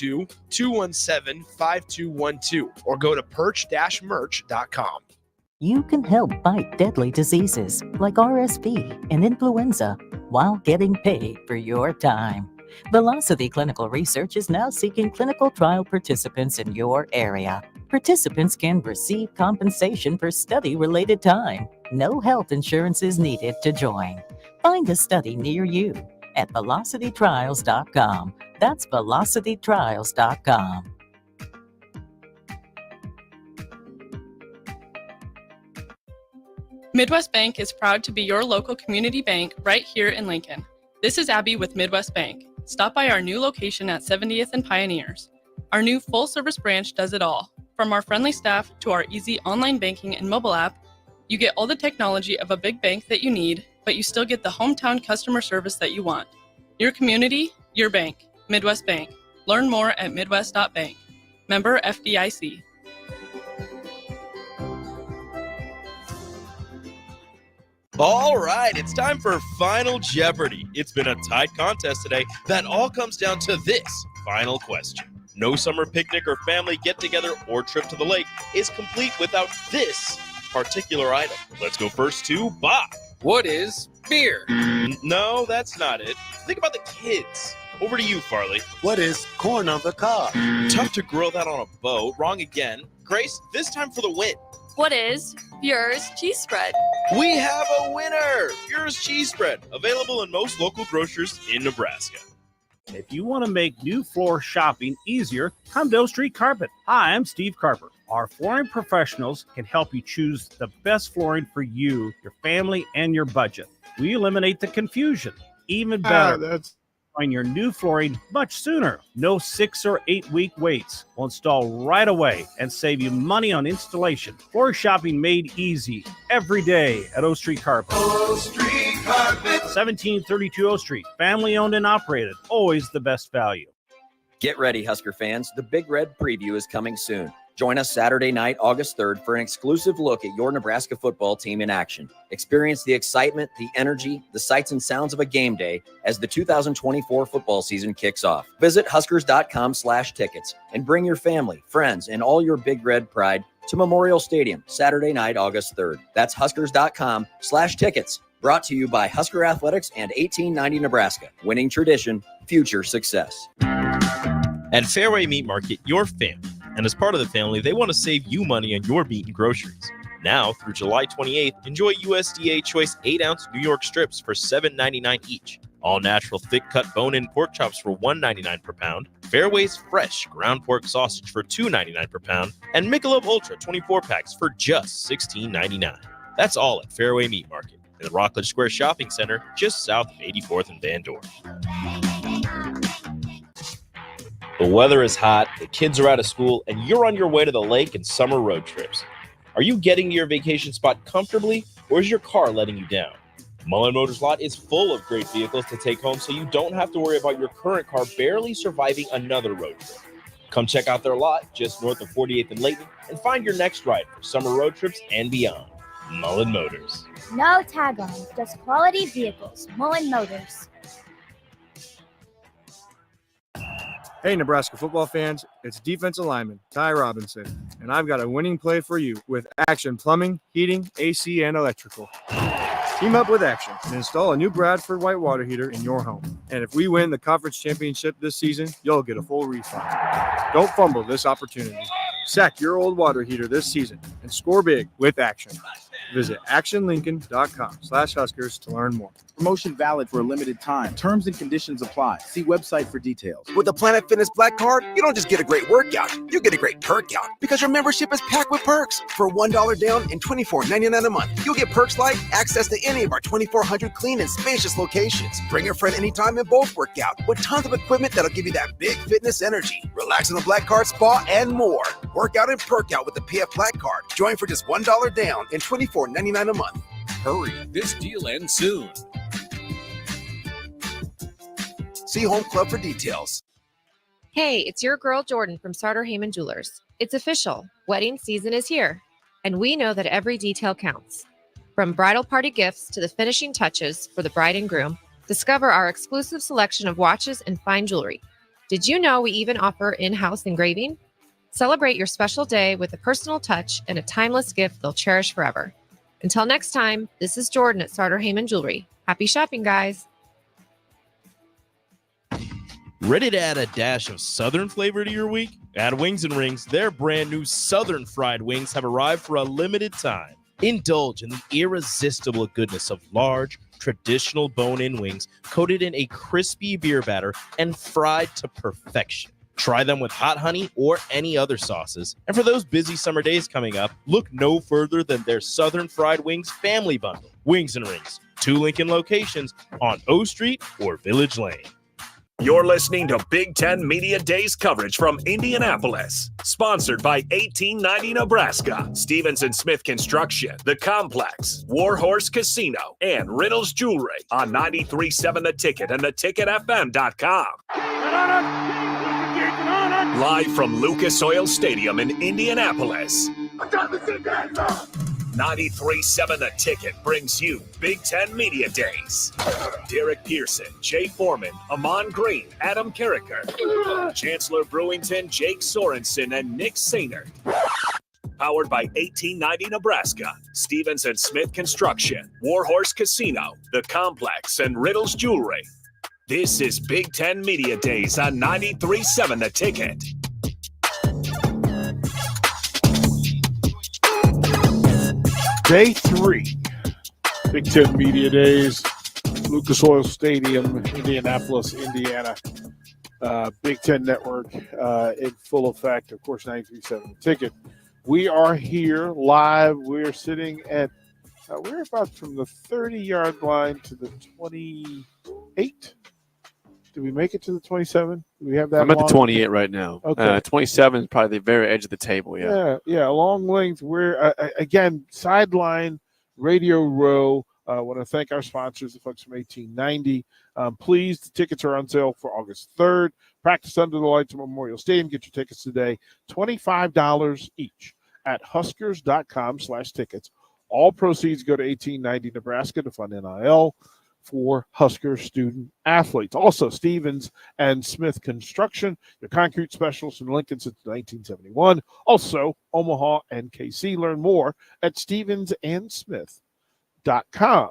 502-217-5212 or go to perch-merch.com. You can help fight deadly diseases like RSV and influenza while getting paid for your time. Velocity Clinical Research is now seeking clinical trial participants in your area. Participants can receive compensation for study-related time. No health insurance is needed to join. Find a study near you at velocitytrials.com. That's velocitytrials.com. Midwest Bank is proud to be your local community bank right here in Lincoln. This is Abby with Midwest Bank. Stop by our new location at 70th and Pioneers. Our new full-service branch does it all. From our friendly staff to our easy online banking and mobile app, you get all the technology of a big bank that you need, but you still get the hometown customer service that you want. Your community, your bank. Midwest Bank. Learn more at midwest.bank. Member FDIC. All right, it's time for Final Jeopardy. It's been a tight contest today that all comes down to this final question. No summer picnic or family get-together or trip to the lake is complete without this particular item. Let's go first to Bob. What is beer? No, that's not it. Think about the kids. Over to you, Farley. What is corn on the cob? Tough to grill that on a bow. Wrong again. Grace, this time for the win. What is Bure's cheese spread? We have a winner! Bure's cheese spread, available in most local grocers in Nebraska. If you want to make new floor shopping easier, come to O Street Carpet. Hi, I'm Steve Carper. Our flooring professionals can help you choose the best flooring for you, your family, and your budget. We eliminate the confusion. Even better, find your new flooring much sooner. No 6 or 8 week waits. We'll install right away and save you money on installation. Floor shopping made easy every day at O Street Carpet. O Street Carpet. 1732 O Street. Family owned and operated. Always the best value. Get ready, Husker fans. The Big Red Preview is coming soon. Join us Saturday night, August 3rd, for an exclusive look at your Nebraska football team in action. Experience the excitement, the energy, the sights and sounds of a game day as the 2024 football season kicks off. Visit huskers.com/tickets and bring your family, friends, and all your Big Red pride to Memorial Stadium Saturday night, August 3rd. That's huskers.com/tickets. Brought to you by Husker Athletics and 1890 Nebraska. Winning tradition, future success. At Fairway Meat Market, your family. And as part of the family, they want to save you money on your meat and groceries. Now, through July 28th, enjoy USDA Choice 8-ounce New York strips for $7.99 each. All natural thick-cut bone-in pork chops for $1.99 per pound. Fairway's fresh ground pork sausage for $2.99 per pound. And Michelob Ultra 24-packs for just $16.99. That's all at Fairway Meat Market in the Rockledge Square Shopping Center, just south of 84th and Van Dorn. The weather is hot, the kids are out of school, and you're on your way to the lake and summer road trips. Are you getting to your vacation spot comfortably, or is your car letting you down? Mullen Motors lot is full of great vehicles to take home, so you don't have to worry about your current car barely surviving another road trip. Come check out their lot just north of 48th and Layton and find your next ride for summer road trips and beyond. Mullen Motors. No tag-ons, just quality vehicles. Mullen Motors. Hey, Nebraska football fans, it's defensive lineman Ty Robinson, and I've got a winning play for you with Action Plumbing, Heating, AC, and Electrical. Team up with Action and install a new Bradford white water heater in your home. And if we win the conference championship this season, you'll get a full refund. Don't fumble this opportunity. Sack your old water heater this season and score big with Action. Visit actionlincoln.com/Huskers to learn more. Promotion valid for a limited time. Terms and conditions apply. See website for details. With the Planet Fitness Black Card, you don't just get a great workout, you get a great perk out because your membership is packed with perks. For $1 down and $24.99 a month, you'll get perks like access to any of our 2,400 clean and spacious locations. Bring a friend anytime and both work out with tons of equipment that'll give you that big fitness energy. Relax in the Black Card spa and more. Work out and perk out with the PF Black Card. Join for just $1 down and $24.99 a month. Hurry, this deal ends soon. See Home Club for details. Hey, it's your girl Jordan from Sartor Heyman Jewelers. It's official. Wedding season is here. And we know that every detail counts. From bridal party gifts to the finishing touches for the bride and groom, discover our exclusive selection of watches and fine jewelry. Did you know we even offer in-house engraving? Celebrate your special day with a personal touch and a timeless gift they'll cherish forever. Until next time, this is Jordan at Sartor Heyman Jewelry. Happy shopping, guys. Ready to add a dash of Southern flavor to your week? At Wings and Rings, their brand new Southern fried wings have arrived for a limited time. Indulge in the irresistible goodness of large, traditional bone-in wings coated in a crispy beer batter and fried to perfection. Try them with hot honey or any other sauces. And for those busy summer days coming up, look no further than their Southern Fried Wings Family Bundle. Wings and Rings, 2 Lincoln locations on O Street or Village Lane. You're listening to Big Ten Media Days coverage from Indianapolis. Sponsored by 1890 Nebraska, Stevens & Smith Construction, The Complex, Warhorse Casino, and Riddles Jewelry on 93.7 The Ticket and theticketfm.com. Live from Lucas Oil Stadium in Indianapolis. 93.7 The Ticket brings you Big Ten Media Days. Derek Pearson, Jay Foreman, Amon Green, Adam Carricker, Chancellor Brewington, Jake Sorensen, and Nick Sainert. Powered by 1890 Nebraska, Stevens & Smith Construction, Warhorse Casino, The Complex, and Riddles Jewelry. This is Big Ten Media Days on 93.7 The Ticket. Day 3, Big Ten Media Days, Lucas Oil Stadium, Indianapolis, Indiana. Big Ten Network in full effect. Of course, 93.7 The Ticket. We are here live. We're sitting at, we're about from the 30-yard line to the 28. Did we make it to the 27? Do we have that? I'm at the 28 right now. Okay. 27 is probably the very edge of the table. Yeah. Long length. We're again sideline radio row. I want to thank our sponsors, the folks from 1890. Please, the tickets are on sale for August 3rd. Practice under the lights of Memorial Stadium. Get your tickets today. $25 each at huskers.com/tickets. All proceeds go to 1890 Nebraska to fund NIL for Husker student athletes. Also, Stevens and Smith Construction, your concrete specialists in Lincoln since 1971. Also, Omaha and KC. Learn more at stevensandsmith.com.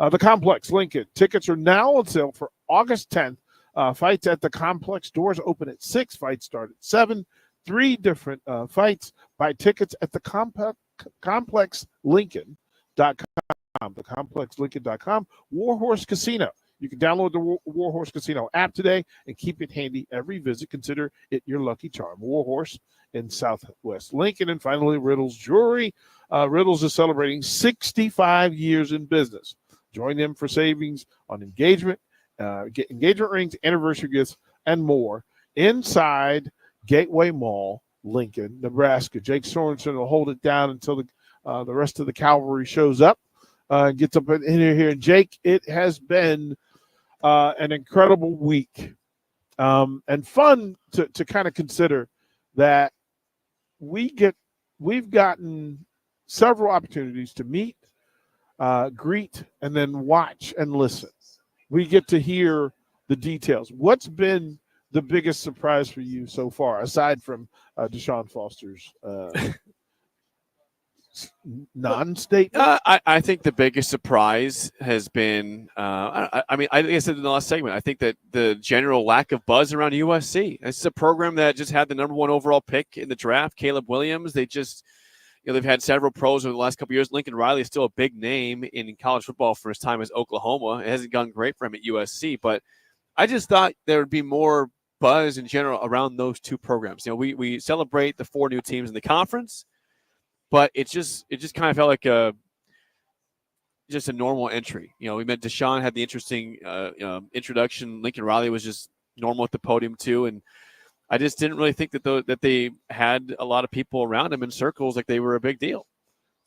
The Complex Lincoln. Tickets are now on sale for August 10th. Fights at the Complex. Doors open at 6. Fights start at 7. 3 different fights. Buy tickets at the ComplexLincoln.com. thecomplexlincoln.com. Warhorse Casino. You can download the Warhorse Casino app today and keep it handy every visit. Consider it your lucky charm. Warhorse in Southwest Lincoln. And finally, Riddles Jewelry. Riddles is celebrating 65 years in business. Join them for savings on engagement, get engagement rings, anniversary gifts, and more inside Gateway Mall, Lincoln, Nebraska. Jake Sorensen will hold it down until the rest of the cavalry shows up. Gets up in here. And Jake, it has been an incredible week and fun to kind of consider that we've gotten several opportunities to meet, greet, and then watch and listen. We get to hear the details. What's been the biggest surprise for you so far, aside from Deshaun Foster's non-statement? I think the biggest surprise has been, like I said in the last segment, I think that the general lack of buzz around USC. This is a program that just had the number 1 overall pick in the draft, Caleb Williams. They just, they've had several pros over the last couple of years. Lincoln Riley is still a big name in college football for his time as Oklahoma. It hasn't gone great for him at USC, but I just thought there would be more buzz in general around those two programs. We celebrate the 4 new teams in the conference, but it just kind of felt like just a normal entry. We met Deshaun, had the interesting introduction. Lincoln Riley was just normal at the podium too, and I just didn't really think that they had a lot of people around him in circles like they were a big deal.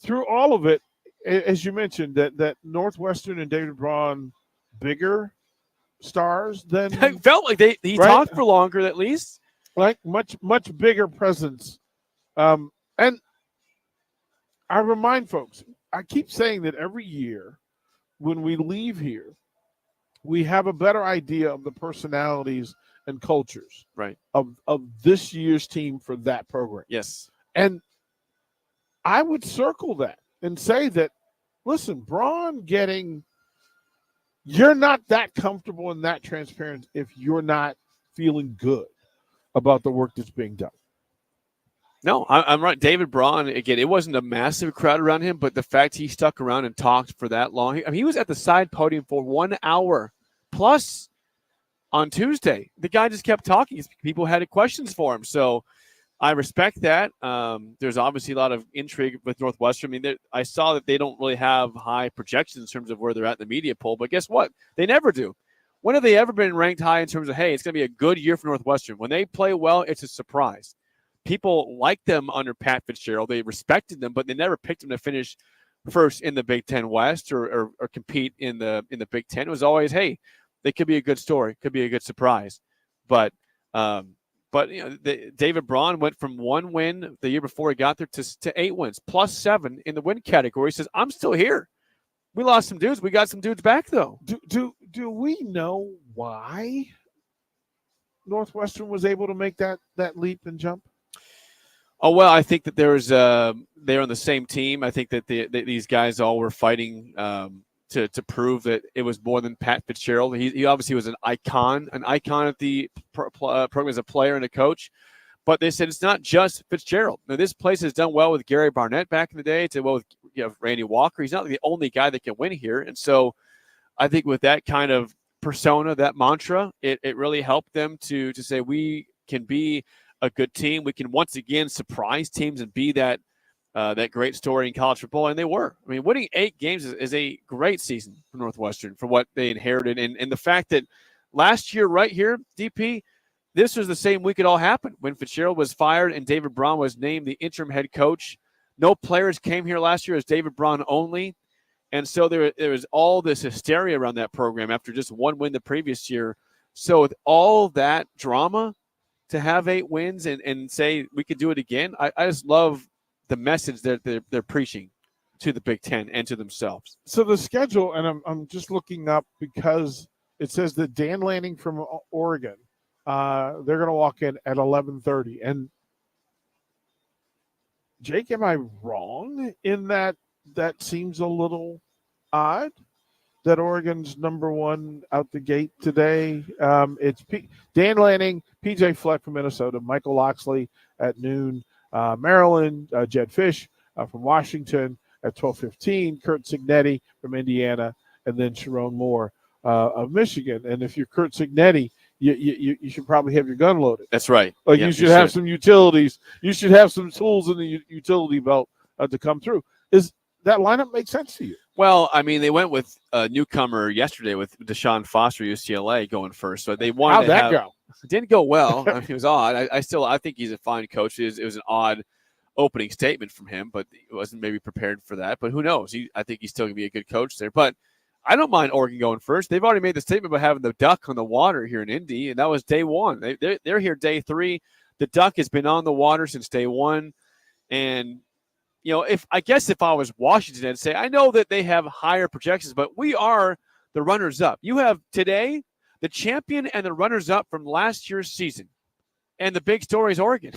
Through all of it, as you mentioned, that Northwestern and David Braun bigger stars than I felt like he right? talked for longer at least. Like much bigger presence. And I remind folks, I keep saying that every year when we leave here, we have a better idea of the personalities and cultures right of this year's team for that program. Yes. And I would circle that and say that, listen, Braun you're not that comfortable and that transparent if you're not feeling good about the work that's being done. No, I'm right. David Braun, again, it wasn't a massive crowd around him, but the fact he stuck around and talked for that long. I mean, he was at the side podium for 1 hour plus on Tuesday. The guy just kept talking. People had questions for him. So I respect that. There's obviously a lot of intrigue with Northwestern. I mean, I saw that they don't really have high projections in terms of where they're at in the media poll, but guess what? They never do. When have they ever been ranked high in terms of, hey, it's going to be a good year for Northwestern? When they play well, it's a surprise. People liked them under Pat Fitzgerald. They respected them, but they never picked them to finish first in the Big Ten West or compete in the Big Ten. It was always, hey, they could be a good story, could be a good surprise. But David Braun went from 1 win the year before he got there to 8 wins, plus 7 in the win category. He says, I'm still here. We lost some dudes. We got some dudes back, though. Do we know why Northwestern was able to make that leap and jump? Oh, well, I think that they're on the same team. I think that these guys all were fighting to prove that it was more than Pat Fitzgerald. He obviously was an icon at the program as a player and a coach. But they said it's not just Fitzgerald. Now, this place has done well with Gary Barnett back in the day. It's done well with Randy Walker. He's not the only guy that can win here. And so I think with that kind of persona, that mantra, it really helped them to say we can be a good team. We can once again surprise teams and be that great story in college football, and they were. I mean, winning 8 games is a great season for Northwestern for what they inherited, and the fact that last year right here, DP, this was the same week it all happened when Fitzgerald was fired and David Braun was named the interim head coach. No players came here last year as David Braun only, and so there was all this hysteria around that program after just 1 win the previous year. So with all that drama, to have 8 wins and say we could do it again, I just love the message that they're preaching to the Big Ten and to themselves. So the schedule, and I'm just looking up because it says that Dan Lanning from Oregon, they're going to walk in at 11:30. And Jake, am I wrong in that seems a little odd? That Oregon's number 1 out the gate today. It's Dan Lanning, PJ Fleck from Minnesota, Michael Loxley at noon, Maryland, Jed Fish from Washington at 12:15, Kurt Signetti from Indiana, and then Sharon Moore of Michigan. And if you're Kurt Signetti, you should probably have your gun loaded. That's right. Like you should have some utilities. You should have some tools in the utility belt to come through. Is that lineup make sense to you? Well, I mean, they went with a newcomer yesterday with Deshaun Foster, UCLA, going first. So they wanted How'd that go? It didn't go well. I mean, it was odd. I think he's a fine coach. It was an odd opening statement from him, but he wasn't maybe prepared for that. But who knows? I think he's still going to be a good coach there. But I don't mind Oregon going first. They've already made the statement about having the duck on the water here in Indy, and that was day 1. They're here day 3. The duck has been on the water since day 1, and if I was Washington, I'd say I know that they have higher projections, but we are the runners-up. You have today the champion and the runners-up from last year's season, and the big story is Oregon.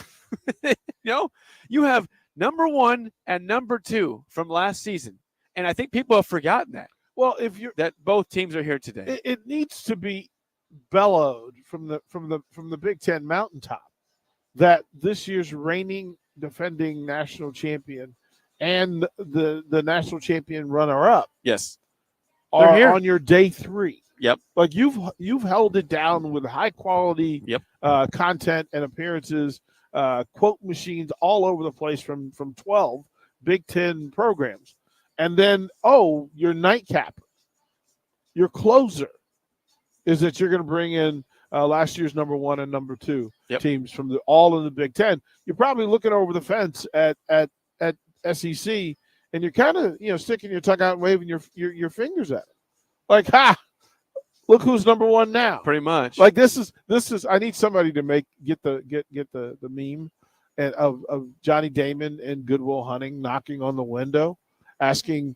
You have number 1 and number 2 from last season, and I think people have forgotten that. Well, that both teams are here today, it needs to be bellowed from the Big Ten mountaintop that this year's reigning defending national champion and the national champion runner-up, yes, are here on your day 3. Yep, like you've held it down with high quality content and appearances, quote machines all over the place from 12 Big Ten programs, and then your nightcap, your closer, is that you're going to bring in last year's number 1 and number 2 teams from all in the Big Ten. You're probably looking over the fence at SEC, and you're kind of sticking your tongue out and waving your fingers at it, like look who's number 1 now. Pretty much. Like this is. I need somebody to get the meme of Johnny Damon and Goodwill Hunting knocking on the window, asking.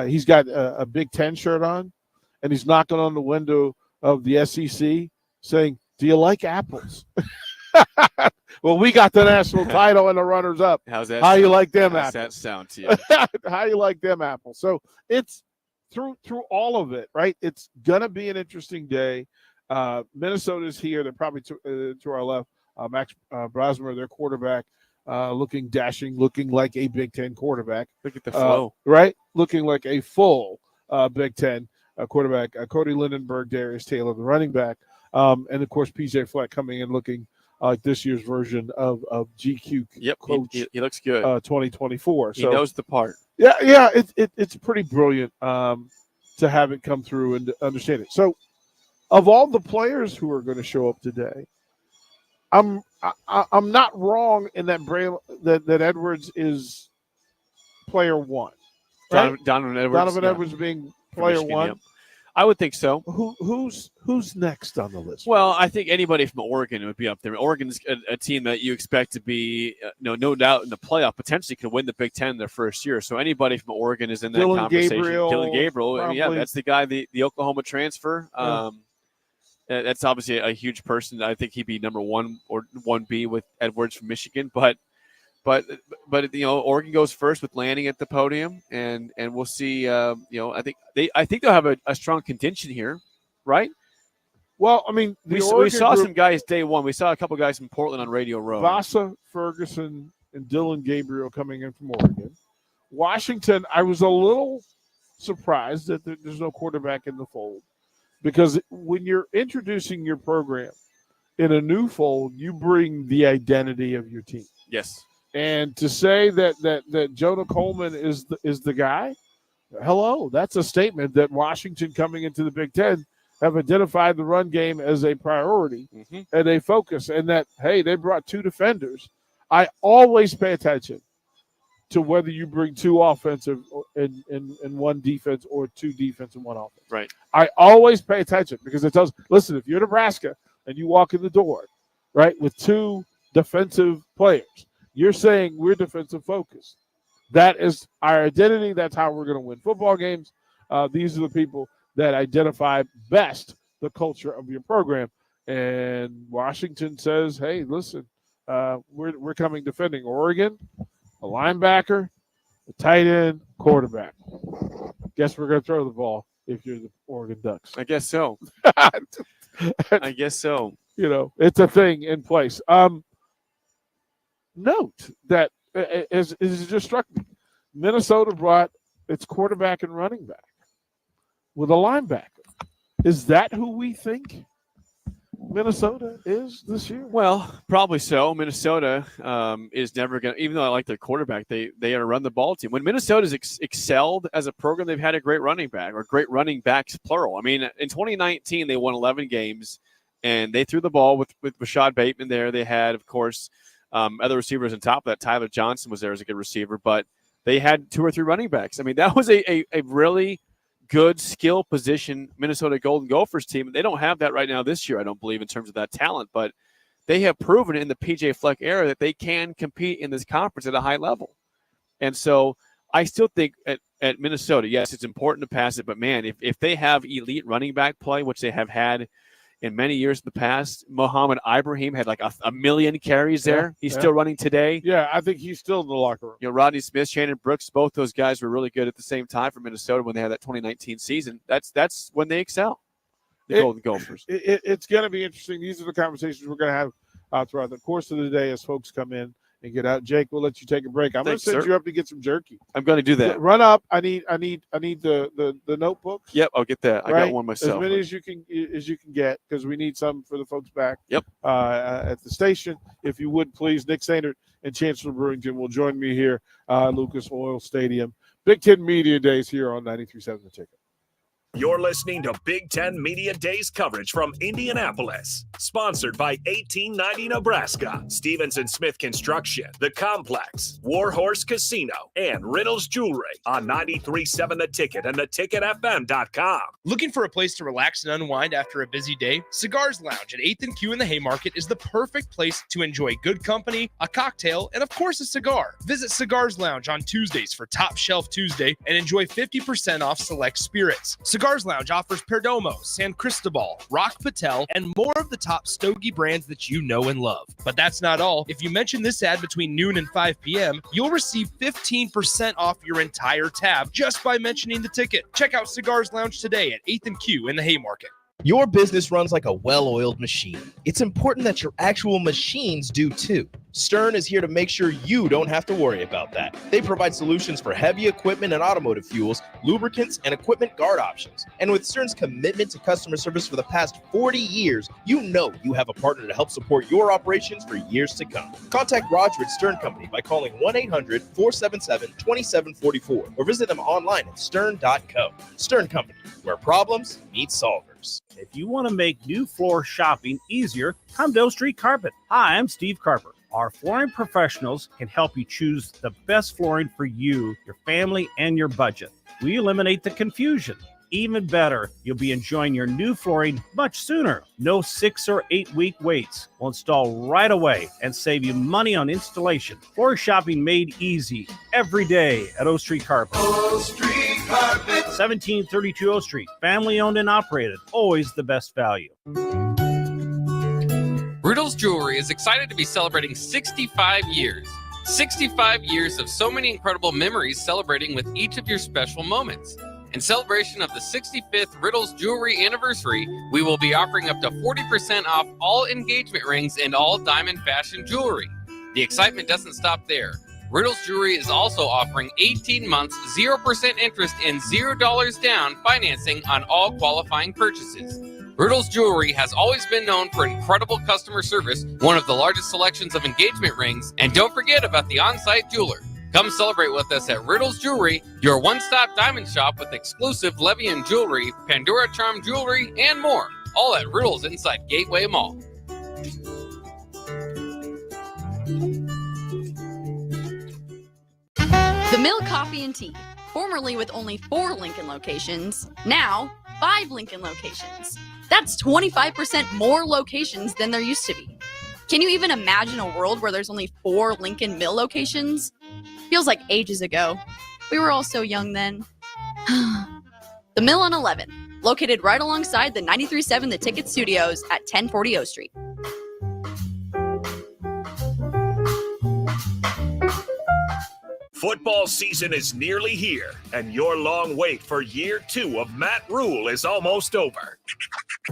He's got a Big Ten shirt on, and he's knocking on the window of the SEC, saying, Do you like apples? Well, we got the national title and the runners-up. How's that? How sound? you like them How's apples? that sound to you? How you like them apples? So it's through all of it, right? It's gonna be an interesting day. Minnesota's here. They're probably to our left. Max Brosmer, their quarterback, looking dashing, looking like a Big Ten quarterback. Look at the flow, right? Looking like a full Big Ten quarterback. Cody Lindenberg, Darius Taylor, the running back, and of course PJ Fleck coming in looking like this year's version of GQ coach. He looks good. 2024. He knows the part. Yeah. It's pretty brilliant to have it come through and to understand it. So, of all the players who are going to show up today, I'm not wrong in that Edwards is player one. Right? Donovan Edwards. Donovan Edwards being player Michigan, one. Yep. I would think so. Who's next on the list? Well, I think anybody from Oregon would be up there. Oregon's a team that you expect to be, no doubt in the playoff, potentially could win the Big Ten their first year. So anybody from Oregon is in that conversation. Dylan Gabriel, I mean, yeah, that's the guy, the Oklahoma transfer. Yeah. That's obviously a huge person. I think he'd be number 1 or 1B with Edwards from Michigan, but Oregon goes first with Lanning at the podium, and we'll see. I think they'll have a strong contention here, right? Well, I mean, we saw some guys day one. We saw a couple guys from Portland on Radio Row. Vasa, Ferguson, and Dylan Gabriel coming in from Oregon. Washington, I was a little surprised that there's no quarterback in the fold, because when you're introducing your program in a new fold, you bring the identity of your team. Yes. And to say that Jonah Coleman is the guy, hello, that's a statement that Washington coming into the Big Ten have identified the run game as a priority and a focus, and that, hey, they brought 2 defenders. I always pay attention to whether you bring 2 offensive and 1 defense or 2 defense and 1 offense. Right. I always pay attention because it tells, listen, if you're Nebraska and you walk in the door, right, with 2 defensive players, you're saying we're defensive focused. That is our identity. That's how we're going to win football games. These are the people that identify best the culture of your program. And Washington says, hey, listen, we're coming defending Oregon, a linebacker, a tight end, quarterback. Guess we're going to throw the ball if you're the Oregon Ducks. I guess so. I guess so. It's a thing in place. Note that it just struck me. Minnesota brought its quarterback and running back with a linebacker. Is that who we think Minnesota is this year? Well, probably so. Minnesota is never going to, even though I like their quarterback, they are a run the ball team. When Minnesota's excelled as a program, they've had a great running back, or great running backs, plural. I mean, in 2019, they won 11 games, and they threw the ball with Rashad Bateman there. They had, of course, other receivers on top of that. Tyler Johnson was there as a good receiver, but they had 2 or 3 running backs. I mean, that was a really good skill position Minnesota Golden Gophers team. They don't have that right now this year, I don't believe, in terms of that talent, but they have proven in the PJ Fleck era that they can compete in this conference at a high level. And so I still think at Minnesota, yes, it's important to pass it, but man, if they have elite running back play, which they have had in many years in the past, Mohamed Ibrahim had like a million carries there. He's still running today. Yeah, I think he's still in the locker room. Rodney Smith, Shannon Brooks, both those guys were really good at the same time for Minnesota when they had that 2019 season. That's when they excel, the Golden Gophers. It's going to be interesting. These are the conversations we're going to have throughout the course of the day as folks come in and get out. Jake, we'll let you take a break. I'm going to send you up to get some jerky. I'm going to do that. Run up. I need the notebook. Yep, I'll get that. I got one myself. As many as you can get, because we need some for the folks back. Yep. At the station, if you would please. Nick Sainert and Chancellor Brewington will join me here, Lucas Oil Stadium. Big Ten Media Days here on 93.7 The Ticket. You're listening to Big Ten Media Days coverage from Indianapolis. Sponsored by 1890 Nebraska, Stevenson Smith Construction, The Complex, Warhorse Casino, and Riddles Jewelry on 93.7 The Ticket and theticketfm.com. Looking for a place to relax and unwind after a busy day? Cigars Lounge at 8th and Q in the Haymarket is the perfect place to enjoy good company, a cocktail, and of course a cigar. Visit Cigars Lounge on Tuesdays for Top Shelf Tuesday and enjoy 50% off select spirits. Cigar Cigars Lounge offers Perdomo, San Cristobal, Rock Patel, and more of the top stogie brands that you know and love. But that's not all. If you mention this ad between noon and 5 p.m., you'll receive 15% off your entire tab just by mentioning the ticket. Check out Cigars Lounge today at 8th and Q in the Haymarket. Your business runs like a well-oiled machine. It's important that your actual machines do too. Stern is here to make sure you don't have to worry about that. They provide solutions for heavy equipment and automotive fuels, lubricants, and equipment guard options. And with Stern's commitment to customer service for the past 40 years, you know you have a partner to help support your operations for years to come. Contact Roger at Stern Company by calling 1-800-477-2744 or visit them online at stern.co. Stern Company, where problems meet solvers. If you want to make new floor shopping easier, come to O Street Carpet. Hi, I'm Steve Carper. Our flooring professionals can help you choose the best flooring for you, your family, and your budget. We eliminate the confusion. Even better, you'll be enjoying your new flooring much sooner. No 6 or 8 week waits. We'll install right away and save you money on installation. Floor shopping made easy every day at O Street Carpet. O Street Carpet. 1732 O Street. Family owned and operated. Always the best value. Riddle's Jewelry is excited to be celebrating 65 years. 65 years of so many incredible memories celebrating with each of your special moments. In celebration of the 65th Riddle's Jewelry anniversary, we will be offering up to 40% off all engagement rings and all diamond fashion jewelry. The excitement doesn't stop there. Riddle's Jewelry is also offering 18 months, 0% interest and $0 down financing on all qualifying purchases. Riddle's Jewelry has always been known for incredible customer service, one of the largest selections of engagement rings, and don't forget about the on-site jeweler. Come celebrate with us at Riddle's Jewelry, your one-stop diamond shop with exclusive Levian jewelry, Pandora Charm jewelry, and more, all at Riddle's inside Gateway Mall. The Mill Coffee and Tea, formerly with only 4 Lincoln locations, now 5 Lincoln locations. That's 25% more locations than there used to be. Can you even imagine a world where there's only 4 Lincoln Mill locations? Feels like ages ago. We were all so young then. The Mill on 11, located right alongside the 93.7 The Ticket Studios at 1040 O Street. Football season is nearly here, and your long wait for year 2 of Matt Rule is almost over.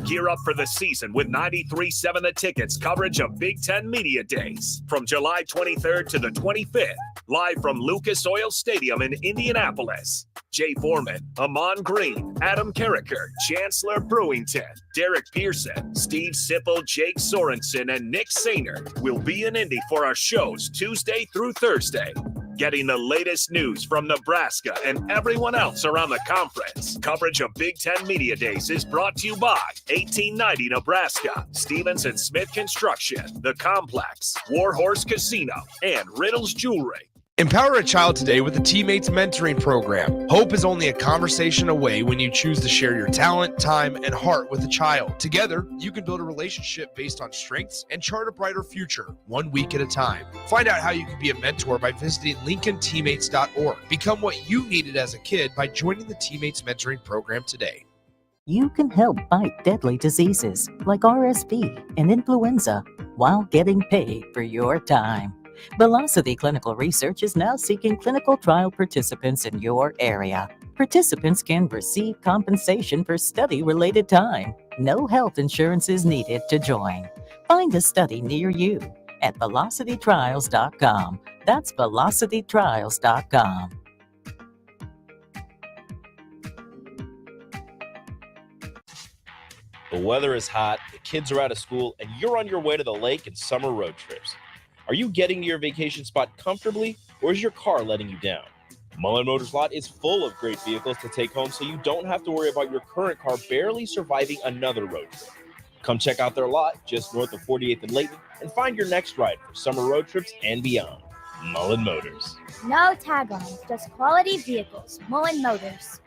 Gear up for the season with 93.7 The Ticket's coverage of Big Ten Media Days from July 23rd to the 25th, live from Lucas Oil Stadium in Indianapolis. Jay Foreman, Amon Green, Adam Carricker, Chancellor Brewington, Derek Pearson, Steve Sipple, Jake Sorensen, and Nick Sainer will be in Indy for our shows Tuesday through Thursday. Getting the latest news from Nebraska and everyone else around the conference. Coverage of Big Ten Media Days is brought to you by 1890 Nebraska, Stevens and Smith Construction, The Complex, Warhorse Casino, and Riddle's Jewelry. Empower a child today with the Teammates Mentoring Program. Hope is only a conversation away when you choose to share your talent, time, and heart with a child. Together, you can build a relationship based on strengths and chart a brighter future, 1 week at a time. Find out how you can be a mentor by visiting LincolnTeammates.org. Become what you needed as a kid by joining the Teammates Mentoring Program today. You can help fight deadly diseases like RSV and influenza while getting paid for your time. Velocity Clinical Research is now seeking clinical trial participants in your area. Participants can receive compensation for study-related time. No health insurance is needed to join. Find a study near you at velocitytrials.com. That's velocitytrials.com. The weather is hot, the kids are out of school, and you're on your way to the lake and summer road trips. Are you getting to your vacation spot comfortably, or is your car letting you down? Mullen Motors lot is full of great vehicles to take home, so you don't have to worry about your current car barely surviving another road trip. Come check out their lot just north of 48th and Layton and find your next ride for summer road trips and beyond. Mullen Motors. No tag-ons, just quality vehicles. Mullen Motors.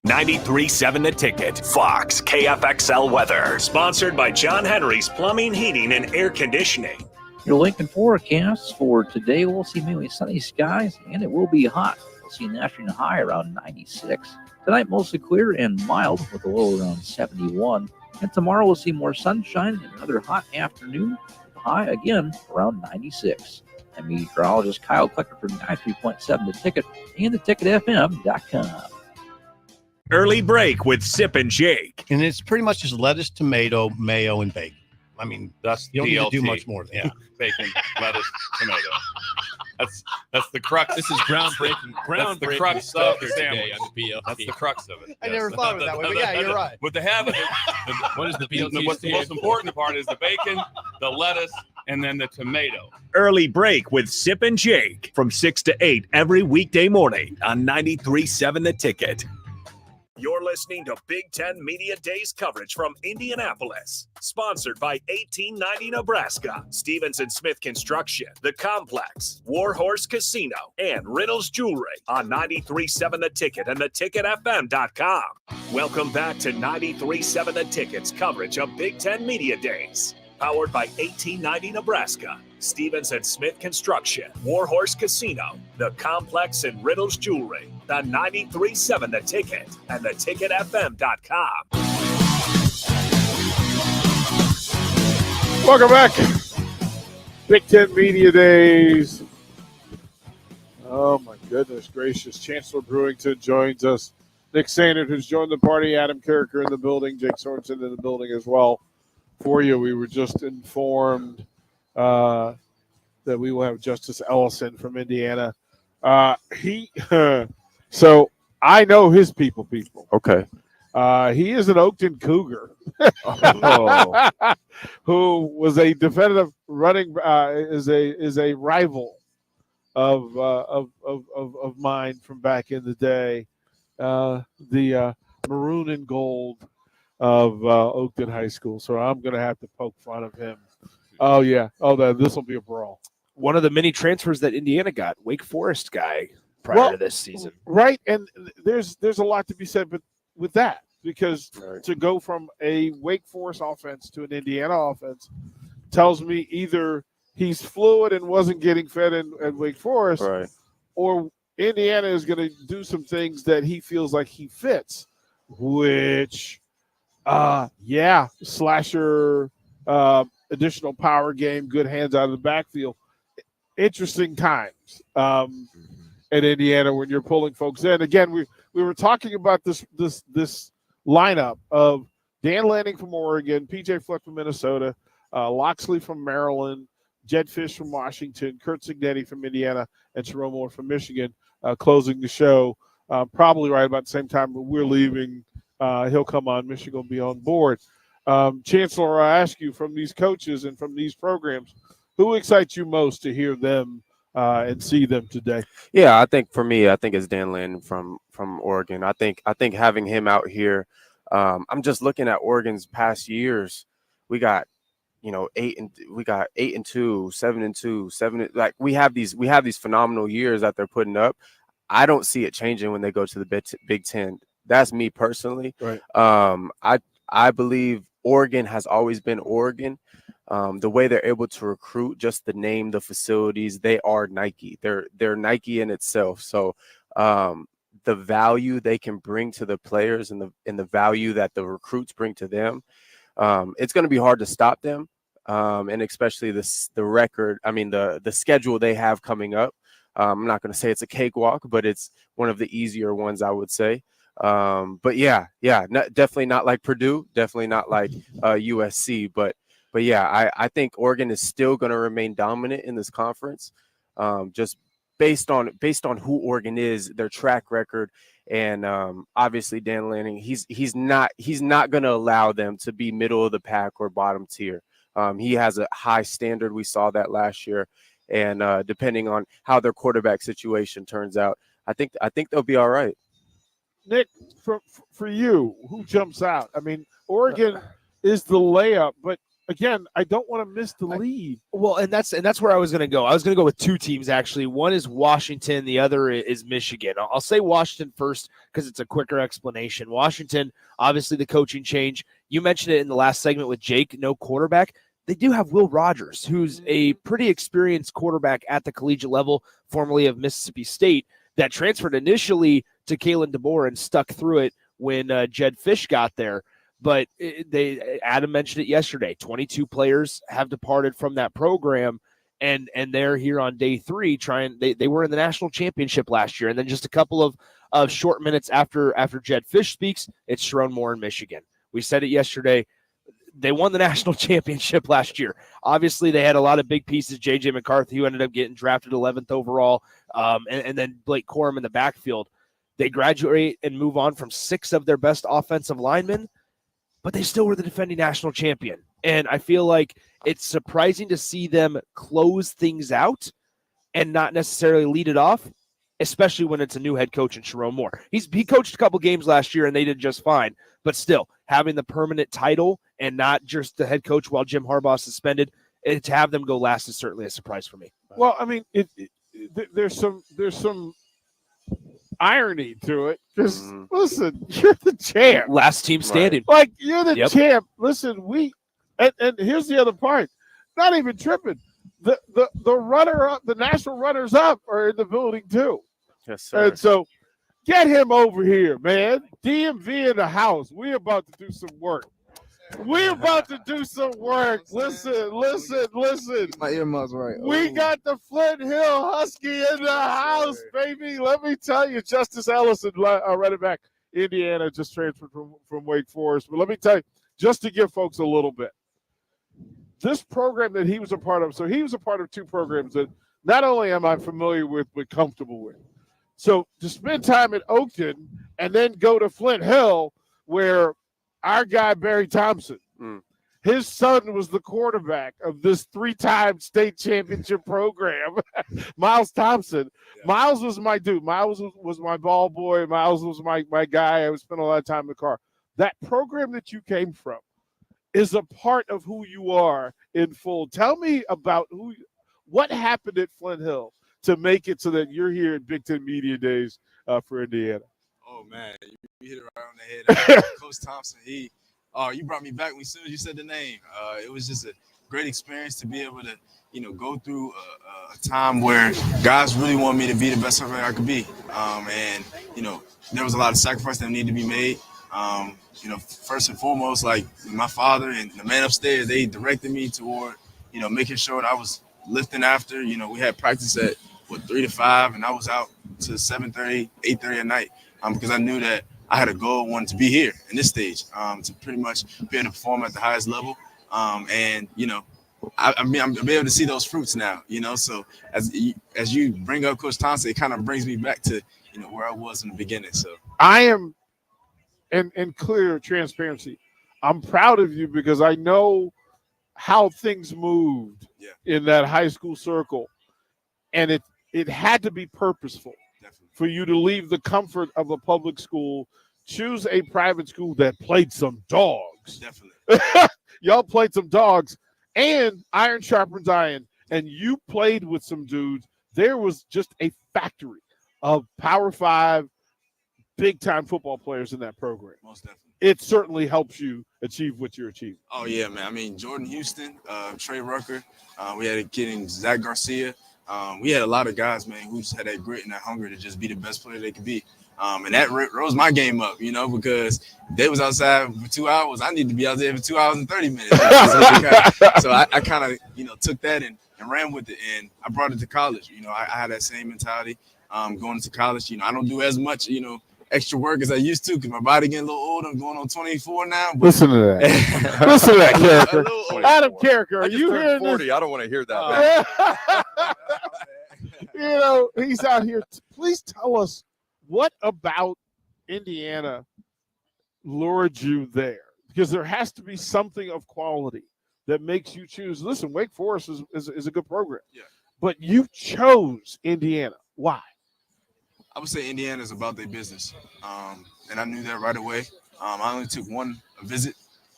93.7 The Ticket, Fox, KFXL weather. Sponsored by John Henry's Plumbing, Heating, and Air Conditioning. Your Lincoln forecast for today, we'll see mainly sunny skies, and it will be hot. seeing the afternoon high around 96. Tonight, mostly clear and mild with a low around 71. And tomorrow, we'll see more sunshine and another hot afternoon. High again around 96. I'm meteorologist Kyle Klecker from 93.7 The Ticket and theticketfm.com. Early break with Sip and Jake. And it's pretty much just lettuce, tomato, mayo, and bacon. I mean, That's you don't need to do DLT. much more than that. Bacon, lettuce, tomato. That's the crux. This is groundbreaking. That's the Groundbreaking crux stuff of the here today sandwich. on the BLT. That's the crux of it. I never thought of it that way, but yeah, you're right. But the habit. What is the BLT What's the stand most important part is the bacon, the lettuce, and then the tomato. Early break with Sip and Jake from 6 to 8 every weekday morning on 93.7 The Ticket. You're listening to Big Ten Media Days coverage from Indianapolis. Sponsored by 1890 Nebraska, Stevens & Smith Construction, The Complex, Warhorse Casino, and Riddles Jewelry on 93.7 The Ticket and theticketfm.com. Welcome back to 93.7 The Ticket's coverage of Big Ten Media Days. Powered by 1890 Nebraska, Stevens & Smith Construction, Warhorse Casino, The Complex, and Riddles Jewelry. The 93.7 The Ticket and theticketfm.com. Welcome back. Big Ten Media Days. Oh, my goodness gracious. Chancellor Brewington joins us. Nick Sanders, who's joined the party. Adam Carricker in the building. Jake Sorensen in the building as well. For you, we were just informed that we will have Justice Ellison from Indiana. So I know his people. Okay. He is an Oakton Cougar who was a definitive running is a rival of mine from back in the day. The maroon and gold of Oakton High School. So I'm going to have to poke fun of him. Oh, yeah. Oh, this will be a brawl. One of the many transfers that Indiana got, Wake Forest guy prior to this season. Right, and there's a lot to be said with that because to go from a Wake Forest offense to an Indiana offense tells me either he's fluid and wasn't getting fed at Wake Forest, Right. or Indiana is going to do some things that he feels like he fits, which – slasher, additional power game, good hands out of the backfield. Interesting times at Indiana when you're pulling folks in. Again, we were talking about this lineup of Dan Lanning from Oregon, PJ Fleck from Minnesota, Loxley from Maryland, Jed Fish from Washington, Kurt Cignetti from Indiana, and Sharon Moore from Michigan, closing the show probably right about the same time we're leaving. He'll come on. Michigan will be on board. Chancellor, I ask you from these coaches and from these programs, who excites you most to hear them and see them today? Yeah, I think for me, it's Dan Lanning from Oregon. I think having him out here, I'm just looking at Oregon's past years. We got 8-2, 7-2, 7. Like we have these phenomenal years that they're putting up. I don't see it changing when they go to the Big Ten. That's me personally. Right. I believe Oregon has always been Oregon. The way they're able to recruit, just the name, the facilities, they are Nike. They're Nike in itself. So the value they can bring to the players and the value that the recruits bring to them, it's going to be hard to stop them. And especially the record. I mean, the schedule they have coming up. I'm not going to say it's a cakewalk, but it's one of the easier ones, I would say. But definitely not like Purdue, definitely not like USC, but yeah, I think Oregon is still going to remain dominant in this conference, just based on who Oregon is, their track record, and obviously Dan Lanning, he's not going to allow them to be middle of the pack or bottom tier. He has a high standard. We saw that last year, and depending on how their quarterback situation turns out, I think they'll be all right. Nick, for you, who jumps out? I mean, Oregon is the layup, but again, I don't want to miss the lead. Well, and that's where I was going to go. I was going to go with two teams, actually. One is Washington. The other is Michigan. I'll say Washington first because it's a quicker explanation. Washington, obviously the coaching change. You mentioned it in the last segment with Jake, no quarterback. They do have Will Rogers, who's a pretty experienced quarterback at the collegiate level, formerly of Mississippi State. that transferred initially to Kalen DeBoer and stuck through it when Jed Fish got there. But Adam mentioned it yesterday. 22 players have departed from that program, and they're here on day 3 trying. They were in the national championship last year, and then just a couple of short minutes after Jed Fish speaks, it's Sharon Moore in Michigan. We said it yesterday. They won the national championship last year. Obviously, they had a lot of big pieces. J.J. McCarthy, who ended up getting drafted 11th overall, and then Blake Corum in the backfield. They graduate and move on from 6 of their best offensive linemen, but they still were the defending national champion. And I feel like it's surprising to see them close things out and not necessarily lead it off, especially when it's a new head coach in Sharon Moore. He coached a couple games last year, and they did just fine. But still, having the permanent title and not just the head coach while Jim Harbaugh suspended, to have them go last is certainly a surprise for me. Well, I mean, there's some irony to it because listen, you're the champ, last team standing. Like you're the champ. Listen, and here's the other part. Not even tripping. The runner up, the national runners up are in the building too. Yes, sir. And so get him over here, man. DMV in the house. We're about to do some work. We're about to do some work. Listen. My earmuffs right. We got the Flint Hill Husky in the house, baby. Let me tell you, Justice Ellison, running back, Indiana, just transferred from Wake Forest. But let me tell you, just to give folks a little bit, this program that he was a part of, so he was a part of 2 programs that not only am I familiar with, but comfortable with. So to spend time at Oakton and then go to Flint Hill, where our guy, Barry Thompson, his son was the quarterback of this 3-time state championship program, Miles Thompson. Yeah. Miles was my dude. Miles was my ball boy. Miles was my guy. I would spend a lot of time in the car. That program that you came from is a part of who you are in full. Tell me about what happened at Flint Hill to make it so that you're here at Big Ten Media Days for Indiana. Oh, man, you hit it right on the head. Coach Thompson, you brought me back as soon as you said the name. It was just a great experience to be able to, go through a time where guys really want me to be the best player I could be. And there was a lot of sacrifice that needed to be made. First and foremost, like my father and the man upstairs, they directed me toward, making sure that I was lifting after. We had practice at 3 to 5, and I was out to 7:30, 8:30 at night because I knew that I had a goal, wanted to be here in this stage, to pretty much be able to perform at the highest level. I'm able to see those fruits now. So as you bring up Coach Thompson, it kind of brings me back to where I was in the beginning. So I am. And clear transparency, I'm proud of you because I know how things moved in that high school circle, and it had to be purposeful for you to leave the comfort of a public school, choose a private school that played some dogs. Definitely, y'all played some dogs, and iron sharpens iron, and you played with some dudes. There was just a factory of Power 5. Big-time football players in that program. Most definitely. It certainly helps you achieve what you're achieving. Oh, yeah, man. I mean, Jordan Houston, Trey Rucker. We had a kid named Zach Garcia. We had a lot of guys, man, who just had that grit and that hunger to just be the best player they could be. And that rose my game up, because they was outside for 2 hours. I need to be out there for 2 hours and 30 minutes. So I kind of, took that and ran with it. And I brought it to college. I had that same mentality going into college. I don't do as much, extra work as I used to because my body getting a little older. I'm going on 24 now. But listen to that. Listen to that, Carricker. Adam Carricker, are you hearing 40? this? I don't want to hear that. He's out here. Please tell us what about Indiana lured you there? Because there has to be something of quality that makes you choose. Listen, Wake Forest is a good program. Yeah. But you chose Indiana. Why? I would say Indiana is about their business, and I knew that right away. I only took one visit,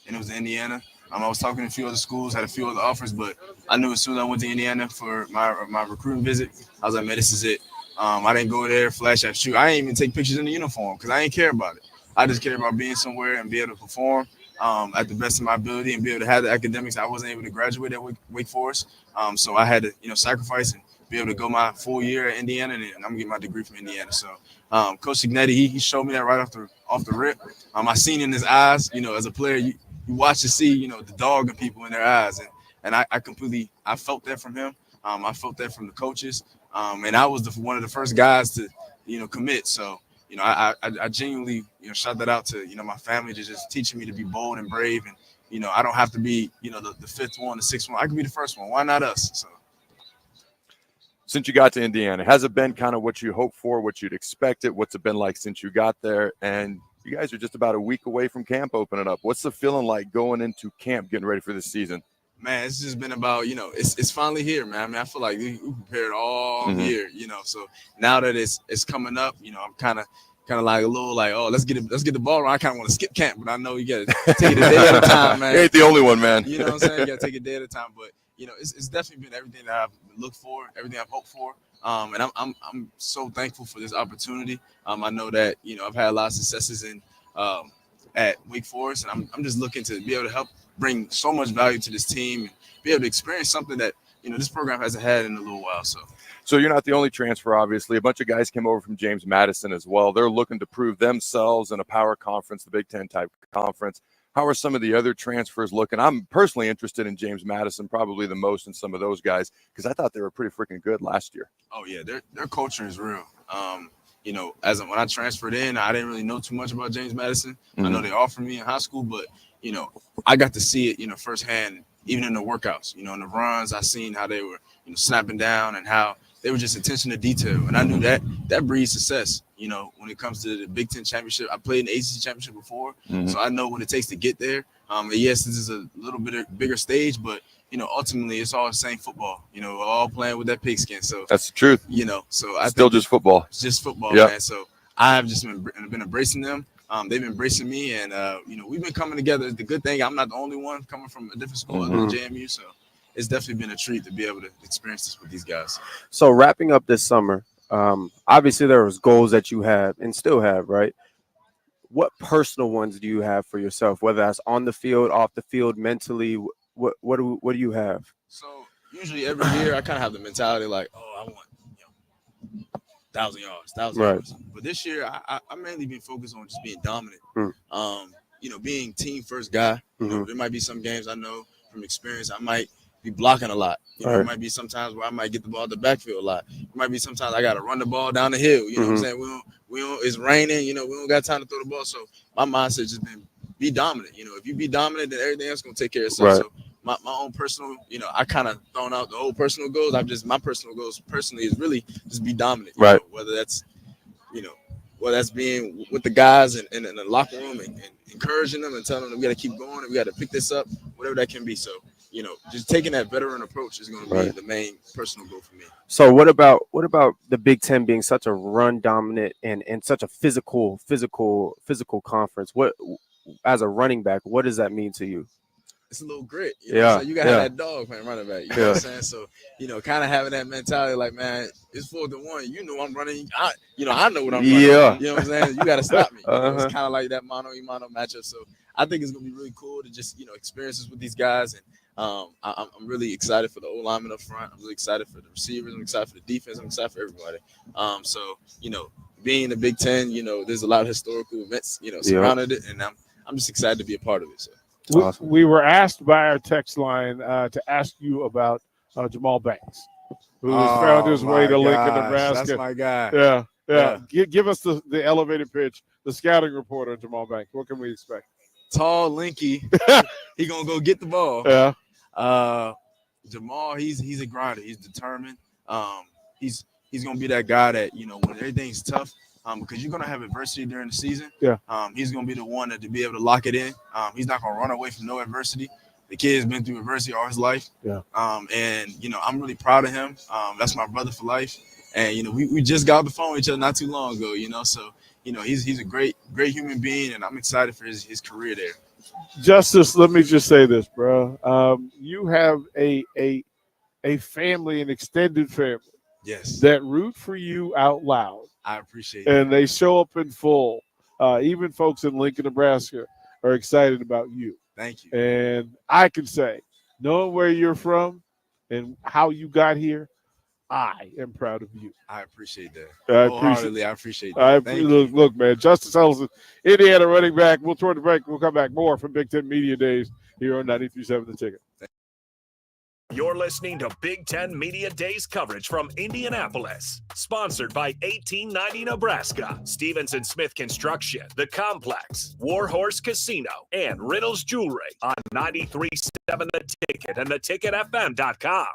and it was to Indiana. I was talking to a few other schools, had a few other offers, but I knew as soon as I went to Indiana for my recruiting visit, I was like, man, this is it. I didn't go there, flash at shoot. I didn't even take pictures in the uniform because I didn't care about it. I just cared about being somewhere and be able to perform at the best of my ability and be able to have the academics. I wasn't able to graduate at Wake Forest, so I had to, sacrifice and be able to go my full year at Indiana, and I'm gonna get my degree from Indiana. So, Coach Signetti, he showed me that right off the rip. I seen in his eyes, as a player, you watch to see, the dog in people in their eyes, and I felt that from him. I felt that from the coaches, and I was one of the first guys to, commit. So, I genuinely, shout that out to, my family, to just teaching me to be bold and brave, and I don't have to be, the fifth one, the sixth one. I can be the first one. Why not us? So. Since you got to Indiana, has it been kind of what you hoped for, what you'd expected? What's it been like since you got there? And you guys are just about a week away from camp opening up. What's the feeling like going into camp, getting ready for this season? Man, it's just been about, it's finally here, man. I mean, I feel like we prepared all year, So now that it's coming up, I'm kind of like a little like, oh, let's get the ball around. I kind of want to skip camp, but I know you got to take it a day at a time, man. You ain't the only one, man. You know what I'm saying? You got to take it a day at a time, but it's definitely been everything that I've looked for, everything I've hoped for. And I'm so thankful for this opportunity. I know that, I've had a lot of successes at Wake Forest, and I'm just looking to be able to help bring so much value to this team and be able to experience something that, this program hasn't had in a little while. So you're not the only transfer, obviously. A bunch of guys came over from James Madison as well. They're looking to prove themselves in a power conference, the Big Ten type conference. How are some of the other transfers looking? I'm personally interested in James Madison, probably the most in some of those guys, because I thought they were pretty freaking good last year. Oh, yeah, their culture is real. When I transferred in, I didn't really know too much about James Madison. I know they offered me in high school, but, I got to see it, firsthand, even in the workouts, in the runs. I seen how they were, snapping down and how they were just attention to detail. And I knew that breeds success, when it comes to the Big Ten championship. I played in the ACC championship before, so I know what it takes to get there. Yes, this is a little bit bigger stage, but, ultimately it's all the same football. We're all playing with that pigskin. So that's the truth. So I still just football. It's just football, Yep. man. So I have just been embracing them. They've been embracing me, and we've been coming together. The good thing, I'm not the only one coming from a different school other than JMU, so it's definitely been a treat to be able to experience this with these guys. So wrapping up this summer, obviously there was goals that you have and still have, right? What personal ones do you have for yourself, whether that's on the field, off the field, mentally? What do you have? So usually every year I kind of have the mentality like, oh, I want 1,000 yards. But this year I mainly been focused on just being dominant. Being team first guy. There might be some games I know from experience I might be blocking a lot. There might be some times where I might get the ball at the backfield a lot. It might be sometimes I got to run the ball down the hill. You know what I'm saying? We don't. It's raining. We don't got time to throw the ball. So my mindset just been be dominant. If you be dominant, then everything else gonna take care of itself. So my own personal, I kind of thrown out the old personal goals. My personal goals personally is really just be dominant. Whether that's, that's being with the guys in the locker room and encouraging them and telling them we got to keep going and we got to pick this up, whatever that can be. So, just taking that veteran approach is going to be the main personal goal for me. So what about the Big Ten being such a run dominant and such a physical conference? What, as a running back, what does that mean to you? It's a little grit. You got to have that dog playing running back. You know what I'm saying? So, kind of having that mentality like, man, it's 4-1. I'm running. I know what I'm running. Yeah. You know what I'm saying? You got to stop me. It's kind of like that mano-a-mano matchup. So I think it's going to be really cool to just, experience this with these guys. And I'm really excited for the O-lineman up front. I'm really excited for the receivers. I'm excited for the defense. I'm excited for everybody. So, being in the Big Ten, there's a lot of historical events, surrounded it. And I'm just excited to be a part of it. So. We were asked by our text line to ask you about Jamal Banks, who's found his way to Lincoln, Nebraska. That's my guy. Yeah. Give us the elevator pitch, the scouting report on Jamal Banks. What can we expect? Tall, lanky. He gonna go get the ball. Yeah. Jamal, he's a grinder. He's determined. He's gonna be that guy that when everything's tough. Because you're gonna have adversity during the season. Yeah. He's gonna be the one to be able to lock it in. He's not gonna run away from no adversity. The kid's been through adversity all his life. Yeah. And I'm really proud of him. That's my brother for life. And we just got off the phone with each other not too long ago. So he's a great human being, and I'm excited for his career there. Justice, let me just say this, bro. You have a family, an extended family. Yes. That root for you out loud. I appreciate it. And they show up in full. Even folks in Lincoln, Nebraska are excited about you. Thank you. And I can say, knowing where you're from and how you got here, I am proud of you. I appreciate that. I appreciate that. Thank you. Look, man, Justice Ellison, Indiana running back. We'll turn the break. We'll come back more from Big Ten Media Days here on 93.7 The Ticket. You're listening to Big Ten Media Days coverage from Indianapolis. Sponsored by 1890 Nebraska, Stevenson Smith Construction, The Complex, Warhorse Casino, and Riddles Jewelry on 93.7 The Ticket and theticketfm.com.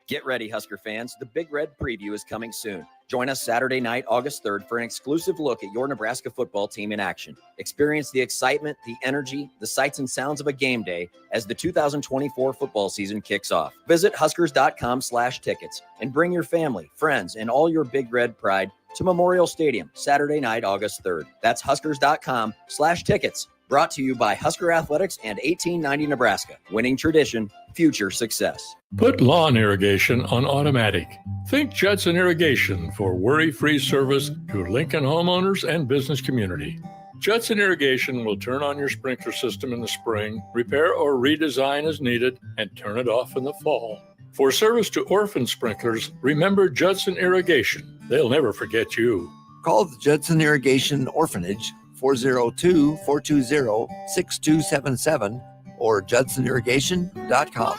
Get ready, Husker fans. The Big Red Preview is coming soon. Join us Saturday night, August 3rd, for an exclusive look at your Nebraska football team in action. Experience the excitement, the energy, the sights and sounds of a game day as the 2024 football season kicks off. Visit Huskers.com/tickets and bring your family, friends, and all your Big Red pride to Memorial Stadium Saturday night, August 3rd. That's Huskers.com/tickets. Brought to you by Husker Athletics and 1890 Nebraska. Winning tradition, future success. Put lawn irrigation on automatic. Think Judson Irrigation for worry-free service to Lincoln homeowners and business community. Judson Irrigation will turn on your sprinkler system in the spring, repair or redesign as needed, and turn it off in the fall. For service to orphan sprinklers, remember Judson Irrigation. They'll never forget you. Call the Judson Irrigation Orphanage 402-420-6277 or judsonirrigation.com.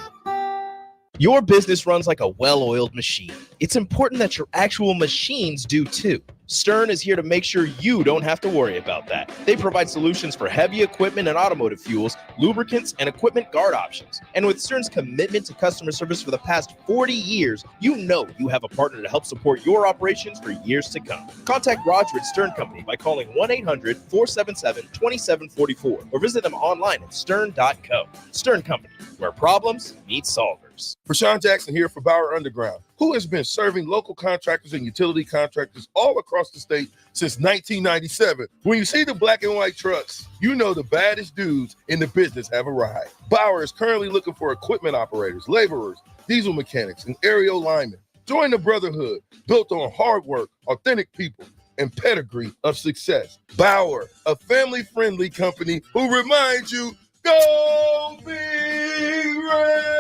Your business runs like a well-oiled machine. It's important that your actual machines do too. Stern is here to make sure you don't have to worry about that. They provide solutions for heavy equipment and automotive fuels, lubricants, and equipment guard options. And with Stern's commitment to customer service for the past 40 years, you know you have a partner to help support your operations for years to come. Contact Roger at Stern Company by calling 1-800-477-2744 or visit them online at stern.co. Stern Company, where problems meet solvers. Rashawn Jackson here for Bauer Underground, who has been serving local contractors and utility contractors all across the state since 1997. When you see the black and white trucks, you know the baddest dudes in the business have arrived. Bauer is currently looking for equipment operators, laborers, diesel mechanics, and aerial linemen. Join the brotherhood built on hard work, authentic people, and pedigree of success. Bauer, a family-friendly company who reminds you, go Big Red!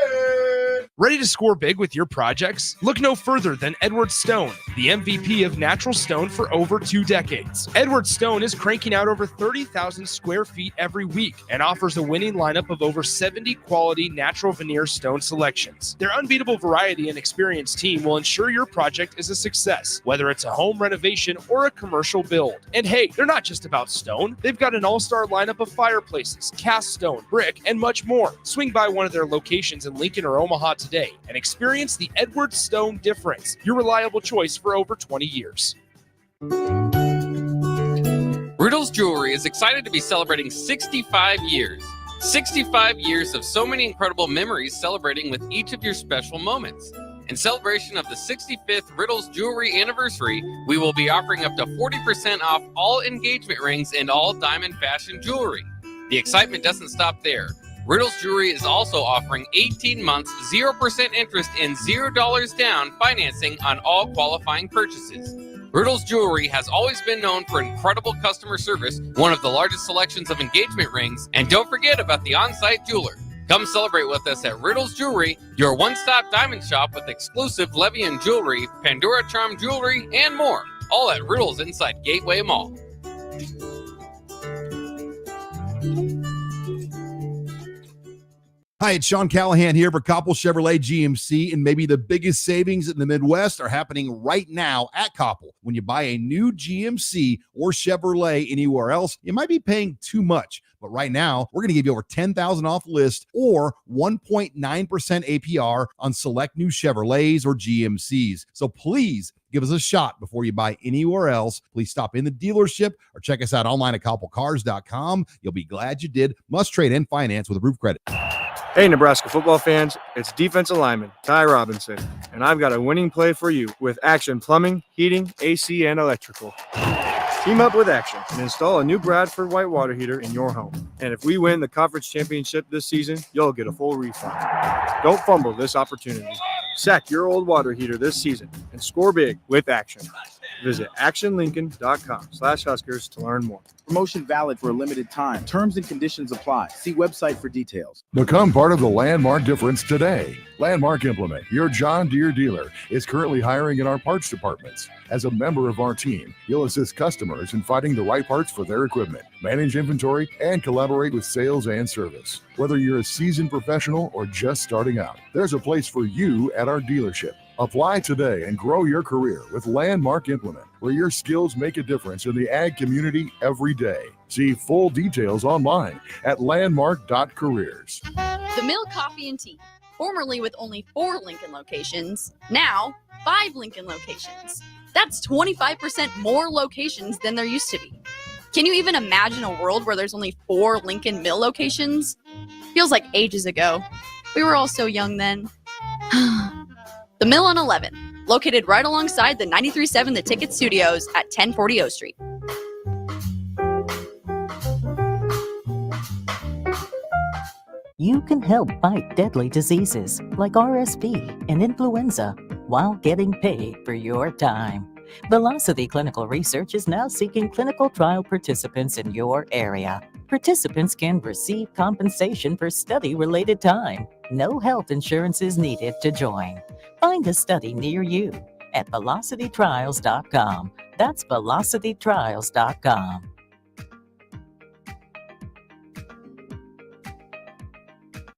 Ready to score big with your projects? Look no further than Edward Stone, the MVP of natural stone for over 2 decades. Edward Stone is cranking out over 30,000 square feet every week and offers a winning lineup of over 70 quality natural veneer stone selections. Their unbeatable variety and experienced team will ensure your project is a success, whether it's a home renovation or a commercial build. And hey, they're not just about stone. They've got an all-star lineup of fireplaces, cast stone, brick, and much more. Swing by one of their locations in Lincoln or Omaha today and experience the Edward Stone difference, your reliable choice for over 20 years. Riddles Jewelry is excited to be celebrating 65 years. 65 years of so many incredible memories celebrating with each of your special moments. In celebration of the 65th Riddles Jewelry anniversary, we will be offering up to 40% off all engagement rings and all diamond fashion jewelry. The excitement doesn't stop there. Riddles Jewelry is also offering 18 months, 0% interest and $0 down financing on all qualifying purchases. Riddles Jewelry has always been known for incredible customer service, one of the largest selections of engagement rings, and don't forget about the on-site jeweler. Come celebrate with us at Riddles Jewelry, your one-stop diamond shop with exclusive Levian jewelry, Pandora Charm jewelry, and more, all at Riddles inside Gateway Mall. Hi, it's Sean Callahan here for Koppel Chevrolet GMC, and maybe the biggest savings in the Midwest are happening right now at Koppel. When you buy a new GMC or Chevrolet anywhere else, you might be paying too much. But right now, we're going to give you over $10,000 off list or 1.9% APR on select new Chevrolets or GMCs. So please give us a shot before you buy anywhere else. Please stop in the dealership or check us out online at koppelcars.com. You'll be glad you did. Must trade and finance with approved credit. Hey, Nebraska football fans, it's defensive lineman Ty Robinson, and I've got a winning play for you with Action Plumbing, Heating, AC, and Electrical. Team up with Action and install a new Bradford white water heater in your home. And if we win the conference championship this season, you'll get a full refund. Don't fumble this opportunity. Sack your old water heater this season and score big with Action. Visit actionlincoln.com/Huskers to learn more. Promotion valid for a limited time. Terms and conditions apply. See website for details. Become part of the Landmark difference today. Landmark Implement, your John Deere dealer, is currently hiring in our parts departments. As a member of our team, you'll assist customers in finding the right parts for their equipment, manage inventory, and collaborate with sales and service. Whether you're a seasoned professional or just starting out, there's a place for you at our dealership. Apply today and grow your career with Landmark Implement, where your skills make a difference in the ag community every day. See full details online at landmark.careers. The Mill Coffee and Tea, formerly with only 4 Lincoln locations, now 5 Lincoln locations. That's 25% more locations than there used to be. Can you even imagine a world where there's only 4 Lincoln Mill locations? Feels like ages ago. We were all so young then. The Mill on 11, located right alongside the 93.7 The Ticket Studios at 1040 O Street. You can help fight deadly diseases like RSV and influenza while getting paid for your time. Velocity Clinical Research is now seeking clinical trial participants in your area. Participants can receive compensation for study-related time. No health insurance is needed to join. Find a study near you at velocitytrials.com. That's velocitytrials.com.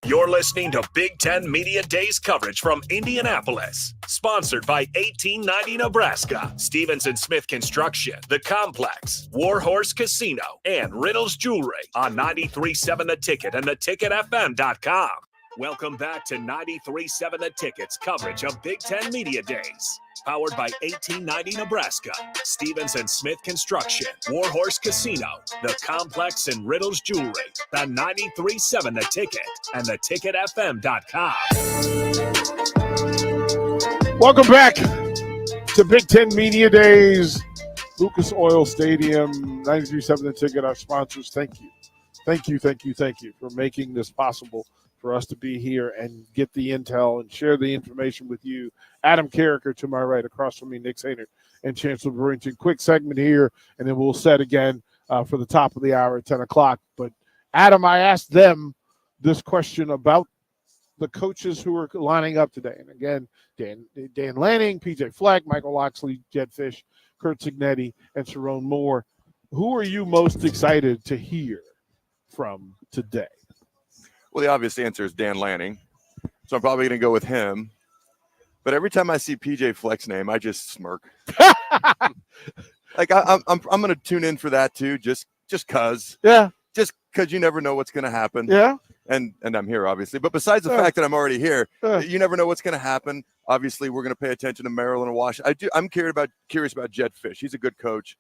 You're listening to Big Ten Media Days coverage from Indianapolis. Sponsored by 1890 Nebraska, Stevenson Smith Construction, The Complex, Warhorse Casino, and Riddle's Jewelry on 93.7 The Ticket and theticketfm.com. Welcome back to 93.7 The Ticket's coverage of Big Ten Media Days. Powered by 1890 Nebraska, Stevenson Smith Construction, Warhorse Casino, The Complex, and Riddle's Jewelry. The 93.7 The Ticket and theticketfm.com. Welcome back to Big Ten Media Days, Lucas Oil Stadium, 93.7 The Ticket, our sponsors. Thank you. Thank you for making this possible for us to be here and get the intel and share the information with you. Adam Carricker to my right, across from me, Nick Sainert and Chancellor Brewington. Quick segment here, and then we'll set again for the top of the hour at 10 o'clock. But, Adam, I asked them this question about the coaches who are lining up today. And, again, Dan Lanning, PJ Fleck, Michael Loxley, Jed Fish, Kurt Signetti, and Sharon Moore. Who are you most excited to hear from today? Well, the obvious answer is Dan Lanning, so I'm probably going to go with him. But every time I see PJ Fleck's name, I just smirk. Like I'm going to tune in for that too, just cause. Yeah. Just because you never know what's going to happen. Yeah. And I'm here obviously, but besides the fact that I'm already here, you never know what's going to happen. Obviously, we're going to pay attention to Maryland and Washington. I'm curious about Jed Fish. He's a good coach.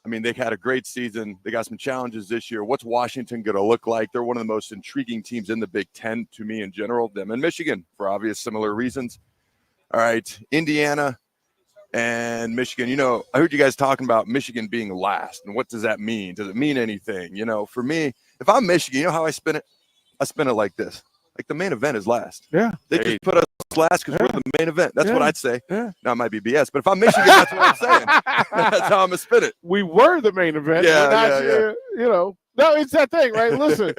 I mean, they had a great season. They got some challenges this year. What's Washington going to look like? They're one of the most intriguing teams in the Big Ten to me in general. Them and Michigan for obvious similar reasons. All right, Indiana and Michigan. You know, I heard you guys talking about Michigan being last. And what does that mean? Does it mean anything? You know, for me, if I'm Michigan, you know how I spin it? I spin it like this. Like the main event is last. Yeah. They just put us last because we're the main event. That's what I'd say. Yeah. Now, it might be BS, but if I'm Michigan, that's what I'm saying. That's how I'm going to spin it. We were the main event. Yeah. You know, no, it's that thing, right? Listen,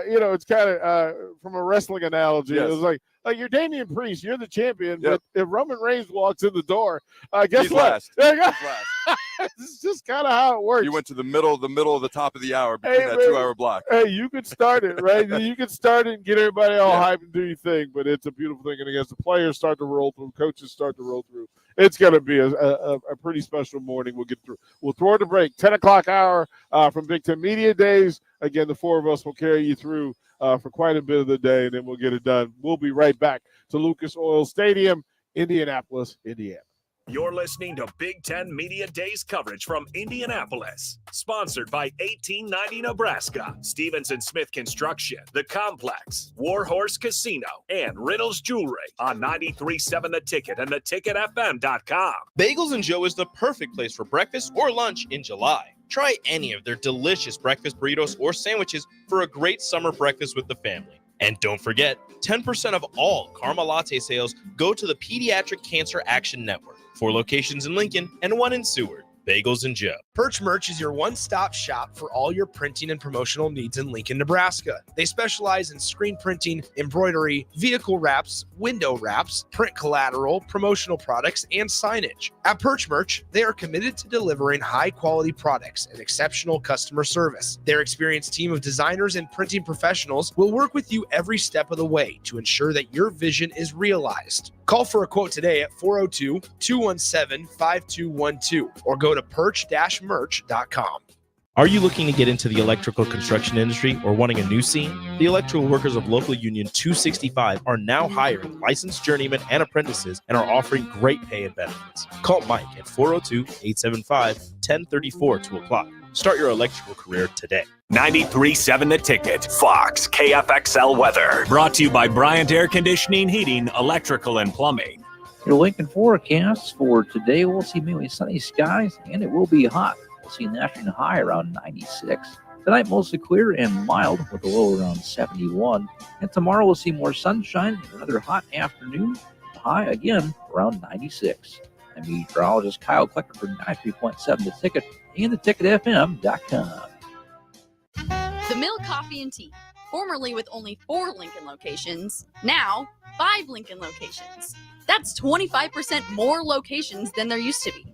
you know, it's kind of from a wrestling analogy. Yes. It was like you're Damian Priest, you're the champion, but if Roman Reigns walks in the door, guess what? He's last. It's just kind of how it works. You went to the middle of the top of the hour between that 2-hour block. Hey, you could start it, right? You could start it and get everybody all hyped and do your thing, but it's a beautiful thing. And as the players start to roll through, coaches start to roll through, it's going to be a pretty special morning. We'll get through. We'll throw it a break. 10 o'clock hour from Big Ten Media Days. Again, the four of us will carry you through for quite a bit of the day, and then we'll get it done. We'll be right back to Lucas Oil Stadium, Indianapolis, Indiana. You're listening to Big Ten Media Days coverage from Indianapolis. Sponsored by 1890 Nebraska, Stevenson Smith Construction, The Complex, Warhorse Casino, and Riddle's Jewelry on 93.7 The Ticket and theticketfm.com. Bagels & Joe is the perfect place for breakfast or lunch in July. Try any of their delicious breakfast burritos or sandwiches for a great summer breakfast with the family. And don't forget, 10% of all Karma Latte sales go to the Pediatric Cancer Action Network. 4 locations in Lincoln and 1 in Seward. Bagels and Joe. Perch Merch is your one-stop shop for all your printing and promotional needs in Lincoln, Nebraska. They specialize in screen printing, embroidery, vehicle wraps, window wraps, print collateral, promotional products, and signage. At Perch Merch, they are committed to delivering high-quality products and exceptional customer service. Their experienced team of designers and printing professionals will work with you every step of the way to ensure that your vision is realized. Call for a quote today at 402-217-5212 or go to perch-merch.com. Are you looking to get into the electrical construction industry or wanting a new scene? The electrical workers of local union 265 are now hiring licensed journeymen and apprentices and are offering great pay and benefits. Call Mike at 402-875-1034 to apply. Start your electrical career today. 93.7 The Ticket, Fox, KFXL weather. Brought to you by Bryant Air Conditioning, Heating, Electrical, and Plumbing. Your Lincoln forecast for today, we'll see mainly sunny skies, and it will be hot. We'll see an afternoon high around 96. Tonight, mostly clear and mild with a low around 71. And tomorrow, we'll see more sunshine and another hot afternoon. High again around 96. I'm meteorologist Kyle Klecker for 93.7 The Ticket and theticketfm.com. The Mill Coffee and Tea, formerly with only 4 Lincoln locations, now 5 Lincoln locations. That's 25% more locations than there used to be.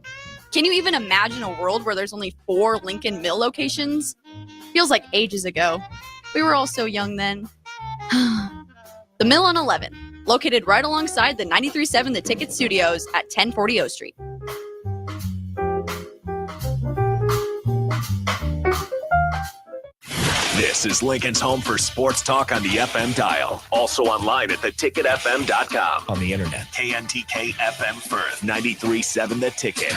Can you even imagine a world where there's only 4 Lincoln Mill locations? Feels like ages ago. We were all so young then. The Mill on 11, located right alongside the 93.7 The Ticket Studios at 1040 O Street. This is Lincoln's home for sports talk on the FM dial. Also online at theticketfm.com. On the internet. KNTK FM Firth, 93.7 The Ticket.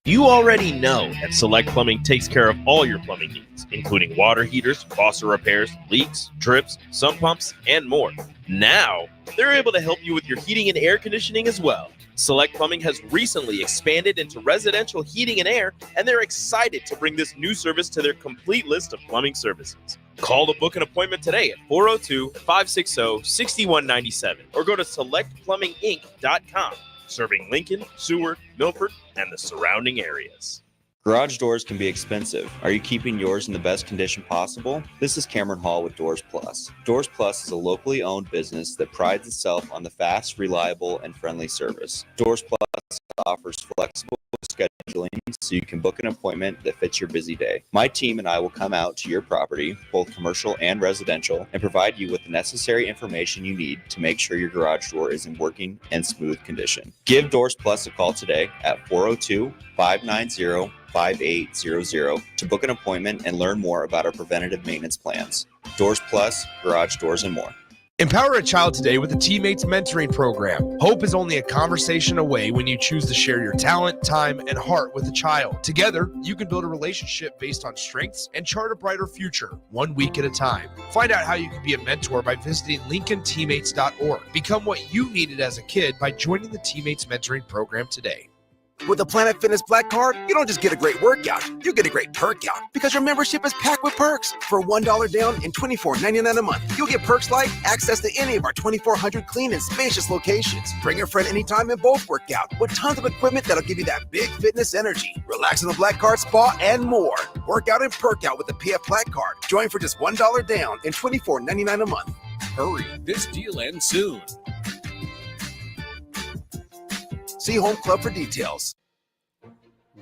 You already know that Select Plumbing takes care of all your plumbing needs, including water heaters, faucet repairs, leaks, drips, sump pumps, and more. Now, they're able to help you with your heating and air conditioning as well. Select Plumbing has recently expanded into residential heating and air, and they're excited to bring this new service to their complete list of plumbing services. Call to book an appointment today at 402-560-6197 or go to selectplumbinginc.com. Serving Lincoln, Seward, Milford, and the surrounding areas. Garage doors can be expensive. Are you keeping yours in the best condition possible? This is Cameron Hall with Doors Plus. Doors Plus is a locally owned business that prides itself on the fast, reliable, and friendly service. Doors Plus offers flexible scheduling so you can book an appointment that fits your busy day. My team and I will come out to your property, both commercial and residential, and provide you with the necessary information you need to make sure your garage door is in working and smooth condition. Give Doors Plus a call today at 402-590-5800 to book an appointment and learn more about our preventative maintenance plans. Doors Plus, garage doors, and more. Empower a child today with the Teammates Mentoring Program. Hope is only a conversation away when you choose to share your talent, time, and heart with a child. Together, you can build a relationship based on strengths and chart a brighter future, 1 week at a time. Find out how you can be a mentor by visiting LincolnTeammates.org. Become what you needed as a kid by joining the Teammates Mentoring Program today. With the Planet Fitness Black Card, you don't just get a great workout, you get a great perk out because your membership is packed with perks. For $1 down and $24.99 a month, you'll get perks like access to any of our 2,400 clean and spacious locations. Bring a friend anytime and both work out with tons of equipment that'll give you that big fitness energy. Relax in the Black Card spa and more. Work out and perk out with the PF Black Card. Join for just $1 down and $24.99 a month. Hurry, this deal ends soon. See Home Club for details.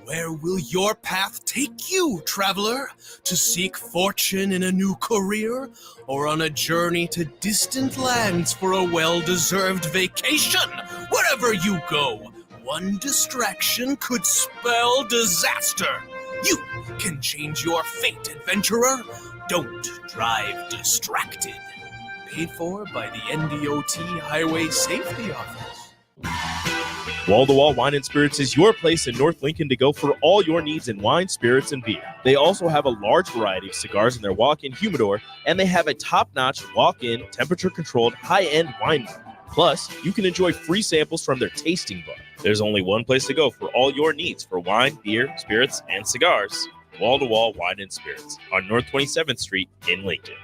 Where will your path take you, traveler? To seek fortune in a new career? Or on a journey to distant lands for a well-deserved vacation? Wherever you go, one distraction could spell disaster. You can change your fate, adventurer. Don't drive distracted. Paid for by the NDOT Highway Safety Office. Wall to Wall Wine and Spirits is your place in North Lincoln to go for all your needs in wine, spirits, and beer. They also have a large variety of cigars in their walk-in humidor, and they have a top-notch walk-in, temperature-controlled, high-end wine bar. Plus, you can enjoy free samples from their tasting bar. There's only one place to go for all your needs for wine, beer, spirits, and cigars. Wall to Wall Wine and Spirits on North 27th Street in Lincoln.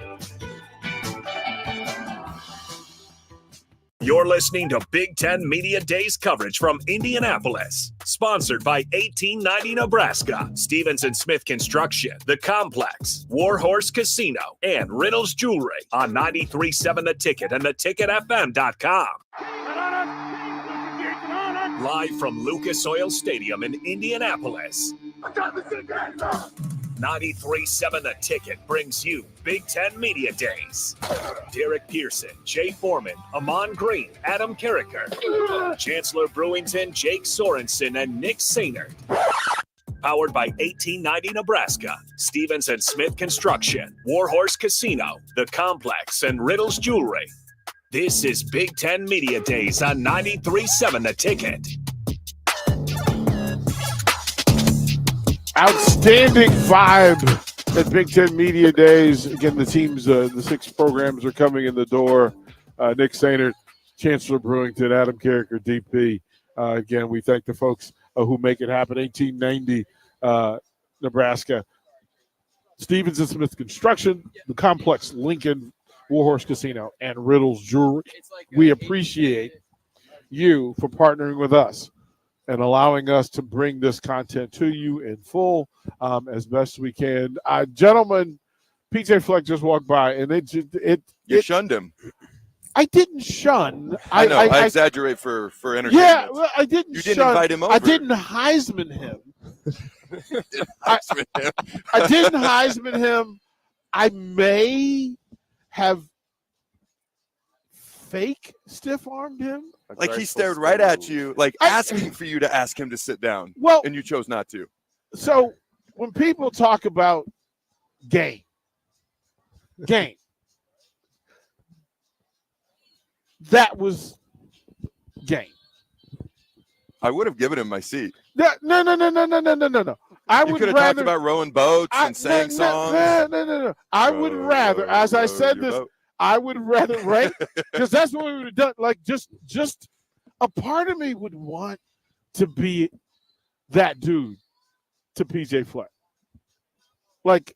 You're listening to Big Ten Media Days coverage from Indianapolis. Sponsored by 1890 Nebraska, Stevenson Smith Construction, The Complex, Warhorse Casino, and Riddles Jewelry on 93.7 The Ticket and theticketfm.com. Live from Lucas Oil Stadium in Indianapolis. 93.7 The Ticket brings you Big Ten Media Days. Derek Pearson, Jay Foreman, Amon Green, Adam Carricker, Chancellor Brewington, Jake Sorensen, and Nick Sainert. Powered by 1890 Nebraska, Stevenson Smith Construction, Warhorse Casino, The Complex, and Riddles Jewelry. This is Big Ten Media Days on 93.7 The Ticket. Outstanding vibe at Big Ten Media Days. Again, the teams, the 6 programs are coming in the door. Nick Sainert, Chancellor Brewington, Adam Carricker, DP. Again, we thank the folks who make it happen. 1890 Nebraska, Stevenson Smith Construction, The Complex, Lincoln, Warhorse Casino, and Riddles Jewelry. We appreciate you for partnering with us and allowing us to bring this content to you in full as best we can. Gentlemen, PJ Fleck just walked by, and You shunned him. I didn't shun. I know. I exaggerate for entertainment. Yeah, well, I didn't. You didn't shun. invite him over. I didn't Heisman him. I didn't Heisman him. I may have fake stiff-armed him. Like he stared right at you, like asking for you to ask him to sit down. Well, and you chose not to. So when people talk about game, that was game. I would have given him my seat. No. I You would could have rather talked about rowing boats and sang songs. No. I would rather, as I said this, I would rather, right? Because that's what we would have done. Like just a part of me would want to be that dude to PJ Fleck. Like,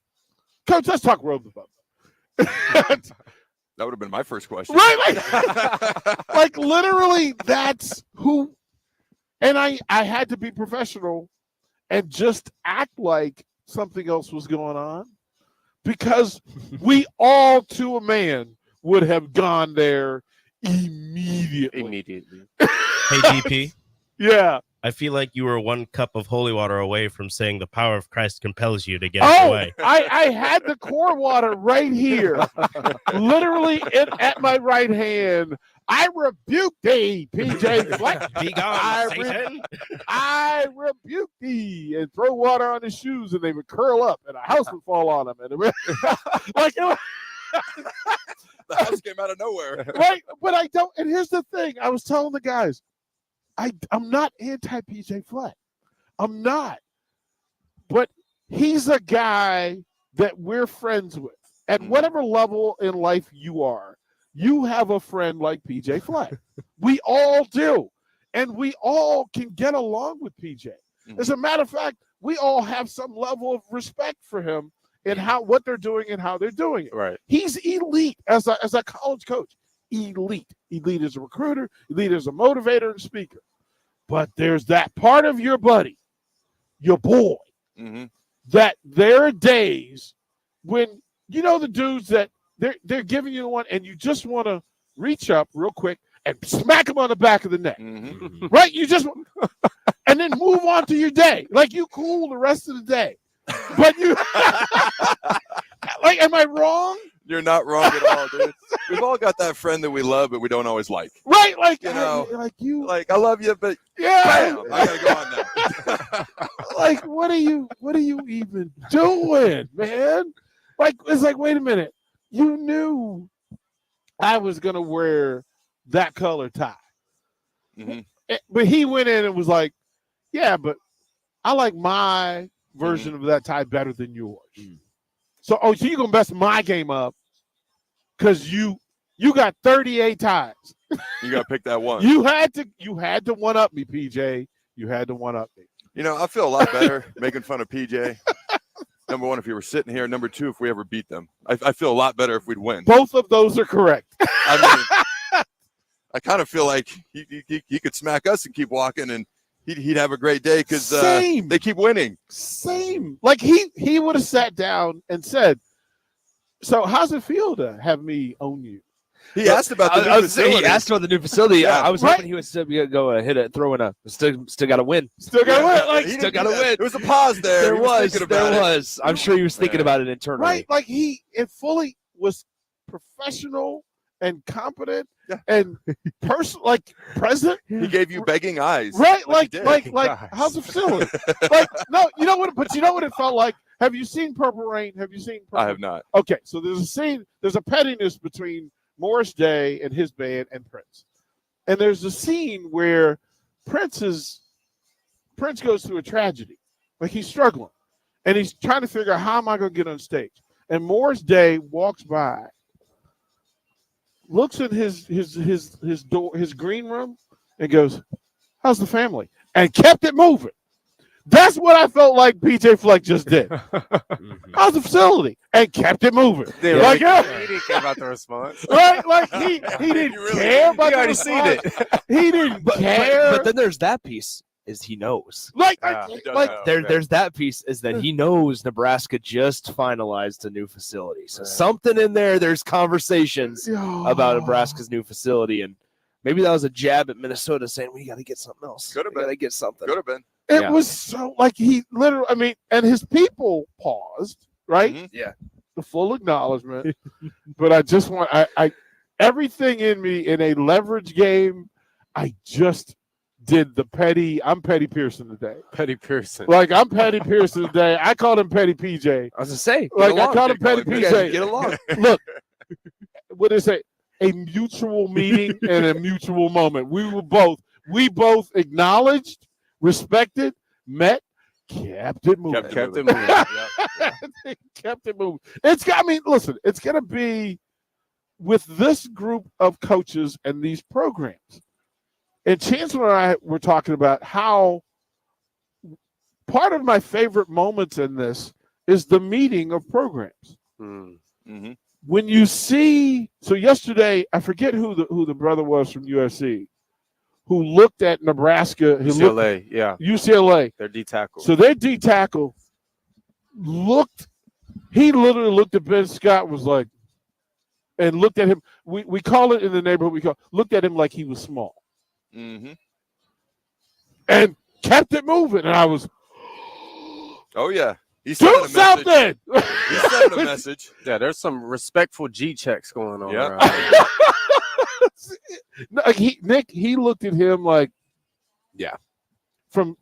Coach, let's talk row the boat. That would have been my first question. Right? Like literally, that's who. And I had to be professional and just act like something else was going on because we all, to a man, would have gone there immediately. Hey, DP. Yeah. I feel like you were one cup of holy water away from saying the power of Christ compels you to get it away. I had the core water right here, literally at my right hand. I rebuke thee, PJ Fleck. Be gone, Satan. I rebuke thee, and throw water on his shoes, and they would curl up, and a house would fall on them. And it would, The house came out of nowhere. Right, but I don't. And here's the thing: I was telling the guys, I'm not anti PJ Fleck. I'm not, but he's a guy that we're friends with at whatever level in life you are. You have a friend like PJ Fleck. We all do. And we all can get along with PJ. As a matter of fact, we all have some level of respect for him and what they're doing and how they're doing it. Right. He's elite as a college coach. Elite. Elite as a recruiter, elite as a motivator and speaker. But there's that part of your buddy, your boy, that there are days when, you know, the dudes that they're giving you one and you just want to reach up real quick and smack them on the back of the neck. Right? You just and then move on to your day. Like you cool the rest of the day. But you like, am I wrong? You're not wrong at all, dude. We've all got that friend that we love, but we don't always like. Right? Like, you know, like I love you, but yeah, bam, I gotta go on now. Like, what are you even doing, man? Like, it's like, wait a minute. You knew I was gonna wear that color tie. But he went in and was like, yeah, but I like my version of that tie better than yours. So you're gonna mess my game up because you got 38 ties. You gotta pick that one. You had to one up me, PJ. You had to one up me. You know, I feel a lot better making fun of PJ. Number one, if you were sitting here. Number two, if we ever beat them. I feel a lot better if we'd win. Both of those are correct. I kind of feel like he could smack us and keep walking, and he'd have a great day because they keep winning. Same. Like he would have sat down and said, "So how's it feel to have me own you?" He asked about the new facility. He asked about the new facility. Yeah. I was hoping he would still go hit it, throw in a still got to win. Still got to win. Like still got to win. There was a pause there. There was. I'm sure he was thinking about it internally. Right. Like it fully was professional and competent and present. He gave you begging eyes. Right. Like how's the facility? Like, no, you know what? But you know what it felt like? Have you seen Purple Rain? Have you seen Purple I have not. Okay. So there's a scene, there's a pettiness between Morris Day and his band and Prince. And there's a scene where Prince goes through a tragedy. Like he's struggling. And he's trying to figure out how am I going to get on stage. And Morris Day walks by, looks at his door, his green room, and goes, "How's the family?" And kept it moving. That's what I felt like PJ Fleck just did. How's the facility? And kept it moving. He didn't care about the response. Right? Like he didn't care about the response. Seen it. He didn't care. But then there's that piece is he knows. There's that piece is that he knows Nebraska just finalized a new facility. So something in there's conversations about Nebraska's new facility, and maybe that was a jab at Minnesota saying we got to get something else. Could have been. Got to get something. Could have been. It was so like he literally. I mean, and his people paused. Right. Mm-hmm. Yeah. The full acknowledgement. But I just want I everything in me in a leverage game. I just did the petty. I'm Petty Pearson today. Petty Pearson. Like I'm Petty Pearson today. I called him Petty PJ. I was gonna say. Like I called him Petty PJ. Get along. Look, what is it? A mutual meeting and a mutual moment. We both acknowledged, respected, met, kept it moving. Kept it moving. Yep. Kept it moving. Listen, it's gonna be with this group of coaches and these programs. And Chancellor and I were talking about how part of my favorite moments in this is the meeting of programs. Mm-hmm. When you see, so yesterday, I forget who the brother was from USC, who looked at Nebraska. UCLA, UCLA. Their D tackle. So their D tackle he literally looked at Ben Scott, was like, and looked at him. We call it in the neighborhood, looked at him like he was small. Mm-hmm. And kept it moving. And I was, oh, yeah. He's do something. He's sending a message. Yeah, there's some respectful G checks going on. Yeah. Nick, he looked at him like, yeah, from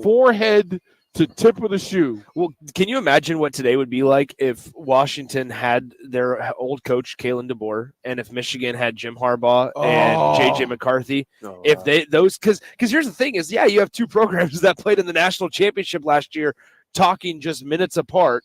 forehead to tip of the shoe. Well, can you imagine what today would be like if Washington had their old coach Kalen DeBoer, and if Michigan had Jim Harbaugh and JJ McCarthy? If because here's the thing is, you have two programs that played in the national championship last year, talking just minutes apart,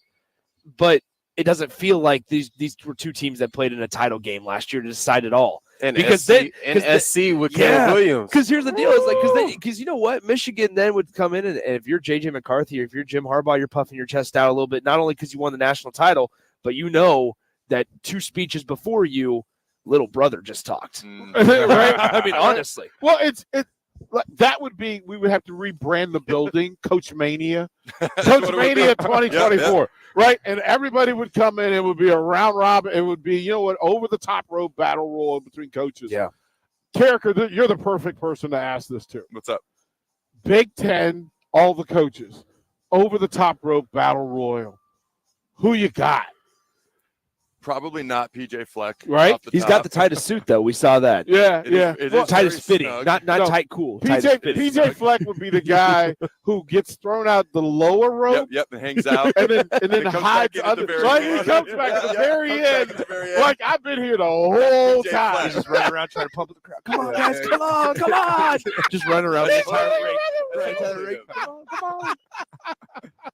but it doesn't feel like these were two teams that played in a title game last year to decide it all. And because SC with Caleb Williams. Because here's the deal: is like because you know what, Michigan then would come in, and if you're JJ McCarthy or if you're Jim Harbaugh, you're puffing your chest out a little bit, not only because you won the national title, but you know that 2 speeches before you, little brother just talked. Right? I mean, honestly. Well, that would be, we would have to rebrand the building, Coach Mania. Coach Mania 2024, right? And everybody would come in. It would be a round robin. It would be, over the top rope battle royal between coaches. Yeah. Carricker, you're the perfect person to ask this to. What's up? Big Ten, all the coaches, over the top rope battle royal. Who you got? Probably not PJ Fleck. Right? He's got the tightest suit, though. We saw that. Yeah, It is tightest fitting, snug. not tight cool. PJ Fleck would be the guy who gets thrown out the lower rope. Yep, and hangs out. And then comes hides back in at the under. very Like end. he comes back at the very end. Back at the very end. Like I've been here the whole PJ time. Fleck. He's just running around trying to pump up the crowd. Come on, guys. Come on. Just running around the entire ring. Come on.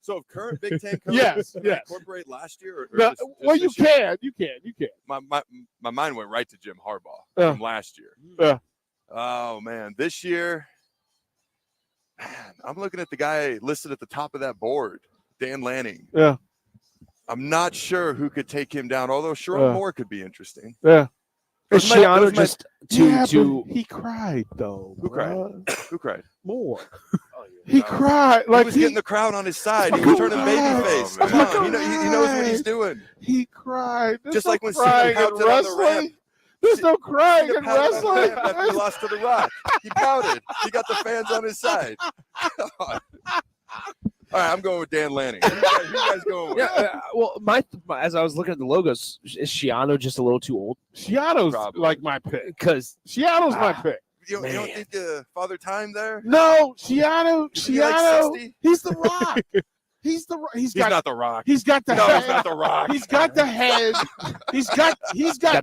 So if current Big Ten coaches Yes. incorporate last year? Or No, just well, you this year? can. You can. My mind went right to Jim Harbaugh Yeah. from last year. Yeah. Oh, man. This year, I'm looking at the guy listed at the top of that board, Dan Lanning. Yeah. I'm not sure who could take him down, although Sharon Moore could be interesting. Yeah. Is Shiano just but he cried though. Who cried? bruh. Who cried? More. He cried like he was getting the crowd on his side. He was turning babyface. Come on, he knows what he's doing. He cried. There's Just no like when crying Cena in pouted on the wrestling. ramp. There's no crying Cena in pouted on the wrestling. ramp after he lost to The Rock. He pouted. He got the fans on his side. Come on. All right, I'm going with Dan Lanning. Who you guys going with? Yeah, well, as I was looking at the logos, is Shiano just a little too old? Shiano's like my pick. Because Shiano's my pick. You don't think Father Time there? No, Shiano. he like 60? He's the Rock. He's not the Rock. He's got the No, head. he's not the Rock. He's got the head. He's got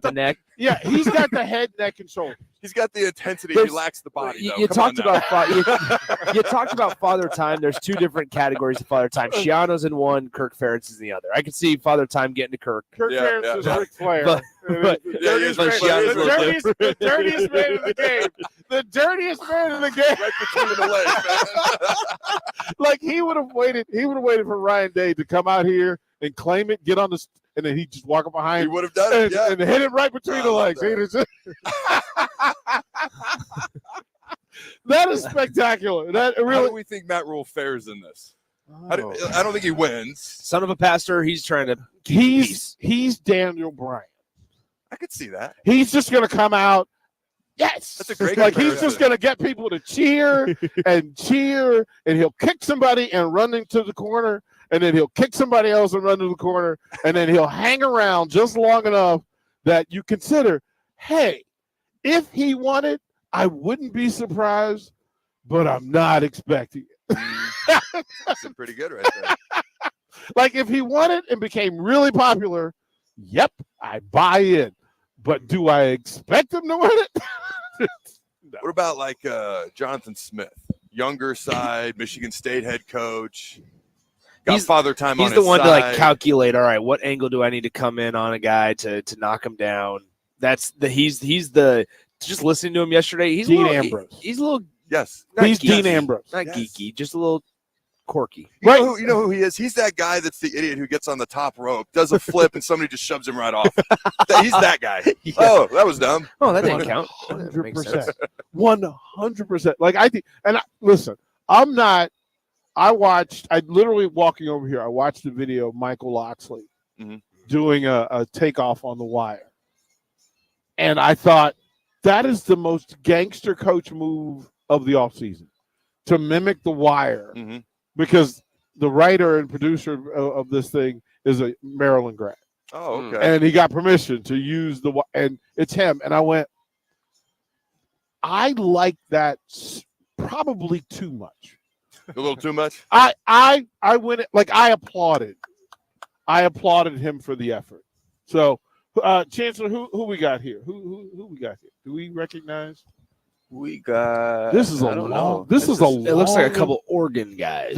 the neck. Yeah, he's got the head, neck, and shoulder. He's got the intensity. There's- He lacks the body. You, though. you Come on talked now. about you talked about Father Time. There's two different categories of Father Time. Shiano's in one, Kirk Ferentz is in the other. I could see Father Time getting to Kirk. Kirk Ferentz is Ric Flair. But the dirtiest man in the game. The dirtiest man in the game. Right between the legs, man. Like he would have waited. He would have waited for Ryan Day to come out here and claim it, get on the, and then he'd just walk up behind. He would have done it, and hit it right between the legs. That is spectacular. That How really. do we think Matt Rule fares in this? I don't think he wins. Son of a pastor, he's trying to. He's Daniel Bryan. I could see that. He's just going to come out. Yes, That's a great like he's comparison. just going to get people to cheer, and he'll kick somebody and run into the corner, and then he'll kick somebody else and run to the corner, and then he'll hang around just long enough that you consider, hey, if he won it, I wouldn't be surprised, but I'm not expecting it. That's pretty good right there. Like if he won it and became really popular, yep, I buy in. But do I expect him to win it? What about like Jonathan Smith, younger side, Michigan State head coach? Got Father Time on his side. He's the one to like calculate. All right, what angle do I need to come in on a guy to knock him down? He's the just listening to him yesterday. He's Dean a little, Ambrose. He's a little. Yes, he's geeky, Dean Ambrose. Not geeky, just a little quirky. You know who he is? He's that guy that's the idiot who gets on the top rope, does a flip, and somebody just shoves him right off. He's that guy. Yeah. Oh, that was dumb. Oh, that didn't count. 100%. 100%. Like I think, and listen, I'm not. I literally walking over here. I watched the video of Michael Locksley doing a takeoff on the wire, and I thought that is the most gangster coach move of the offseason, to mimic the wire. Because the writer and producer of this thing is a Maryland grad. Oh, okay. And he got permission to use and it's him. And I went, I like that probably too much. A little too much? I went, like I applauded him for the effort. So, Chancellor, who we got here? Who we got here? Do we recognize? We got. This is a long. This is a. It looks like a couple Oregon guys.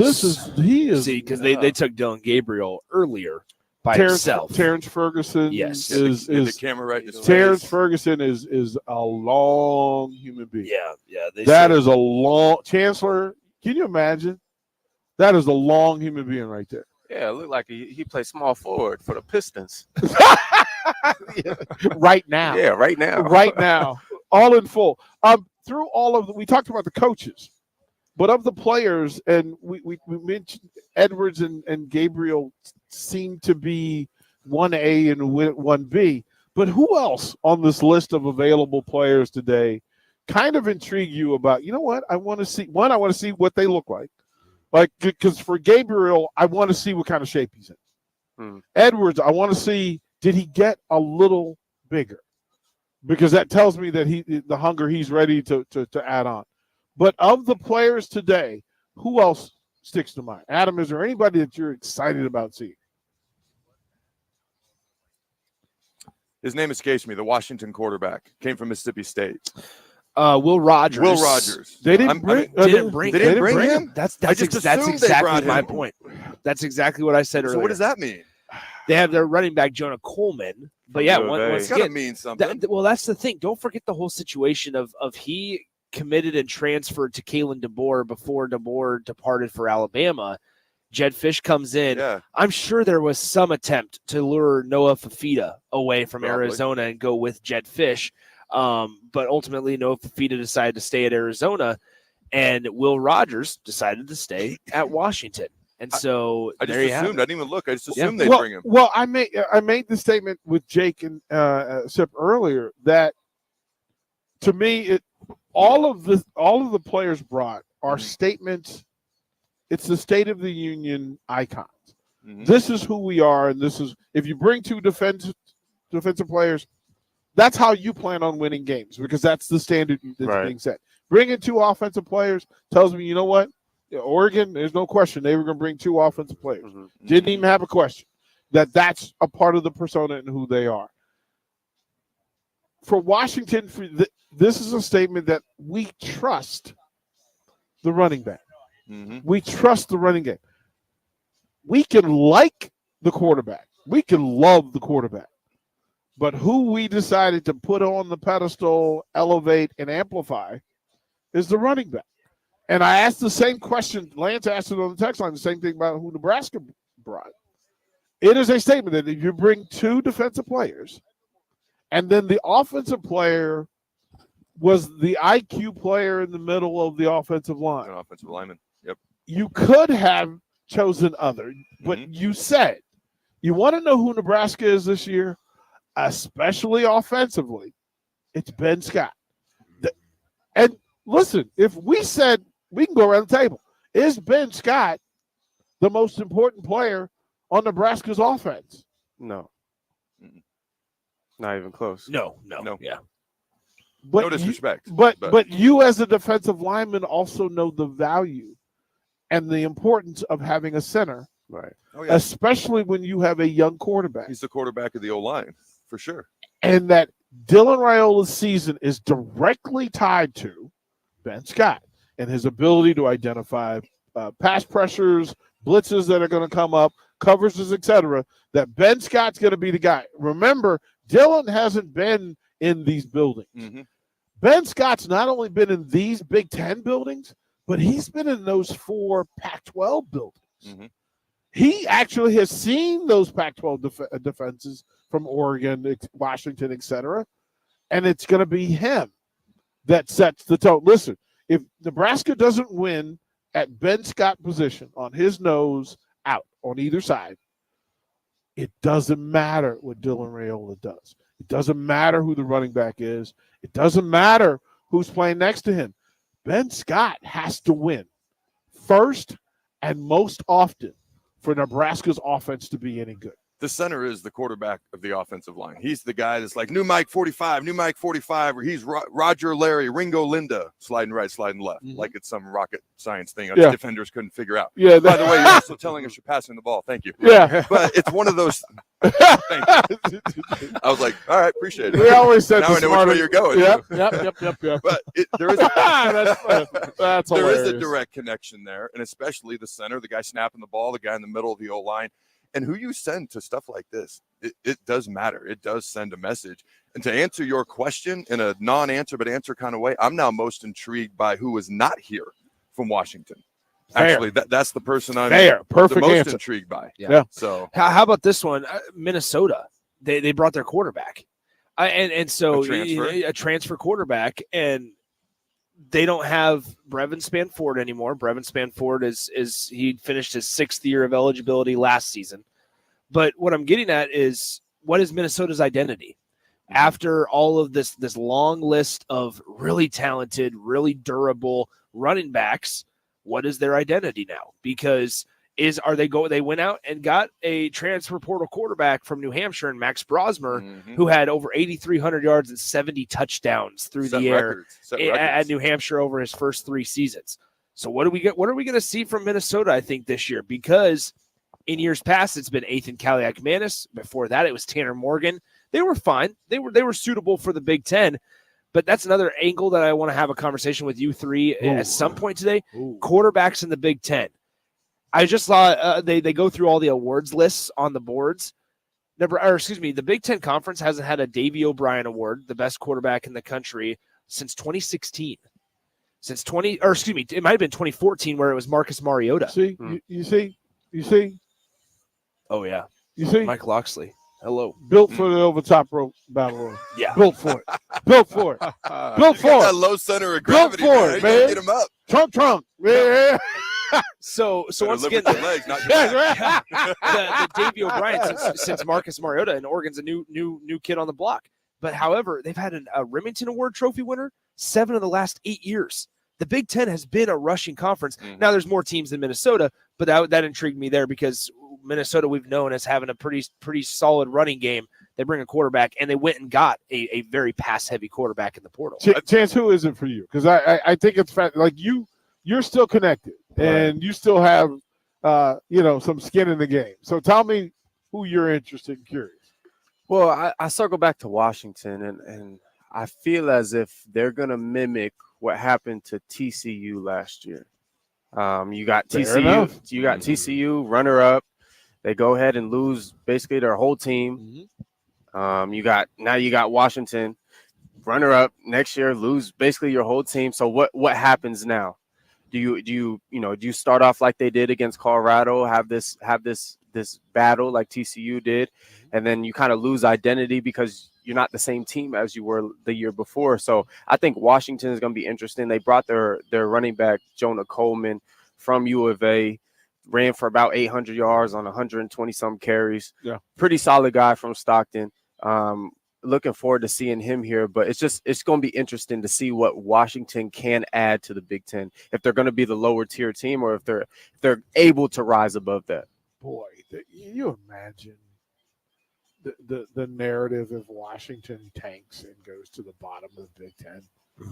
He is. See, because they took Dylan Gabriel earlier by himself. Terrence Ferguson. Yes. is the camera right in his Terrence face. Ferguson is a long human being. Yeah. That is a long. Chancellor, can you imagine? That is a long human being right there. Yeah, it looked like he played small forward for the Pistons. Right now. Yeah, right now. Right now. All in full. Through all of we talked about the coaches, but of the players, and we mentioned Edwards and Gabriel seem to be 1A and 1B. But who else on this list of available players today kind of intrigue you about, you know what, I want to see what they look like. Like, because for Gabriel, I want to see what kind of shape he's in. Edwards, I want to see, did he get a little bigger? Because that tells me that the hunger he's ready to add on. But of the players today, who else sticks to mind? Adam, is there anybody that you're excited about seeing? His name escapes me. The Washington quarterback came from Mississippi State. Will Rogers. Will Rogers. They didn't bring him. That's exactly my point. That's exactly what I said earlier. So what does that mean? They have their running back Jonah Coleman, but yeah, once it's gotta again, mean something. well, that's the thing. Don't forget the whole situation of he committed and transferred to Kalen DeBoer before DeBoer departed for Alabama. Jed Fish comes in. Yeah. I'm sure there was some attempt to lure Noah Fafita away from Probably. Arizona and go with Jed Fish. But ultimately, Noah Fafita decided to stay at Arizona, and Will Rogers decided to stay at Washington. And so I just there you have assumed. it. I didn't even look. I just assumed they'd well, bring him. Well, I made the statement with Jake and Sip earlier that to me, all of the players brought are statements. It's the State of the Union icons. Mhm. This is who we are, and this is if you bring two defensive players, that's how you plan on winning games because that's the standard that's being set. Bringing two offensive players tells me, you know what? Oregon, there's no question they were going to bring two offensive players. Didn't even have a question. That's a part of the persona and who they are. For Washington, this is a statement that we trust the running back. Mm-hmm. We trust the running game. We can like the quarterback. We can love the quarterback. But who we decided to put on the pedestal, elevate, and amplify is the running back. And I asked the same question. Lance asked it on the text line, the same thing about who Nebraska brought. It is a statement that if you bring two defensive players, and then the offensive player was the IQ player in the middle of the offensive line. An offensive lineman. Yep. You could have chosen other, but you said you want to know who Nebraska is this year, especially offensively. It's Ben Scott. And listen, if we said we can go around the table, is Ben Scott the most important player on Nebraska's offense? No. Not even close. No. Yeah. But no disrespect. But you as a defensive lineman also know the value and the importance of having a center. Right. Oh, yeah. Especially when you have a young quarterback. He's the quarterback of the O-line, for sure. And that Dylan Raiola's season is directly tied to Ben Scott and his ability to identify pass pressures, blitzes that are going to come up, coverages, etc. That Ben Scott's going to be the guy. Remember, Dylan hasn't been in these buildings. Mm-hmm. Ben Scott's not only been in these Big Ten buildings, but he's been in those 4 Pac-12 buildings. Mm-hmm. He actually has seen those Pac-12 defenses from Oregon, Washington, etc. And it's going to be him that sets the tone. Listen, if Nebraska doesn't win at Ben Scott position on his nose out on either side, it doesn't matter what Dylan Raiola does. It doesn't matter who the running back is. It doesn't matter who's playing next to him. Ben Scott has to win first and most often for Nebraska's offense to be any good. The center is the quarterback of the offensive line. He's the guy that's like, new Mike 45, or he's Roger Larry, Ringo Linda, sliding right, sliding left, like it's some rocket science thing us defenders couldn't figure out. Yeah. By the way, you're also telling us you're passing the ball. Thank you. Yeah. But it's one of those. Thank you. I was like, all right, appreciate it. We always said now I know which way you're going. Yep. But there is that's there is a hilarious. direct connection there, and especially the center, the guy snapping the ball, the guy in the middle of the O-line. And who you send to stuff like this, it does matter. It does send a message. And to answer your question in a non-answer but answer kind of way, I'm now most intrigued by who is not here from Washington. Fair. Actually, that's the person I'm Perfect the most answer. intrigued by. Yeah. So how about this one? Minnesota. They brought their quarterback. And so a transfer quarterback, and they don't have Brevin Spanford anymore. Brevin Spanford is he finished his 6th year of eligibility last season. But what I'm getting at is, what is Minnesota's identity? After all of this long list of really talented, really durable running backs, what is their identity now? Because they went out and got a transfer portal quarterback from New Hampshire, and Max Brosmer, who had over 8,300 yards and 70 touchdowns through the air at New Hampshire over his first 3 seasons. So what are we going to see from Minnesota, I think, this year? Because in years past, it's been Ethan Kaliak-Manis. Before that, it was Tanner Morgan. They were fine. They were suitable for the Big Ten. But that's another angle that I want to have a conversation with you three at some point today. Quarterbacks in the Big Ten. I just saw they go through all the awards lists on the boards. The Big Ten Conference hasn't had a Davey O'Brien Award, the best quarterback in the country, since 2016. It might have been 2014 where it was Marcus Mariota. See, you see, You see? Oh, yeah. You see? Mike Loxley. Hello. Built for the over top rope battle royal. Yeah. Built for it. Built for it. Built He's got for that it. low center of Built gravity, for man. it, You gotta man. get him up. Trunk. Yeah. So Better once live again, with your legs, not your back. the Davey O'Brien since Marcus Mariota, and Oregon's a new kid on the block. But however, they've had a Remington Award trophy winner 7 of the last 8 years. The Big Ten has been a rushing conference. Now there's more teams than Minnesota, but that intrigued me there because Minnesota we've known as having a pretty solid running game. They bring a quarterback, and they went and got a very pass-heavy quarterback in the portal. Chance, who is it for you? Because I think it's like you're still connected, and you still have some skin in the game. So tell me who you're interested and curious. Well, I circle back to Washington, and I feel as if they're going to mimic what happened to TCU last year. You got TCU runner-up. They go ahead and lose basically their whole team. You got Washington runner-up next year, lose basically your whole team. So what happens now? Do you start off like they did against Colorado, have this battle like TCU did, and then you kind of lose identity because you're not the same team as you were the year before. So I think Washington is going to be interesting. They brought their running back Jonah Coleman from U of A, ran for about 800 yards on 120 some carries. Yeah, pretty solid guy from Stockton. Looking forward to seeing him here, but it's going to be interesting to see what Washington can add to the Big Ten, if they're going to be the lower tier team or if they're able to rise above that. Boy, you imagine the narrative of Washington tanks and goes to the bottom of the Big Ten.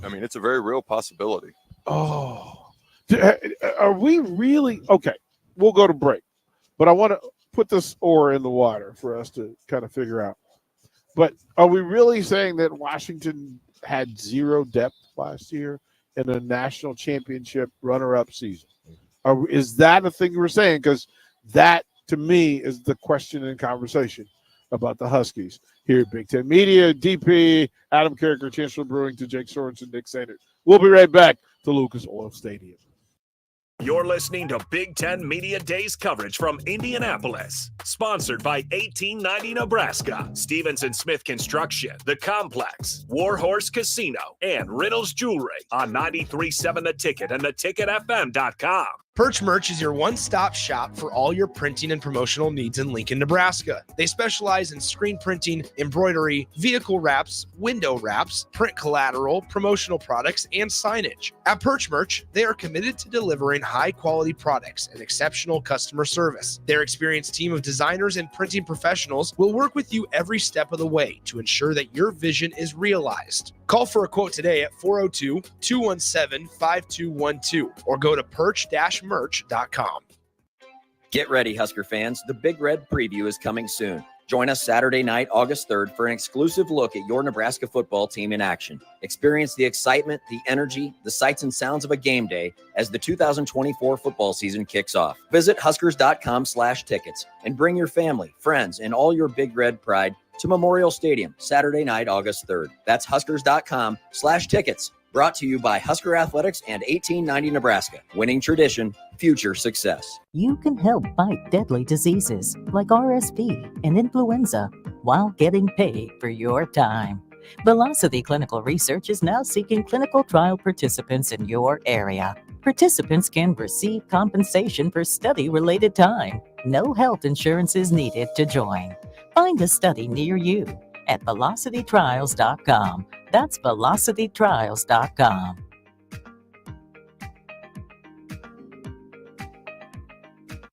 I mean, it's a very real possibility. Oh, are we really okay? We'll go to break, but I want to put this oar in the water for us to kind of figure out. But are we really saying that Washington had zero depth last year in a national championship runner-up season? Is that a thing we're saying? Because that, to me, is the question and conversation about the Huskies here at Big Ten Media. DP, Adam Carricker, Chancellor Brewing, to Jake Sorensen, Nick Sainert. We'll be right back to Lucas Oil Stadium. You're listening to Big Ten Media Days coverage from Indianapolis. Sponsored by 1890 Nebraska, Stevenson Smith Construction, The Complex, Warhorse Casino, and Reynolds Jewelry on 93.7 The Ticket and theticketfm.com. Perch Merch is your one-stop shop for all your printing and promotional needs in Lincoln, Nebraska. They specialize in screen printing, embroidery, vehicle wraps, window wraps, print collateral, promotional products, and signage. At Perch Merch, they are committed to delivering high-quality products and exceptional customer service. Their experienced team of designers and printing professionals will work with you every step of the way to ensure that your vision is realized. Call for a quote today at 402-217-5212 or go to perch-merch.com. Get ready, Husker fans. The Big Red Preview is coming soon. Join us Saturday night, August 3rd, for an exclusive look at your Nebraska football team in action. Experience the excitement, the energy, the sights and sounds of a game day as the 2024 football season kicks off. Visit huskers.com/tickets and bring your family, friends, and all your Big Red pride to Memorial Stadium, Saturday night, August 3rd. That's huskers.com/tickets. Brought to you by Husker Athletics and 1890 Nebraska. Winning tradition, future success. You can help fight deadly diseases like RSV and influenza while getting paid for your time. Velocity Clinical Research is now seeking clinical trial participants in your area. Participants can receive compensation for study-related time. No health insurance is needed to join. Find a study near you at velocitytrials.com. That's velocitytrials.com.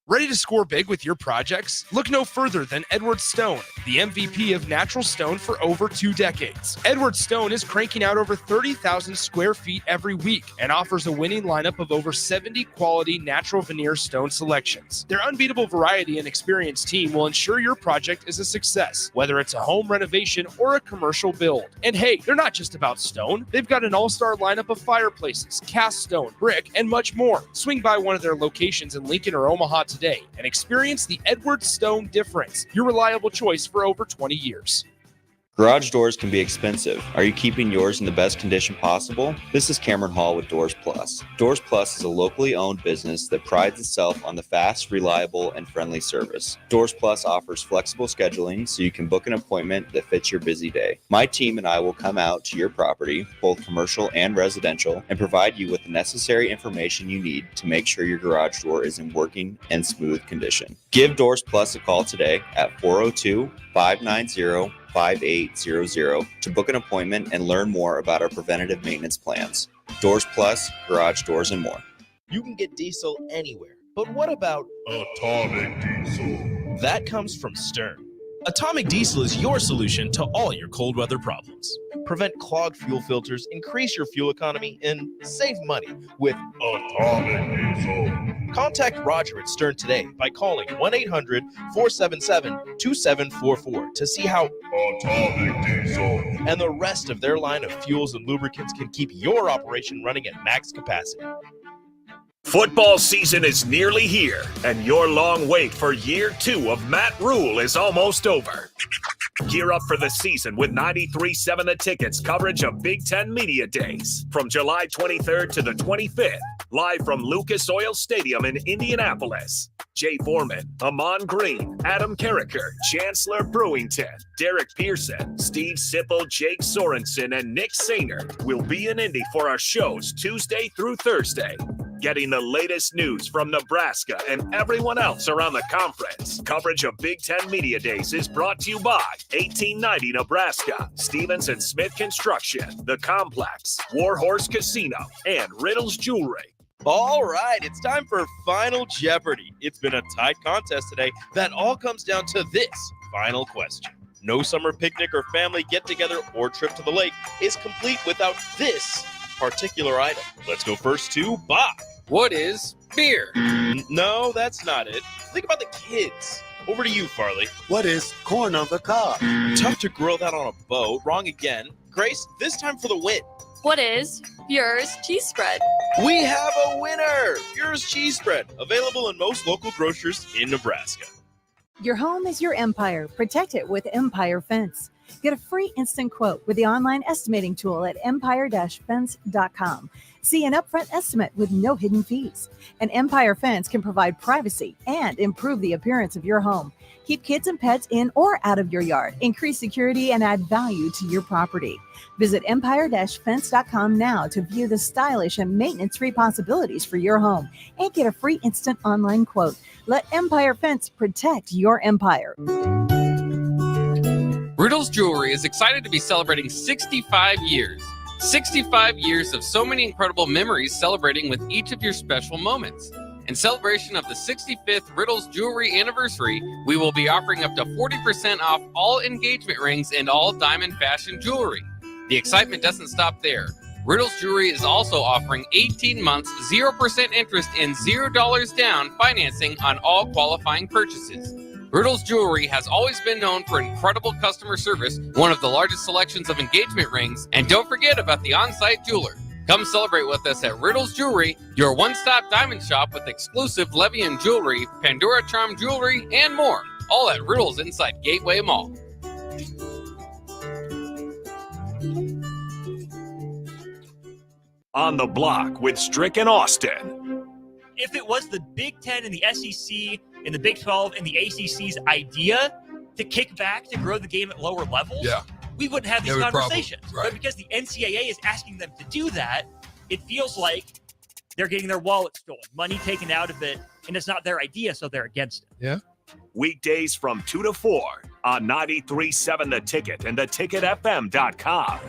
Ready to score big with your projects? Look no further than Edward Stone, the MVP of natural stone for over 2 decades. Edward Stone is cranking out over 30,000 square feet every week and offers a winning lineup of over 70 quality natural veneer stone selections. Their unbeatable variety and experienced team will ensure your project is a success, whether it's a home renovation or a commercial build. And hey, they're not just about stone. They've got an all-star lineup of fireplaces, cast stone, brick, and much more. Swing by one of their locations in Lincoln or Omaha today and experience the Edward Stone difference, your reliable choice for over 20 years. Garage doors can be expensive. Are you keeping yours in the best condition possible? This is Cameron Hall with Doors Plus. Doors Plus is a locally owned business that prides itself on the fast, reliable, and friendly service. Doors Plus offers flexible scheduling so you can book an appointment that fits your busy day. My team and I will come out to your property, both commercial and residential, and provide you with the necessary information you need to make sure your garage door is in working and smooth condition. Give Doors Plus a call today at 402-590-5800 to book an appointment and learn more about our preventative maintenance plans. Doors Plus, garage doors, and more. You can get diesel anywhere, but what about atomic diesel? That comes from Stern. Atomic Diesel is your solution to all your cold weather problems. Prevent clogged fuel filters, increase your fuel economy, and save money with Atomic Diesel. Contact Roger at Stern today by calling 1-800-477-2744 to see how Atomic Diesel and the rest of their line of fuels and lubricants can keep your operation running at max capacity. Football season is nearly here, and your long wait for year 2 of Matt Rule is almost over. Gear up for the season with 93.7 The Ticket's coverage of Big Ten Media Days from July 23rd to the 25th, live from Lucas Oil Stadium in Indianapolis. Jay Foreman, Amon Green, Adam Carricker, Chancellor Brewington, Derek Pearson, Steve Sipple, Jake Sorensen, and Nick Sainer will be in Indy for our shows Tuesday through Thursday. Getting the latest news from Nebraska and everyone else around the conference. Coverage of Big Ten Media Days is brought to you by 1890 Nebraska, Stevens & Smith Construction, The Complex, Warhorse Casino, and Riddles Jewelry. All right, it's time for Final Jeopardy. It's been a tight contest today that all comes down to this final question. No summer picnic or family get-together or trip to the lake is complete without this particular item. Let's go first to Bob. What is beer? No, that's not it. Think about the kids. Over to you, Farley. What is corn on the cob? Tough to grill that on a boat. Wrong again. Grace, this time for the win. What is Bure's cheese spread? We have a winner! Bure's cheese spread, available in most local grocers in Nebraska. Your home is your empire. Protect it with Empire Fence. Get a free instant quote with the online estimating tool at empire-fence.com. See an upfront estimate with no hidden fees. An Empire Fence can provide privacy and improve the appearance of your home. Keep kids and pets in or out of your yard. Increase security and add value to your property. Visit empire-fence.com now to view the stylish and maintenance-free possibilities for your home and get a free instant online quote. Let Empire Fence protect your empire. Riddles Jewelry is excited to be celebrating 65 years. 65 years of so many incredible memories celebrating with each of your special moments. In celebration of the 65th Riddles Jewelry anniversary, we will be offering up to 40% off all engagement rings and all diamond fashion jewelry. The excitement doesn't stop there. Riddles Jewelry is also offering 18 months, 0% interest and $0 down financing on all qualifying purchases. Riddles Jewelry has always been known for incredible customer service, one of the largest selections of engagement rings, and don't forget about the on-site jeweler. Come celebrate with us at Riddles Jewelry, your one-stop diamond shop with exclusive Levian jewelry, Pandora Charm jewelry, and more, all at Riddles inside Gateway Mall. On the Block with Strick and Austin. If it was the Big Ten and the SEC and the Big 12 and the ACC's idea to kick back to grow the game at lower levels, we wouldn't have these conversations. Right. But because the NCAA is asking them to do that, it feels like they're getting their wallet stolen, money taken out of it, and it's not their idea, so they're against it. Yeah. Weekdays from 2 to 4 on 93.7 The Ticket and theticketfm.com.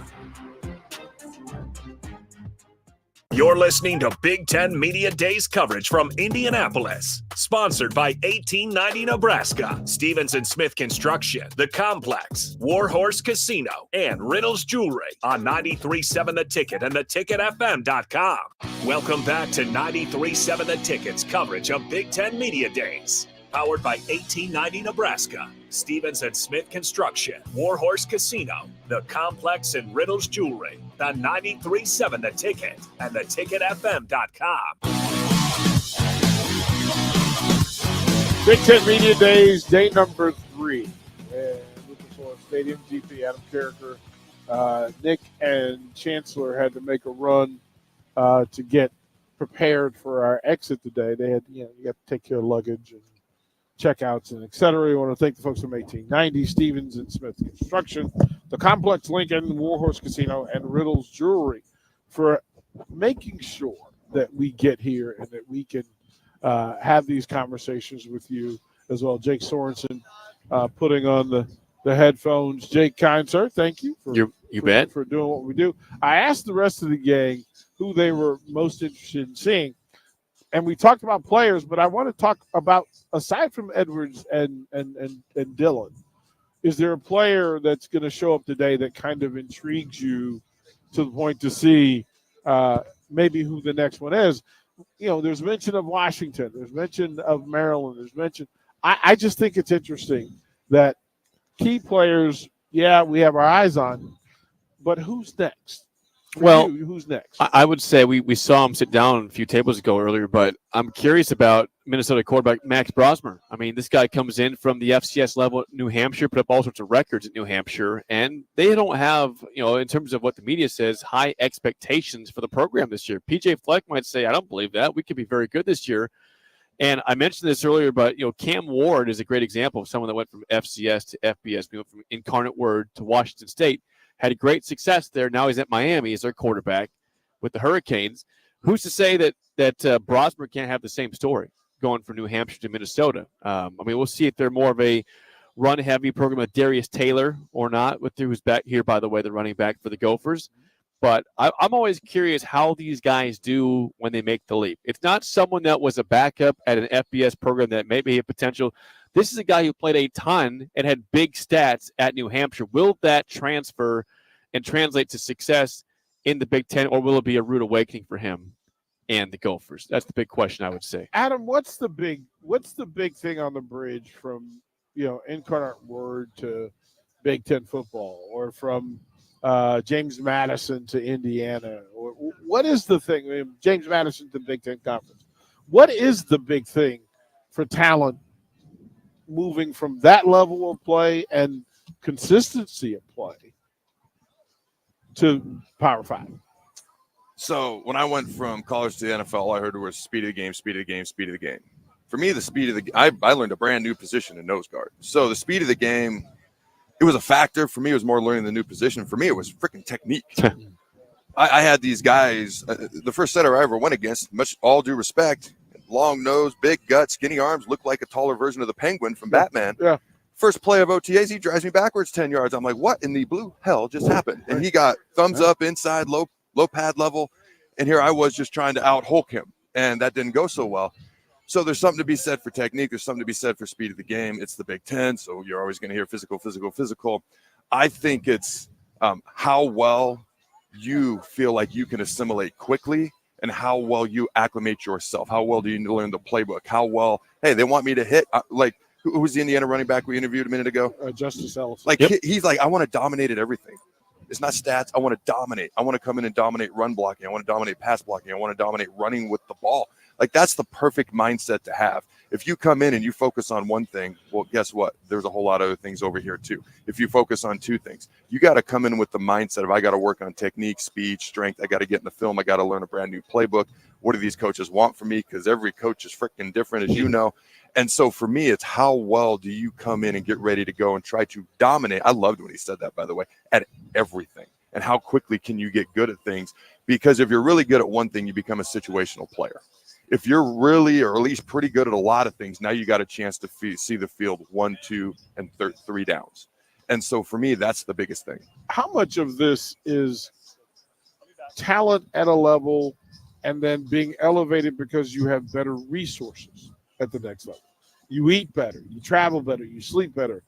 You're listening to Big Ten Media Days coverage from Indianapolis. Sponsored by 1890 Nebraska, Stevens & Smith Construction, The Complex, Warhorse Casino, and Riddles Jewelry on 93.7 The Ticket and theticketfm.com. Welcome back to 93.7 The Ticket's coverage of Big Ten Media Days. Powered by 1890 Nebraska, Stevens & Smith Construction, Warhorse Casino, The Complex, and Riddles Jewelry. The 93.7 The Ticket and theticketfm.com. Big Ten Media Days, day number 3. And Lucas Oil Stadium. GP Adam Carricker, Nick, and Chancellor had to make a run to get prepared for our exit today. They had, you have to take care of luggage and checkouts and et cetera. We want to thank the folks from 1890, Stevens and Smith Construction, the Complex Lincoln, Warhorse Casino, and Riddles Jewelry for making sure that we get here and that we can have these conversations with you as well. Jake Sorensen putting on the headphones. Jake, kind sir, thank you for doing what we do. I asked the rest of the gang who they were most interested in seeing, and we talked about players, but I want to talk about, aside from Edwards and Dylan, is there a player that's going to show up today that kind of intrigues you to the point to see maybe who the next one is? There's mention of Washington. There's mention of Maryland. There's mention. I just think it's interesting that key players, we have our eyes on, but who's next? Who's next? I would say we saw him sit down a few tables ago earlier, but I'm curious about Minnesota quarterback Max Brosmer. I mean, this guy comes in from the FCS level at New Hampshire, put up all sorts of records at New Hampshire, and they don't have, in terms of what the media says, high expectations for the program this year. PJ Fleck might say, I don't believe that. We could be very good this year. And I mentioned this earlier, but Cam Ward is a great example of someone that went from FCS to FBS, from Incarnate Word to Washington State. Had a great success there. Now he's at Miami as their quarterback with the Hurricanes. Who's to say that Brosmer can't have the same story going from New Hampshire to Minnesota? We'll see if they're more of a run-heavy program with Darius Taylor or not, who's back here, by the way, the running back for the Gophers. But I'm always curious how these guys do when they make the leap. It's not someone that was a backup at an FBS program that may be a potential. This is a guy who played a ton and had big stats at New Hampshire. Will that transfer and translate to success in the Big Ten, or will it be a rude awakening for him and the Gophers? That's the big question, I would say. Adam, what's the big thing on the bridge from Incarnate Word to Big Ten football, or from James Madison to Indiana? Or what is the thing? James Madison to Big Ten Conference. What is the big thing for talent moving from that level of play and consistency of play to Power 5? So when I went from college to the NFL, all I heard was speed of the game, speed of the game, speed of the game. For me, the speed of the I learned a brand new position in nose guard. So the speed of the game, it was a factor. For me, it was more learning the new position. For me, it was freaking technique. I had these guys, the first setter I ever went against, much all due respect, long nose, big gut, skinny arms, looked like a taller version of the Penguin from Batman. Yeah. First play of OTAs, he drives me backwards 10 yards. I'm like, what in the blue hell just happened? And he got thumbs up inside, low pad level. And here I was just trying to out-Hulk him. And that didn't go so well. So there's something to be said for technique. There's something to be said for speed of the game. It's the Big Ten, so you're always going to hear physical, physical, physical. I think it's how well you feel like you can assimilate quickly and how well you acclimate yourself. How well do you learn the playbook? How well, hey, they want me to hit. Who was the Indiana running back we interviewed a minute ago? Justice Ellison. He's like, I want to dominate at everything. It's not stats. I want to dominate. I want to come in and dominate run blocking. I want to dominate pass blocking. I want to dominate running with the ball. That's the perfect mindset to have. If you come in and you focus on one thing, well, guess what? There's a whole lot of other things over here too. If you focus on two things, you got to come in with the mindset of I got to work on technique, speed, strength. I got to get in the film. I got to learn a brand new playbook. What do these coaches want from me? Because every coach is freaking different, as you know. And so for me, it's how well do you come in and get ready to go and try to dominate. I loved when he said that, by the way, at everything. And how quickly can you get good at things? Because if you're really good at one thing, you become a situational player. If you're really, or at least pretty good at a lot of things, now you got a chance to see the field 1, 2, and 3 downs. And so for me, that's the biggest thing. How much of this is talent at a level and then being elevated because you have better resources at the next level? You eat better, you travel better, you sleep better,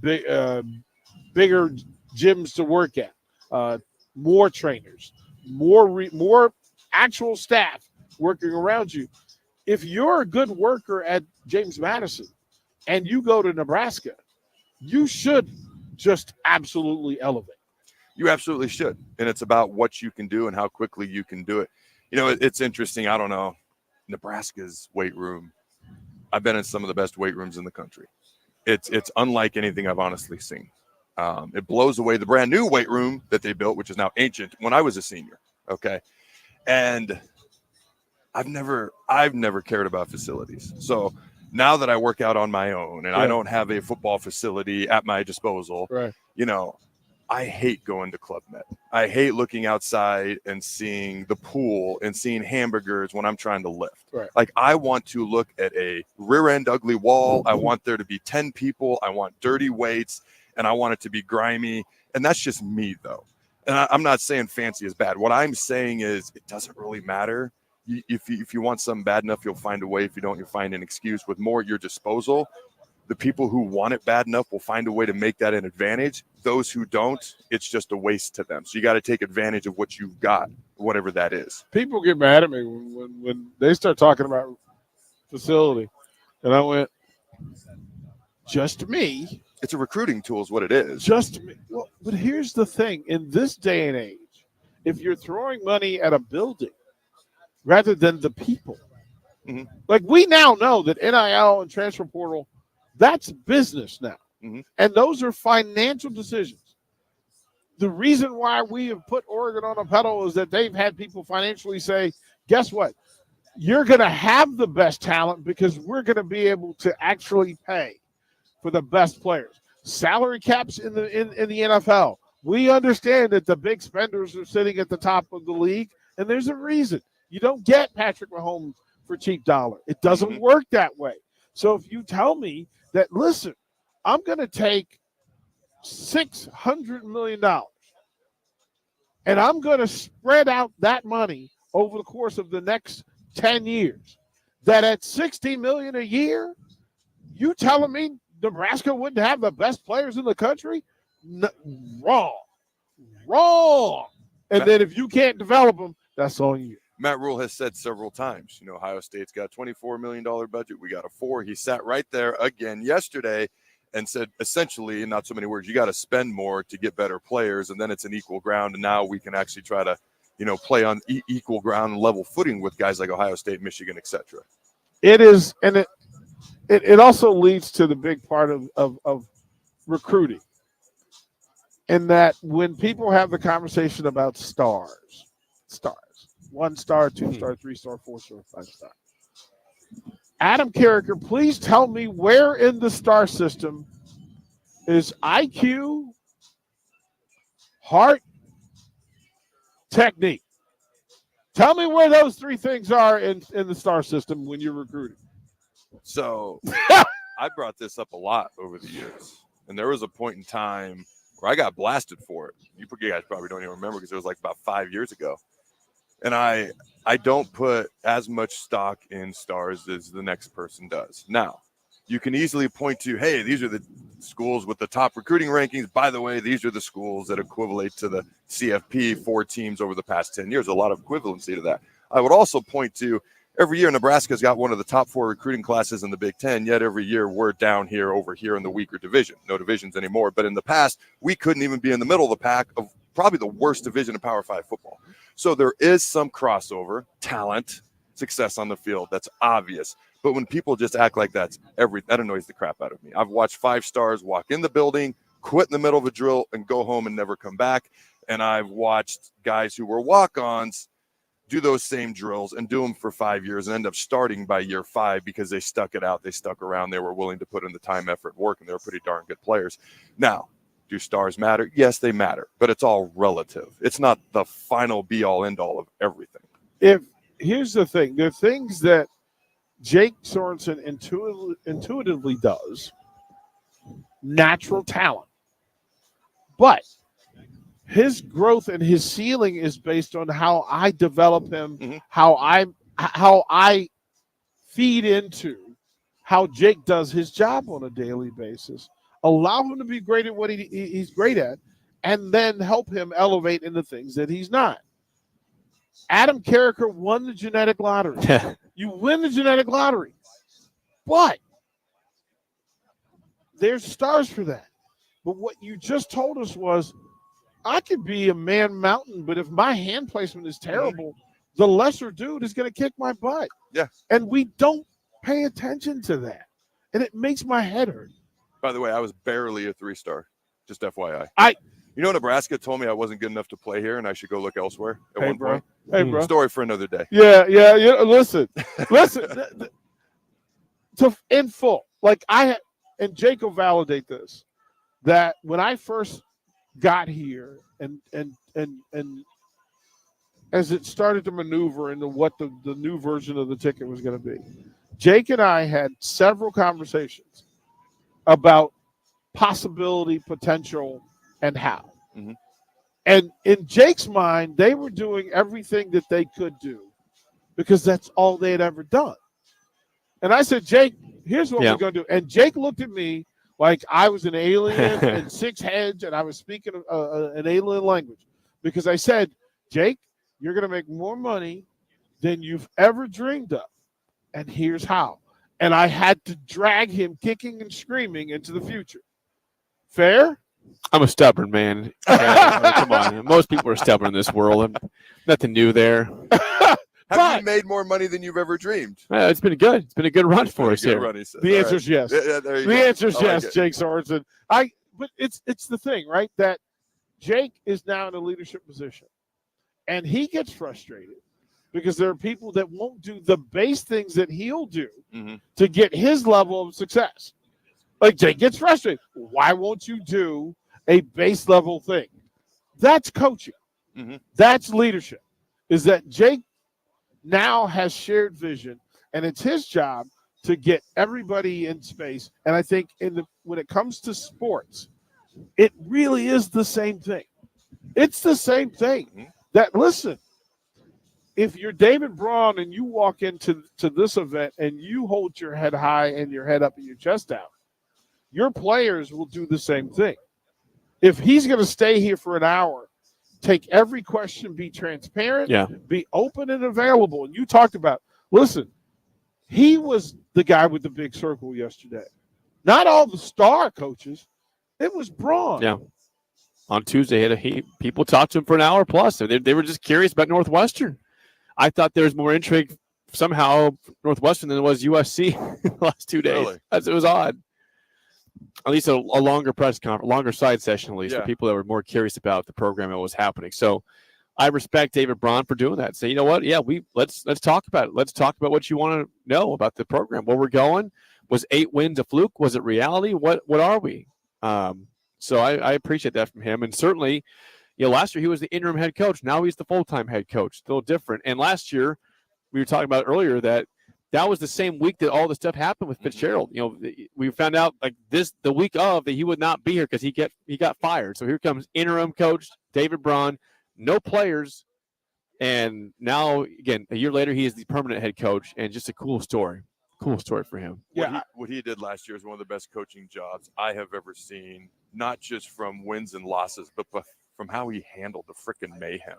bigger gyms to work at, more trainers, more actual staff working around you. If you're a good worker at James Madison and you go to Nebraska, you should just absolutely elevate. You absolutely should. And it's about what you can do and how quickly you can do it. It's interesting. I don't know. Nebraska's weight room. I've been in some of the best weight rooms in the country. It's unlike anything I've honestly seen. It blows away the brand new weight room that they built, which is now ancient, when I was a senior. Okay. And I've never cared about facilities. So now that I work out on my own and I don't have a football facility at my disposal, right. You know, I hate going to Club Med. I hate looking outside and seeing the pool and seeing hamburgers when I'm trying to lift. Right. Like, I want to look at a rear end ugly wall. I want there to be 10 people. I want dirty weights, and I want it to be grimy. And that's just me, though. And I'm not saying fancy is bad. What I'm saying is it doesn't really matter. If you want something bad enough, you'll find a way. If you don't, you'll find an excuse. With more at your disposal, the people who want it bad enough will find a way to make that an advantage. Those who don't, it's just a waste to them. So you got to take advantage of what you've got, whatever that is. People get mad at me when they start talking about facility. And I went, just me? It's a recruiting tool is what it is. Just me. Well, but here's the thing. In this day and age, if you're throwing money at a building rather than the people, like we now know that NIL and transfer portal, that's business now. And those are financial decisions. The reason why we have put Oregon on a pedal is that they've had people financially say, guess what? You're going to have the best talent because we're going to be able to actually pay for the best players. Salary caps in the NFL. We understand that the big spenders are sitting at the top of the league, and there's a reason. You don't get Patrick Mahomes for cheap dollar. It doesn't work that way. So if you tell me that, listen, I'm going to take $600 million and I'm going to spread out that money over the course of the next 10 years, that at $60 million a year, you telling me Nebraska wouldn't have the best players in the country? Wrong. And then if you can't develop them, that's on you. Matt Rule has said several times, you know, Ohio State's got a $24 million budget. We got a $4 million. He sat right there again yesterday and said, essentially, in not so many words, you got to spend more to get better players, and then it's an equal ground. And now we can actually try to, you know, play on equal ground and level footing with guys like Ohio State, Michigan, etc. It is, and it also leads to the big part of recruiting. In that when people have the conversation about stars, 1 star, 2 star, 3 star, 4 star, 5 star. Adam Carricker, please tell me where in the star system is IQ, heart, technique. Tell me where those 3 things are in the star system when you're recruiting. So I brought this up a lot over the years, and there was a point in time where I got blasted for it. You guys probably don't even remember because it was like about 5 years ago. And I don't put as much stock in stars as the next person does. Now, you can easily point to, hey, these are the schools with the top recruiting rankings. By the way, these are the schools that equivalent to the CFP 4 teams over the past 10 years. A lot of equivalency to that. I would also point to every year Nebraska's got one of the top 4 recruiting classes in the Big Ten, yet every year we're down here over here in the weaker division. No divisions anymore. But in the past, we couldn't even be in the middle of the pack of probably the worst division of Power 5 football. So there is some crossover, talent, success on the field. That's obvious. But when people just act like that annoys the crap out of me. I've watched 5 stars walk in the building, quit in the middle of a drill, and go home and never come back. And I've watched guys who were walk-ons do those same drills and do them for 5 years and end up starting by year 5 because they stuck it out. They stuck around. They were willing to put in the time, effort, work, and they were pretty darn good players. Now, do stars matter? Yes, they matter, but it's all relative. It's not the final be-all, end-all of everything. Here's the thing. There are things that Jake Sorensen intuitively does, natural talent. But his growth and his ceiling is based on how I develop him, how I feed into how Jake does his job on a daily basis. Allow him to be great at what he's great at, and then help him elevate into things that he's not. Adam Carricker won the genetic lottery. You win the genetic lottery. But there's stars for that. But what you just told us was, I could be a man mountain, but if my hand placement is terrible, the lesser dude is going to kick my butt. Yeah. And we don't pay attention to that. And it makes my head hurt. By the way, I was barely a 3-star. Just FYI. You know, Nebraska told me I wasn't good enough to play here and I should go look elsewhere at one point. Hey, bro. Story for another day. Yeah. Listen. In full. Like and Jake will validate this, that when I first got here and as it started to maneuver into what the new version of the ticket was going to be, Jake and I had several conversations about possibility, potential, and how. Mm-hmm. And in Jake's mind, they were doing everything that they could do because that's all they had ever done. And I said, Jake, here's what we're going to do. And Jake looked at me like I was an alien and 6 heads, and I was speaking an alien language. Because I said, Jake, you're going to make more money than you've ever dreamed of. And here's how. And I had to drag him kicking and screaming into the future. Fair? I'm a stubborn man. Come on. Most people are stubborn in this world. Nothing new there. Have you made more money than you've ever dreamed? It's been good. It's been a good run for us here. The answer is yes. The answer is yes, Jake Sorensen. But it's the thing, right? That Jake is now in a leadership position, and he gets frustrated because there are people that won't do the base things that he'll do to get his level of success. Like Jake gets frustrated. Why won't you do a base level thing? That's coaching. That's leadership. Is that Jake now has shared vision, and it's his job to get everybody in space. And I think when it comes to sports, it really is the same thing. It's the same thing. That, listen, if you're David Braun and you walk into this event and you hold your head high and your head up and your chest out, your players will do the same thing. If he's going to stay here for an hour, take every question, be transparent, be open and available. And you talked about, listen, he was the guy with the big circle yesterday. Not all the star coaches. It was Braun. Yeah. On Tuesday, people talked to him for an hour plus. They were just curious about Northwestern. I thought there was more intrigue somehow Northwestern than it was USC the last 2 days. Really? It was odd. At least a longer press conference, longer side session, at least for people that were more curious about the program and what was happening. So I respect David Braun for doing that. Say, you know what? Yeah, let's talk about it. Let's talk about what you want to know about the program, where we're going. Was 8 wins a fluke? Was it reality? What are we? So I appreciate that from him. And certainly, last year he was the interim head coach. Now he's the full-time head coach. Still different. And last year, we were talking about earlier that was the same week that all the stuff happened with Fitzgerald. We found out the week of that he would not be here because he got fired. So here comes interim coach David Braun, no players, and now again a year later he is the permanent head coach, and just a cool story. Cool story for him. What he did last year is one of the best coaching jobs I have ever seen, not just from wins and losses, but from how he handled the frickin' mayhem.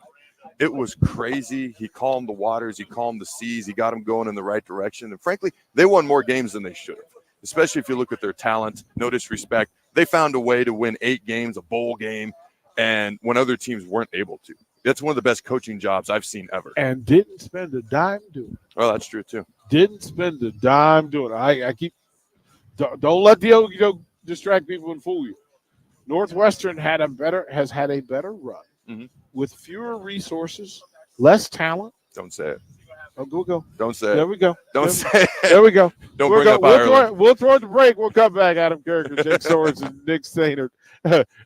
It was crazy. He calmed the waters. He calmed the seas. He got them going in the right direction. And frankly, they won more games than they should have, especially if you look at their talent. No disrespect. They found a way to win 8 games, a bowl game, and when other teams weren't able to. That's one of the best coaching jobs I've seen ever. And didn't spend a dime doing it. Oh, that's true, too. Didn't spend a dime doing it. I keep – don't let the distract people and fool you. Northwestern has had a better run. With fewer resources, less talent. Don't say it. Oh, go. Don't say it. There we go. Don't say it. There we go. Don't bring up Ireland. We'll throw the break. We'll come back. Adam Carricker, Jake Sorensen, Nick Stainer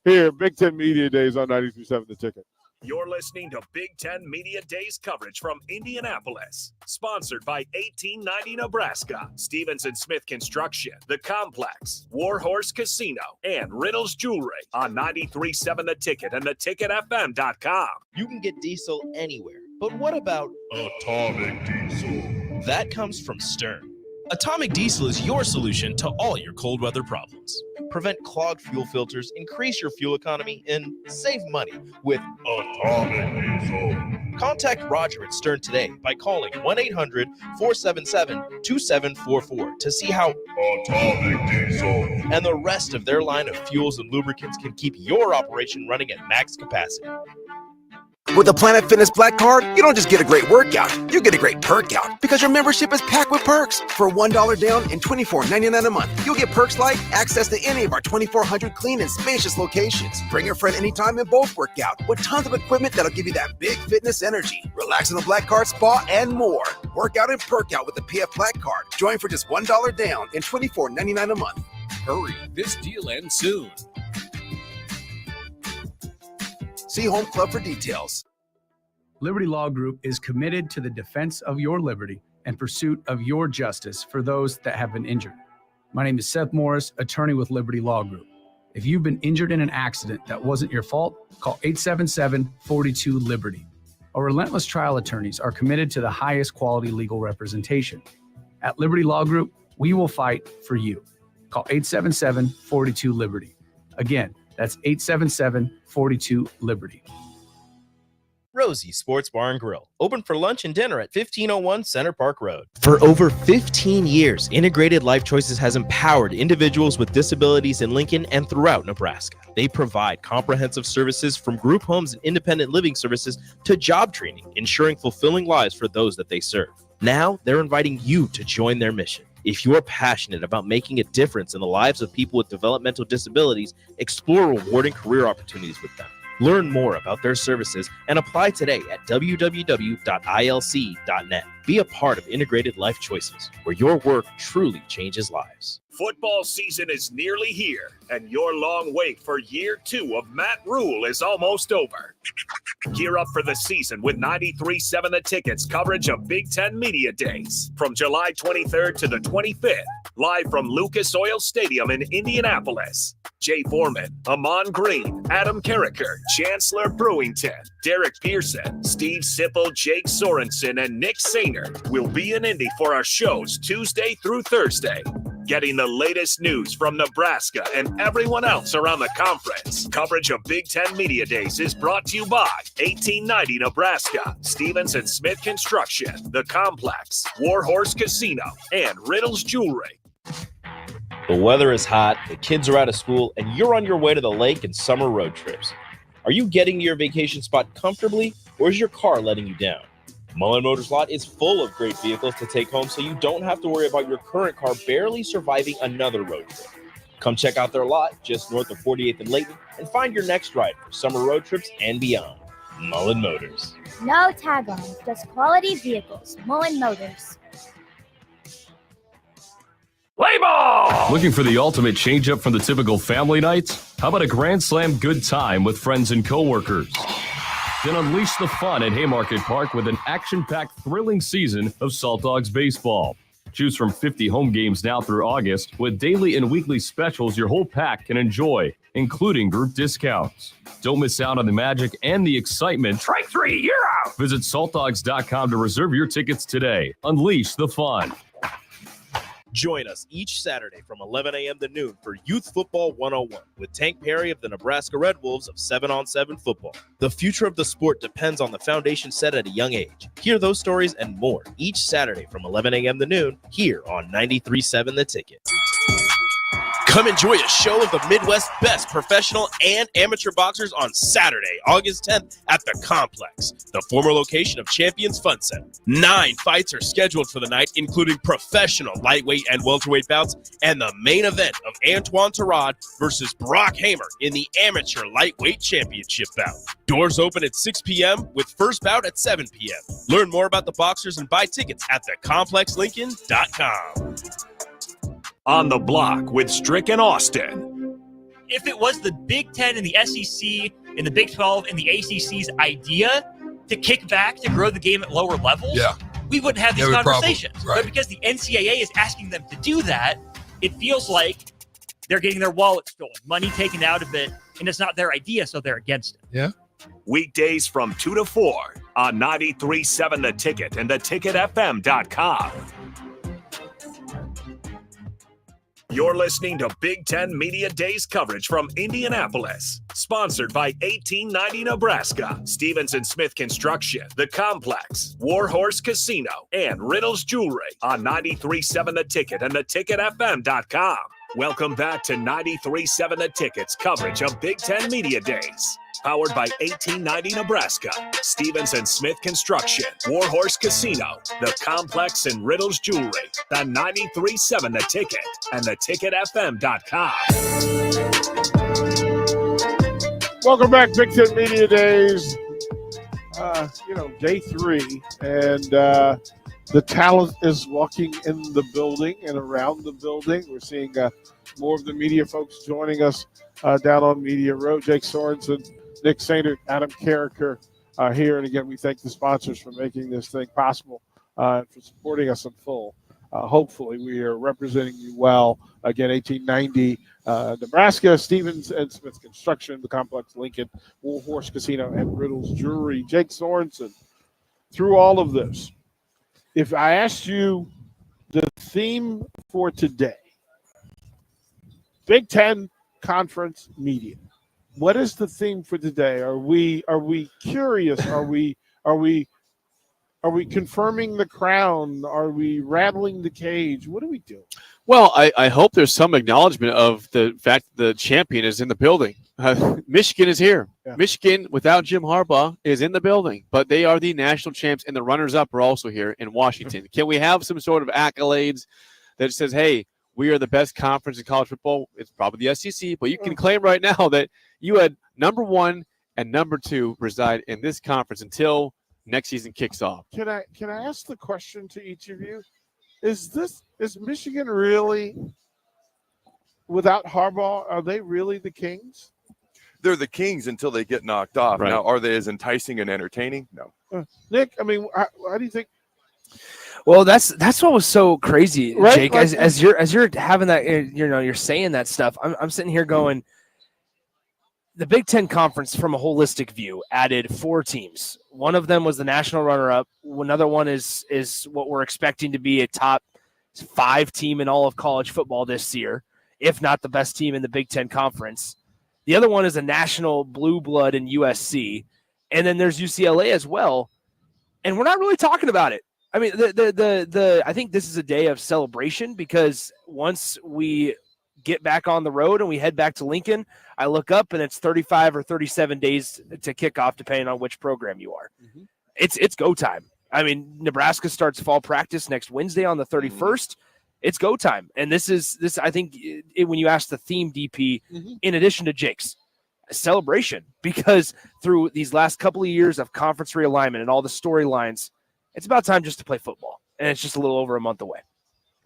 here. Big Ten Media Days on 93.7 The Ticket. You're listening to Big Ten Media Days coverage from Indianapolis. Sponsored by 1890 Nebraska, Stevenson Smith Construction, The Complex, Warhorse Casino, and Riddles Jewelry on 93.7 The Ticket and theticketfm.com. You can get diesel anywhere, but what about atomic diesel? That comes from Stern. Atomic Diesel is your solution to all your cold weather problems. Prevent clogged fuel filters, increase your fuel economy, and save money with Atomic Diesel. Contact Roger at Stern today by calling 1-800-477-2744 to see how Atomic Diesel and the rest of their line of fuels and lubricants can keep your operation running at max capacity. With the Planet Fitness Black Card, you don't just get a great workout, you get a great perk out because your membership is packed with perks. For $1 down and $24.99 a month, you'll get perks like access to any of our 2,400 clean and spacious locations. Bring your friend anytime and both work out with tons of equipment that'll give you that big fitness energy. Relax in the Black Card spa and more. Work out and perk out with the PF Black Card. Join for just $1 down and $24.99 a month. Hurry, this deal ends soon. See Home Club for details. Liberty Law Group is committed to the defense of your liberty and pursuit of your justice for those that have been injured. My name is Seth Morris, attorney with Liberty Law Group. If you've been injured in an accident that wasn't your fault, call 877-42-LIBERTY. Our relentless trial attorneys are committed to the highest quality legal representation. At Liberty Law Group, we will fight for you. Call 877-42-LIBERTY. Again, that's 877-42-LIBERTY. Rosie Sports Bar and Grill, open for lunch and dinner at 1501 Center Park Road. For over 15 years, Integrated Life Choices has empowered individuals with disabilities in Lincoln and throughout Nebraska. They provide comprehensive services from group homes and independent living services to job training, ensuring fulfilling lives for those that they serve. Now, they're inviting you to join their mission. If you're passionate about making a difference in the lives of people with developmental disabilities, explore rewarding career opportunities with them. Learn more about their services and apply today at www.ilc.net. Be a part of Integrated Life Choices, where your work truly changes lives. Football season is nearly here, and your long wait for year 2 of Matt Rule is almost over. Gear up for the season with 93.7 The Ticket's coverage of Big Ten Media Days from July 23rd to the 25th, live from Lucas Oil Stadium in Indianapolis. Jay Foreman, Amon Green, Adam Carricker, Chancellor Brewington, Derek Pearson, Steve Sipple, Jake Sorensen, and Nick Sainer will be in Indy for our shows Tuesday through Thursday. Getting the latest news from Nebraska and everyone else around the conference. Coverage of Big Ten Media Days is brought to you by 1890 Nebraska, Stevens & Smith Construction, The Complex, Warhorse Casino, and Riddles Jewelry. The weather is hot, the kids are out of school, and you're on your way to the lake and summer road trips. Are you getting to your vacation spot comfortably, or is your car letting you down? Mullen Motors lot is full of great vehicles to take home so you don't have to worry about your current car barely surviving another road trip. Come check out their lot just north of 48th and Layton and find your next ride for summer road trips and beyond. Mullen Motors. No taglines, just quality vehicles. Mullen Motors. Play ball! Looking for the ultimate change-up from the typical family nights? How about a Grand Slam good time with friends and coworkers? Then unleash the fun at Haymarket Park with an action-packed, thrilling season of Salt Dogs baseball. Choose from 50 home games now through August with daily and weekly specials your whole pack can enjoy, including group discounts. Don't miss out on the magic and the excitement. Strike 3, you're out! Visit saltdogs.com to reserve your tickets today. Unleash the fun. Join us each Saturday from 11 a.m. to noon for Youth Football 101 with Tank Perry of the Nebraska Red Wolves of 7-on-7 football. The future of the sport depends on the foundation set at a young age. Hear those stories and more each Saturday from 11 a.m. to noon here on 93.7 The Ticket. Come enjoy a show of the Midwest's best professional and amateur boxers on Saturday, August 10th at the Complex, the former location of Champions Fun Center. 9 fights are scheduled for the night, including professional lightweight and welterweight bouts and the main event of Antoine Terrade versus Brock Hamer in the amateur lightweight championship bout. Doors open at 6 p.m. with first bout at 7 p.m. Learn more about the boxers and buy tickets at thecomplexlincoln.com. On the Block with Strick and Austin. If it was the Big Ten and the SEC and the Big 12 and the ACC's idea to kick back to grow the game at lower levels, we wouldn't have these conversations. Right. But because the NCAA is asking them to do that, it feels like they're getting their wallet stolen, money taken out of it, and it's not their idea, so they're against it. Yeah. Weekdays from 2 to 4 on 93.7 The Ticket and theticketfm.com. You're listening to Big Ten Media Days coverage from Indianapolis. Sponsored by 1890 Nebraska, Stevens & Smith Construction, The Complex, Warhorse Casino, and Riddles Jewelry on 93.7 The Ticket and theticketfm.com. Welcome back to 93.7 The Ticket's coverage of Big Ten Media Days. Powered by 1890 Nebraska, Stevens and Smith Construction, Warhorse Casino, The Complex and Riddles Jewelry, the 93.7 The Ticket, and theticketfm.com. Welcome back, Big Ten Media Days. Day 3, and the talent is walking in the building and around the building. We're seeing more of the media folks joining us down on Media Row. Jake Sorensen, Nick Sainert, Adam Carricker here. And again, we thank the sponsors for making this thing possible and for supporting us in full. Hopefully, we are representing you well. Again, 1890 Nebraska, Stevens and Smith Construction, The Complex, Lincoln, Warhorse Casino, and Riddles Jewelry. Jake Sorensen, through all of this, if I asked you the theme for today, Big Ten Conference Media, what is the theme for today? Are we curious? Are we confirming the crown? Are we rattling the cage? What are we doing? Well, I hope there's some acknowledgement of the fact that the champion is in the building. Michigan is here. Yeah. Michigan, without Jim Harbaugh, is in the building, but they are the national champs, and the runners-up are also here in Washington. Can we have some sort of accolades that says, hey, we are the best conference in college football? It's probably the SEC, but you can claim right now that you had number 1 and number 2 reside in this conference until next season kicks off. Can I ask the question to each of you? Is Michigan really, without Harbaugh, are they really the Kings? They're the Kings until they get knocked off. Right. Now, are they as enticing and entertaining? No. Nick, I mean, how do you think? Well, that's what was so crazy, Right, Jake. like- As you're having that, you're saying that stuff. I'm sitting here going, the Big Ten Conference, from a holistic view, added 4 teams. One of them was the national runner-up. Another one is what we're expecting to be a top 5 team in all of college football this year, if not the best team in the Big Ten Conference. The other one is a national blue blood in USC, and then there's UCLA as well. And we're not really talking about it. I mean, I think this is a day of celebration, because once we get back on the road and we head back to Lincoln, I look up and it's 35 or 37 days to kick off, depending on which program you are. Mm-hmm. It's go time. I mean, Nebraska starts fall practice next Wednesday on the 31st. Mm-hmm. It's go time. And this I think, when you ask the theme, DP, in addition to Jake's, a celebration, because through these last couple of years of conference realignment and all the storylines, it's about time just to play football. And it's just a little over a month away.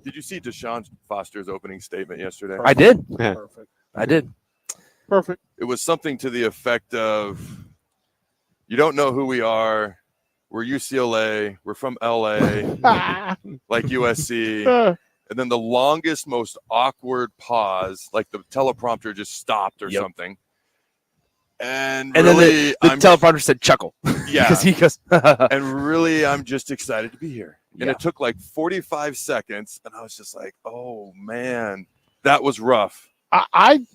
Did you see Deshaun Foster's opening statement yesterday? I did. Perfect. I did. Perfect. It was something to the effect of, you don't know who we are. We're UCLA. We're from LA, like USC. And then the longest, most awkward pause, like the teleprompter just stopped or something. And really, then the teleprompter said chuckle. Yeah. Because he goes, and really, I'm just excited to be here. And Yeah. it took like 45 seconds, and I was just like, oh, man, that was rough. Okay.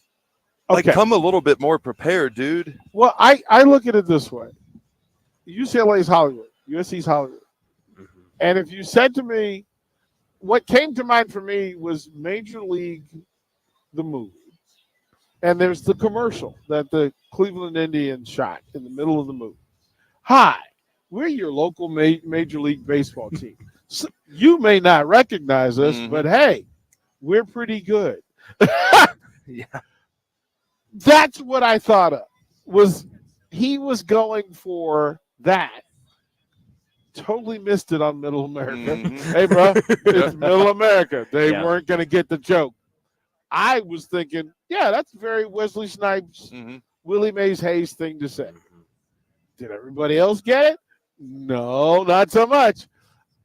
Like, come a little bit more prepared, dude. Well, I look at it this way. UCLA is Hollywood. USC is Hollywood. Mm-hmm. And if you said to me, what came to mind for me was Major League, the movie. And there's the commercial that the Cleveland Indians shot in the middle of the movie. Hi, we're your local Major League Baseball team. So you may not recognize us, but hey, we're pretty good. Yeah. That's what I thought of. He was going for that. Totally missed it on Middle America. Hey, bro, it's Middle America. They weren't going to get the joke. I was thinking, yeah, that's a very Wesley Snipes, Willie Mays Hayes thing to say. Did everybody else get it? No, not so much.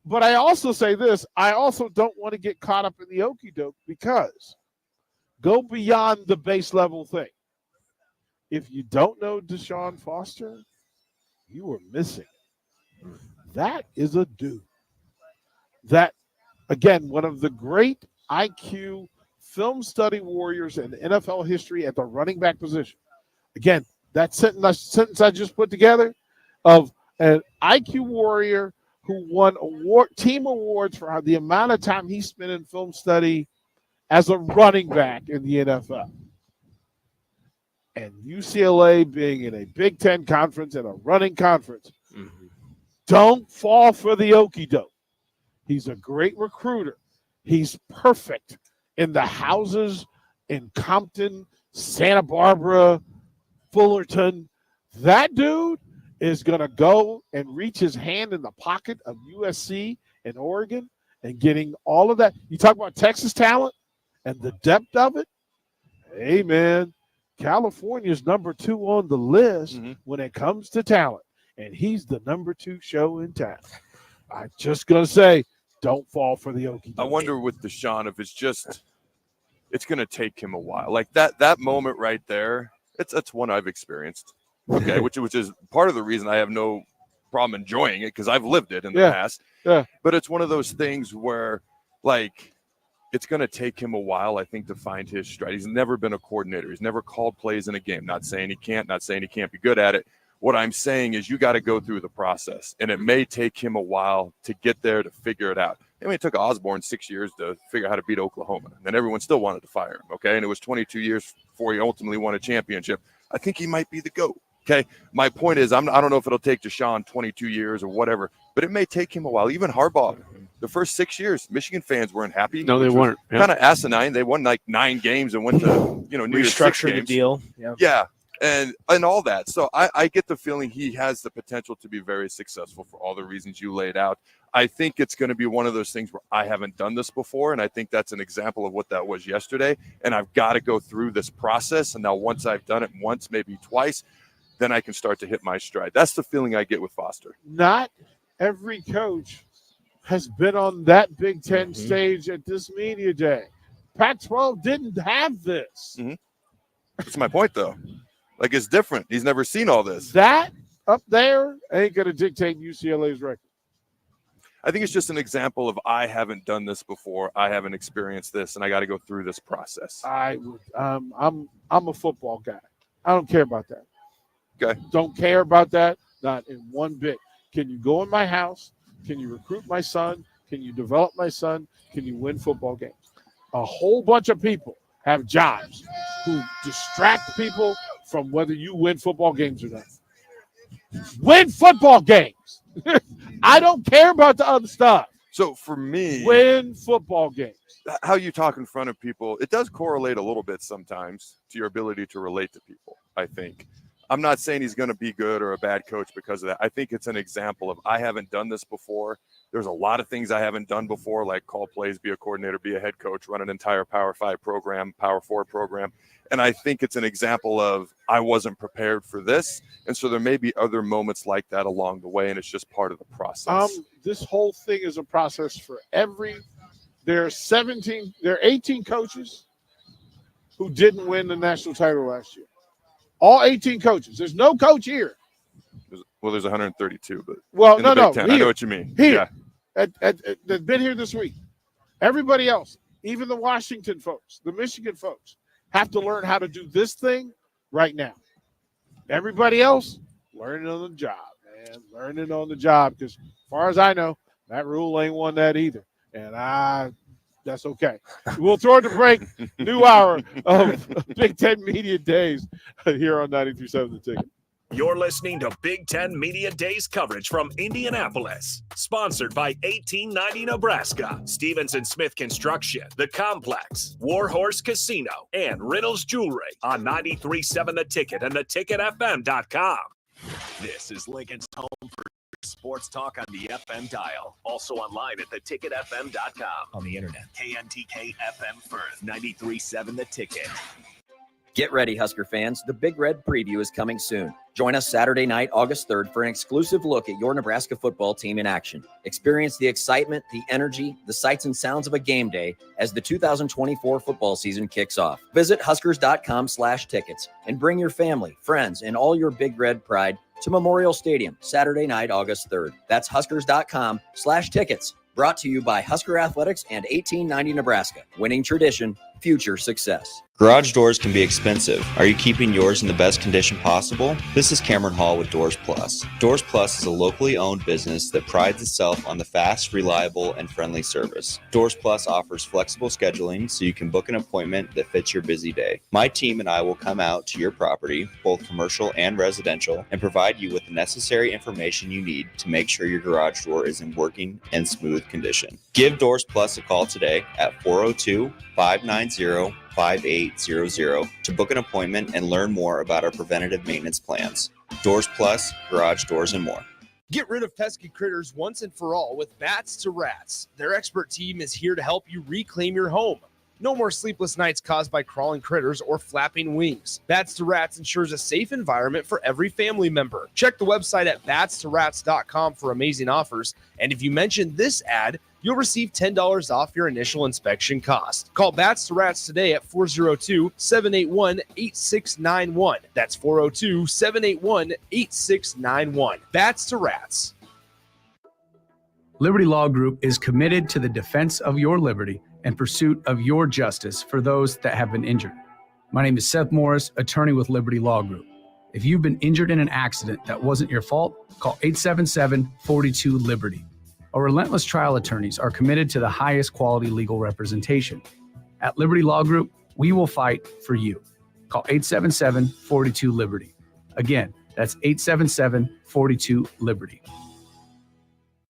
But I also say this. I also don't want to get caught up in the okie doke, because go beyond the base level thing. If you don't know Deshaun Foster, you are missing. That is a dude. That, again, one of the great IQ film study warriors in NFL history at the running back position. Again, that sentence I just put together of an IQ warrior who won team awards for the amount of time he spent in film study as a running back in the NFL. And UCLA being in a Big Ten conference and a running conference, don't fall for the okie doke. He's a great recruiter. He's perfect in the houses in Compton, Santa Barbara, Fullerton. That dude is going to go and reach his hand in the pocket of USC and Oregon and getting all of that. You talk about Texas talent and the depth of it. Hey, man, California's number 2 on the list when it comes to talent, and he's the number 2 show in town. I'm just going to say, don't fall for the okie doke. I wonder with Deshaun if it's going to take him a while. Like that moment right there, that's one I've experienced. Okay, which is part of the reason I have no problem enjoying it, because I've lived it in the past. Yeah. But it's one of those things where, like, it's going to take him a while, I think, to find his stride. He's never been a coordinator. He's never called plays in a game. Not saying he can't, not saying he can't be good at it. What I'm saying is you got to go through the process, and it may take him a while to get there to figure it out. I mean, it took Osborne 6 years to figure out how to beat Oklahoma, and then everyone still wanted to fire him, okay? And it was 22 years before he ultimately won a championship. I think he might be the GOAT, okay? My point is I don't know if it'll take Deshaun 22 years or whatever, but it may take him a while. Even Harbaugh, the first 6 years, Michigan fans weren't happy. No, they weren't. Kind of asinine. They won like 9 games and went to, New Year's 6 Restructured the games. deal. Yeah. And all that. So I get the feeling he has the potential to be very successful for all the reasons you laid out. I think it's going to be one of those things where I haven't done this before, and I think that's an example of what that was yesterday. And I've got to go through this process. And now once I've done it once, maybe twice, then I can start to hit my stride. That's the feeling I get with Foster. Not every coach has been on that Big Ten stage at this media day. Pac-12 didn't have this. That's my point, though. Like, it's different. He's never seen all this. That up there ain't going to dictate UCLA's record. I think it's just an example of I haven't done this before. I haven't experienced this, and I got to go through this process. I'm a football guy. I don't care about that. Okay. Don't care about that, not in one bit. Can you go in my house? Can you recruit my son? Can you develop my son? Can you win football games? A whole bunch of people have jobs who distract people from whether you win football games or not. Win football games. I don't care about the other stuff. So for me, win football games. How you talk in front of people, it does correlate a little bit sometimes to your ability to relate to people, I think. I'm not saying he's going to be good or a bad coach because of that. I think it's an example of I haven't done this before. There's a lot of things I haven't done before, like call plays, be a coordinator, be a head coach, run an entire Power 5 program, Power 4 program. And I think it's an example of I wasn't prepared for this. And so there may be other moments like that along the way, and it's just part of the process. This whole thing is a process for there are 18 coaches who didn't win the national title last year. All 18 coaches. There's no coach here. Well, there's 132, but no. Here, I know what you mean. Here, they've been here this week. Everybody else, even the Washington folks, the Michigan folks, have to learn how to do this thing right now. Everybody else, learning on the job, man. Learning on the job, because as far as I know, Matt Rule ain't won that either. And that's okay. We'll throw it to break. New hour of Big Ten Media Days here on 93.7 The Ticket. You're listening to Big Ten Media Days coverage from Indianapolis. Sponsored by 1890 Nebraska, Stevenson Smith Construction, The Complex, Warhorse Casino, and Riddles Jewelry on 93.7 The Ticket and theticketfm.com. This is Lincoln's home for sports talk on the FM dial. Also online at theticketfm.com. On the internet, KNTK FM Firth, 93.7 The Ticket. Get ready, Husker fans. The Big Red Preview is coming soon. Join us Saturday night, August 3rd, for an exclusive look at your Nebraska football team in action. Experience the excitement, the energy, the sights and sounds of a game day as the 2024 football season kicks off. Visit Huskers.com/tickets and bring your family, friends, and all your Big Red pride to Memorial Stadium Saturday night, August 3rd. That's Huskers.com/tickets. Brought to you by Husker Athletics and 1890 Nebraska. Winning tradition, future success. Garage doors can be expensive. Are you keeping yours in the best condition possible? This is Cameron Hall with Doors Plus. Doors Plus is a locally owned business that prides itself on the fast, reliable, and friendly service. Doors Plus offers flexible scheduling so you can book an appointment that fits your busy day. My team and I will come out to your property, both commercial and residential, and provide you with the necessary information you need to make sure your garage door is in working and smooth condition. Give Doors Plus a call today at 402-590-5800 to book an appointment and learn more about our preventative maintenance plans. Doors Plus, garage doors, and more. Get rid of pesky critters once and for all with Bats to Rats. Their expert team is here to help you reclaim your home. No more sleepless nights caused by crawling critters or flapping wings. Bats to Rats ensures a safe environment for every family member. Check the website at batstoRats.com for amazing offers. And if you mention this ad, you'll receive $10 off your initial inspection cost. Call Bats to Rats today at 402-781-8691. That's 402-781-8691. Bats to Rats. Liberty Law Group is committed to the defense of your liberty and pursuit of your justice for those that have been injured. My name is Seth Morris, attorney with Liberty Law Group. If you've been injured in an accident that wasn't your fault, call 877-42-LIBERTY. Our relentless trial attorneys are committed to the highest quality legal representation. At Liberty Law Group, we will fight for you. Call 877-42-LIBERTY. Again, that's 877-42-LIBERTY.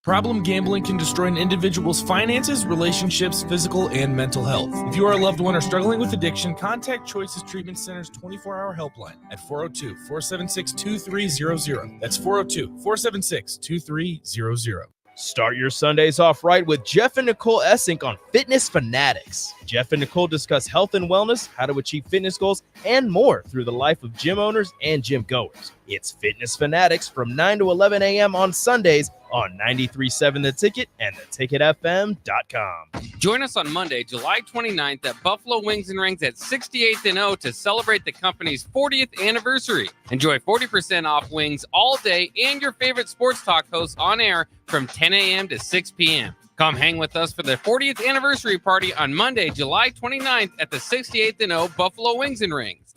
Problem gambling can destroy an individual's finances, relationships, physical, and mental health. If you or a loved one are struggling with addiction, contact Choices Treatment Center's 24-hour helpline at 402-476-2300. That's 402-476-2300. Start your Sundays off right with Jeff and Nicole Essink on Fitness Fanatics. Jeff and Nicole discuss health and wellness, how to achieve fitness goals, and more through the life of gym owners and gym goers. It's Fitness Fanatics from 9 to 11 a.m. on Sundays on 93.7 The Ticket and theticketfm.com. Join us on Monday, July 29th at Buffalo Wings and Rings at 68th and O to celebrate the company's 40th anniversary. Enjoy 40% off wings all day and your favorite sports talk hosts on air from 10 a.m. to 6 p.m. Come hang with us for the 40th anniversary party on Monday, July 29th at the 68th and O Buffalo Wings and Rings.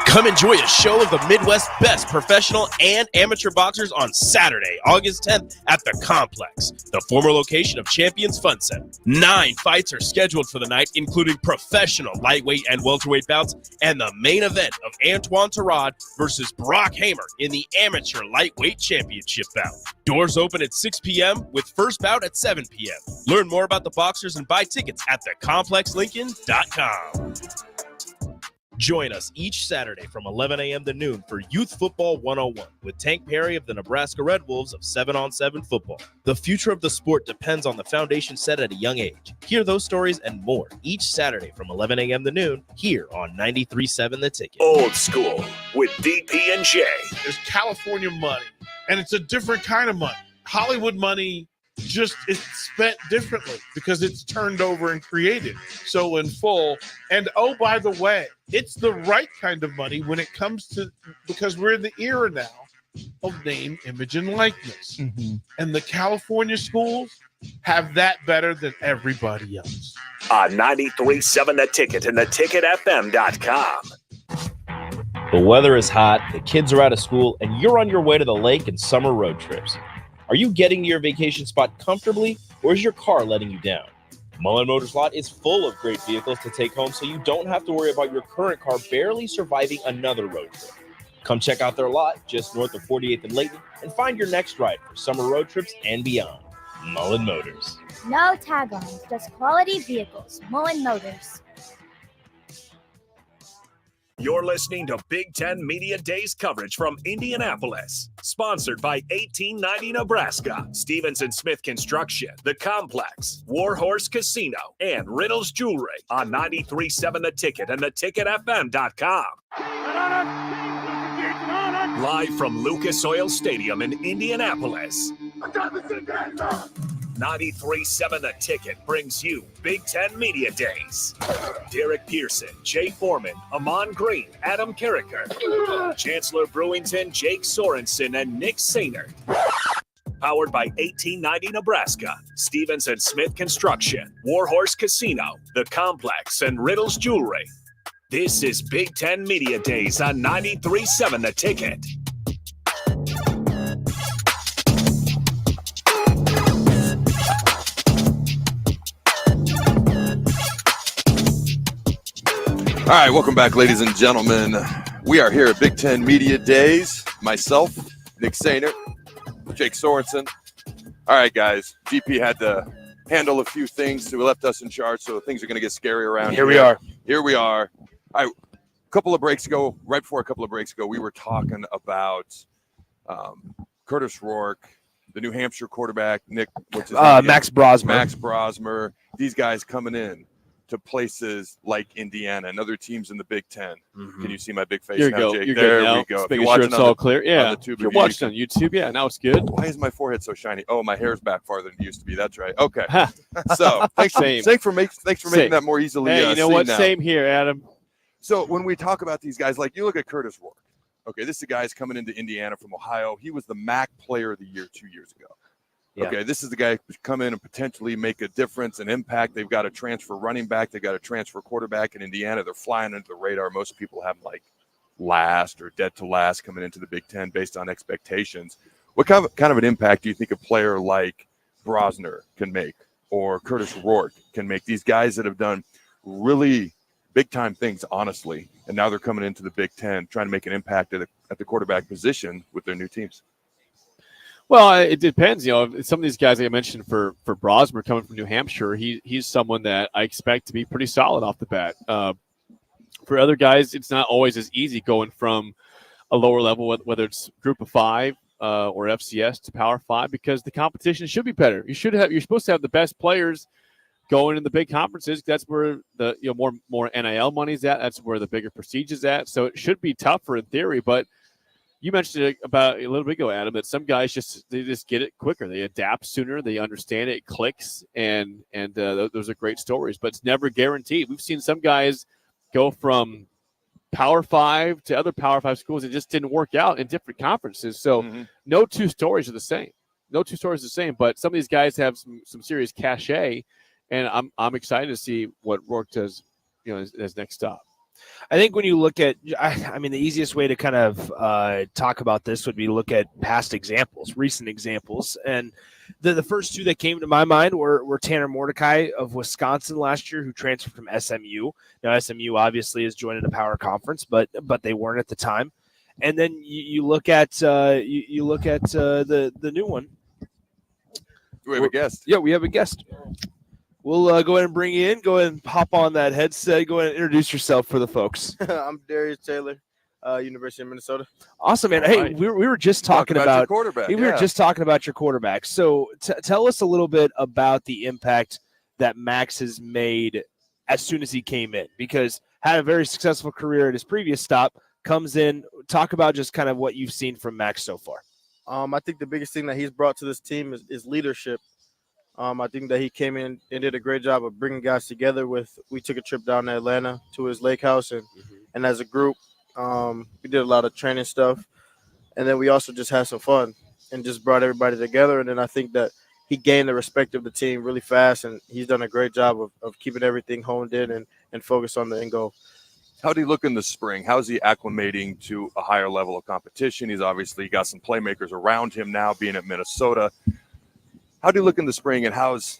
Come enjoy a show of the Midwest's best professional and amateur boxers on Saturday, August 10th at the Complex, the former location of Champions Fun Center. 9 fights are scheduled for the night, including professional lightweight and welterweight bouts and the main event of Antoine Terrade versus Brock Hamer in the amateur lightweight championship bout. Doors open at 6 p.m. with first bout at 7 p.m. Learn more about the boxers and buy tickets at thecomplexlincoln.com. Join us each Saturday from 11 a.m. to noon for Youth Football 101 with Tank Perry of the Nebraska Red Wolves of 7-on-7 football. The future of the sport depends on the foundation set at a young age. Hear those stories and more each Saturday from 11 a.m. to noon here on 93.7 The Ticket. Old School with B1G. There's California money, and it's a different kind of money. Hollywood money just is spent differently because it's turned over and created so in full. And oh, by the way, it's the right kind of money when it comes to, because we're in the era now of name, image, and likeness. And the California schools have that better than everybody else. On 93.7 The Ticket and theticketfm.com. The weather is hot, the kids are out of school, and you're on your way to the lake and summer road trips. Are you getting to your vacation spot comfortably, or is your car letting you down? Mullen Motors lot is full of great vehicles to take home, so you don't have to worry about your current car barely surviving another road trip. Come check out their lot just north of 48th and Layton and find your next ride for summer road trips and beyond. Mullen Motors. No tag-ons, just quality vehicles. Mullen Motors. You're listening to Big Ten Media Days coverage from Indianapolis. Sponsored by 1890 Nebraska, Stevenson Smith Construction, The Complex, Warhorse Casino, and Riddle's Jewelry on 93.7 The Ticket and theticketfm.com. Live from Lucas Oil Stadium in Indianapolis. 93.7 The Ticket brings you Big Ten Media Days. Derek Pearson, Jay Foreman, Amon Green, Adam Carricker, Chancellor Brewington, Jake Sorensen, and Nick Sainert. Powered by 1890 Nebraska, Stevens and Smith Construction, Warhorse Casino, The Complex, and Riddles Jewelry. This is Big Ten Media Days on 93.7 The Ticket. All right, welcome back, ladies and gentlemen. We are here at Big Ten Media Days. Myself, Nick Sainer, Jake Sorensen. All right, guys. GP had to handle a few things, so he left us in charge, so things are going to get scary around here. Here we are. All right, right before a couple of breaks ago, we were talking about Curtis Rourke, the New Hampshire quarterback, Nick. What's his name? Max Brosmer. Max Brosmer. These guys coming in to places like Indiana and other teams in the Big Ten. Can you see my big face now, Jake? You're there good now. we go. Just making sure it's all clear. Yeah. If you're watching on YouTube, yeah, now it's good. Why is my forehead so shiny? Oh, my hair's back farther than it used to be. That's right. Okay. So thanks for making that more easily. Hey, you know what? Now. Same here, Adam. So when we talk about these guys, like you look at Curtis Rourke. Okay, this is a guy who's coming into Indiana from Ohio. He was the MAC Player of the Year 2 years ago. Yeah. Okay, this is the guy who's come in and potentially make a difference, an impact. They've got a transfer running back. They've got a transfer quarterback in Indiana. They're flying under the radar. Most people have them like last or dead to last coming into the Big Ten based on expectations. What kind of an impact do you think a player like Brosner can make or Curtis Rourke can make? These guys that have done really big-time things, honestly, and now they're coming into the Big Ten trying to make an impact at the quarterback position with their new teams. Well, it depends. You know, some of these guys like I mentioned for Brosmer coming from New Hampshire, he's someone that I expect to be pretty solid off the bat. For other guys, it's not always as easy going from a lower level, whether it's Group of 5 or FCS to Power 5, because the competition should be better. You're supposed to have the best players going in the big conferences. That's where the more NIL money's at. That's where the bigger prestige is at. So it should be tougher in theory, but you mentioned it about a little bit ago, Adam, that some guys just get it quicker. They adapt sooner. They understand it. It clicks, and those are great stories. But it's never guaranteed. We've seen some guys go from Power 5 to other Power 5 schools. It just didn't work out in different conferences. So no two stories are the same. But some of these guys have some serious cachet, and I'm excited to see what Rourke does, as next stop. I think when you look at, I mean, the easiest way to kind of talk about this would be look at past examples, recent examples. And the first two that came to my mind were Tanner Mordecai of Wisconsin last year, who transferred from SMU. Now, SMU obviously is joining a power conference, but they weren't at the time. And then you look at the new one. We have a guest. Yeah, we have a guest. We'll go ahead and bring you in. Go ahead and hop on that headset. Go ahead and introduce yourself for the folks. I'm Darius Taylor, University of Minnesota. Awesome, man. Hey, right. we were just talking about your quarterback. We were just talking about your quarterback. So tell us a little bit about the impact that Max has made as soon as he came in, because had a very successful career at his previous stop, comes in. Talk about just kind of what you've seen from Max so far. I think the biggest thing that he's brought to this team is leadership. I think that he came in and did a great job of bringing guys together. We took a trip down to Atlanta to his lake house, and as a group, we did a lot of training stuff, and then we also just had some fun and just brought everybody together. And then I think that he gained the respect of the team really fast, and he's done a great job of keeping everything honed in and focused on the end goal. How do you look in the spring? How's he acclimating to a higher level of competition? He's obviously got some playmakers around him now, being at Minnesota. How do you look in the spring, and how's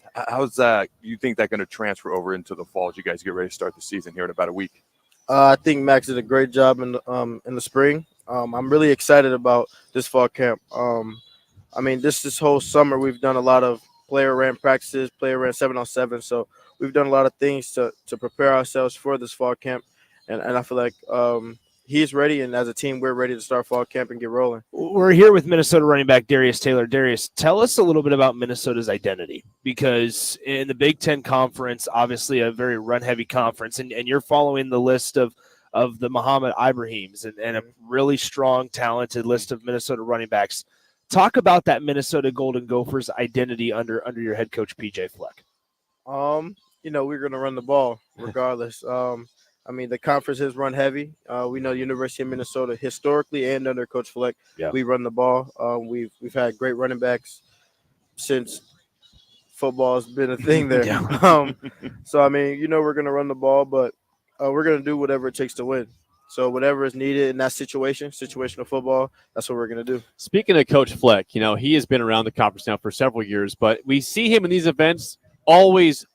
that? You think that going to transfer over into the fall as you guys get ready to start the season here in about a week? I think Max did a great job in the spring. I'm really excited about this fall camp. I mean, this whole summer we've done a lot of player ran practices, player ran 7-on-7. So we've done a lot of things to prepare ourselves for this fall camp, and I feel like he's ready, and as a team, we're ready to start fall camp and get rolling. We're here with Minnesota running back Darius Taylor. Darius, tell us a little bit about Minnesota's identity, because in the Big Ten Conference, obviously a very run-heavy conference, and you're following the list of the Muhammad Ibrahims and a really strong, talented list of Minnesota running backs. Talk about that Minnesota Golden Gophers identity under your head coach, PJ Fleck. We're going to run the ball regardless. I mean, the conference has run heavy. We know University of Minnesota historically and under Coach Fleck, we run the ball. We've had great running backs. since football's been a thing there. So I mean, we're gonna run the ball, but we're gonna do whatever it takes to win. So whatever is needed in that situational football, that's what we're gonna do. Speaking of Coach Fleck, he has been around the conference now for several years, but we see him in these events always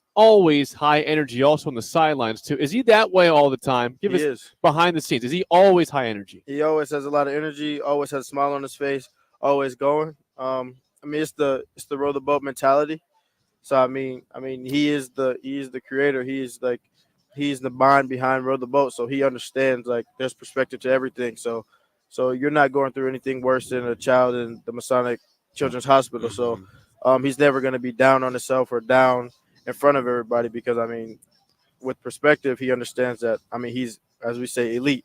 high energy, also on the sidelines too. Is he that way all the time? He is. Behind the scenes. Is he always high energy? He always has a lot of energy, always has a smile on his face, always going. I mean, it's the row the boat mentality. So I mean, he is the creator. He's the mind behind row the boat. So he understands there's perspective to everything. So you're not going through anything worse than a child in the Masonic Children's Hospital. So he's never going to be down on himself or down in front of everybody because, I mean, with perspective, he understands that, I mean, he's, as we say, elite.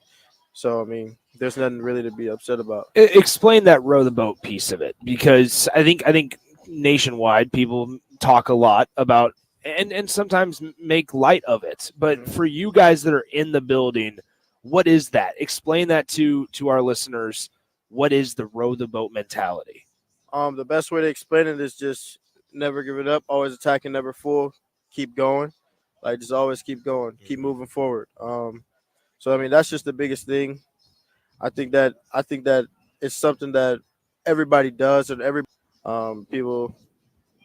So, I mean, there's nothing really to be upset about. Explain that row the boat piece of it, because I think nationwide people talk a lot about and sometimes make light of it. But for you guys that are in the building, what is that? Explain that to our listeners. What is the row the boat mentality? The best way to explain it is just never give it up, always attacking, never fool, keep going. Just always keep going, keep moving forward. So I mean, that's just the biggest thing. I think that it's something that everybody does, and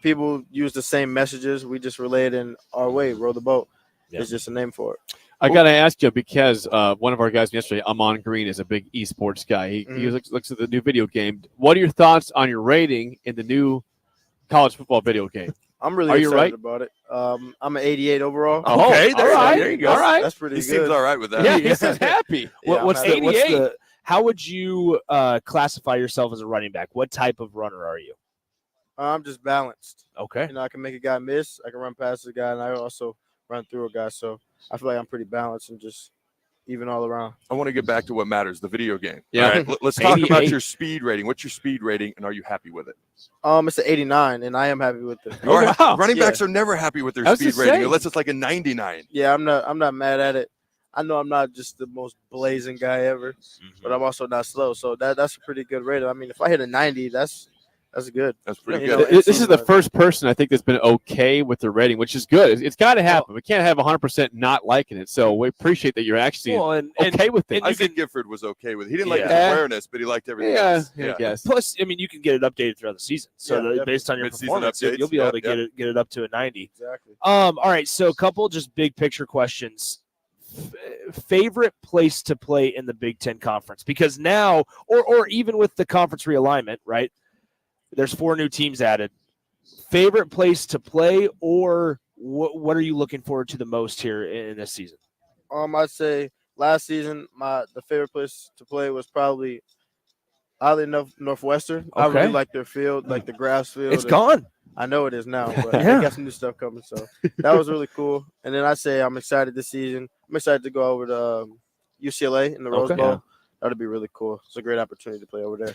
people use the same messages. We just relay it in our way. Row the boat. Yeah. It's just a name for it. I got to ask you, because one of our guys yesterday, Amon Green, is a big esports guy. He looks at the new video game. What are your thoughts on your rating in the new college football video game? I'm really excited about it. I'm an 88 overall. Okay, there you go. All right. That's pretty good. He seems all right with that. Yeah, he seems happy. What's how would you classify yourself as a running back? What type of runner are you? I'm just balanced. Okay. I can make a guy miss. I can run past a guy, and I also run through a guy. So I feel like I'm pretty balanced and just even all around. I want to get back to what matters, the video game. Yeah. All right, let's talk about your speed rating. What's your speed rating, and are you happy with it? It's an 89, and I am happy with it. All right. Wow. Running backs are never happy with their speed rating, unless it's like a 99. Yeah, I'm not mad at it. I know I'm not just the most blazing guy ever, but I'm also not slow. So that's a pretty good rating. I mean, if I hit a 90, that's good. That's pretty good. This is the first person I think that's been okay with the rating, which is good. It's got to happen. We can't have 100% not liking it. So we appreciate that you're actually okay with it. I think Gifford was okay with it. He didn't like his awareness, but he liked everything else. Yeah, yes. Plus, I mean, you can get it updated throughout the season. So based on your performance, you'll be able to get it up to a 90. Exactly. All right, so a couple just big picture questions. Favorite place to play in the Big Ten Conference? Because now, or even with the conference realignment, right? There's 4 new teams added. Favorite place to play, or what are you looking forward to the most here in this season? I'd say last season the favorite place to play was probably, oddly enough, Northwestern. I really like their field, like the grass field. It's gone. I know it is now, but they got some new stuff coming, so that was really cool. And then I say I'm excited this season. I'm excited to go over to UCLA in the Rose Bowl. Yeah. That'd be really cool. It's a great opportunity to play over there.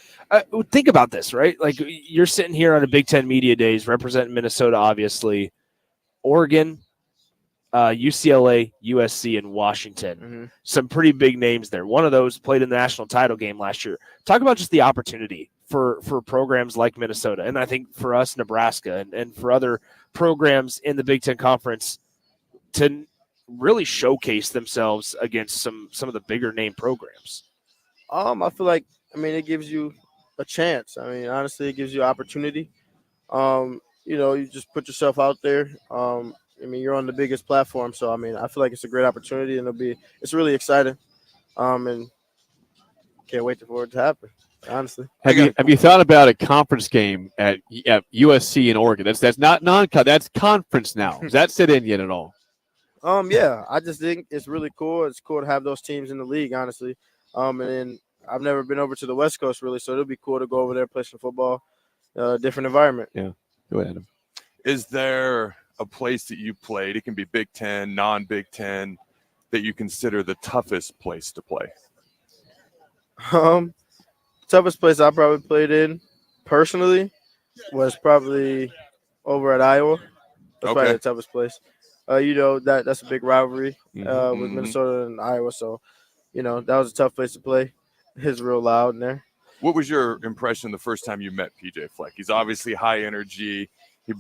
Think about this, right? Like, you're sitting here on a Big Ten Media Days representing Minnesota, obviously, Oregon, UCLA, USC, and Washington. Some pretty big names there. One of those played in the national title game last year. Talk about just the opportunity for programs like Minnesota, and I think for us, Nebraska, and for other programs in the Big Ten Conference to really showcase themselves against some of the bigger name programs. I feel like, it gives you a chance. Honestly, it gives you opportunity. You just put yourself out there. You're on the biggest platform, so I feel like it's a great opportunity, and it's really exciting. And can't wait for it to happen. Honestly, have you thought about a conference game at USC and Oregon? That's not non-con. That's conference now. Does that sit in yet at all? Yeah, I just think it's really cool. It's cool to have those teams in the league, honestly. And then I've never been over to the West Coast, really, so it'll be cool to go over there, play some football, different environment. Yeah, go ahead, Adam. Is there a place that you played, it can be Big Ten, non-Big Ten, that you consider the toughest place to play? Toughest place I probably played in, personally, was probably over at Iowa. That's probably the toughest place. That's a big rivalry with Minnesota and Iowa, so that was a tough place to play. It's real loud in there. What was your impression the first time you met PJ Fleck? He's obviously high energy.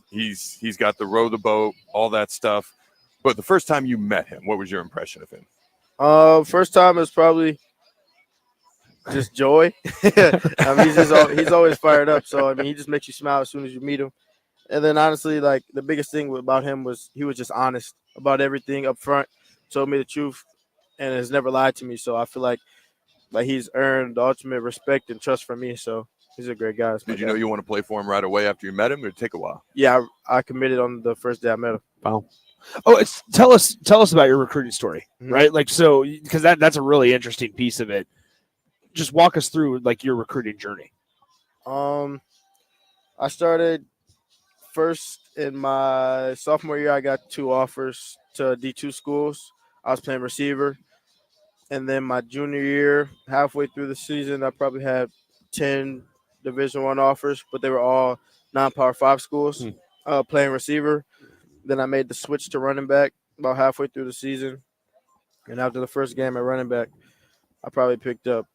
He's got the row the boat, all that stuff. But the first time you met him, what was your impression of him? First time is probably just joy. I mean, he's always fired up. So I mean, he just makes you smile as soon as you meet him. And then honestly, like the biggest thing about him was he was just honest about everything up front, told me the truth, and has never lied to me. So I feel like he's earned the ultimate respect and trust from me. So he's a great guy. Did you know you want to play for him right away after you met him, or did it take a while? Yeah, I committed on the first day I met him. Wow. Oh, tell us about your recruiting story, right? Like, so because that's a really interesting piece of it. Just walk us through like your recruiting journey. I started first in my sophomore year. I got 2 offers to D2 schools. I was playing receiver, and then my junior year, halfway through the season, I probably had 10 Division I offers, but they were all non-Power 5 schools. Playing receiver. Then I made the switch to running back about halfway through the season. And after the first game at running back, I probably picked up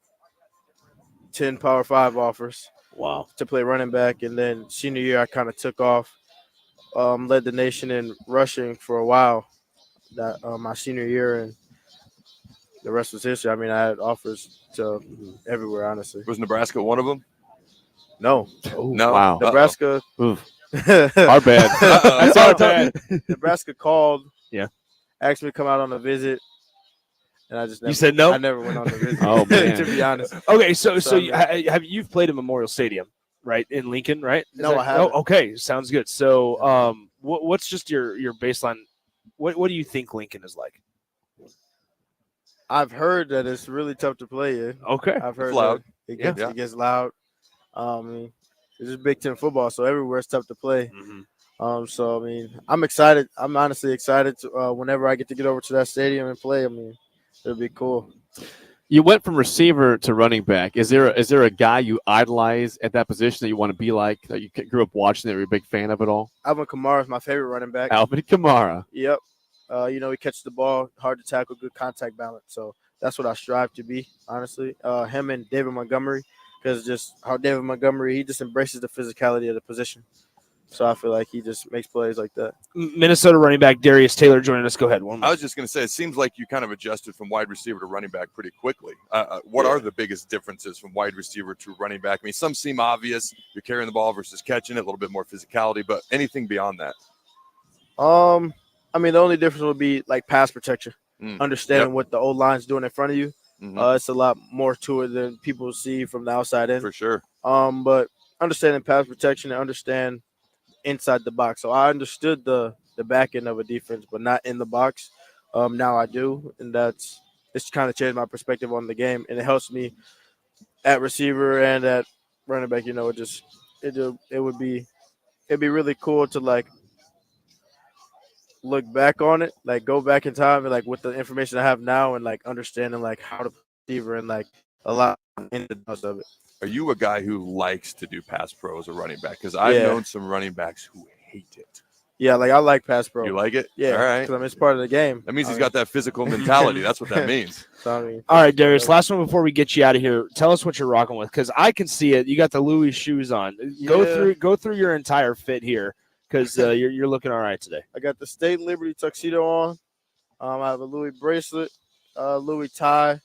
10 Power 5 offers. Wow. To play running back. And then senior year, I kind of took off, led the nation in rushing for a while that my senior year, and the rest was history. I mean, I had offers to everywhere, honestly. Was Nebraska one of them? No. No. Wow. Nebraska. Our bad. That's our bad. Nebraska called. Yeah. Asked me to come out on a visit, and I just never, You said no? I never went on the visit. Oh, man. To be honest. Okay, so you've played at Memorial Stadium, right, in Lincoln, right? No, I haven't. Oh, okay, sounds good. So, what's just your baseline? What do you think Lincoln is like? I've heard that it's really tough to play in. Okay. I've heard It's loud. It Yeah. gets loud. It's just Big Ten football, so everywhere it's tough to play. So I mean, I'm excited. I'm honestly excited to, whenever I get to get over to that stadium and play. I mean, it'll be cool. You went from receiver to running back. Is there a guy you idolize at that position that you want to be like, that you grew up watching, that you're a big fan of at all? Alvin Kamara is my favorite running back. Alvin Kamara. Yep. He catches the ball, hard to tackle, good contact balance. So that's what I strive to be, honestly. Him and David Montgomery, because just how David Montgomery, he just embraces the physicality of the position. So I feel like he just makes plays like that. Minnesota running back Darius Taylor joining us. Go ahead. I was just going to say, it seems like you kind of adjusted from wide receiver to running back pretty quickly. What are the biggest differences from wide receiver to running back? I mean, some seem obvious. You're carrying the ball versus catching it, a little bit more physicality, but anything beyond that? I mean, the only difference would be like pass protection, understanding what the O-line's doing in front of you. It's a lot more to it than people see from the outside in. For sure. But understanding pass protection and understand inside the box. So I understood the back end of a defense, but not in the box. Now I do, and it's kind of changed my perspective on the game, and it helps me at receiver and at running back. It'd be really cool to like look back on it, like go back in time and like with the information I have now and like understanding like how to receiver and like a lot in the dust of it. Are you a guy who likes to do pass pro as a running back? Because I've known some running backs who hate it. Yeah, like I like pass pro. You like it? Yeah. All right. Because I mean, it's part of the game. That means he's got that physical mentality. That's what that means. So, I mean, all right, Darius, last one before we get you out of here. Tell us what you're rocking with, because I can see it. You got the Louis shoes on. Go through your entire fit here, because you're looking all right today. I got the State Liberty tuxedo on. I have a Louis bracelet, Louis tie,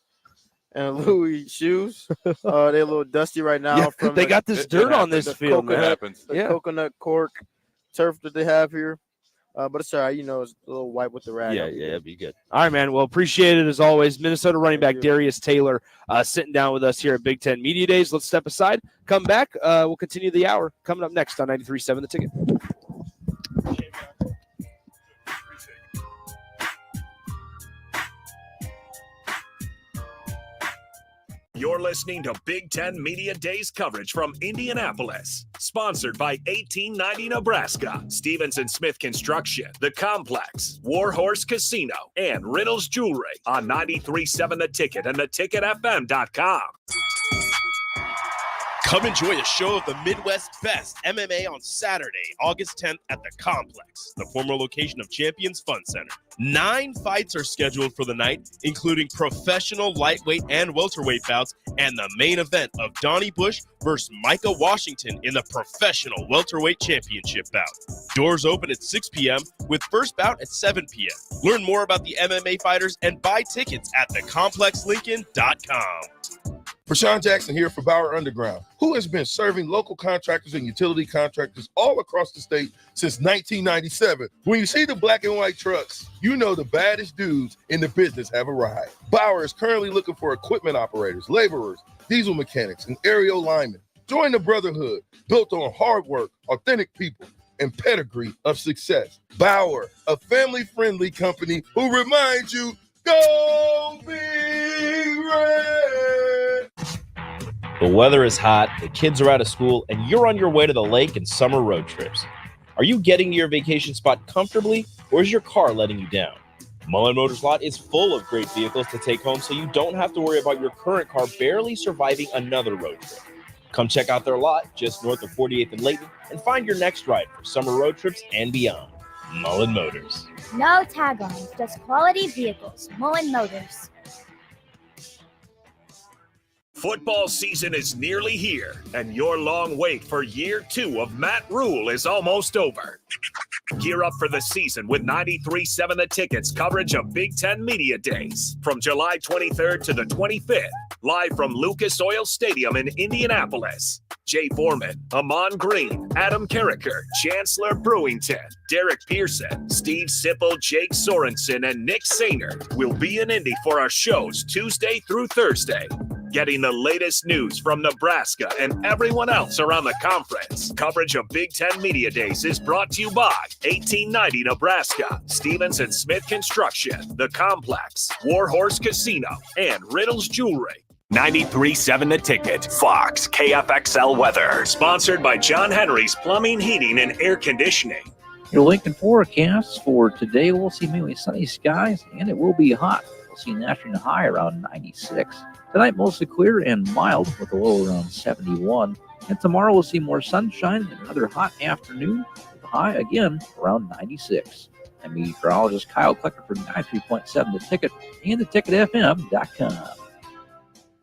and Louis shoes. They're a little dusty right now. Yeah, from they got this dirt on this field, man. The coconut cork turf that they have here. But it's all right. It's a little white with the rag. Yeah, that'd be good. All right, man. Well, appreciate it as always. Minnesota running back Darius Taylor sitting down with us here at Big Ten Media Days. Let's step aside. Come back. We'll continue the hour. Coming up next on 93.7 The Ticket. You're listening to Big Ten Media Days coverage from Indianapolis. Sponsored by 1890 Nebraska, Stevenson Smith Construction, The Complex, Warhorse Casino, and Riddles Jewelry on 93.7 The Ticket and theticketfm.com. Come enjoy a show of the Midwest's best MMA on Saturday, August 10th at the Complex, the former location of Champions Fun Center. 9 fights are scheduled for the night, including professional lightweight and welterweight bouts, and the main event of Donnie Bush versus Micah Washington in the professional welterweight championship bout. Doors open at 6 p.m. with first bout at 7 p.m. Learn more about the MMA fighters and buy tickets at thecomplexlincoln.com. Rashawn Jackson here for Bauer Underground, who has been serving local contractors and utility contractors all across the state since 1997. When you see the black and white trucks, you know the baddest dudes in the business have arrived. Bauer is currently looking for equipment operators, laborers, diesel mechanics, and aerial linemen. Join the brotherhood built on hard work, authentic people, and pedigree of success. Bauer, a family-friendly company who reminds you, go Big Red! The weather is hot, the kids are out of school, and you're on your way to the lake and summer road trips. Are you getting to your vacation spot comfortably, or is your car letting you down? Mullen Motors lot is full of great vehicles to take home, so you don't have to worry about your current car barely surviving another road trip. Come check out their lot just north of 48th and Layton and find your next ride for summer road trips and beyond. Mullen Motors. No tag-ons, just quality vehicles. Mullen Motors. Football season is nearly here, and your long wait for year 2 of Matt Rule is almost over. Gear up for the season with 93.7 The Ticket's coverage of Big Ten Media Days from July 23rd to the 25th, live from Lucas Oil Stadium in Indianapolis. Jay Foreman, Amon Green, Adam Carricker, Chancellor Brewington, Derek Pearson, Steve Sipple, Jake Sorensen, and Nick Sainer will be in Indy for our shows Tuesday through Thursday. Getting the latest news from Nebraska and everyone else around the conference. Coverage of Big Ten Media Days is brought to you by 1890 Nebraska, Stevens and Smith Construction, The Complex, Warhorse Casino, and Riddles Jewelry. 93.7 The Ticket, Fox, KFXL Weather. Sponsored by John Henry's Plumbing, Heating, and Air Conditioning. Your Lincoln forecast for today, we'll see mainly sunny skies, and it will be hot. We'll see an afternoon high around 96. Tonight, mostly clear and mild with a low around 71. And tomorrow, we'll see more sunshine and another hot afternoon with a high again around 96. I'm meteorologist Kyle Klecker for 93.7 The Ticket and theticketfm.com.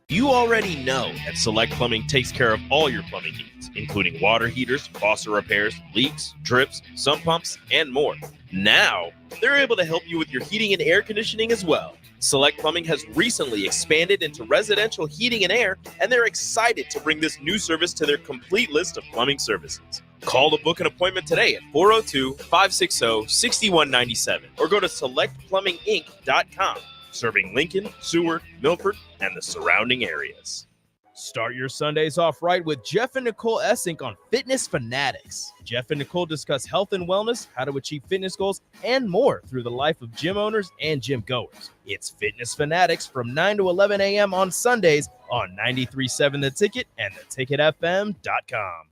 You already know that Select Plumbing takes care of all your plumbing needs, including water heaters, faucet repairs, leaks, drips, sump pumps, and more. Now, they're able to help you with your heating and air conditioning as well. Select Plumbing has recently expanded into residential heating and air, and they're excited to bring this new service to their complete list of plumbing services. Call to book an appointment today at 402-560-6197 or go to selectplumbinginc.com, serving Lincoln, Seward, Milford, and the surrounding areas. Start your Sundays off right with Jeff and Nicole Essink on Fitness Fanatics. Jeff and Nicole discuss health and wellness, how to achieve fitness goals, and more through the life of gym owners and gym goers. It's Fitness Fanatics from 9 to 11 a.m. on Sundays on 93.7 The Ticket and theticketfm.com.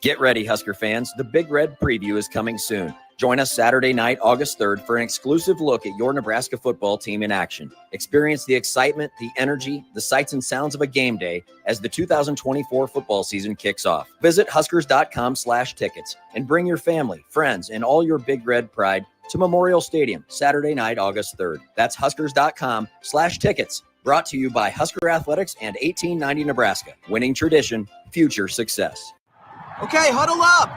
Get ready, Husker fans. The Big Red Preview is coming soon. Join us Saturday night, August 3rd, for an exclusive look at your Nebraska football team in action. Experience the excitement, the energy, the sights and sounds of a game day as the 2024 football season kicks off. Visit Huskers.com/tickets and bring your family, friends, and all your Big Red pride to Memorial Stadium Saturday night, August 3rd. That's Huskers.com/tickets. Brought to you by Husker Athletics and 1890 Nebraska. Winning tradition, future success. Okay, huddle up.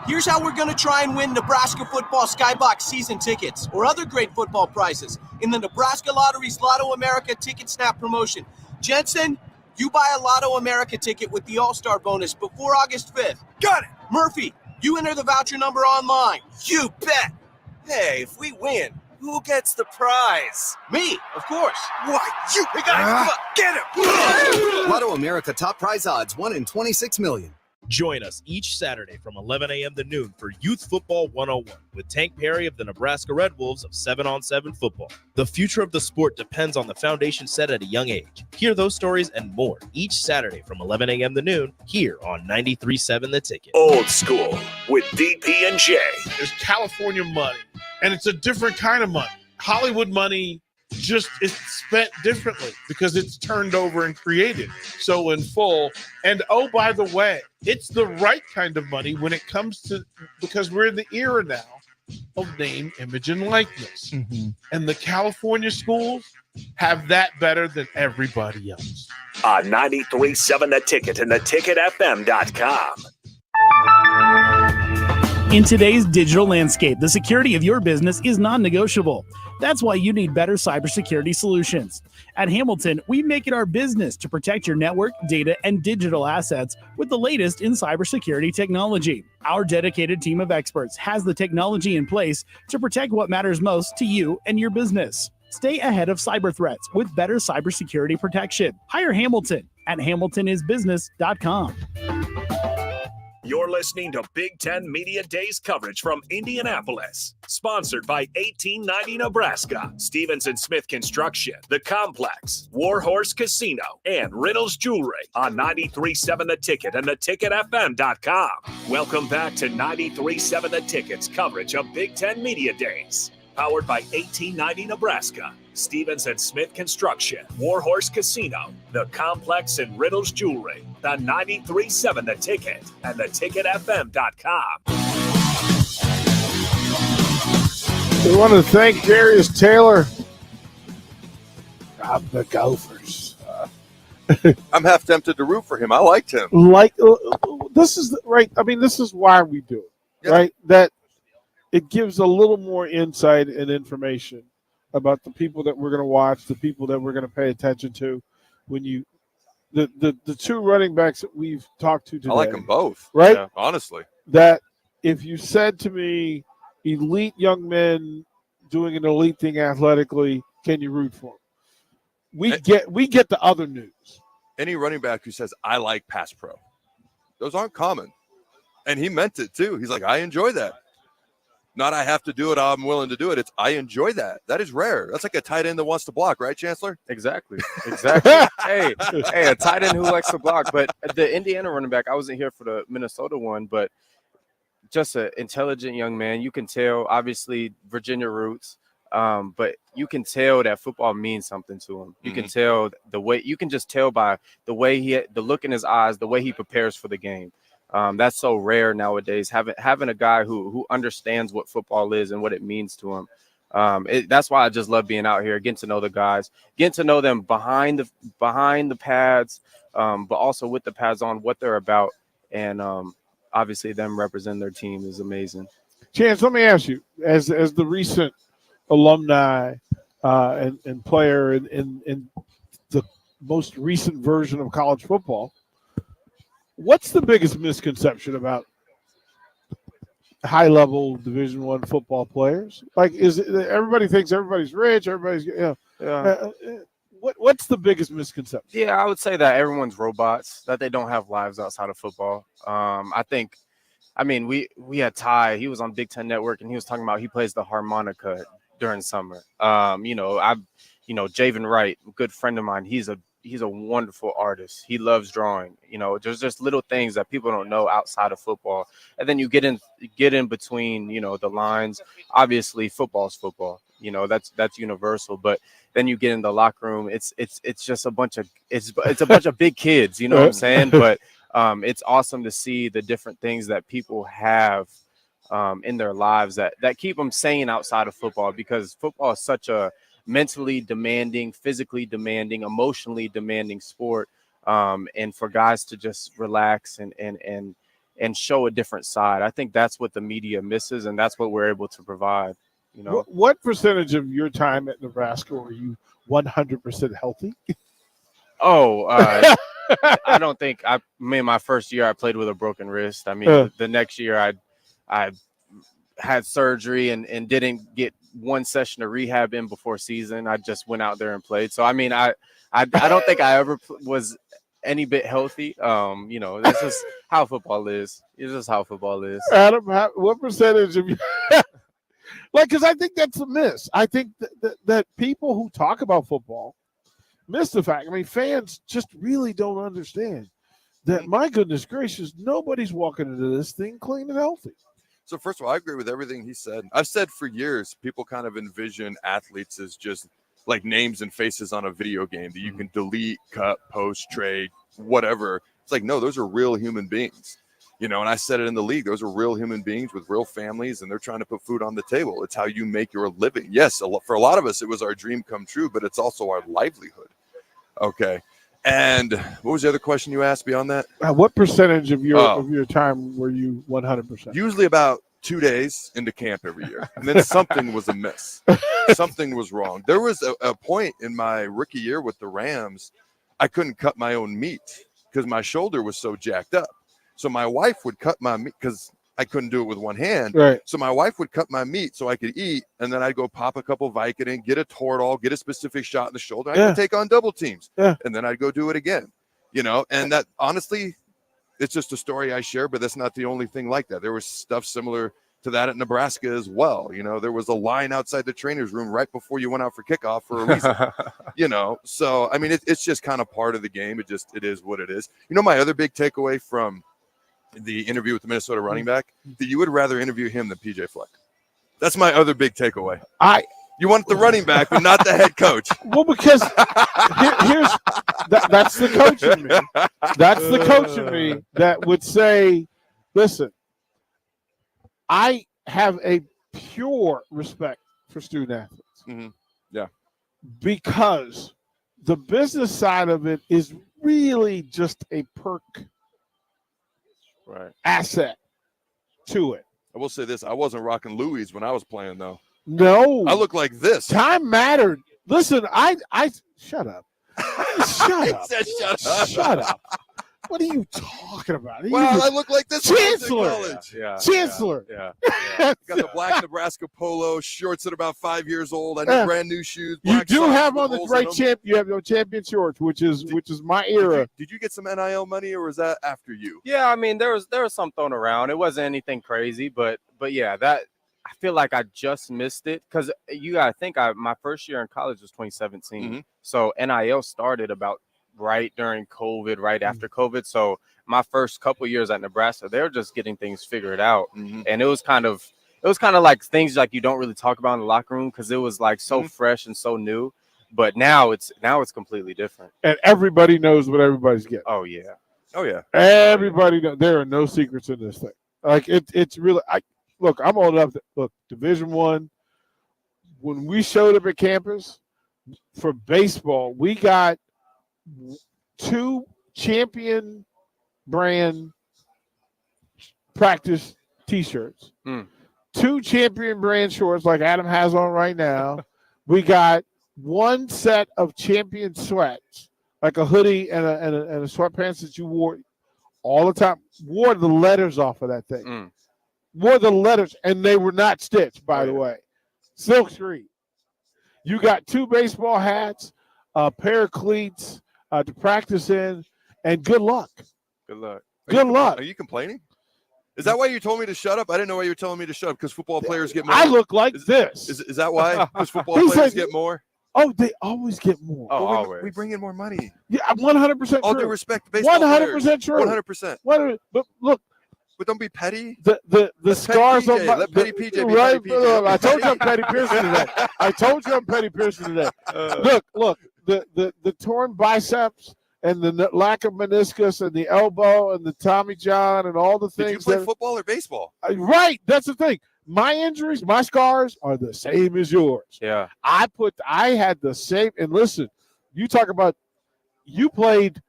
Here's how we're going to try and win Nebraska football Skybox season tickets or other great football prizes in the Nebraska Lottery's Lotto America Ticket Snap promotion. Jensen, you buy a Lotto America ticket with the All-Star bonus before August 5th. Got it. Murphy, you enter the voucher number online. You bet. Hey, if we win, who gets the prize? Me, of course. Why, you. Hey, guys, come on, get him. Lotto America top prize odds, 1 in 26 million. Join us each Saturday from 11 a.m. to noon for Youth Football 101 with Tank Perry of the Nebraska Red Wolves of 7-on-7 football. The future of the sport depends on the foundation set at a young age. Hear those stories and more each Saturday from 11 a.m. to noon here on 93.7 The Ticket. Old School with B1G. There's California money, and it's a different kind of money. Hollywood money just it's spent differently because it's turned over and created so in full. And oh, by the way, it's the right kind of money when it comes to, because we're in the era now of name, image, and likeness. And the California schools have that better than everybody else. 93.7 The Ticket and theticketfm.com. In today's digital landscape, the security of your business is non-negotiable. That's why you need better cybersecurity solutions. At Hamilton, we make it our business to protect your network, data, and digital assets with the latest in cybersecurity technology. Our dedicated team of experts has the technology in place to protect what matters most to you and your business. Stay ahead of cyber threats with better cybersecurity protection. Hire Hamilton at hamiltonisbusiness.com. You're listening to Big Ten Media Days coverage from Indianapolis. Sponsored by 1890 Nebraska, Stevens & Smith Construction, The Complex, Warhorse Casino, and Riddles Jewelry on 93.7 The Ticket and theticketfm.com. Welcome back to 93.7 The Ticket's coverage of Big Ten Media Days. Powered by 1890 Nebraska, Stevens & Smith Construction, Warhorse Casino, The Complex, and Riddles Jewelry. The 93.7 The Ticket and theticketfm.com. We want to thank Darius Taylor. God, the Gophers. I'm half tempted to root for him. I liked him. This is right. I mean, this is why we do it, right? That it gives a little more insight and information about the people that we're going to watch, the people that we're going to pay attention to. When you, the two running backs that we've talked to today, I like them both, right? Yeah, honestly, that if you said to me, elite young men doing an elite thing athletically, can you root for them? We get the other news. Any running back who says, I like pass pro, those aren't common. And he meant it too. He's like, I enjoy that. Not I have to do it, I'm willing to do it. It's I enjoy that. That is rare. That's like a tight end that wants to block, right, Chancellor? Exactly. hey, a tight end who likes to block. But the Indiana running back, I wasn't here for the Minnesota one, but just an intelligent young man. You can tell, obviously, Virginia roots, but you can tell that football means something to him. You can tell the way, you can just tell by the way the look in his eyes, the way he prepares for the game. That's so rare nowadays. Having a guy who understands what football is and what it means to him. That's why I just love being out here, getting to know the guys, getting to know them behind the pads, but also with the pads on, what they're about, and obviously them representing their team is amazing. Chance, let me ask you, as the recent alumni and player in the most recent version of college football, what's the biggest misconception about high-level Division I football players? Like, is it, everybody thinks everybody's rich, everybody's what's the biggest misconception? Yeah, I would say that everyone's robots, that they don't have lives outside of football. We had Ty. He was on Big Ten Network, and he was talking about he plays the harmonica during summer. Javen Wright, a good friend of mine, he's a wonderful artist. He loves drawing. There's just little things that people don't know outside of football. And then you get in between, the lines. Obviously, football's football. That's universal. But then you get in the locker room. It's just a bunch of big kids. You know what I'm saying? But it's awesome to see the different things that people have in their lives that keep them sane outside of football, because football is such a mentally demanding, physically demanding, emotionally demanding sport, and for guys to just relax and show a different side. I think that's what the media misses, and that's what we're able to provide. What percentage of your time at Nebraska were you 100% healthy? I don't think my first year I played with a broken wrist. The next year I had surgery and didn't get one session of rehab in before season. I just went out there and played. So, I don't think I ever was any bit healthy. That's just how football is. It's just how football is. Adam, what percentage of you? Because I think that's a miss. I think that people who talk about football miss the fact. Fans just really don't understand that, my goodness gracious, nobody's walking into this thing clean and healthy. So first of all, I agree with everything he said. I've said for years, people kind of envision athletes as just like names and faces on a video game that you can delete, cut, post, trade, whatever. It's like, no, those are real human beings. You know, and I said it in the league, those are real human beings with real families, and they're trying to put food on the table. It's how you make your living. Yes, for a lot of us, it was our dream come true, but it's also our livelihood. Okay. And what was the other question you asked beyond that? What percentage of your time were you 100%? Usually about 2 days into camp every year. And then something was amiss. Something was wrong. There was a point in my rookie year with the Rams, I couldn't cut my own meat because my shoulder was so jacked up. So my wife would cut my meat because I couldn't do it with one hand. Right. So my wife would cut my meat so I could eat, and then I'd go pop a couple Vicodin, get a Toradol, get a specific shot in the shoulder. I'd go take on double teams. Yeah. And then I'd go do it again. You know, and that honestly, it's just a story I share, but that's not the only thing like that. There was stuff similar to that at Nebraska as well. You know, there was a line outside the trainer's room right before you went out for kickoff for a reason. You know, so I mean, it's just kind of part of the game. It is what it is. You know, my other big takeaway from the interview with the Minnesota running back, that you would rather interview him than PJ Fleck. That's my other big takeaway. You want the running back, but not the head coach. Well, because that's the coach in me. That's the coach in me that would say, listen, I have a pure respect for student athletes. Mm-hmm. Yeah. Because the business side of it is really just a perk asset to it. I will say this. I wasn't rocking Louis when I was playing, though. No. I look like this. Time mattered. Listen, I shut up. Shut up. He said shut up. Shut up. What are you talking about? Well, I look like this. Chancellor. Chancellor. Got the black Nebraska polo, shorts at about 5 years old. I need brand new shoes. You black do socks have with on the holes right in them. champ. You have your champion shorts, which is my era. Did you get some NIL money, or was that after you? Yeah, I mean, there was some thrown around. It wasn't anything crazy, but yeah, that I feel like I just missed it because you got to think my first year in college was 2017, Mm-hmm. so NIL started about right during COVID, right after COVID. So my first couple years at Nebraska, they were just getting things figured out, and it was kind of like things like you don't really talk about in the locker room because it was like so fresh and so new. But now it's completely different, And everybody knows what everybody's getting. Oh yeah. Oh yeah. Everybody knows. There are no secrets in this thing. Like it's really. Look, I'm old enough. Look, Division I. When we showed up at campus for baseball, we got 2 champion brand practice T-shirts, 2 champion brand shorts like Adam has on right now. We got 1 set of champion sweats, like a hoodie and a sweatpants that you wore all the time. Wore the letters off of that thing. Wore the letters, and they were not stitched, by the way. Silk screen. You got 2 baseball hats, a pair of cleats to practice in, and good luck. Good luck. Good luck. Are you complaining? Is that why you told me to shut up? I didn't know why you were telling me to shut up because football players get more. I look like this. Is that why? Because football He players said- get more? Oh, they always get more. Oh, Well, always. we bring in more money. Yeah, 100% true. All due respect to baseball 100% true. 100%. But look, But don't be petty. the Let scars petty on PJ, my let petty PJ be right. petty PJ. I told you I'm Petty Pearson today. I told you I'm Petty Pearson today. Look. The torn biceps and the lack of meniscus and the elbow and the Tommy John and all the Did things. you play football or baseball? Right. That's the thing. My injuries, my scars are the same as yours. Yeah. I had the same. And listen, you talk about you played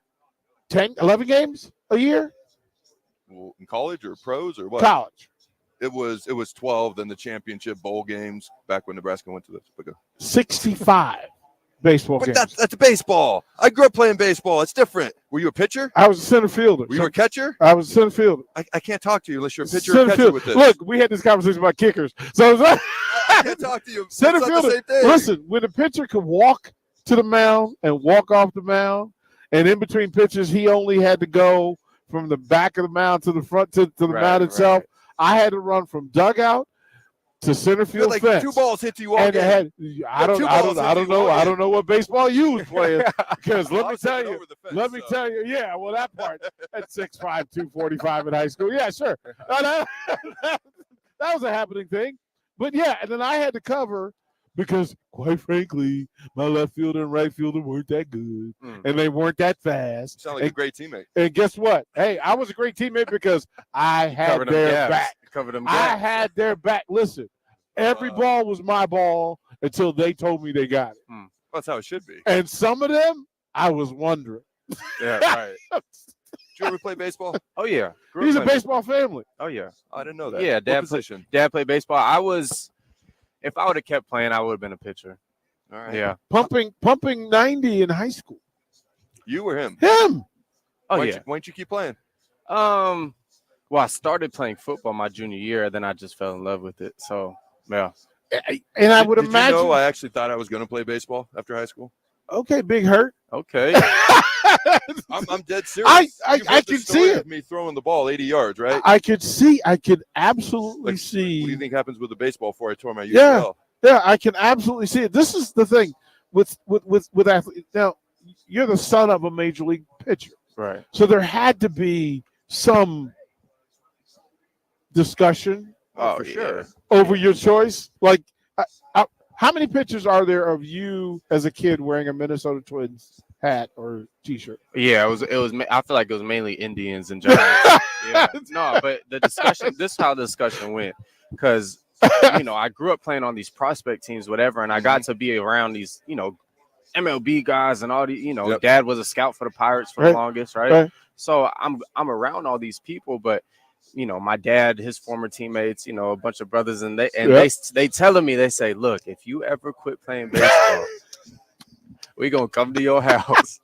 10, 11 games a year? Well, in college or pros or what? College. It was 12, then the championship bowl games back when Nebraska went to this. 65 baseball But games. that's baseball. I grew up playing baseball. It's different. Were you a pitcher? I was a center fielder. Were you a catcher? I was a center fielder. I can't talk to you unless you're a pitcher or Center catcher field. with this. Look, we had this conversation about kickers. So I can't talk to you. center It's not the fielder. same thing. Listen, when the pitcher could walk to the mound and walk off the mound, and in between pitches, he only had to go from the back of the mound to the front to the mound itself. I had to run from dugout to center field like fence. 2 balls hit you all And game. I don't know what baseball you was playing because let me tell you. Tell you, yeah, well that part at 6'5", 245 in high school. Yeah, sure. That was a happening thing. But yeah, and then I had to cover because, quite frankly, my left fielder and right fielder weren't that good, and they weren't that fast. Sound like a great teammate. And guess what? Hey, I was a great teammate because I had covered them their gaps. back. Covered them I gaps. had their back. Listen, every ball was my ball until they told me they got it. That's how it should be. And some of them, I was wondering. Yeah, right. Did you ever play baseball? Oh yeah, He's a baseball family. Oh yeah, I didn't know that. Yeah, What position? Dad played baseball. I was, if I would have kept playing, I would have been a pitcher. All right. Yeah. Pumping 90 in high school. You or him? Him. Oh Why yeah. don't you keep playing? Well, I started playing football my junior year, then I just fell in love with it. So yeah. And I would Did imagine. you know I actually thought I was going to play baseball after high school? Okay, Big Hurt. Okay. I'm dead serious. I You've heard the can story see of it. me throwing the ball 80 yards, right? I could absolutely see. What do you think happens with the baseball before I tore my UCL? Yeah, I can absolutely see it. This is the thing with athletes. Now, you're the son of a major league pitcher, right? So there had to be some discussion. Oh, for sure. Over your choice. Like, how many pictures are there of you as a kid wearing a Minnesota Twins hat or T-shirt? Yeah, it was. I feel like it was mainly Indians and Giants. Yeah. No, but the discussion. This is how the discussion went, because I grew up playing on these prospect teams, whatever, and I got to be around these, MLB guys and all these. Dad was a scout for the Pirates for the longest, right? So I'm around all these people, but my dad, his former teammates, a bunch of brothers, and they telling me, they say, look, if you ever quit playing baseball, we gonna come to your house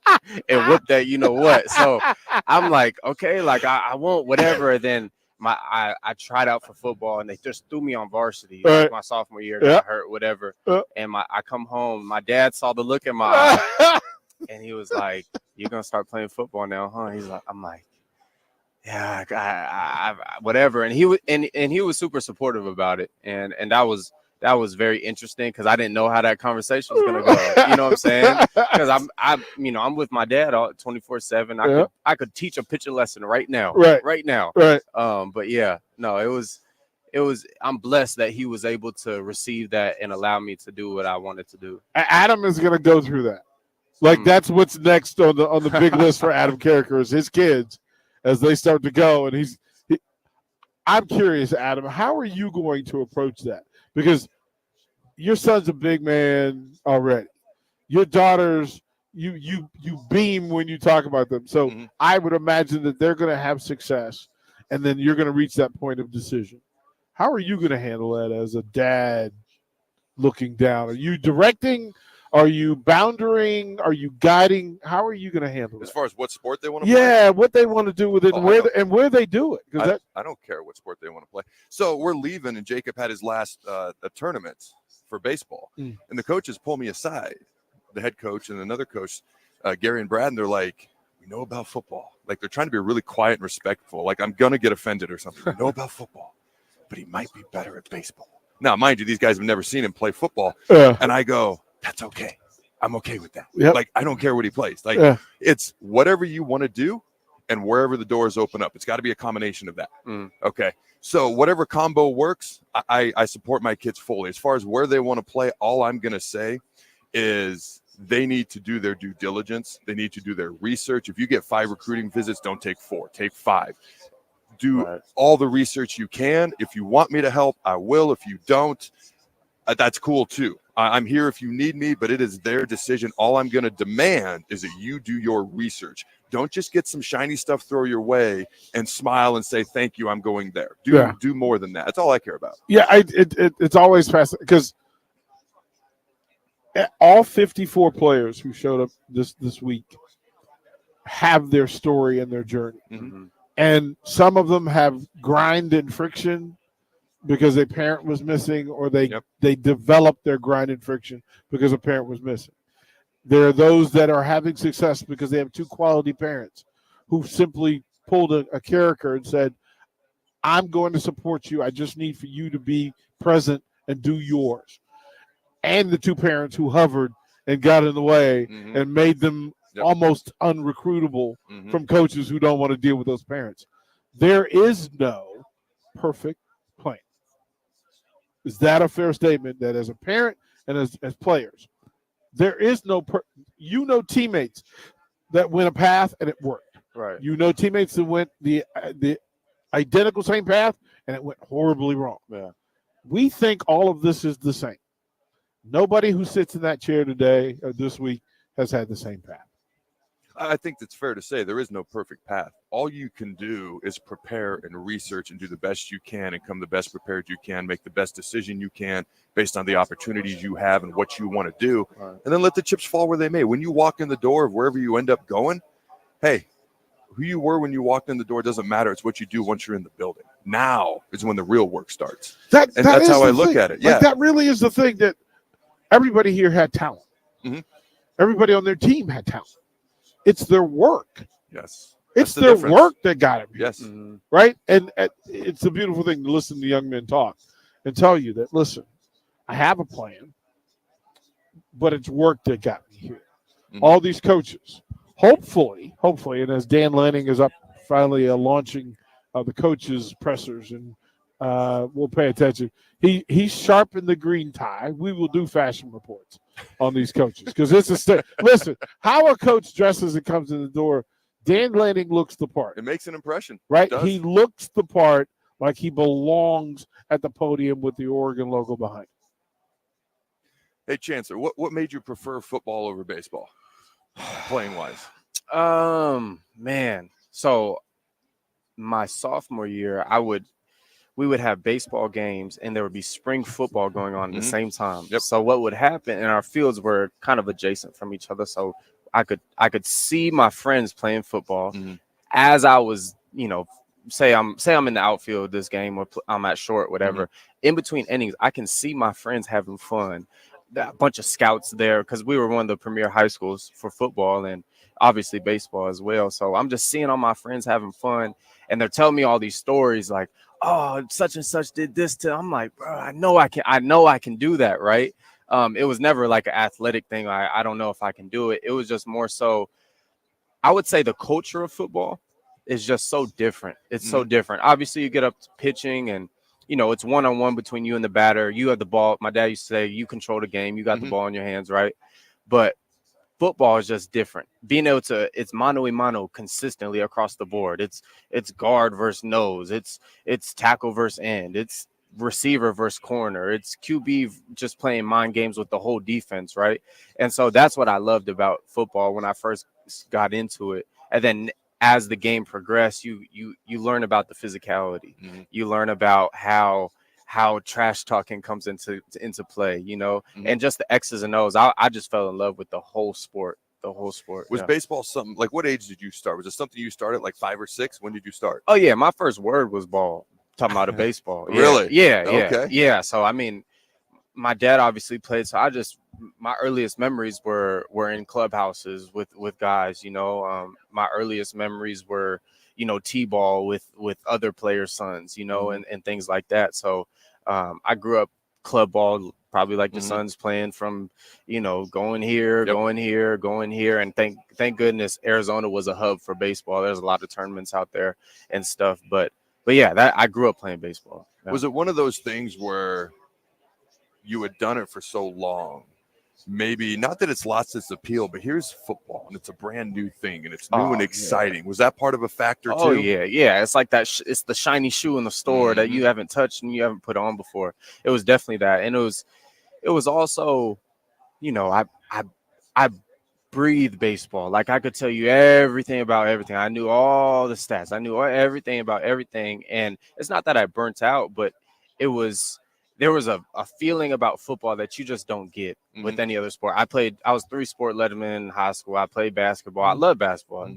and whip that, what. So I'm like, okay, like I won't, whatever. And then I tried out for football, and they just threw me on varsity like my sophomore year, got hurt, whatever. And I come home, my dad saw the look in my eye, and he was like, "You're gonna start playing football now, huh?" He's like, I'm like, yeah, I whatever. And he was super supportive about it, and that was very interesting, because I didn't know how that conversation was gonna go. You know what I'm saying? Because I'm with my dad 24/7. I could teach a pitching lesson right now. Right now. But yeah, no, it was. I'm blessed that he was able to receive that and allow me to do what I wanted to do. Adam is gonna go through that. Like that's what's next on the big list for Adam Carricker is his kids as they start to go. And I'm curious, Adam, how are you going to approach that? Because your son's a big man already. Your daughters, you beam when you talk about them. So I would imagine that they're going to have success, and then you're going to reach that point of decision. How are you going to handle that as a dad looking down? Are you directing? Are you boundaring? Are you guiding? How are you going to handle it? As far as what sport they want to play? Yeah, what they want to do with it, and where they do it. I don't care what sport they want to play. So we're leaving, and Jacob had his last tournament for baseball. And the coaches pull me aside, the head coach and another coach, Gary and Brad, and they're like, we know about football. Like, they're trying to be really quiet and respectful. Like, I'm going to get offended or something. We know about football, but he might be better at baseball. Now, mind you, these guys have never seen him play football. And I go, that's okay. I'm okay with that. Like, I don't care what he plays. Like, it's whatever you want to do and wherever the doors open up. It's got to be a combination of that. Okay. So whatever combo works, I support my kids fully. As far as where they want to play, all I'm going to say is they need to do their due diligence. They need to do their research. If you get 5 recruiting visits, don't take 4, take 5. Do all the research you can. If you want me to help, I will. If you don't, that's cool too. I'm here if you need me, but it is their decision. All I'm going to demand is that you do your research. Don't just get some shiny stuff thrown your way and smile and say, thank you, I'm going there. Do more than that. That's all I care about. Yeah, it's always fast because all 54 players who showed up this week have their story and their journey. And some of them have grind and friction because a parent was missing, or they developed their grind and friction because a parent was missing. There are those that are having success because they have 2 quality parents who simply pulled a character and said, I'm going to support you. I just need for you to be present and do yours. And the 2 parents who hovered and got in the way and made them almost unrecruitable from coaches who don't want to deal with those parents. There is no perfect plan. Is that a fair statement that as a parent and as players. There is no teammates that went a path and it worked. Right. You know teammates that went the identical same path and it went horribly wrong. Yeah. We think all of this is the same. Nobody who sits in that chair today or this week has had the same path. I think that's fair to say. There is no perfect path. All you can do is prepare and research and do the best you can and come the best prepared you can, make the best decision you can based on the opportunities you have and what you want to do, and then let the chips fall where they may. When you walk in the door of wherever you end up going, hey, who you were when you walked in the door doesn't matter. It's what you do once you're in the building. Now is when the real work starts. That's how I look at it. Yeah, that really is the thing, that everybody here had talent. Mm-hmm. Everybody on their team had talent. It's their work. Yes. It's their work that got it. Yes. Right? And it's a beautiful thing to listen to young men talk and tell you that, listen, I have a plan, but it's work that got me here. Mm-hmm. All these coaches, hopefully, and as Dan Lanning is up finally launching the coaches' pressers, and we'll pay attention. He's sharpened the green tie. We will do fashion reports on these coaches because it's listen, how a coach dresses and comes in the door, Dan Lanning looks the part. It makes an impression. Right? He looks the part like he belongs at the podium with the Oregon logo behind him. Hey, Chancellor, what made you prefer football over baseball, playing wise? Man. So my sophomore year, we would have baseball games and there would be spring football going on at the same time. Yep. So what would happen, and our fields were kind of adjacent from each other. So I could see my friends playing football as I was, say I'm in the outfield this game or I'm at short, whatever. In between innings, I can see my friends having fun. A bunch of scouts there because we were one of the premier high schools for football and obviously baseball as well. So I'm just seeing all my friends having fun, and they're telling me all these stories like, oh, such and such did this to. I'm like, bro, I know I can do that, right? It was never like an athletic thing. I don't know if I can do it. It was just more so, I would say the culture of football is just so different. It's so different. Obviously, you get up to pitching and, it's one-on-one between you and the batter. You have the ball. My dad used to say, you control the game. You got the ball in your hands, right? But football is just different. Being able to, it's mano a mano consistently across the board. It's guard versus nose. It's tackle versus end. It's receiver versus corner. It's QB just playing mind games with the whole defense, right? And so that's what I loved about football when I first got into it. And then as the game progressed, you learn about the physicality. You learn about how trash talking comes into play, and just the X's and O's. I just fell in love with the whole sport. Was baseball something like, what age did you start? Was it something you started like 5 or 6? When did you start? Oh yeah, my first word was ball. Talking about a baseball. Really? Yeah. Okay. Yeah. So I mean, my dad obviously played. So my earliest memories were in clubhouses with guys. My earliest memories were t-ball with other players' sons. And things like that. So I grew up club ball, probably like the Suns, playing from going here, going here, and thank goodness Arizona was a hub for baseball. There's a lot of tournaments out there and stuff, but yeah, I grew up playing baseball. Yeah. Was it one of those things where you had done it for so long? Maybe not that it's lost its appeal, but here's football and it's a brand new thing and it's new and exciting. Yeah. Was that part of a factor too? Oh yeah. It's like that. It's the shiny shoe in the store that you haven't touched and you haven't put on before. It was definitely that, and it was also, I breathe baseball. Like I could tell you everything about everything. I knew all the stats. I knew everything about everything, and it's not that I burnt out, but there was a feeling about football that you just don't get with any other sport. I was 3-sport letterman in high school. I played basketball. I love basketball.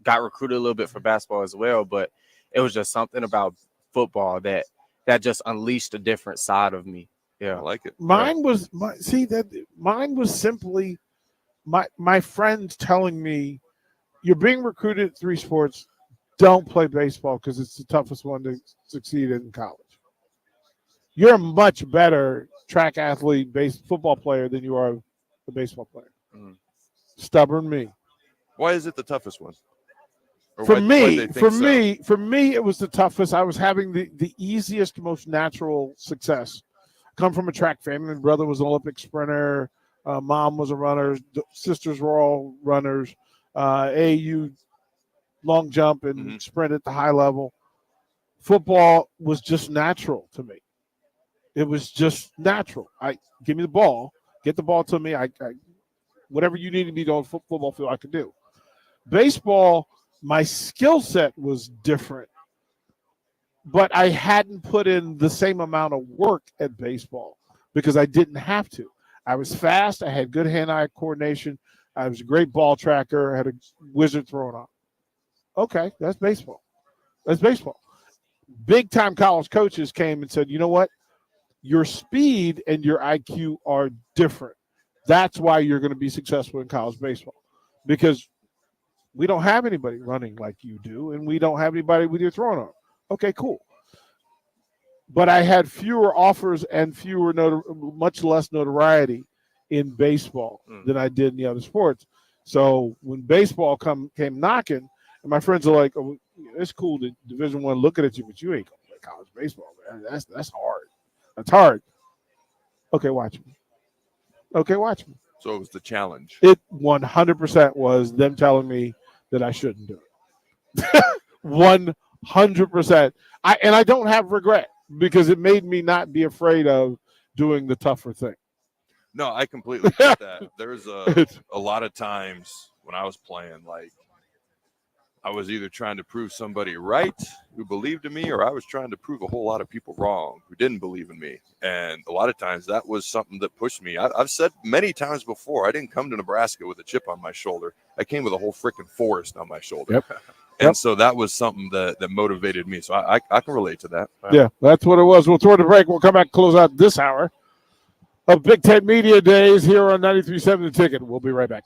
Got recruited a little bit for basketball as well, but it was just something about football that just unleashed a different side of me. Yeah, I like it. Mine was simply my friends telling me, you're being recruited at 3 sports, don't play baseball because it's the toughest one to succeed in college. You're a much better track athlete, football player than you are a baseball player. Stubborn me. Why is it the toughest one? For me, it was the toughest. I was having the easiest, most natural success come from a track family. My brother was an Olympic sprinter. Mom was a runner. Sisters were all runners. AAU long jump and sprint at the high level. Football was just natural to me. It was just natural. Give me the ball, get the ball to me. I whatever you need to be on football field, I could do. Baseball, my skill set was different, but I hadn't put in the same amount of work at baseball because I didn't have to. I was fast. I had good hand-eye coordination. I was a great ball tracker. I had a wizard throwing on. Okay, that's baseball. That's baseball. Big-time college coaches came and said, you know what? Your speed and your IQ are different. That's why you're going to be successful in college baseball, because we don't have anybody running like you do, and we don't have anybody with your throwing arm. Okay, cool. But I had fewer offers and much less notoriety in baseball than I did in the other sports. So when baseball came knocking, and my friends are like, oh, it's cool that Division I looking at you, but you ain't going to play college baseball, man. That's hard. That's hard. Okay, watch me. Okay, watch me. So it was the challenge. It 100% was them telling me that I shouldn't do it. 100%. I don't have regret because it made me not be afraid of doing the tougher thing. No, I completely get that. There's a lot of times when I was playing, like, I was either trying to prove somebody right who believed in me, or I was trying to prove a whole lot of people wrong who didn't believe in me. And a lot of times that was something that pushed me. I've said many times before, I didn't come to Nebraska with a chip on my shoulder. I came with a whole freaking forest on my shoulder. Yep. And so that was something that motivated me. So I can relate to that. Yeah, that's what it was. We'll throw the break. We'll come back and close out this hour of Big Ten Media Days here on 93.7 The Ticket. We'll be right back.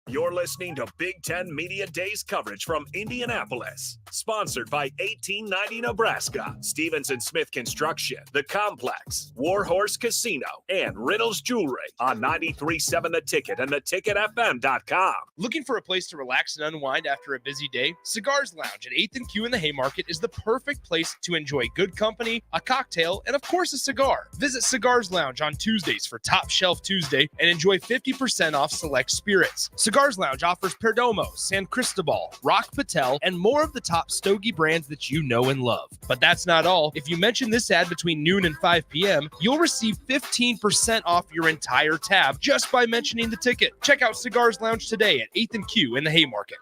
You're listening to Big Ten Media Days coverage from Indianapolis. Sponsored by 1890 Nebraska, Stevenson Smith Construction, The Complex, Warhorse Casino, and Riddles Jewelry on 93.7 The Ticket and theticketfm.com. Looking for a place to relax and unwind after a busy day? Cigars Lounge at 8th and Q in the Haymarket is the perfect place to enjoy good company, a cocktail, and of course a cigar. Visit Cigars Lounge on Tuesdays for Top Shelf Tuesday and enjoy 50% off select spirits. Cigars Lounge offers Perdomo, San Cristobal, Rock Patel, and more of the top stogie brands that you know and love. But that's not all. If you mention this ad between noon and 5 p.m., you'll receive 15% off your entire tab just by mentioning the ticket. Check out Cigars Lounge today at 8th and Q in the Haymarket.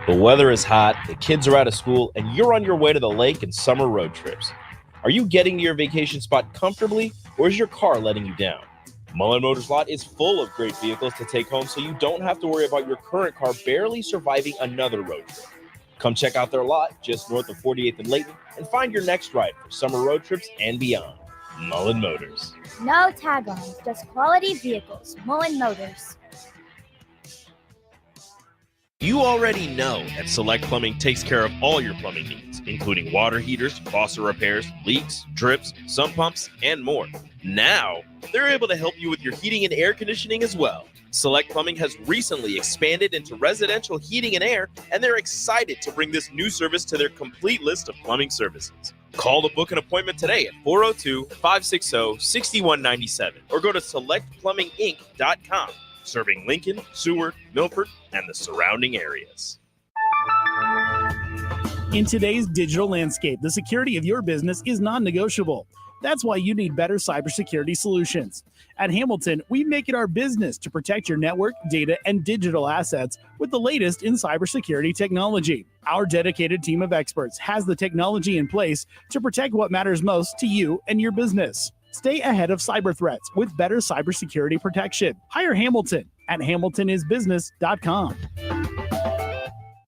The weather is hot, the kids are out of school, and you're on your way to the lake and summer road trips. Are you getting to your vacation spot comfortably, or is your car letting you down? Mullen Motors lot is full of great vehicles to take home, so you don't have to worry about your current car barely surviving another road trip. Come check out their lot just north of 48th and Layton and find your next ride for summer road trips and beyond. Mullen Motors. No tag-ons, just quality vehicles. Mullen Motors. You already know that Select Plumbing takes care of all your plumbing needs, including water heaters, faucet repairs, leaks, drips, sump pumps, and more. Now, they're able to help you with your heating and air conditioning as well. Select Plumbing has recently expanded into residential heating and air, and they're excited to bring this new service to their complete list of plumbing services. Call to book an appointment today at 402-560-6197 or go to selectplumbinginc.com, serving Lincoln, Seward, Milford, and the surrounding areas. In today's digital landscape, the security of your business is non-negotiable. That's why you need better cybersecurity solutions. At Hamilton, we make it our business to protect your network, data, and digital assets with the latest in cybersecurity technology. Our dedicated team of experts has the technology in place to protect what matters most to you and your business. Stay ahead of cyber threats with better cybersecurity protection. Hire Hamilton at hamiltonisbusiness.com.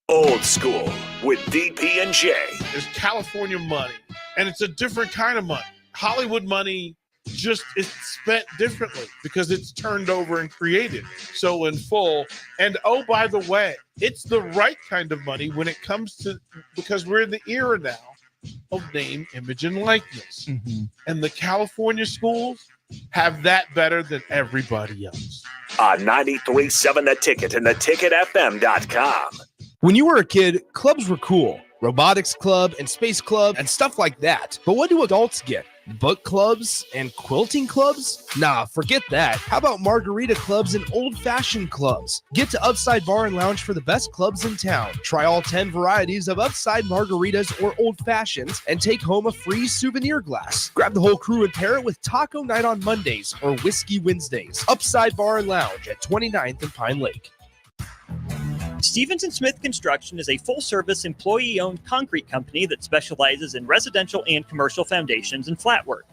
Old School with DP&J. There's California money, and it's a different kind of money. Hollywood money just is spent differently because it's turned over and created so in full. And oh, by the way, it's the right kind of money when it comes to, because we're in the era now of name, image, and likeness. Mm-hmm. And the California schools have that better than everybody else. 93.7 The Ticket and theticketfm.com. When you were a kid, clubs were cool. Robotics club and space club and stuff like that. But what do adults get? Book clubs and quilting clubs? Nah, forget that. How about margarita clubs and old-fashioned clubs? Get to Upside Bar and Lounge for the best clubs in town. Try all 10 varieties of Upside margaritas or old fashions and take home a free souvenir glass. Grab the whole crew and pair it with Taco Night on Mondays or Whiskey Wednesdays. Upside Bar and Lounge at 29th and Pine Lake. Stevens & Smith Construction is a full-service, employee-owned concrete company that specializes in residential and commercial foundations and flat work.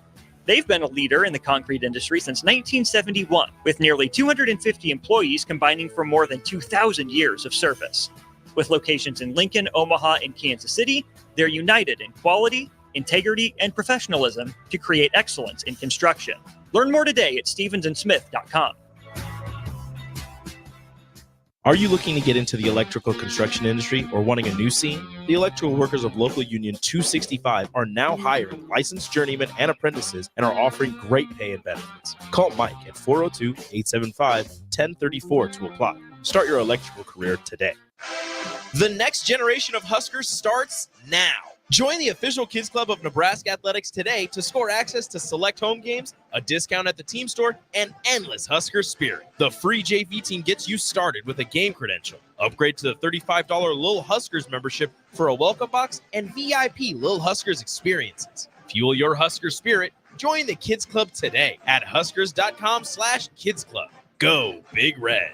They've been a leader in the concrete industry since 1971, with nearly 250 employees combining for more than 2,000 years of service. With locations in Lincoln, Omaha, and Kansas City, they're united in quality, integrity, and professionalism to create excellence in construction. Learn more today at stevensandsmith.com. Are you looking to get into the electrical construction industry or wanting a new scene? The electrical workers of local union 265 are now hiring licensed journeymen and apprentices and are offering great pay and benefits. Call Mike at 402-875-1034 to apply. Start your electrical career today. The next generation of Huskers starts now. Join the official Kids Club of Nebraska Athletics today to score access to select home games, a discount at the team store, and endless Husker spirit. The free JV team gets you started with a game credential. Upgrade to the $35 Lil Huskers membership for a welcome box and VIP Lil Huskers experiences. Fuel your Husker spirit. Join the Kids Club today at huskers.com/Kids Club. Go Big Red.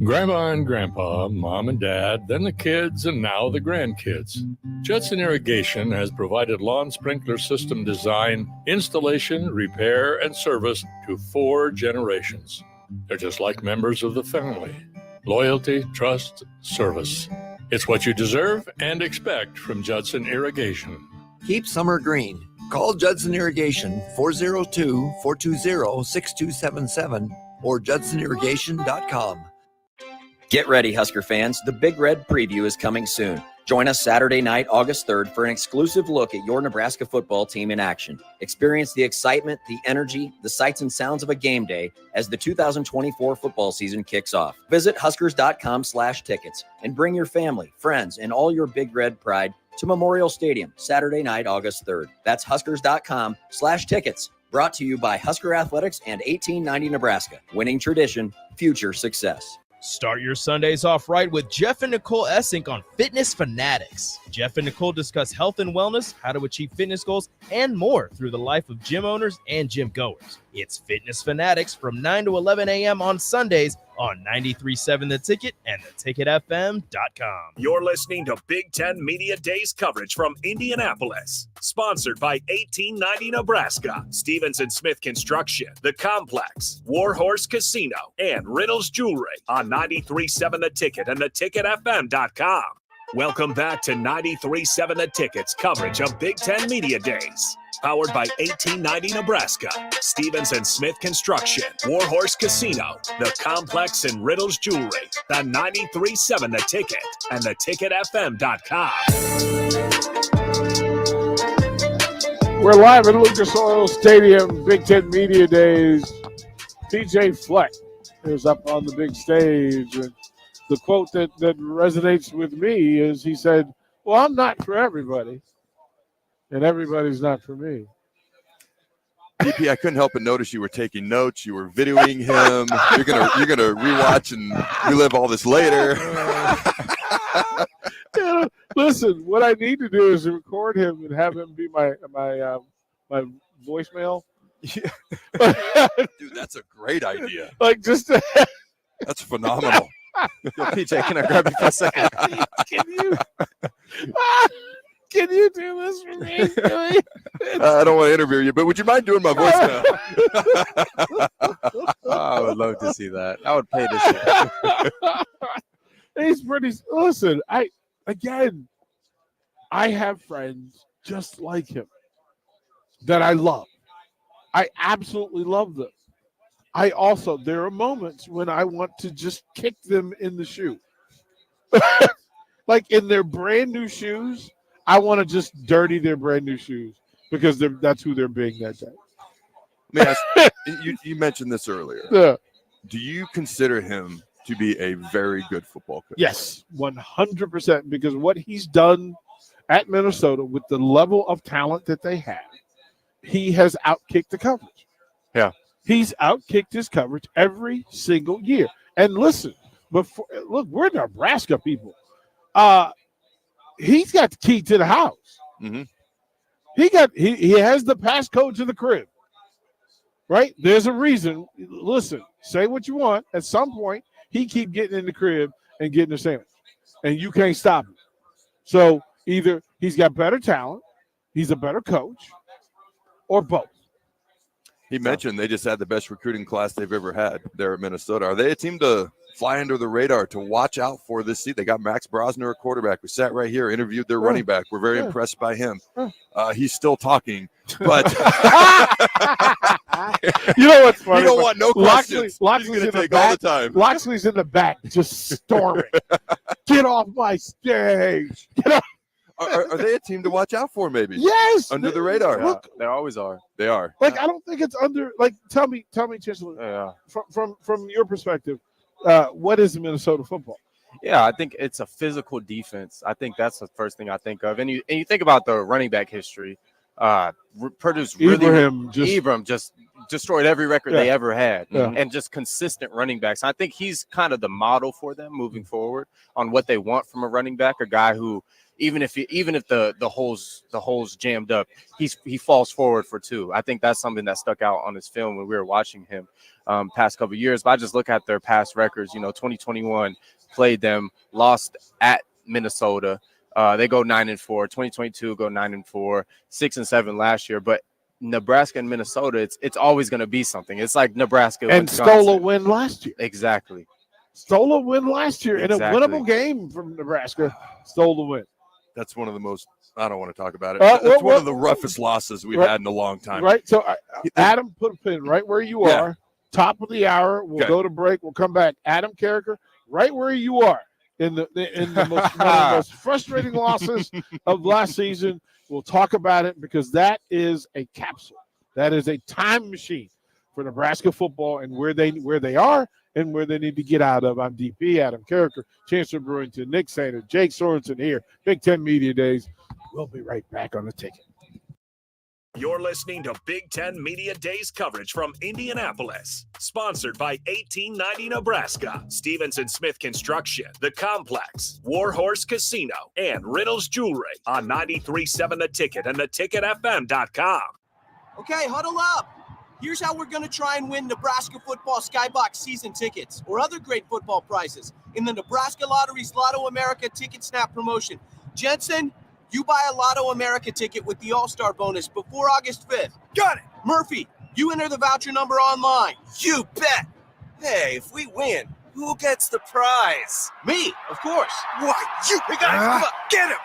Grandma and Grandpa, Mom and Dad, then the kids, and now the grandkids. Judson Irrigation has provided lawn sprinkler system design, installation, repair, and service to 4 generations. They're just like members of the family. Loyalty, trust, service. It's what you deserve and expect from Judson Irrigation. Keep summer green. Call Judson Irrigation 402-420-6277 or judsonirrigation.com. Get ready, Husker fans. The Big Red Preview is coming soon. Join us Saturday night, August 3rd, for an exclusive look at your Nebraska football team in action. Experience the excitement, the energy, the sights and sounds of a game day as the 2024 football season kicks off. Visit huskers.com/tickets and bring your family, friends, and all your Big Red pride to Memorial Stadium Saturday night, August 3rd. That's huskers.com/tickets. Brought to you by Husker Athletics and 1890 Nebraska. Winning tradition, future success. Start your Sundays off right with Jeff and Nicole Essink on Fitness Fanatics. Jeff and Nicole discuss health and wellness, how to achieve fitness goals, and more through the life of gym owners and gym goers. It's Fitness Fanatics from 9 to 11 a.m. on Sundays on 93.7 The Ticket and theticketfm.com. You're listening to Big Ten Media Days coverage from Indianapolis. Sponsored by 1890 Nebraska, Stevens & Smith Construction, The Complex, Warhorse Casino, and Riddles Jewelry on 93.7 The Ticket and theticketfm.com. Welcome back to 93.7 The Ticket's coverage of Big Ten Media Days. Powered by 1890 Nebraska, Stevens & Smith Construction, Warhorse Casino, The Complex, and Riddles Jewelry. The 93.7 The Ticket and theticketfm.com. We're live at Lucas Oil Stadium, Big Ten Media Days. TJ Fleck is up on the big stage. And the quote that resonates with me is he said, well, I'm not for everybody, and everybody's not for me. BP, I couldn't help but notice you were taking notes. You were videoing him. You're gonna rewatch and relive all this later. Listen, what I need to do is record him and have him be my voicemail. Dude, that's a great idea. Like just that's phenomenal. Yo, PJ, can I grab you for a second? Can you do this for me? I don't want to interview you, but would you mind doing my voicemail? I would love to see that. I would pay to see that. He's pretty. Listen, I have friends just like him that I love. I absolutely love them. There are moments when I want to just kick them in the shoe. Like in their brand new shoes, I want to just dirty their brand new shoes because that's who they're being that day. Let me ask, you mentioned this earlier. Yeah. Do you consider him to be a very good football coach? Yes, 100%, because what he's done at Minnesota with the level of talent that they have, he has outkicked the coverage. Yeah. He's outkicked his coverage every single year. And listen, look, we're Nebraska people. He's got the key to the house. Mm-hmm. He has the passcode to the crib. Right? There's a reason. Listen, say what you want. At some point, he keep getting in the crib and getting a sandwich. And you can't stop him. So either he's got better talent, he's a better coach, or both. He mentioned they just had the best recruiting class they've ever had there at Minnesota. Are they a team to fly under the radar, to watch out for this season? They got Max Brosner, a quarterback. We sat right here, interviewed their running back. We're very impressed by him. He's still talking, but you know what's funny? You don't want no questions. Loxley's in the back all the time. Loxley's in the back, just storming. Get off my stage. Get off. Are they a team to watch out for? Maybe. Yes. Under the radar. Yeah, they always are. They are. Like I don't think it's under. Like tell me, Chancellor. From your perspective, what is Minnesota football? Yeah, I think it's a physical defense. I think that's the first thing I think of. And you think about the running back history. Purdue's really Ibram just destroyed every record they ever had, and just consistent running backs. I think he's kind of the model for them moving forward on what they want from a running back, a guy who even if the holes jammed up, he falls forward for two. I think that's something that stuck out on his film when we were watching him past couple of years. But I just look at their past records. 2021 played them, lost at Minnesota. They go 9-4. 2022 go 9-4, 6-7 last year. But Nebraska and Minnesota, it's always going to be something. It's like Nebraska and Wisconsin. stole a win last year. Exactly. Stole a win last year in a Exactly. winnable game from Nebraska. Stole the win. That's one of the most. I don't want to talk about it. That's one of the roughest losses we've had in a long time. Right. So, Adam, put a pin right where you are. Top of the hour. We'll go to break. We'll come back. Adam Carricker, right where you are in the one of the most frustrating losses of last season. We'll talk about it because that is a capsule. That is a time machine for Nebraska football and where they are and where they need to get out of. I'm DP, Adam Carricker, Chancellor Brewington, Nick Sander, Jake Sorensen here. Big Ten Media Days. We'll be right back on the ticket. You're listening to Big Ten Media Days coverage from Indianapolis. Sponsored by 1890 Nebraska, Stevenson Smith Construction, The Complex, Warhorse Casino, and Riddles Jewelry on 93.7 The Ticket and theticketfm.com. Okay, huddle up. Here's how we're going to try and win Nebraska football Skybox season tickets or other great football prizes in the Nebraska Lottery's Lotto America Ticket Snap promotion. Jensen, you buy a Lotto America ticket with the All-Star bonus before August 5th. Got it. Murphy, you enter the voucher number online. You bet. Hey, if we win, who gets the prize? Me, of course. Why, you guys, come on, get him.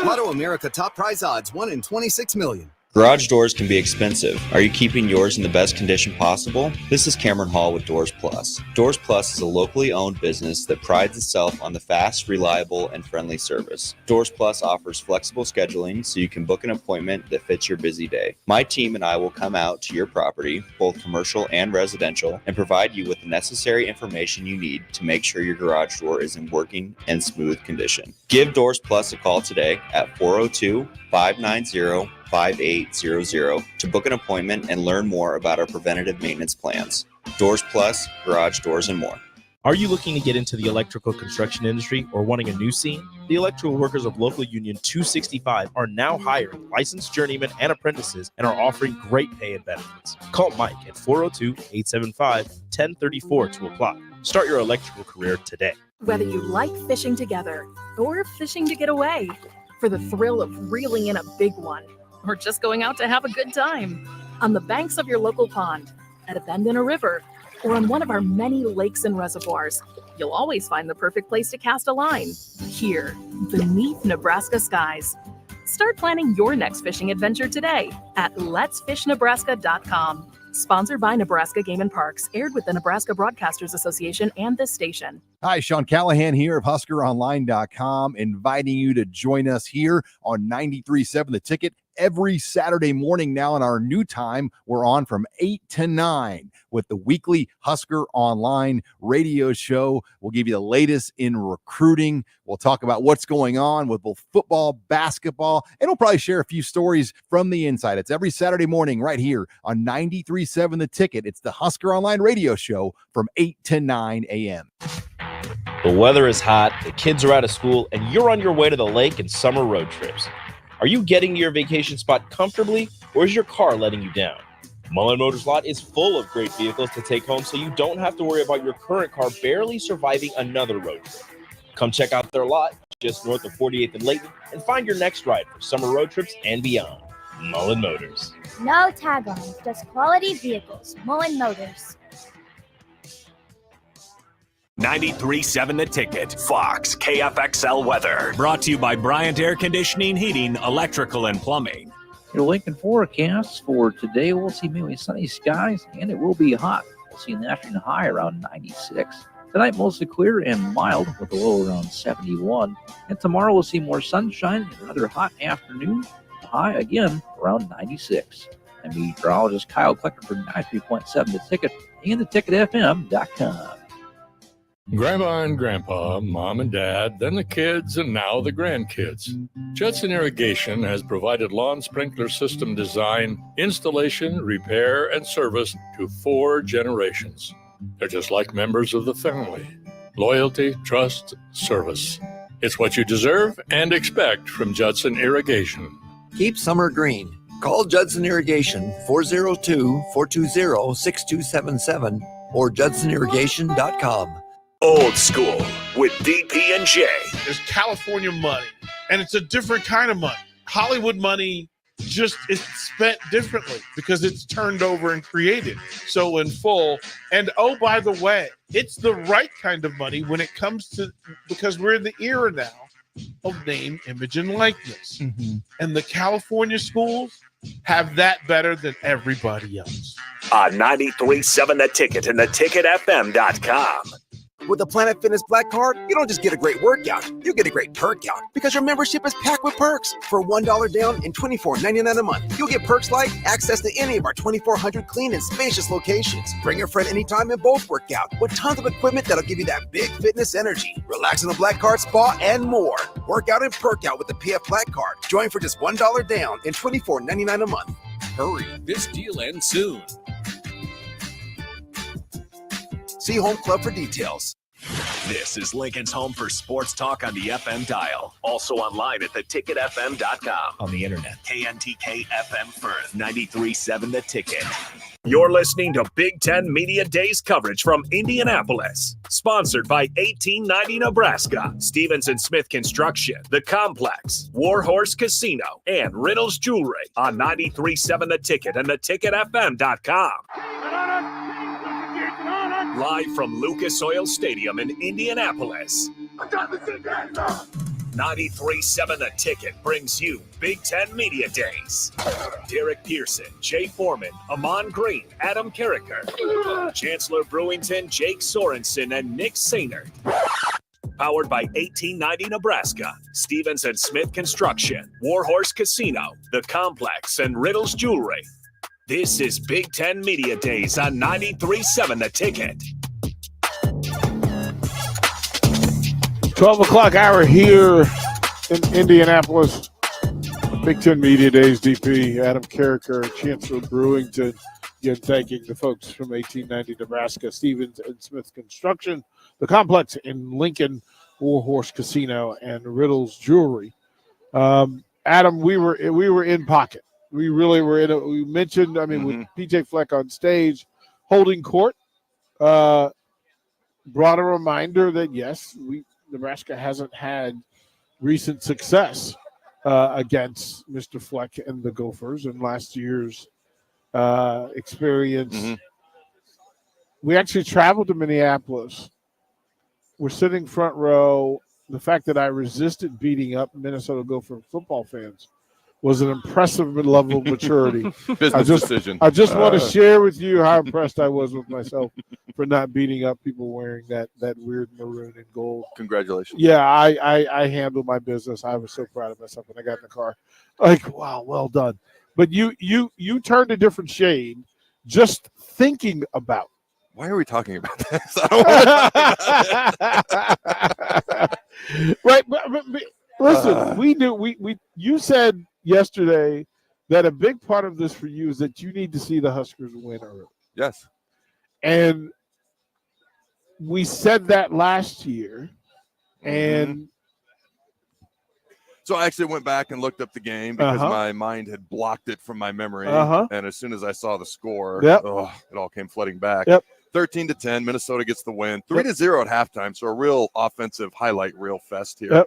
Lotto America top prize odds, 1 in 26 million. Garage doors can be expensive. Are you keeping yours in the best condition possible? This is Cameron Hall with Doors Plus. Doors Plus is a locally owned business that prides itself on the fast, reliable, and friendly service. Doors Plus offers flexible scheduling so you can book an appointment that fits your busy day. My team and I will come out to your property, both commercial and residential, and provide you with the necessary information you need to make sure your garage door is in working and smooth condition. Give Doors Plus a call today at 402-590-5800 to book an appointment and learn more about our preventative maintenance plans. Doors Plus, garage doors, and more. Are you looking to get into the electrical construction industry or wanting a new scene? The electrical workers of Local Union 265 are now hiring licensed journeymen and apprentices and are offering great pay and benefits. Call Mike at 402-875-1034 to apply. Start your electrical career today. Whether you like fishing together or fishing to get away, for the thrill of reeling in a big one, or just going out to have a good time, on the banks of your local pond, at a bend in a river, or on one of our many lakes and reservoirs, you'll always find the perfect place to cast a line, here, beneath Nebraska skies. Start planning your next fishing adventure today at letsfishnebraska.com. Sponsored by Nebraska Game and Parks, aired with the Nebraska Broadcasters Association and this station. Hi, Sean Callahan here of HuskerOnline.com, inviting you to join us here on 93.7 The Ticket every Saturday morning now in our new time. We're on from 8 to 9 with the weekly Husker Online radio show. We'll give you the latest in recruiting. We'll talk about what's going on with both football, basketball, and we'll probably share a few stories from the inside. It's every Saturday morning right here on 93.7 The Ticket. It's the Husker Online radio show from 8 to 9 a.m. The weather is hot, the kids are out of school, and you're on your way to the lake and summer road trips. Are you getting to your vacation spot comfortably, or is your car letting you down? Mullen Motors lot is full of great vehicles to take home, so you don't have to worry about your current car barely surviving another road trip. Come check out their lot just north of 48th and Layton and find your next ride for summer road trips and beyond. Mullen Motors. No tag-ons, just quality vehicles. Mullen Motors. 93.7 The Ticket, Fox, KFXL weather. Brought to you by Bryant Air Conditioning, Heating, Electrical, and Plumbing. Your Lincoln forecast for today, we'll see mainly sunny skies, and it will be hot. We'll see an afternoon high around 96. Tonight, mostly clear and mild with a low around 71. And tomorrow, we'll see more sunshine and another hot afternoon. High again around 96. And meteorologist Kyle Klecker for 93.7 The Ticket and theticketfm.com. Grandma and Grandpa, Mom and Dad, then the kids, and now the grandkids. Judson Irrigation has provided lawn sprinkler system design, installation, repair, and service to 4 generations. They're just like members of the family. Loyalty, trust, service. It's what you deserve and expect from Judson Irrigation. Keep summer green. Call Judson Irrigation 402-420-6277 or judsonirrigation.com. Old School with B1G. There's California money, and it's a different kind of money. Hollywood money just is spent differently because it's turned over and created so in full. And oh, by the way, it's the right kind of money when it comes to, because we're in the era now of name, image, and likeness. And the California schools have that better than everybody else. 93.7 The Ticket and theticketfm.com. With the Planet Fitness Black Card, you don't just get a great workout, you get a great perk out because your membership is packed with perks. For $1 down and $24.99 a month, you'll get perks like access to any of our 2,400 clean and spacious locations. Bring a friend anytime and both work out with tons of equipment that'll give you that big fitness energy. Relax in the Black Card spa and more. Work out and perk out with the PF Black Card. Join for just $1 down and $24.99 a month. Hurry. This deal ends soon. See Home Club for details. This is Lincoln's home for sports talk on the FM dial. Also online at theticketfm.com. On the internet. KNTK FM Firth, 93.7 The Ticket. You're listening to Big Ten Media Days coverage from Indianapolis. Sponsored by 1890 Nebraska, Stevens & Smith Construction, The Complex, Warhorse Casino, and Riddles Jewelry on 93.7 The Ticket and theticketfm.com. Live from Lucas Oil Stadium in Indianapolis. 93.7 The Ticket brings you Big Ten Media Days. Derek Pearson, Jay Foreman, Amon Green, Adam Carricker, Chancellor Brewington, Jake Sorensen, and Nick Sainert. Powered by 1890 Nebraska, Stevens & Smith Construction, Warhorse Casino, The Complex, and Riddles Jewelry. This is Big Ten Media Days on 93.7 The Ticket. 12 o'clock hour here in Indianapolis. Big Ten Media Days, DP, Adam Carricker, Chancellor Brewington. Again, thanking the folks from 1890 Nebraska, Stevens & Smith Construction, The Complex in Lincoln, Warhorse Casino, and Riddles Jewelry. Adam, we were in pocket. We really were in it. We mentioned, with PJ Fleck on stage, holding court, brought a reminder that, yes, Nebraska hasn't had recent success against Mr. Fleck and the Gophers in last year's experience. We actually traveled to Minneapolis. We're sitting front row. The fact that I resisted beating up Minnesota Gopher football fans was an impressive level of maturity. Business decision. I just want to share with you how impressed I was with myself for not beating up people wearing that weird maroon and gold. Congratulations. Yeah, I handled my business. I was so proud of myself when I got in the car. Like, wow, well done. But you turned a different shade just thinking about. Why are we talking about this? I don't want to talk about it. Right, but listen, you said yesterday that a big part of this for you is that you need to see the Huskers win early. Yes. And we said that last year, and so I actually went back and looked up the game because my mind had blocked it from my memory. And as soon as I saw the score, it all came flooding back. 13-10, Minnesota gets the win. 3-0 at halftime, so a real offensive highlight reel fest here.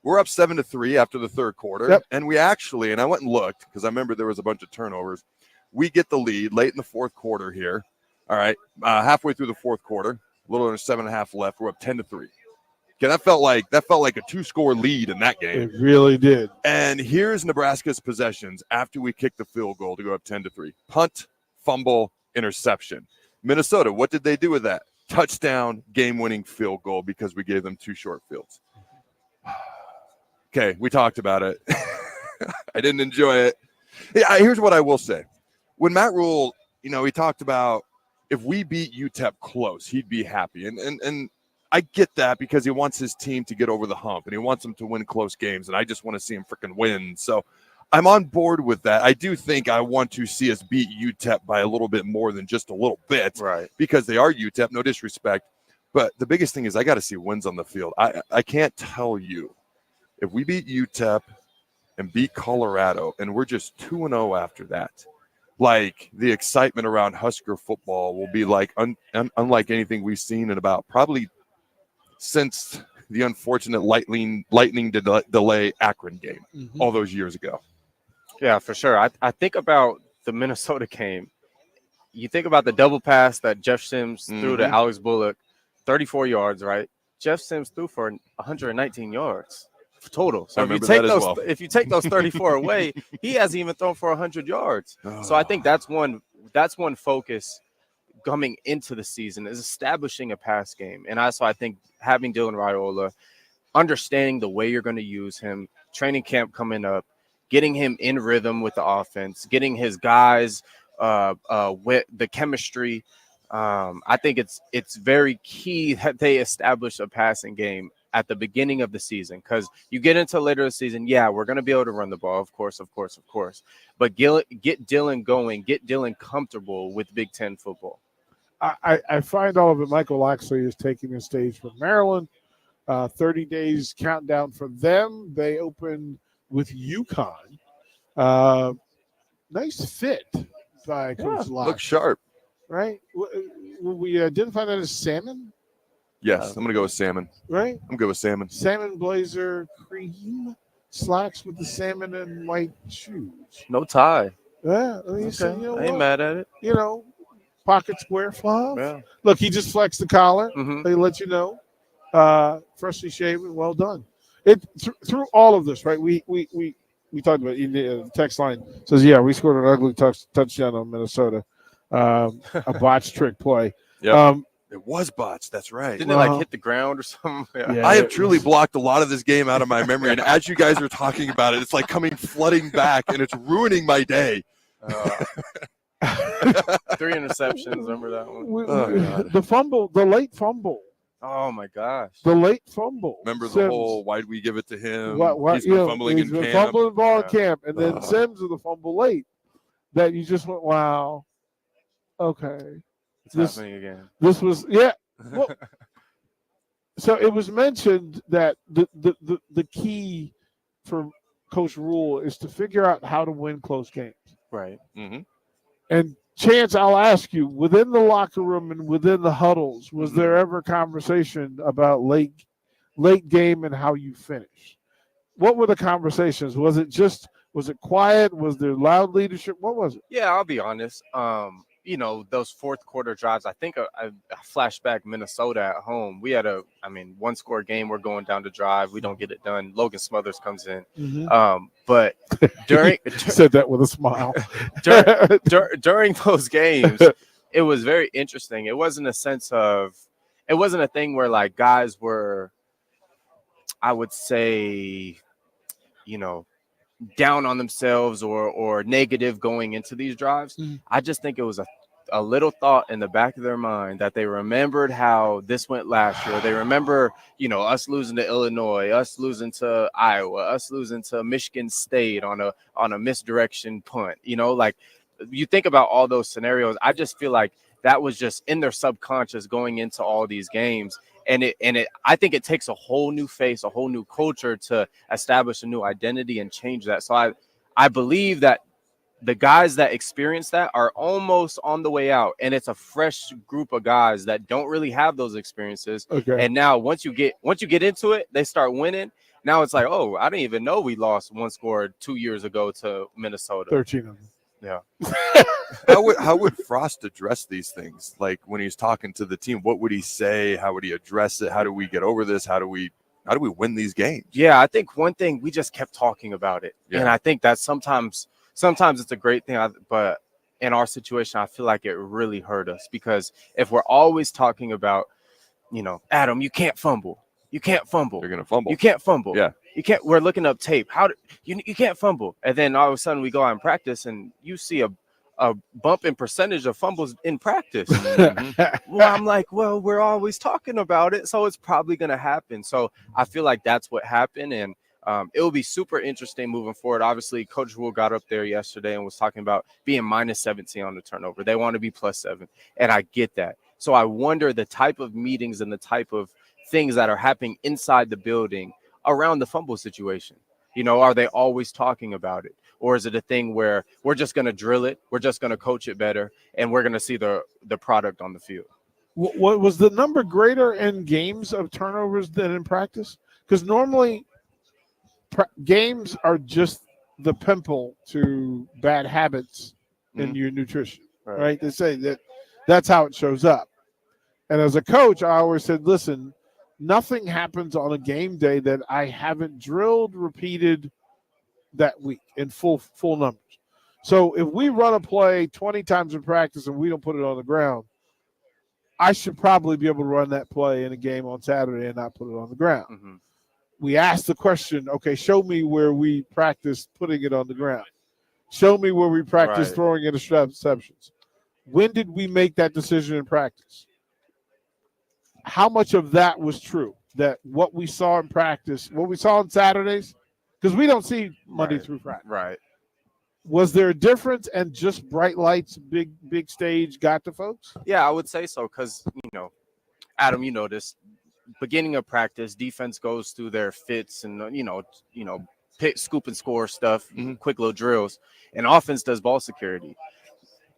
We're up 7-3 after the third quarter, and we actually, and I went and looked because I remember there was a bunch of turnovers. We get the lead late in the fourth quarter here. All right, halfway through the fourth quarter, a little under 7.5 left. We're up 10-3. Okay, that felt like a 2-score lead in that game. It really did. And here's Nebraska's possessions after we kick the field goal to go up 10-3. Punt, fumble, interception. Minnesota, what did they do with that? Touchdown, game-winning field goal because we gave them 2 short fields. Okay, we talked about it. I didn't enjoy it. Yeah, here's what I will say. When Matt Rule, he talked about if we beat UTEP close, he'd be happy. And I get that because he wants his team to get over the hump and he wants them to win close games. And I just want to see him freaking win. So I'm on board with that. I do think I want to see us beat UTEP by a little bit more than just a little bit. Right. Because they are UTEP, no disrespect. But the biggest thing is I got to see wins on the field. I can't tell you if we beat UTEP and beat Colorado and we're just 2-0 after that, like the excitement around Husker football will be like unlike anything we've seen in about probably since the unfortunate lightning delay Akron game all those years ago. Yeah, for sure. I think about the Minnesota game. You think about the double pass that Jeff Sims threw to Alex Bullock, 34 yards, right? Jeff Sims threw for 119 yards total. So if you take those 34 away, he hasn't even thrown for 100 yards. So I think that's one focus coming into the season is establishing a pass game. And also I think having Dylan Raiola, understanding the way you're going to use him, training camp coming up, getting him in rhythm with the offense, getting his guys with the chemistry. I think it's very key that they establish a passing game at the beginning of the season, because you get into later the season, we're going to be able to run the ball, of course. But get Dylan going, get Dylan comfortable with Big Ten football. I find all of it. Michael Loxley is taking the stage from Maryland. 30 days countdown for them. They open with UConn. Nice fit by Coach Loxley. Looks sharp. Right? Will we identify that as salmon? Yes, I'm going to go with salmon. Right? I'm good with salmon. Salmon blazer, cream, slacks with the salmon and white shoes. No tie. Yeah. Okay. I ain't mad at it. Pocket square fluff. Yeah. Look, he just flexed the collar. They let you know. Freshly shaven, well done. Through all of this, right? We talked about the text line says, we scored an ugly touchdown on Minnesota. A botched trick play. Yeah. It was botched. That's right. Didn't it hit the ground or something? Yeah, I have truly blocked a lot of this game out of my memory. And as you guys are talking about it, it's like coming flooding back and it's ruining my day. 3 interceptions. Remember that one? The fumble, the late fumble. Oh my gosh. The late fumble. Remember the whole why'd we give it to him? He's been fumbling in camp. Fumbling ball in camp. And then Sims with the fumble late. That you just went, wow. Okay. It's happening again. This was Well, so it was mentioned that the key for Coach Rule is to figure out how to win close games. Right. And Chance, I'll ask you, within the locker room and within the huddles, was there ever conversation about late game and how you finish? What were the conversations? Was it quiet? Was there loud leadership? What was it? Yeah, I'll be honest. those fourth quarter drives. I think I flashback Minnesota at home. We had one score game. We're going down to drive. We don't get it done. Logan Smothers comes in. But during said that with a smile. during those games, it was very interesting. It wasn't a thing where like guys were, I would say, down on themselves or negative going into these drives. I just think it was a little thought in the back of their mind that they remembered how this went last year. They remember, us losing to Illinois, us losing to Iowa, us losing to Michigan State on a misdirection punt. Like you think about all those scenarios. I just feel like that was just in their subconscious going into all these games. And I think it takes a whole new face, a whole new culture to establish a new identity and change that. So I believe that the guys that experience that are almost on the way out, and it's a fresh group of guys that don't really have those experiences. Okay. And now once you get into it, they start winning. Now it's like, oh, I didn't even know we lost one score 2 years ago to Minnesota. 13 of them. Yeah. How would Frost address these things? Like when he's talking to the team, what would he say? How would he address it? How do we get over this? How do we win these games? Yeah, I think one thing, we just kept talking about it. Yeah. And I think that sometimes it's a great thing, but in our situation, I feel like it really hurt us, because if we're always talking about, Adam, you can't fumble. You can't fumble. You're going to fumble. You can't fumble. Yeah. You can't. We're looking up tape. You can't fumble. And then all of a sudden we go out in practice and you see a bump in percentage of fumbles in practice. Well, I'm like, well, we're always talking about it, so it's probably going to happen. So I feel like that's what happened. And it will be super interesting moving forward. Obviously, Coach Rule got up there yesterday and was talking about being minus 17 on the turnover. They want to be plus 7, and I get that. So I wonder the type of meetings and the type of things that are happening inside the building around the fumble situation. Are they always talking about it? Or is it a thing where we're just going to drill it, we're just going to coach it better, and we're going to see the product on the field? What was the number greater in games of turnovers than in practice? Because normally games are just the pimple to bad habits in your nutrition, right? They say that's how it shows up. And as a coach, I always said, listen, nothing happens on a game day that I haven't drilled, repeated that week in full numbers. So if we run a play 20 times in practice and we don't put it on the ground, I should probably be able to run that play in a game on Saturday and not put it on the ground. We asked the question, okay, show me where we practice putting it on the ground. Show me where we practice throwing interceptions. When did we make that decision in practice? How much of that was true? That what we saw in practice, what we saw on Saturdays, because we don't see Monday through Friday. Right. Was there a difference, and just bright lights, big stage got to folks? Yeah, I would say so, because, Adam, this beginning of practice, defense goes through their fits and, pick, scoop and score stuff, quick little drills, and offense does ball security.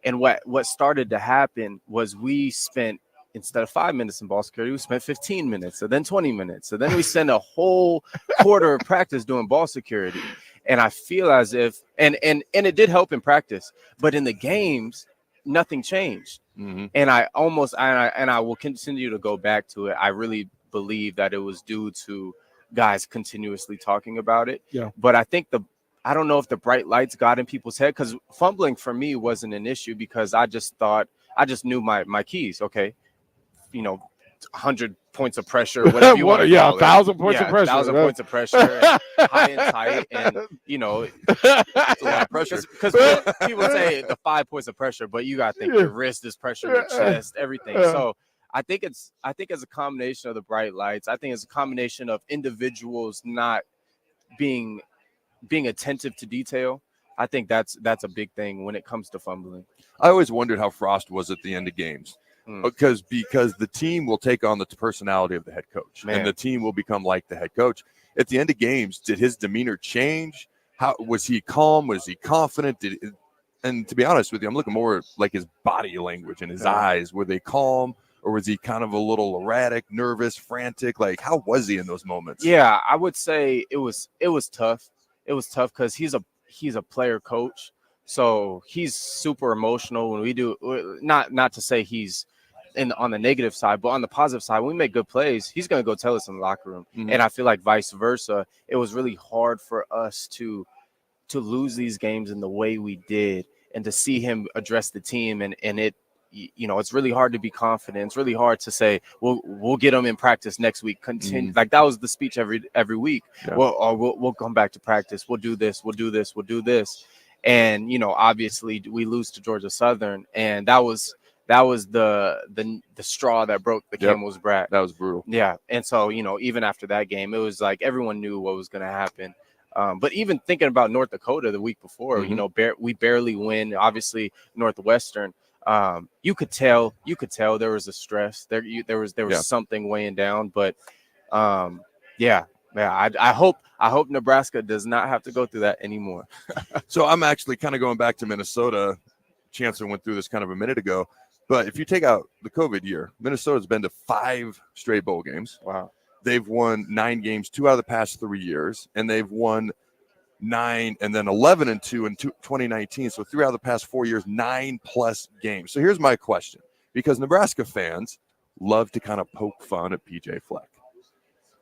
And what started to happen was we spent, instead of 5 minutes in ball security, we spent 15 minutes, and then 20 minutes. So then we spent a whole quarter of practice doing ball security. And I feel as if, and it did help in practice, but in the games, nothing changed. And I will continue to go back to it. I really believe that it was due to guys continuously talking about it. Yeah. But I don't know if the bright lights got in people's head, because fumbling for me wasn't an issue, because I just knew my keys. Okay. 100 points of pressure, whatever you want to call it. 1,000 points of pressure. 1,000 points of pressure, and high and tight, and it's a lot of pressure. Because people say the 5 points of pressure, but you got to think your wrist is pressure, your chest, everything. So I think it's a combination of the bright lights. I think it's a combination of individuals not being attentive to detail. I think that's a big thing when it comes to fumbling. I always wondered how Frost was at the end of games. Because the team will take on the personality of the head coach, and the team will become like the head coach. At the end of games, did his demeanor change? How was he calm? Was he confident? And to be honest with you, I'm looking more like his body language and his eyes. Were they calm, or was he kind of a little erratic, nervous, frantic? Like, how was he in those moments? Yeah, I would say it was tough. It was tough because he's a player coach. So he's super emotional when we do. Not to say he's on the negative side, but on the positive side, when we make good plays, he's going to go tell us in the locker room. Mhm. And I feel like vice versa. It was really hard for us to lose these games in the way we did, and to see him address the team. And it, it's really hard to be confident. It's really hard to say, we'll get them in practice next week. Continue. Like that was the speech every week. Yeah. We'll come back to practice. We'll do this. We'll do this. We'll do this. And, obviously we lose to Georgia Southern, and that was the straw that broke the camel's back. That was brutal. Yeah. And so, even after that game, it was like everyone knew what was going to happen. But even thinking about North Dakota the week before, we barely win. Obviously, Northwestern. You could tell there was a stress there. There was something weighing down. But I hope Nebraska does not have to go through that anymore. So I'm actually kind of going back to Minnesota. Chancellor went through this kind of a minute ago. But if you take out the COVID year, Minnesota's been to 5 straight bowl games. Wow. They've won 9 games 2 out of the past 3 years, and they've won 9 and then 11-2 in 2019. So 3 out of the past 4 years, 9+ games. So here's my question, because Nebraska fans love to kind of poke fun at PJ Fleck.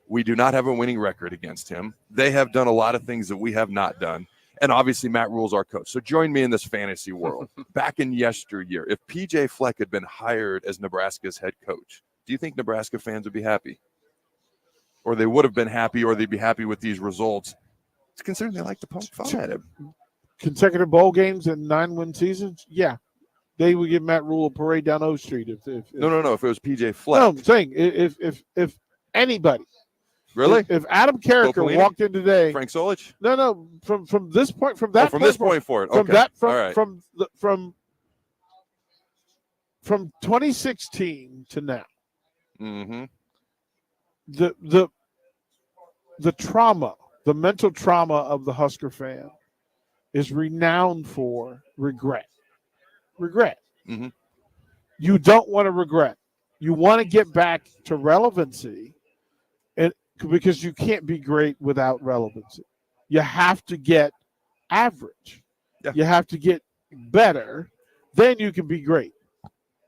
We do not have a winning record against him. They have done a lot of things that we have not done. And obviously, Matt Rule's our coach. So join me in this fantasy world. Back in yesteryear, if PJ Fleck had been hired as Nebraska's head coach, do you think Nebraska fans would be happy? Or they would have been happy, or they'd be happy with these results? It's considering they like to poke fun at him. Consecutive bowl games and 9-win seasons? Yeah. They would give Matt Rule a parade down O Street. If No. If it was PJ Fleck. No, I'm saying if anybody. Really? If Adam Carricker walked in today, Frank Solich? No. From this point, from that, from this point forward, okay. From that, from 2016 to now, mm-hmm. the trauma, the mental trauma of the Husker fan, is renowned for regret. Mm-hmm. You don't want to regret. You want to get back to relevancy, and because you can't be great without relevancy. You have to get average. Yeah. You have to get better. Then you can be great.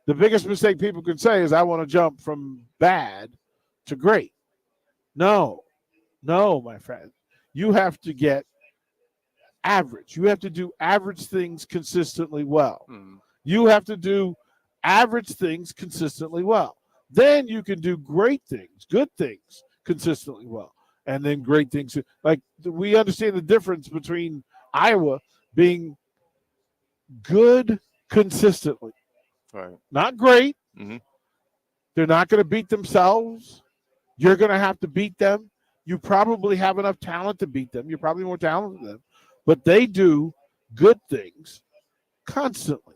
The biggest mistake people can say is, I want to jump from bad to great. No, my friend. You have to get average. You have to do average things consistently well. You have to do average things consistently well. Then you can do great things, good things consistently well. And then great things. Like, we understand the difference between Iowa being good consistently. Right. Not great. Mm-hmm. They're not going to beat themselves. You're going to have to beat them. You probably have enough talent to beat them. You're probably more talented than them. But they do good things constantly.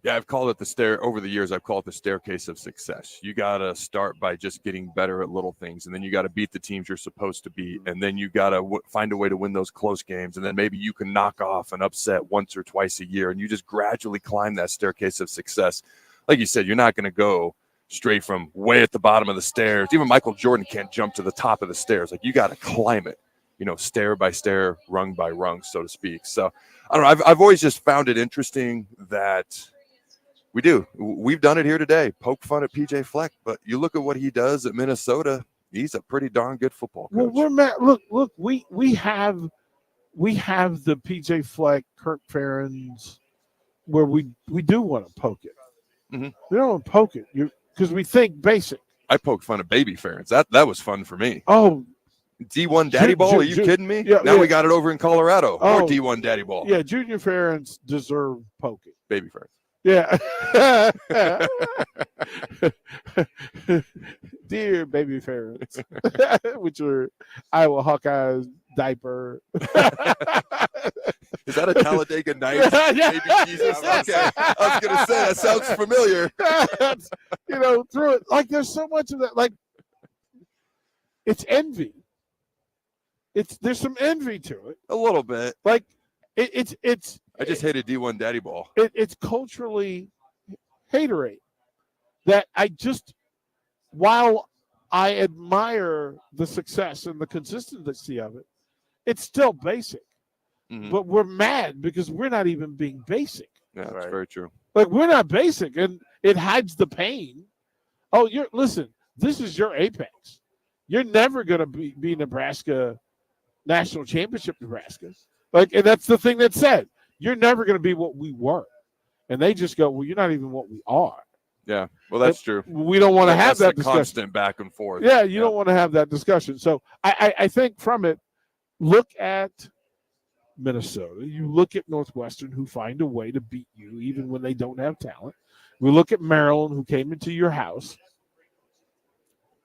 Yeah, I've called it over the years, I've called it the staircase of success. You got to start by just getting better at little things, and then you got to beat the teams you're supposed to beat, and then you got to find a way to win those close games, and then maybe you can knock off an upset once or twice a year, and you just gradually climb that staircase of success. Like you said, you're not going to go straight from way at the bottom of the stairs. Even Michael Jordan can't jump to the top of the stairs. Like, you got to climb it, stair by stair, rung by rung, so to speak. So I don't know. I've always just found it interesting that we've done it here today. Poke fun at PJ Fleck, but you look at what he does at Minnesota. He's a pretty darn good football coach. Well, look. We have the PJ Fleck, Kirk Ferentz, where we do want to poke it. Mm-hmm. We don't want to poke it because we think basic. I poke fun at Baby Ferentz. That was fun for me. Oh, D1 Daddy Ball? Are you kidding me? Yeah, now we got it over in Colorado. More D1 Daddy Ball. Yeah, Junior Ferentz deserved poking. Baby Ferentz. Yeah. Dear Baby Ferentz, which are Iowa Hawkeyes diaper. Is that a Talladega Nights? Baby Jesus? Okay. I was going to say, that sounds familiar. Through it. Like, there's so much of that. Like, it's envy. There's some envy to it. A little bit. Like, it's I just hated D1 Daddy Ball. It's culturally haterade that while I admire the success and the consistency of it, it's still basic. but we're mad because we're not even being basic. Yeah, that's very true. Like, we're not basic, and it hides the pain. Oh, listen, this is your apex. You're never going to be Nebraska, national championship Nebraska. Like, and that's the thing that said, you're never going to be what we were. And they just go, well, you're not even what we are. Yeah, well, that's true. We don't want to have that discussion. Constant back and forth. Yeah, you don't want to have that discussion. So I think from it, look at Minnesota. You look at Northwestern, who find a way to beat you even when they don't have talent. We look at Maryland, who came into your house,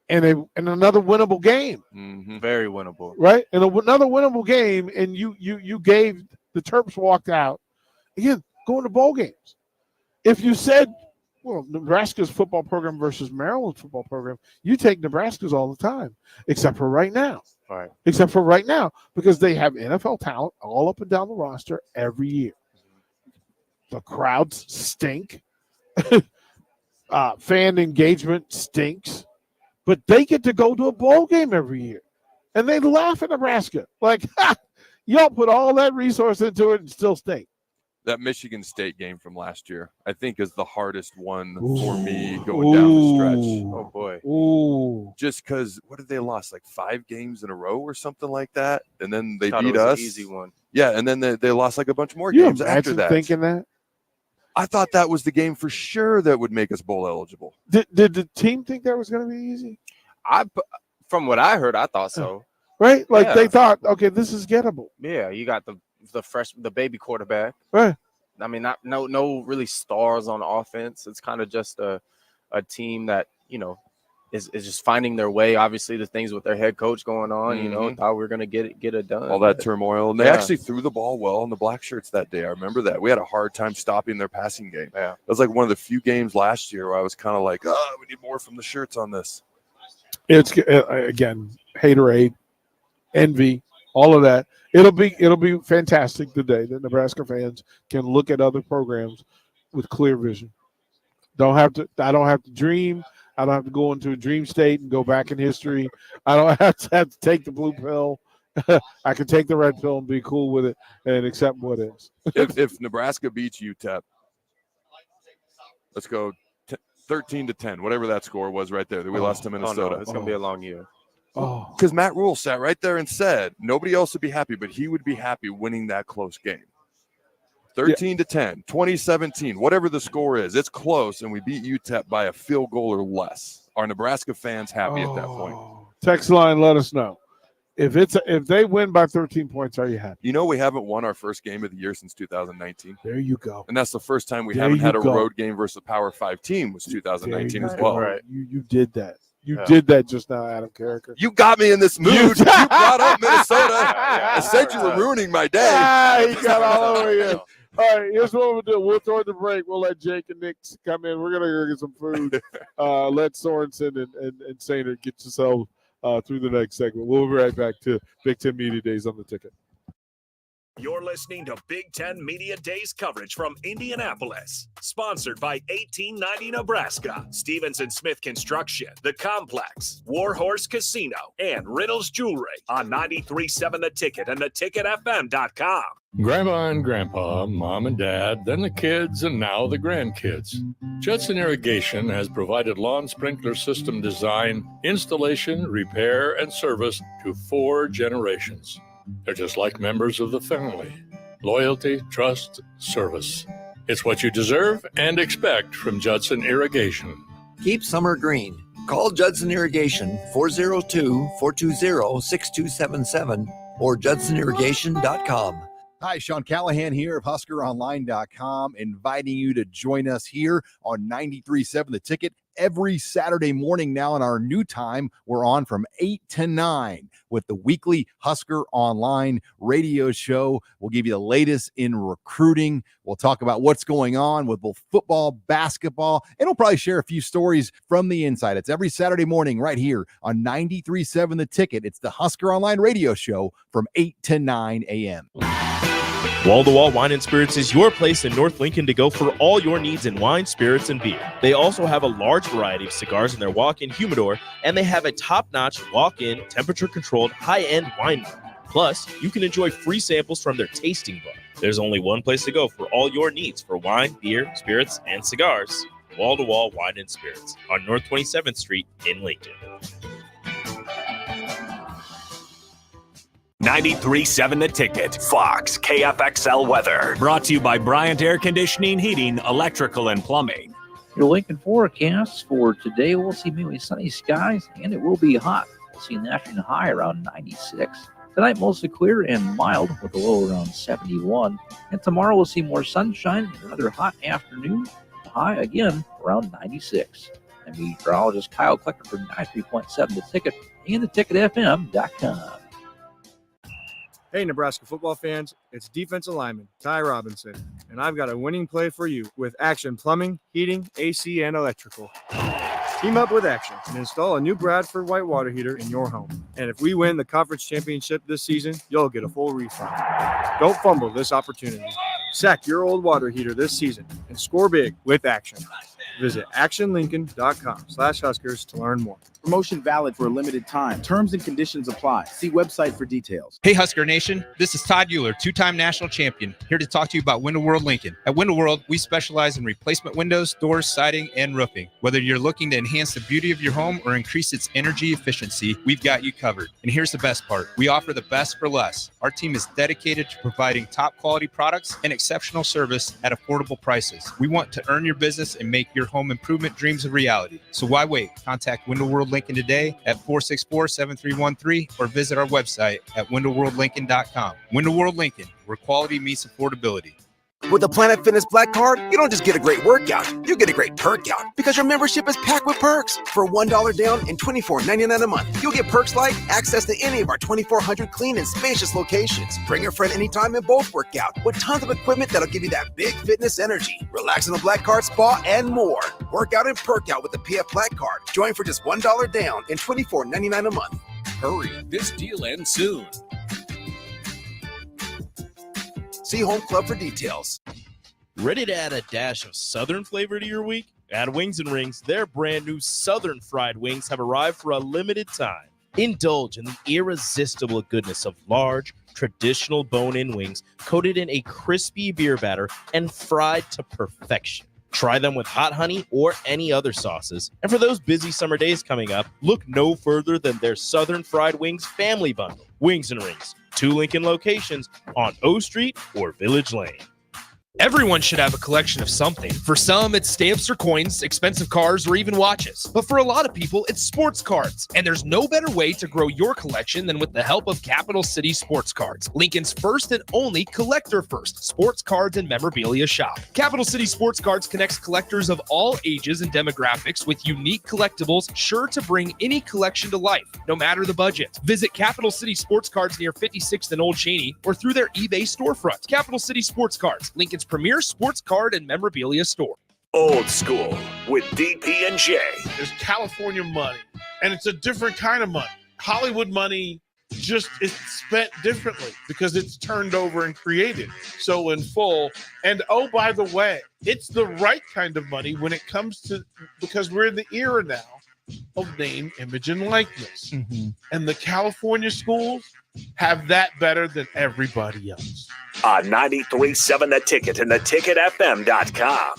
and another winnable game. Very winnable. Right? And another winnable game, and you gave the Terps walked out. Again, going to bowl games. If you said, well, Nebraska's football program versus Maryland's football program, you take Nebraska's all the time, except for right now. Right. Except for right now, because they have NFL talent all up and down the roster every year. The crowds stink. Fan engagement stinks. But they get to go to a bowl game every year. And they laugh at Nebraska. Like, y'all put all that resource into it and still stink. That Michigan State game from last year, I think, is the hardest one for me going down the stretch. Oh, boy. Ooh. Just because, what did they lost? Like 5 games in a row or something like that? And then they Thought beat it was us. an easy one. Yeah, and then they lost like a bunch more You games after imagine that. thinking that? I thought that was the game for sure that would make us bowl eligible. Did the team think that was going to be easy? From what I heard, I thought so. Right? Like, Yeah. they thought, okay, this is gettable. Yeah, you got the baby quarterback. Right. I mean, no really stars on offense. It's kind of just a team that, is just finding their way. Obviously, the things with their head coach going on, thought we were going to get it done. All that turmoil. And they Yeah. actually threw the ball well in the black shirts that day. I remember that. We had a hard time stopping their passing game. Yeah. It was like one of the few games last year where I was kind of like, we need more from the shirts on this. It's, again, haterade, envy, all of that. It'll be fantastic today that Nebraska fans can look at other programs with clear vision. I don't have to dream. I don't have to go into a dream state and go back in history. I don't have to take the blue pill. I can take the red pill and be cool with it and accept what is. if Nebraska beats UTEP, let's go 13-10, whatever that score was right there that we lost to Minnesota. No, it's going to be a long year. Oh, because Matt Rule sat right there and said nobody else would be happy, but he would be happy winning that close game. 13-10, 2017, whatever the score is, it's close, and we beat UTEP by a field goal or less. Are Nebraska fans happy at that point? Text line, let us know. If they win by 13 points, are you happy? You know, we haven't won our first game of the year since 2019. There you go. And that's the first time we There haven't you had a go. road game versus a Power 5 team was 2019 as well. Right. You did that. You did that just now, Adam Carricker. You got me in this mood. You brought up Minnesota. I said you were ruining my day. He got all over you. All right, here's what we'll do. We'll throw the break. We'll let Jake and Nick come in. We're going to go get some food. Let Sorensen and Sainer get yourself through the next segment. We'll be right back to Big Ten Media Days on the Ticket. You're listening to Big Ten Media Days coverage from Indianapolis. Sponsored by 1890 Nebraska, Stevenson Smith Construction, The Complex, Warhorse Casino, and Riddles Jewelry on 93.7 The Ticket and theticketfm.com. Grandma and Grandpa, Mom and Dad, then the kids, and now the grandkids. Judson Irrigation has provided lawn sprinkler system design, installation, repair, and service to 4 generations. They're just like members of the family. Loyalty, trust, service. It's what you deserve and expect from Judson Irrigation. Keep summer green. Call Judson Irrigation 402-420-6277 or judsonirrigation.com. Hi, Sean Callahan here of HuskerOnline.com, inviting you to join us here on 93.7 The Ticket every Saturday morning now. In our new time, we're on from 8 to 9 with the weekly Husker Online radio show. We'll give you the latest in recruiting. We'll talk about what's going on with both football, basketball, and we'll probably share a few stories from the inside. It's every Saturday morning right here on 93.7 The Ticket. It's the Husker Online radio show from 8 to 9 a.m. Wall-to-Wall Wine and Spirits is your place in North Lincoln to go for all your needs in wine, spirits, and beer. They also have a large variety of cigars in their walk-in humidor, and they have a top-notch walk-in, temperature-controlled, high-end wine room. Plus, you can enjoy free samples from their tasting bar. There's only one place to go for all your needs for wine, beer, spirits, and cigars. Wall to Wall Wine and Spirits on North 27th Street in Lincoln. 93.7 The Ticket, Fox, KFXL weather. Brought to you by Bryant Air Conditioning, Heating, Electrical, and Plumbing. Your Lincoln forecast for today, we'll see mainly sunny skies, and it will be hot. We'll see an afternoon high around 96. Tonight, mostly clear and mild with a low around 71. And tomorrow, we'll see more sunshine and another hot afternoon. High again around 96. And meteorologist Kyle Klecker for 93.7 The Ticket and theticketfm.com. Hey, Nebraska football fans, it's defensive lineman Ty Robinson, and I've got a winning play for you with Action Plumbing, Heating, AC, and Electrical. Team up with Action and install a new Bradford white water heater in your home. And if we win the conference championship this season, you'll get a full refund. Don't fumble this opportunity. Sack your old water heater this season and score big with Action. Visit actionlincoln.com/Huskers to learn more. Promotion valid for a limited time. Terms and conditions apply. See website for details. Hey, Husker Nation. This is Todd Euler, two-time national champion, here to talk to you about Window World Lincoln. At Window World, we specialize in replacement windows, doors, siding, and roofing. Whether you're looking to enhance the beauty of your home or increase its energy efficiency, we've got you covered. And here's the best part. We offer the best for less. Our team is dedicated to providing top-quality products and exceptional service at affordable prices. We want to earn your business and make your home improvement dreams a reality. So why wait? Contact Window World Lincoln today at 464-7313 or visit our website at windowworldlincoln.com. Window World Lincoln, where quality meets affordability. With the Planet Fitness Black Card, you don't just get a great workout, you get a great perk out because your membership is packed with perks. For $1 down and $24.99 a month, you'll get perks like access to any of our 2,400 clean and spacious locations. Bring a friend anytime and both work out with tons of equipment that'll give you that big fitness energy. Relax in the Black Card spa and more. Work out and perk out with the PF Black Card. Join for just $1 down and $24.99 a month. Hurry, this deal ends soon. See Home Club for details. Ready to add a dash of Southern flavor to your week? At Wings and Rings, their brand new Southern fried wings have arrived for a limited time. Indulge in the irresistible goodness of large, traditional bone-in wings coated in a crispy beer batter and fried to perfection. Try them with hot honey or any other sauces. And for those busy summer days coming up, look no further than their Southern Fried Wings Family Bundle. Wings and Rings, 2 Lincoln locations on O Street or Village Lane. Everyone should have a collection of something. For some, it's stamps or coins, expensive cars, or even watches. But for a lot of people, it's sports cards. And there's no better way to grow your collection than with the help of Capital City Sports Cards, Lincoln's first and only collector-first sports cards and memorabilia shop. Capital City Sports Cards connects collectors of all ages and demographics with unique collectibles sure to bring any collection to life, no matter the budget. Visit Capital City Sports Cards near 56th and Old Cheney or through their eBay storefront. Capital City Sports Cards, Lincoln's premier sports card and memorabilia store. Old School with DP&J. There's California money, and it's a different kind of money. Hollywood money just is spent differently because it's turned over and created so in full. And oh, by the way, it's the right kind of money when it comes to, because we're in the era now of name, image, and likeness. Mm-hmm. And the California schools have that better than everybody else. On 93.7 The Ticket and theticketfm.com.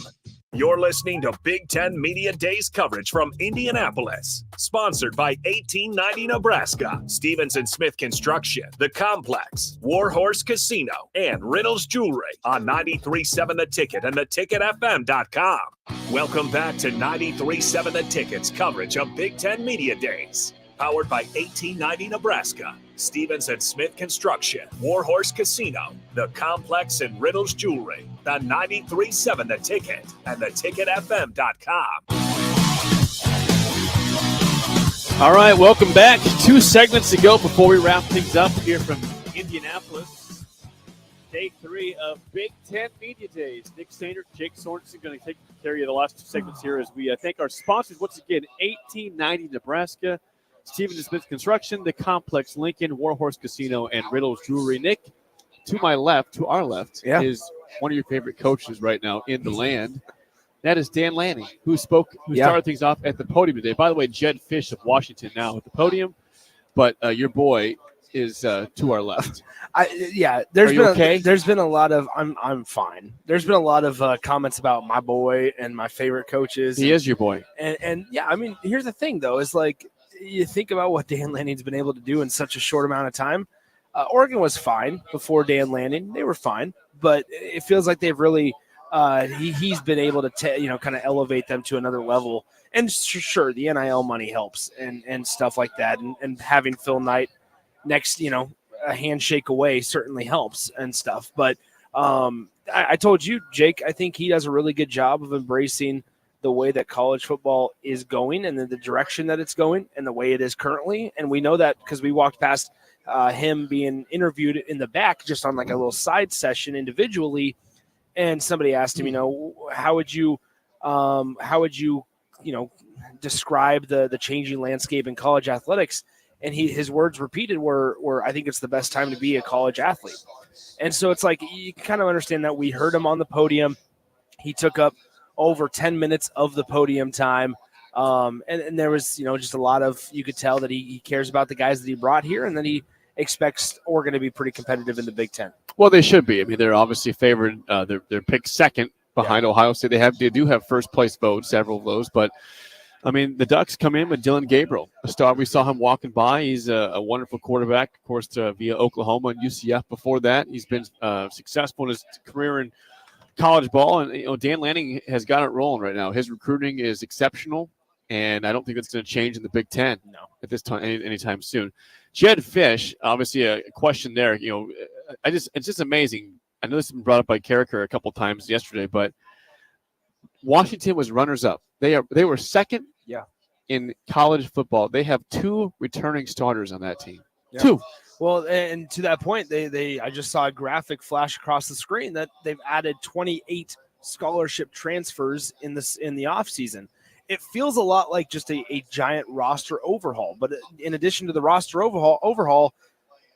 You're listening to Big Ten Media Days coverage from Indianapolis. Sponsored by 1890 Nebraska, Stevens & Smith Construction, The Complex, Warhorse Casino, and Riddles Jewelry on 93.7 The Ticket and theticketfm.com. Welcome back to 93.7 The Ticket's coverage of Big Ten Media Days. Powered by 1890 Nebraska, Stevens & Smith Construction, Warhorse Casino, The Complex, and Riddles Jewelry. The 93.7 The Ticket and theticketfm.com. All right, welcome back. 2 segments to go before we wrap things up here from Indianapolis. Day 3 of Big Ten Media Days. Nick Sainer, Jake Sorensen going to take care of you the last 2 segments here as we thank our sponsors once again, 1890 Nebraska, Stevens & Smith Construction, The Complex, Lincoln, Warhorse Casino, and Riddles Jewelry. Nick, to my left, to our left, is one of your favorite coaches right now in the land. That is Dan Lanning, who started things off at the podium today. By the way, Jed Fish of Washington now at the podium. But your boy, is to our left. There's been a lot of I'm fine. There's been a lot of comments about my boy and my favorite coaches. He is your boy. And yeah, I mean, here's the thing though, is like you think about what Dan Lanning's been able to do in such a short amount of time. Oregon was fine before Dan Lanning; they were fine, but it feels like they've really he's been able to kind of elevate them to another level. And sure, the NIL money helps and stuff like that, and having Phil Knight next, a handshake away certainly helps and stuff. But I told you, Jake, I think he does a really good job of embracing the way that college football is going and the direction that it's going and the way it is currently. And we know that because we walked past him being interviewed in the back just on like a little side session individually. And somebody asked him, how would you describe the changing landscape in college athletics? And his words repeated were, I think it's the best time to be a college athlete. And so it's like, you kind of understand that. We heard him on the podium. He took up over 10 minutes of the podium time. And there was, just a lot of, you could tell that he cares about the guys that he brought here, and then he expects Oregon to be pretty competitive in the Big Ten. Well, they should be. I mean, they're obviously favored. They're picked second behind Ohio State. They do have first place votes, several of those, but I mean, the Ducks come in with Dylan Gabriel, a star. We saw him walking by. He's a wonderful quarterback, of course, via Oklahoma and UCF before that. He's been successful in his career in college ball. And, Dan Lanning has got it rolling right now. His recruiting is exceptional, and I don't think that's going to change in the Big Ten at this time, anytime soon. Jed Fish, obviously a question there. It's just amazing. I know this has been brought up by Carricker a couple times yesterday, but Washington was runners-up. They were second in college football. They have 2 returning starters on that team. Yeah. 2. Well, and to that point, I just saw a graphic flash across the screen that they've added 28 scholarship transfers in the offseason. It feels a lot like just a giant roster overhaul. But in addition to the roster overhaul,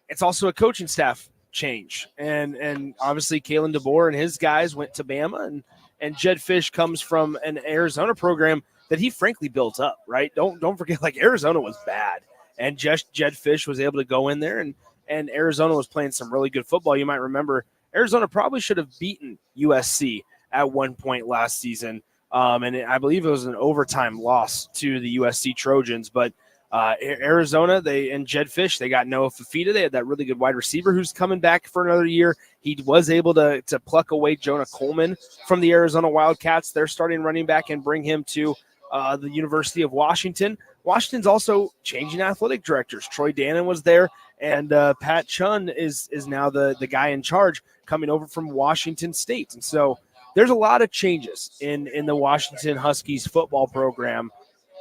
it's also a coaching staff change. And obviously Kalen DeBoer and his guys went to Bama, and Jed Fish comes from an Arizona program that he frankly built up, right? Don't forget, like, Arizona was bad, and just Jed Fish was able to go in there, and Arizona was playing some really good football. You might remember Arizona probably should have beaten USC at one point last season, and I believe it was an overtime loss to the USC Trojans. But Arizona, and Jed Fish, they got Noah Fafita. They had that really good wide receiver who's coming back for another year. He was able to pluck away Jonah Coleman from the Arizona Wildcats, their starting running back, and bring him to the University of Washington. Washington's also changing athletic directors. Troy Dannon was there, and Pat Chun is now the guy in charge, coming over from Washington State. And so there's a lot of changes in the Washington Huskies football program.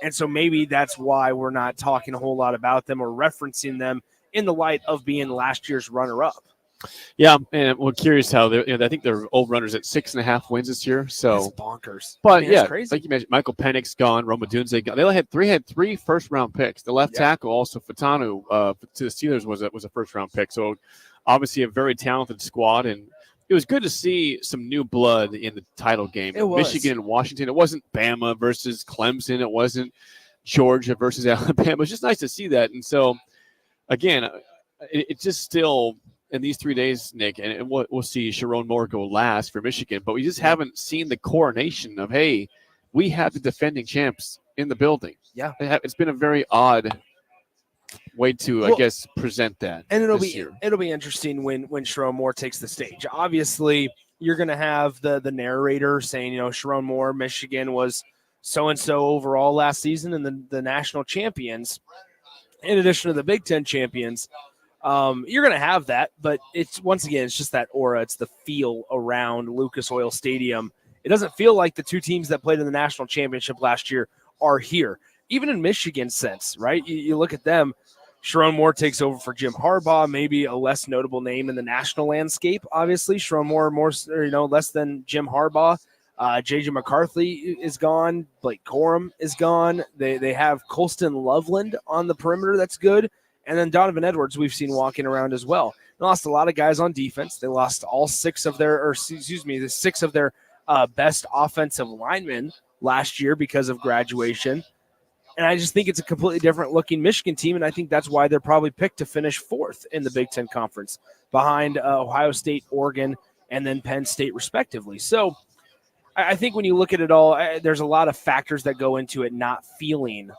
And so maybe that's why we're not talking a whole lot about them or referencing them in the light of being last year's runner-up. Yeah, and we're curious how I think they're over-runners at 6.5 wins this year. So that's bonkers. But that's crazy. Like you mentioned, Michael Penix gone, Roma Dunze gone. They had three first-round picks. The left tackle, also Fatanu, to the Steelers was a first-round pick. So obviously a very talented squad, and it was good to see some new blood in the title game. It was. Michigan and Washington. It wasn't Bama versus Clemson. It wasn't Georgia versus Alabama. It was just nice to see that. And so, again, it's just still in these 3 days, Nick, and we'll see Sharon Moore go last for Michigan, but we just haven't seen the coronation of, hey, we have the defending champs in the building. Yeah. It's been a very odd way to, I guess, present that. And it'll be interesting when Sharon Moore takes the stage. Obviously, you're going to have the narrator saying, Sharon Moore, Michigan was so-and-so overall last season, and the national champions, in addition to the Big Ten champions. You're going to have that, but it's just that aura. It's the feel around Lucas Oil Stadium. It doesn't feel like the 2 teams that played in the national championship last year are here. Even in Michigan's sense, right? You look at them. Sharon Moore takes over for Jim Harbaugh, maybe a less notable name in the national landscape. Obviously, Sharon Moore less than Jim Harbaugh. J.J. McCarthy is gone. Blake Corum is gone. They have Colston Loveland on the perimeter. That's good. And then Donovan Edwards we've seen walking around as well. They lost a lot of guys on defense. They lost the 6 of their best offensive linemen last year because of graduation. And I just think it's a completely different looking Michigan team, and I think that's why they're probably picked to finish 4th in the Big Ten Conference behind Ohio State, Oregon, and then Penn State respectively. So I think when you look at it all, there's a lot of factors that go into it not feeling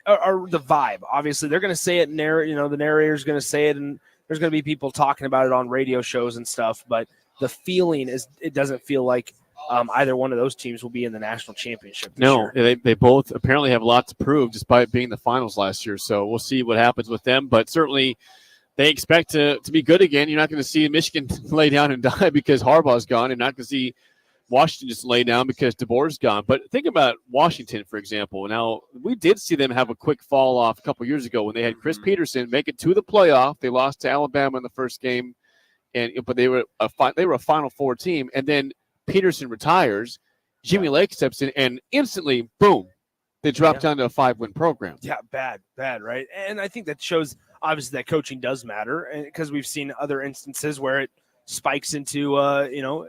or the vibe. Obviously, they're going to say it, the narrator's going to say it, and there's going to be people talking about it on radio shows and stuff, but the feeling is it doesn't feel like either one of those teams will be in the national championship this year. They both apparently have a lot to prove despite being the finals last year, so we'll see what happens with them, but certainly they expect to be good again. You're not going to see Michigan lay down and die because Harbaugh's gone. You're not going to see Washington just lay down because DeBoer's gone. But think about Washington, for example. Now, we did see them have a quick fall off a couple years ago when they had Chris Peterson make it to the playoff. They lost to Alabama in the first game, but they were a Final Four team. And then Peterson retires. Jimmy Lake steps in, and instantly, boom, they drop down to a 5-win program. Yeah, bad, right? And I think that shows, obviously, that coaching does matter, because we've seen other instances where it spikes into,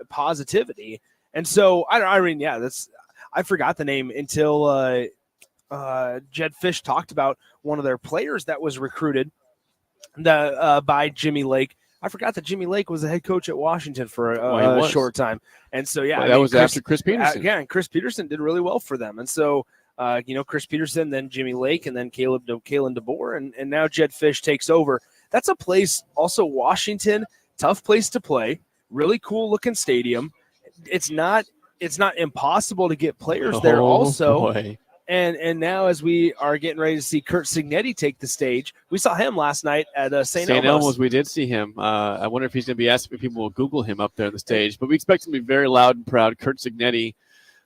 positivity. And so, I forgot the name until Jed Fish talked about one of their players that was recruited by Jimmy Lake. I forgot that Jimmy Lake was the head coach at Washington for a short time. And so, that was after Chris Peterson. And Chris Peterson did really well for them. And so, Chris Peterson, then Jimmy Lake, and then Kalen DeBoer, and now Jed Fish takes over. That's a place, also Washington, tough place to play, really cool looking stadium. It's not impossible to get players there also. Boy. And now as we are getting ready to see Curt Cignetti take the stage, we saw him last night at St. Elmo's. We did see him. I wonder if he's going to be asked if people will Google him up there on the stage. But we expect him to be very loud and proud. Curt Cignetti,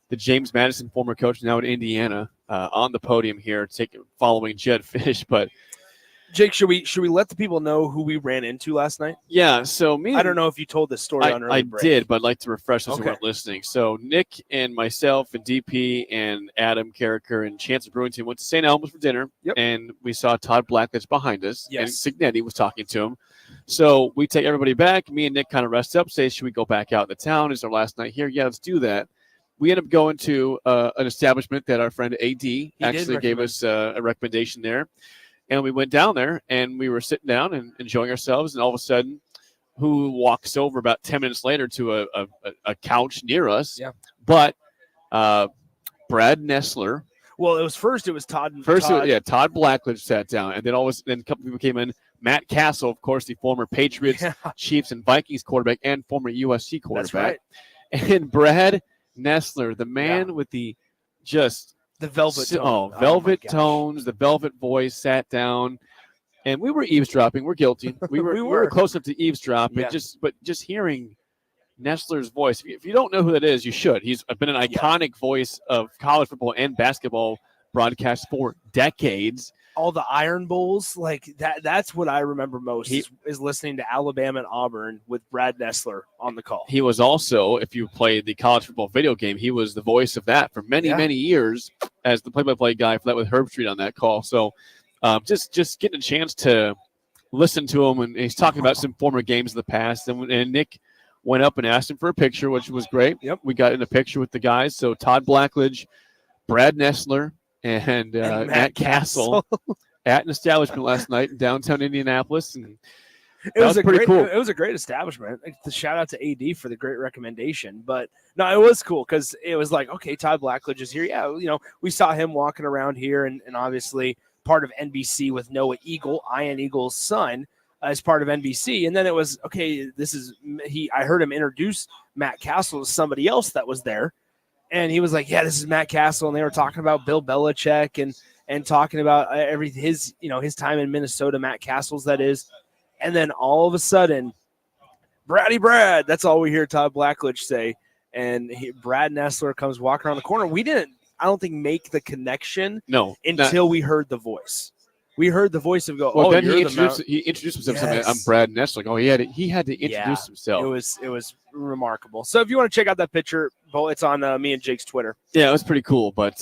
the James Madison former coach now at Indiana, on the podium here, following Jed Fish. But Jake, should we let the people know who we ran into last night? Yeah, so I don't know if you told this story on early break. I did, but I'd like to refresh those who weren't listening. So Nick and myself and DP and Adam Carricker and Chancellor Brewington went to St. Elmo's for dinner, and we saw Todd Blackledge behind us, and Cignetti was talking to him. So we take everybody back. Me and Nick kind of rest up, say, should we go back out in the town? Is our last night here? Yeah, let's do that. We end up going to an establishment that our friend AD actually gave us a recommendation there. And we went down there, and we were sitting down and enjoying ourselves, and all of a sudden, who walks over about 10 minutes later to a couch near us? Yeah. But Brad Nessler. Well, it was Todd. Todd Blackledge sat down, and then a couple people came in. Matt Castle, of course, the former Patriots, Chiefs, and Vikings quarterback, and former USC quarterback. That's right. And Brad Nessler, the man with the velvet tone. Velvet tones, the velvet voice, sat down, and we were eavesdropping. We're guilty. We were close enough to eavesdrop, but just hearing Nessler's voice. If you don't know who that is, you should. He's been an iconic voice of college football and basketball broadcast for decades. All the Iron Bowls, like that's what I remember most is listening to Alabama and Auburn with Brad Nessler on the call. He was also, if you played the college football video game, he was the voice of that for many years as the play-by-play guy for that with Herb Street on that call. So just getting a chance to listen to him, and he's talking about some former games in the past. And Nick went up and asked him for a picture, which was great. Yep, we got in a picture with the guys. So Todd Blackledge, Brad Nessler, and Matt Castle at an establishment last night in downtown Indianapolis, and it was pretty cool. It was a great establishment. The shout out to AD for the great recommendation. But no, it was cool because it was like, okay, Todd Blackledge is here. Yeah, we saw him walking around here, and obviously part of NBC with Noah Eagle, Ian Eagle's son, as part of NBC. And then it was okay. I heard him introduce Matt Castle to somebody else that was there. And he was like, yeah, this is Matt Castle. And they were talking about Bill Belichick and talking about his time in Minnesota, Matt Castle's that is. And then all of a sudden, Brad, that's all we hear Todd Blackledge say. And Brad Nessler comes walking around the corner. We didn't, I don't think, make the connection until we heard the voice. We heard the voice of then he introduced himself. Yes. I'm Brad Nessler. He had to introduce himself. It was remarkable. So if you want to check out that picture, it's on me and Jake's Twitter. Yeah, it was pretty cool. But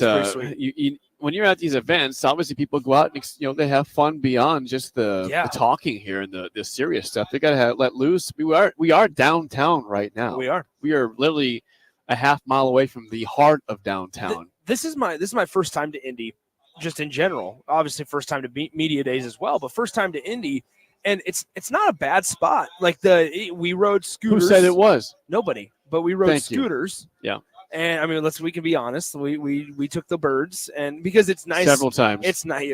when you're at these events, obviously people go out and they have fun beyond just the talking here and the serious stuff. They got to let loose. We are downtown right now. We are literally a half mile away from the heart of downtown. This is my first time to Indy. just in general. Obviously, first time to media days as well, but first time to Indy, and it's not a bad spot. Like we rode scooters. Who said it was? Nobody, but we rode Thank you. scooters. Yeah. And I mean, we can be honest. We took the birds, and because it's nice Several times. It's nice.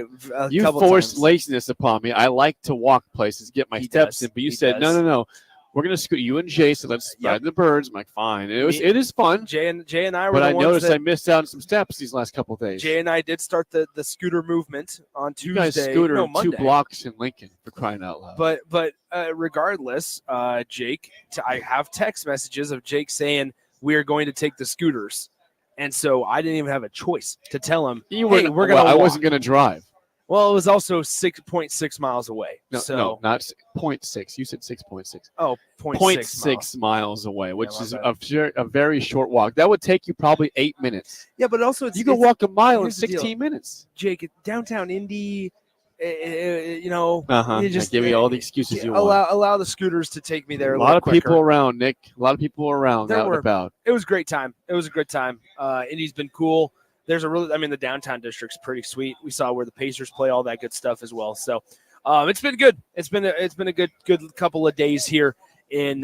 You forced laziness upon me. I like to walk places, get my steps in, but you said no. We're gonna scoot you and Jay, so let's ride the birds. I'm like, fine. It is fun. Jay and I were. But the I ones noticed that, I missed out on some steps these last couple of days. Jay and I did start the scooter movement on Tuesday. You guys scooter in Monday. 2 blocks in Lincoln, for crying out loud. But regardless, Jake, I have text messages of Jake saying we are going to take the scooters, and so I didn't even have a choice to tell him. We're gonna. I wasn't gonna drive. Well, it was also 6.6 miles away. No, not 0.6. You said 6.6. Oh, 0.6 miles away, which is a very short walk. That would take you probably 8 minutes. Yeah, but also you can walk a mile in 16 minutes. Jake, downtown Indy, you just give me all the excuses you want. Allow the scooters to take me there. A lot of people around, Nick. A lot of people around out and about. It was a great time. It was a good time. Indy's been cool. There's the downtown district's pretty sweet. We saw where the Pacers play, all that good stuff as well. So it's been good. It's been a good couple of days here in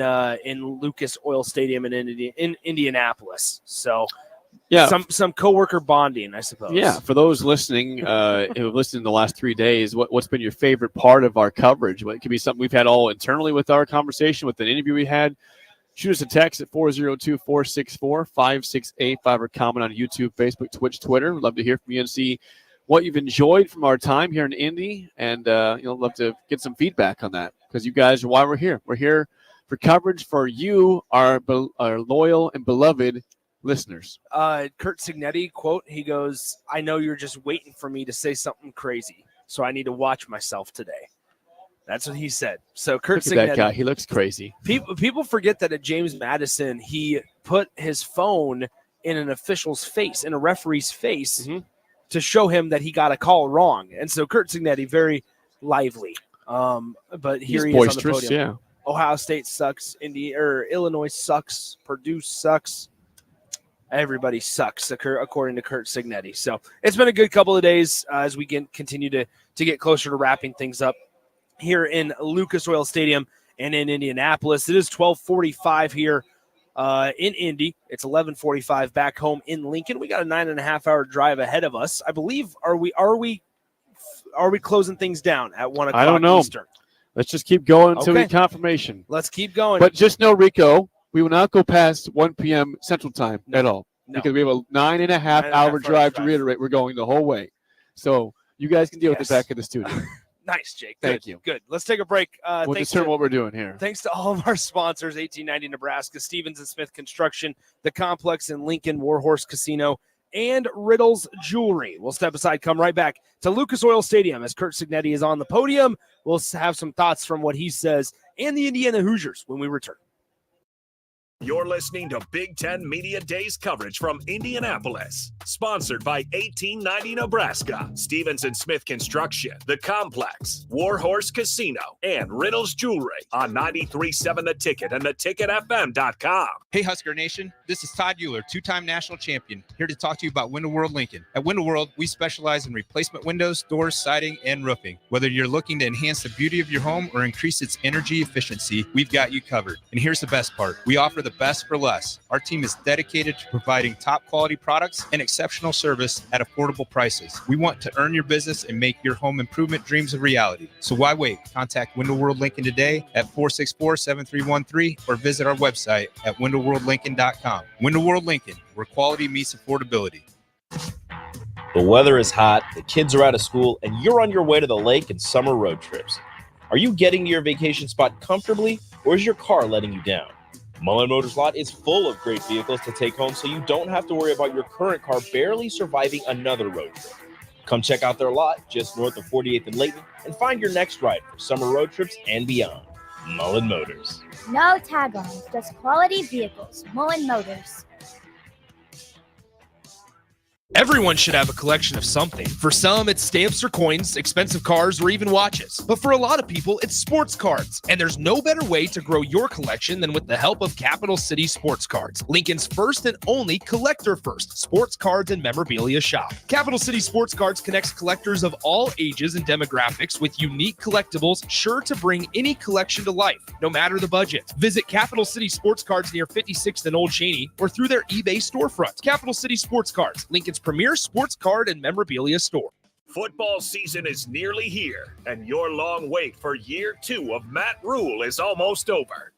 Lucas Oil Stadium in Indianapolis. So yeah, some coworker bonding, I suppose. Yeah, for those listening who have listened in the last 3 days, what's been your favorite part of our coverage? It could be something we've had all internally with our conversation, with an interview we had. Shoot us a text at 402-464-5685 or comment on YouTube, Facebook, Twitch, Twitter. We'd love to hear from you and see what you've enjoyed from our time here in Indy, and love to get some feedback on that, because you guys are why we're here. We're here for coverage for you, our loyal and beloved listeners. Kurt Signetti quote, he goes, "I know you're just waiting for me to say something crazy, so I need to watch myself today." That's what he said. So Kurt Look at that Signetti, guy. He looks crazy. People forget that at James Madison, he put his phone in an official's face, in a referee's face, to show him that he got a call wrong. And so Kurt Signetti, very lively. But here he is on the podium. Yeah. Ohio State sucks. Illinois sucks. Purdue sucks. Everybody sucks, according to Kurt Signetti. So it's been a good couple of days as we continue to get closer to wrapping things up here in Lucas Oil Stadium and in Indianapolis. It is 12:45 here in Indy. It's 11:45 back home in Lincoln. We got a 9.5-hour drive ahead of us. I believe. Are we closing things down at 1 o'clock? I don't know. Eastern? Let's just keep going until we get confirmation. Let's keep going. But just know, Rico, we will not go past 1 p.m. Central Time at all, because we have a 9.5-hour drive to reiterate. We're going the whole way, so you guys can deal with the back of the studio. Nice, Jake. Thank you. Good. Let's take a break. We'll determine what we're doing here. Thanks to all of our sponsors, 1890 Nebraska, Stevens & Smith Construction, the Complex in Lincoln, Warhorse Casino, and Riddle's Jewelry. We'll step aside, come right back to Lucas Oil Stadium as Kurt Signetti is on the podium. We'll have some thoughts from what he says and the Indiana Hoosiers when we return. You're listening to Big Ten Media Days coverage from Indianapolis. Sponsored by 1890 Nebraska, Stevens & Smith Construction, The Complex, Warhorse Casino, and Riddle's Jewelry on 93.7 The Ticket and theticketfm.com. Hey, Husker Nation. This is Todd Euler, 2-time national champion, here to talk to you about Window World Lincoln. At Window World, we specialize in replacement windows, doors, siding, and roofing. Whether you're looking to enhance the beauty of your home or increase its energy efficiency, we've got you covered. And here's the best part. We offer the best for less. Our team is dedicated to providing top quality products and exceptional service at affordable prices. We want to earn your business and make your home improvement dreams a reality. So why wait? Contact Window World Lincoln today at 464-7313 or visit our website at windowworldlincoln.com. Window World Lincoln, where quality meets affordability. The weather is hot, the kids are out of school, and you're on your way to the lake and summer road trips. Are you getting to your vacation spot comfortably, or is your car letting you down? Mullen Motors lot is full of great vehicles to take home, so you don't have to worry about your current car barely surviving another road trip. Come check out their lot just north of 48th and Layton and find your next ride for summer road trips and beyond. Mullen Motors. No tag-ons, just quality vehicles. Mullen Motors. Everyone should have a collection of something. For some, it's stamps or coins, expensive cars, or even watches. But for a lot of people, it's sports cards. And there's no better way to grow your collection than with the help of Capital City Sports Cards, Lincoln's first and only collector-first sports cards and memorabilia shop. Capital City Sports Cards connects collectors of all ages and demographics with unique collectibles sure to bring any collection to life, no matter the budget. Visit Capital City Sports Cards near 56th and Old Cheney or through their eBay storefront. Capital City Sports Cards, Lincoln's premier sports card and memorabilia store. Football season is nearly here, and your long wait for year 2 of Matt Rule is almost over.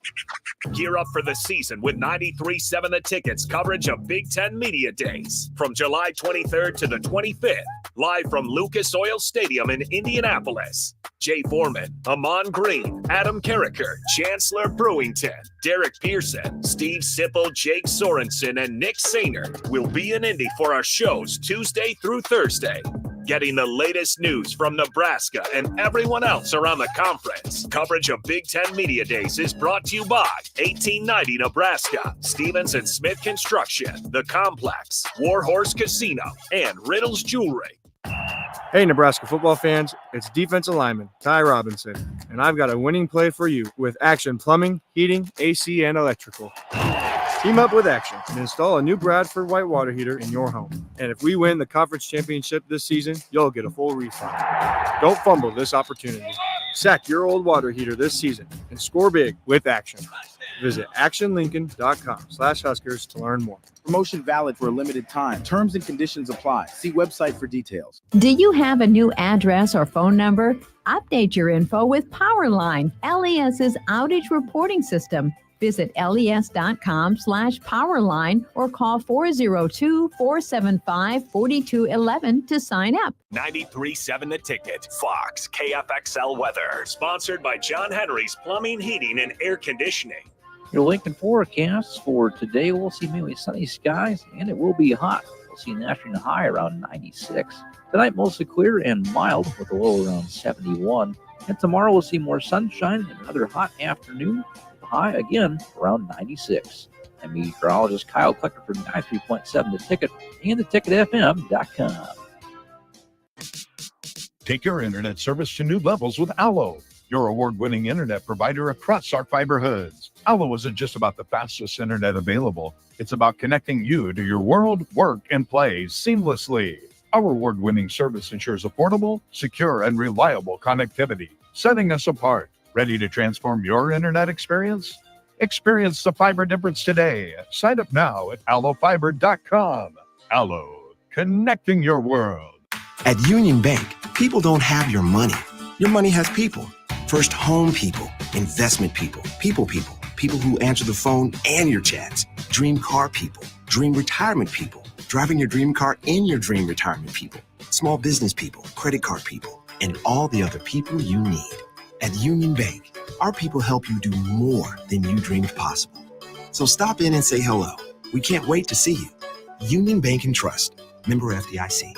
Gear up for the season with 93.7 The Ticket's coverage of Big Ten Media Days from July 23rd to the 25th, live from Lucas Oil Stadium in Indianapolis. Jay Foreman, Amon Green, Adam Carricker, Chancellor Brewington, Derek Pearson, Steve Sipple, Jake Sorensen, and Nick Sainer will be in Indy for our shows Tuesday through Thursday. Getting the latest news from Nebraska and everyone else around the conference. Coverage of Big Ten Media Days is brought to you by 1890 Nebraska, Stevens and Smith Construction, The Complex, Warhorse Casino, and Riddles Jewelry. Hey, Nebraska football fans, it's defensive lineman Ty Robinson, and I've got a winning play for you with Action Plumbing, Heating, AC, and Electrical. Team up with Action and install a new Bradford white water heater in your home. And if we win the conference championship this season, you'll get a full refund. Don't fumble this opportunity. Sack your old water heater this season and score big with Action. Visit actionlincoln.com/Huskers to learn more. Promotion valid for a limited time. Terms and conditions apply. See website for details. Do you have a new address or phone number? Update your info with Powerline, LES's outage reporting system. Visit les.com/powerline or call 402-475-4211 to sign up. 93.7 The Ticket, Fox, KFXL weather. Sponsored by John Henry's Plumbing, Heating, and Air Conditioning. Your Lincoln forecast for today, we'll see mainly sunny skies, and it will be hot. We'll see an afternoon high around 96. Tonight, mostly clear and mild with a low around 71. And tomorrow, we'll see more sunshine and another hot afternoon. High again around 96. I'm meteorologist Kyle Klecker from 93.7 The Ticket and theticketfm.com. Take your internet service to new levels with Allo, your award-winning internet provider across our fiber hoods. Allo isn't just about the fastest internet available. It's about connecting you to your world, work, and play seamlessly. Our award-winning service ensures affordable, secure, and reliable connectivity, setting us apart. Ready to transform your internet experience? Experience the fiber difference today. Sign up now at allofiber.com. Allo, connecting your world. At Union Bank, people don't have your money. Your money has people. First home people, investment people, people who answer the phone and your chats, dream car people, dream retirement people, driving your dream car in your dream retirement people, small business people, credit card people, and all the other people you need. At Union Bank, our people help you do more than you dreamed possible. So stop in and say hello. We can't wait to see you. Union Bank and Trust. Member FDIC.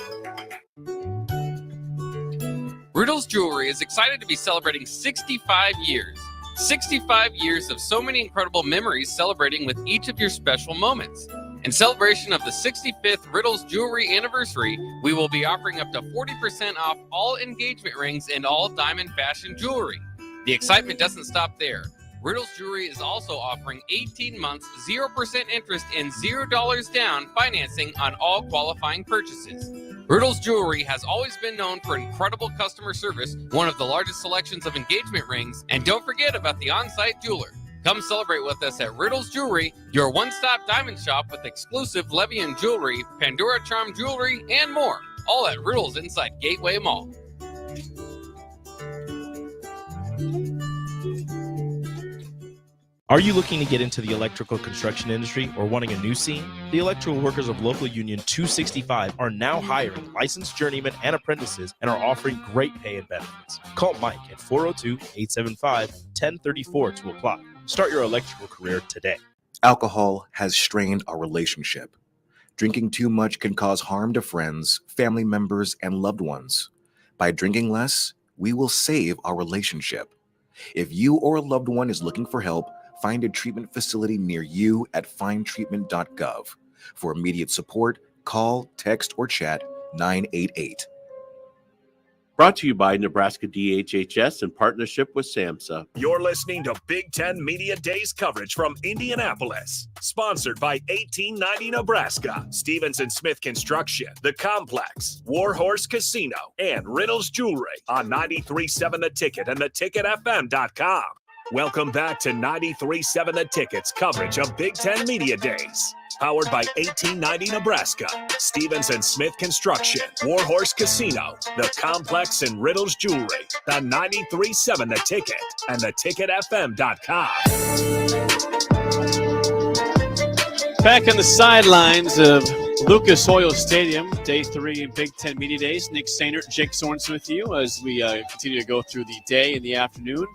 Riddles Jewelry is excited to be celebrating 65 years. 65 years of so many incredible memories celebrating with each of your special moments. In celebration of the 65th Riddles Jewelry anniversary, we will be offering up to 40% off all engagement rings and all diamond fashion jewelry. The excitement doesn't stop there. Riddles Jewelry is also offering 18 months, 0% interest and $0 down financing on all qualifying purchases. Riddles Jewelry has always been known for incredible customer service, one of the largest selections of engagement rings, and don't forget about the on-site jeweler. Come celebrate with us at Riddles Jewelry, your one-stop diamond shop with exclusive Levian jewelry, Pandora Charm jewelry, and more. All at Riddles inside Gateway Mall. Are you looking to get into the electrical construction industry or wanting a new scene? The electrical workers of Local Union 265 are now hiring licensed journeymen and apprentices and are offering great pay and benefits. Call Mike at 402-875-1034 to apply. Start your electrical career today. Alcohol has strained our relationship. Drinking too much can cause harm to friends, family members, and loved ones. By drinking less, we will save our relationship. If you or a loved one is looking for help, find a treatment facility near you at findtreatment.gov. For immediate support, Call, text, or chat 988. Brought to you by Nebraska DHHS in partnership with SAMHSA. You're listening to Big Ten Media Days coverage from Indianapolis. Sponsored by 1890 Nebraska, Stevens & Smith Construction, The Complex, Warhorse Casino, and Riddles Jewelry on 93.7 The Ticket and theticketfm.com. Welcome back to 93.7 The Ticket's coverage of Big Ten Media Days. Powered by 1890 Nebraska, Stevens & Smith Construction, Warhorse Casino, The Complex, and Riddles Jewelry. The 93.7 The Ticket and theticketfm.com. Back on the sidelines of Lucas Oil Stadium, Day 3 of Big Ten Media Days. Nick Sainert, Jake Sorensen with you as we continue to go through the day and the afternoon.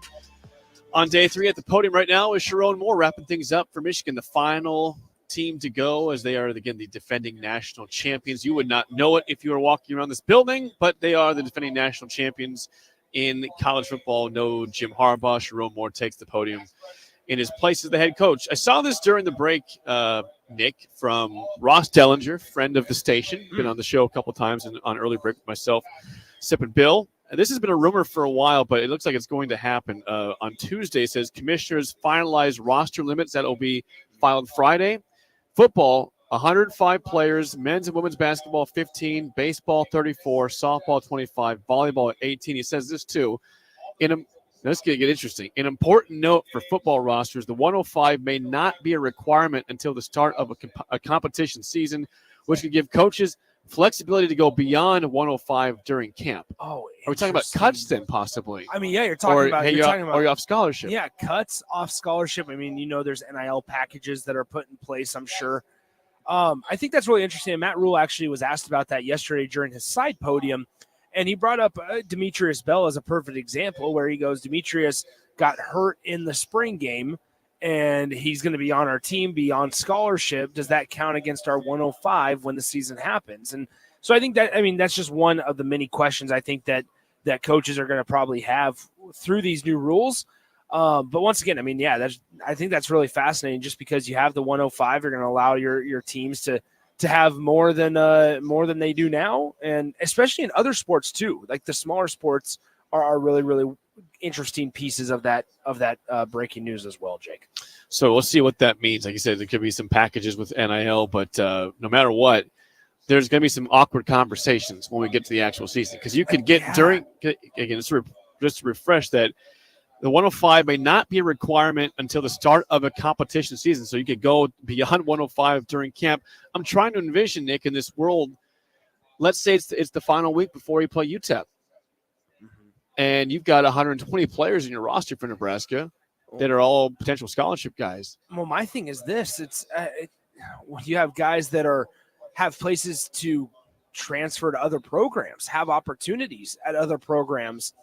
On Day 3 at the podium right now is Sharon Moore wrapping things up for Michigan, the final team to go, as they are, again, the defending national champions. You would not know it if you were walking around this building, but they are the defending national champions in college football. No Jim Harbaugh. Sharon Moore takes the podium in his place as the head coach. I saw this during the break, Nick, from Ross Dellinger, friend of the station. Been on the show a couple times and on early break with myself, Sip and Bill. And this has been a rumor for a while, but it looks like it's going to happen. On Tuesday, it says commissioners finalize roster limits. That will be filed Friday. Football, 105 players. Men's and women's basketball, 15. Baseball, 34. Softball, 25. Volleyball, 18. He says this, too. This is going to get interesting. An important note for football rosters, the 105 may not be a requirement until the start of a competition season, which could give coaches flexibility to go beyond 105 during camp. Oh, are we talking about cuts then, possibly? I mean, yeah, you're talking about or you're off scholarship. Yeah, cuts off scholarship. I mean, there's NIL packages that are put in place, I'm sure. I think that's really interesting. And Matt Rule actually was asked about that yesterday during his side podium, and he brought up Demetrius Bell as a perfect example, where he goes, Demetrius got hurt in the spring game, and he's going to be on our team, be on scholarship. Does that count against our 105 when the season happens? And so I think that's just one of the many questions I think that coaches are going to probably have through these new rules. But once again, I think that's really fascinating. Just because you have the 105, you're going to allow your teams to have more than they do now, and especially in other sports too. Like the smaller sports are really, really interesting pieces of that breaking news as well, Jake. So we'll see what that means. Like you said, there could be some packages with NIL, but no matter what, there's going to be some awkward conversations when we get to the actual season, because you could get during, again, just to refresh that, the 105 may not be a requirement until the start of a competition season. So you could go beyond 105 during camp. I'm trying to envision, Nick, in this world, let's say it's the final week before you play UTEP. And you've got 120 players in your roster for Nebraska that are all potential scholarship guys. Well, my thing is this: you have guys that have places to transfer to other programs, have opportunities at other programs,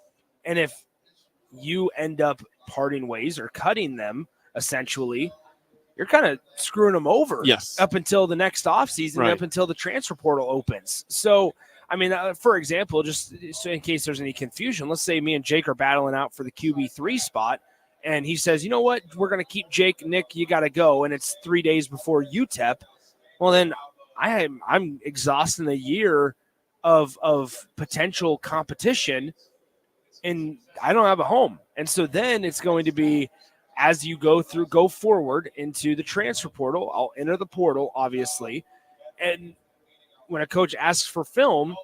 and if you end up parting ways or cutting them, essentially, you're kind of screwing them over. Yes. Up until the next offseason, right. Up until the transfer portal opens. So. I mean, for example, just so in case there's any confusion, let's say me and Jake are battling out for the QB3 spot, and he says, you know what, we're going to keep Jake. Nick, you got to go, and it's 3 days before UTEP. Well, then I'm exhausting a year of potential competition, and I don't have a home. And so then it's going to be, as you go forward into the transfer portal, I'll enter the portal, obviously, and when a coach asks for film,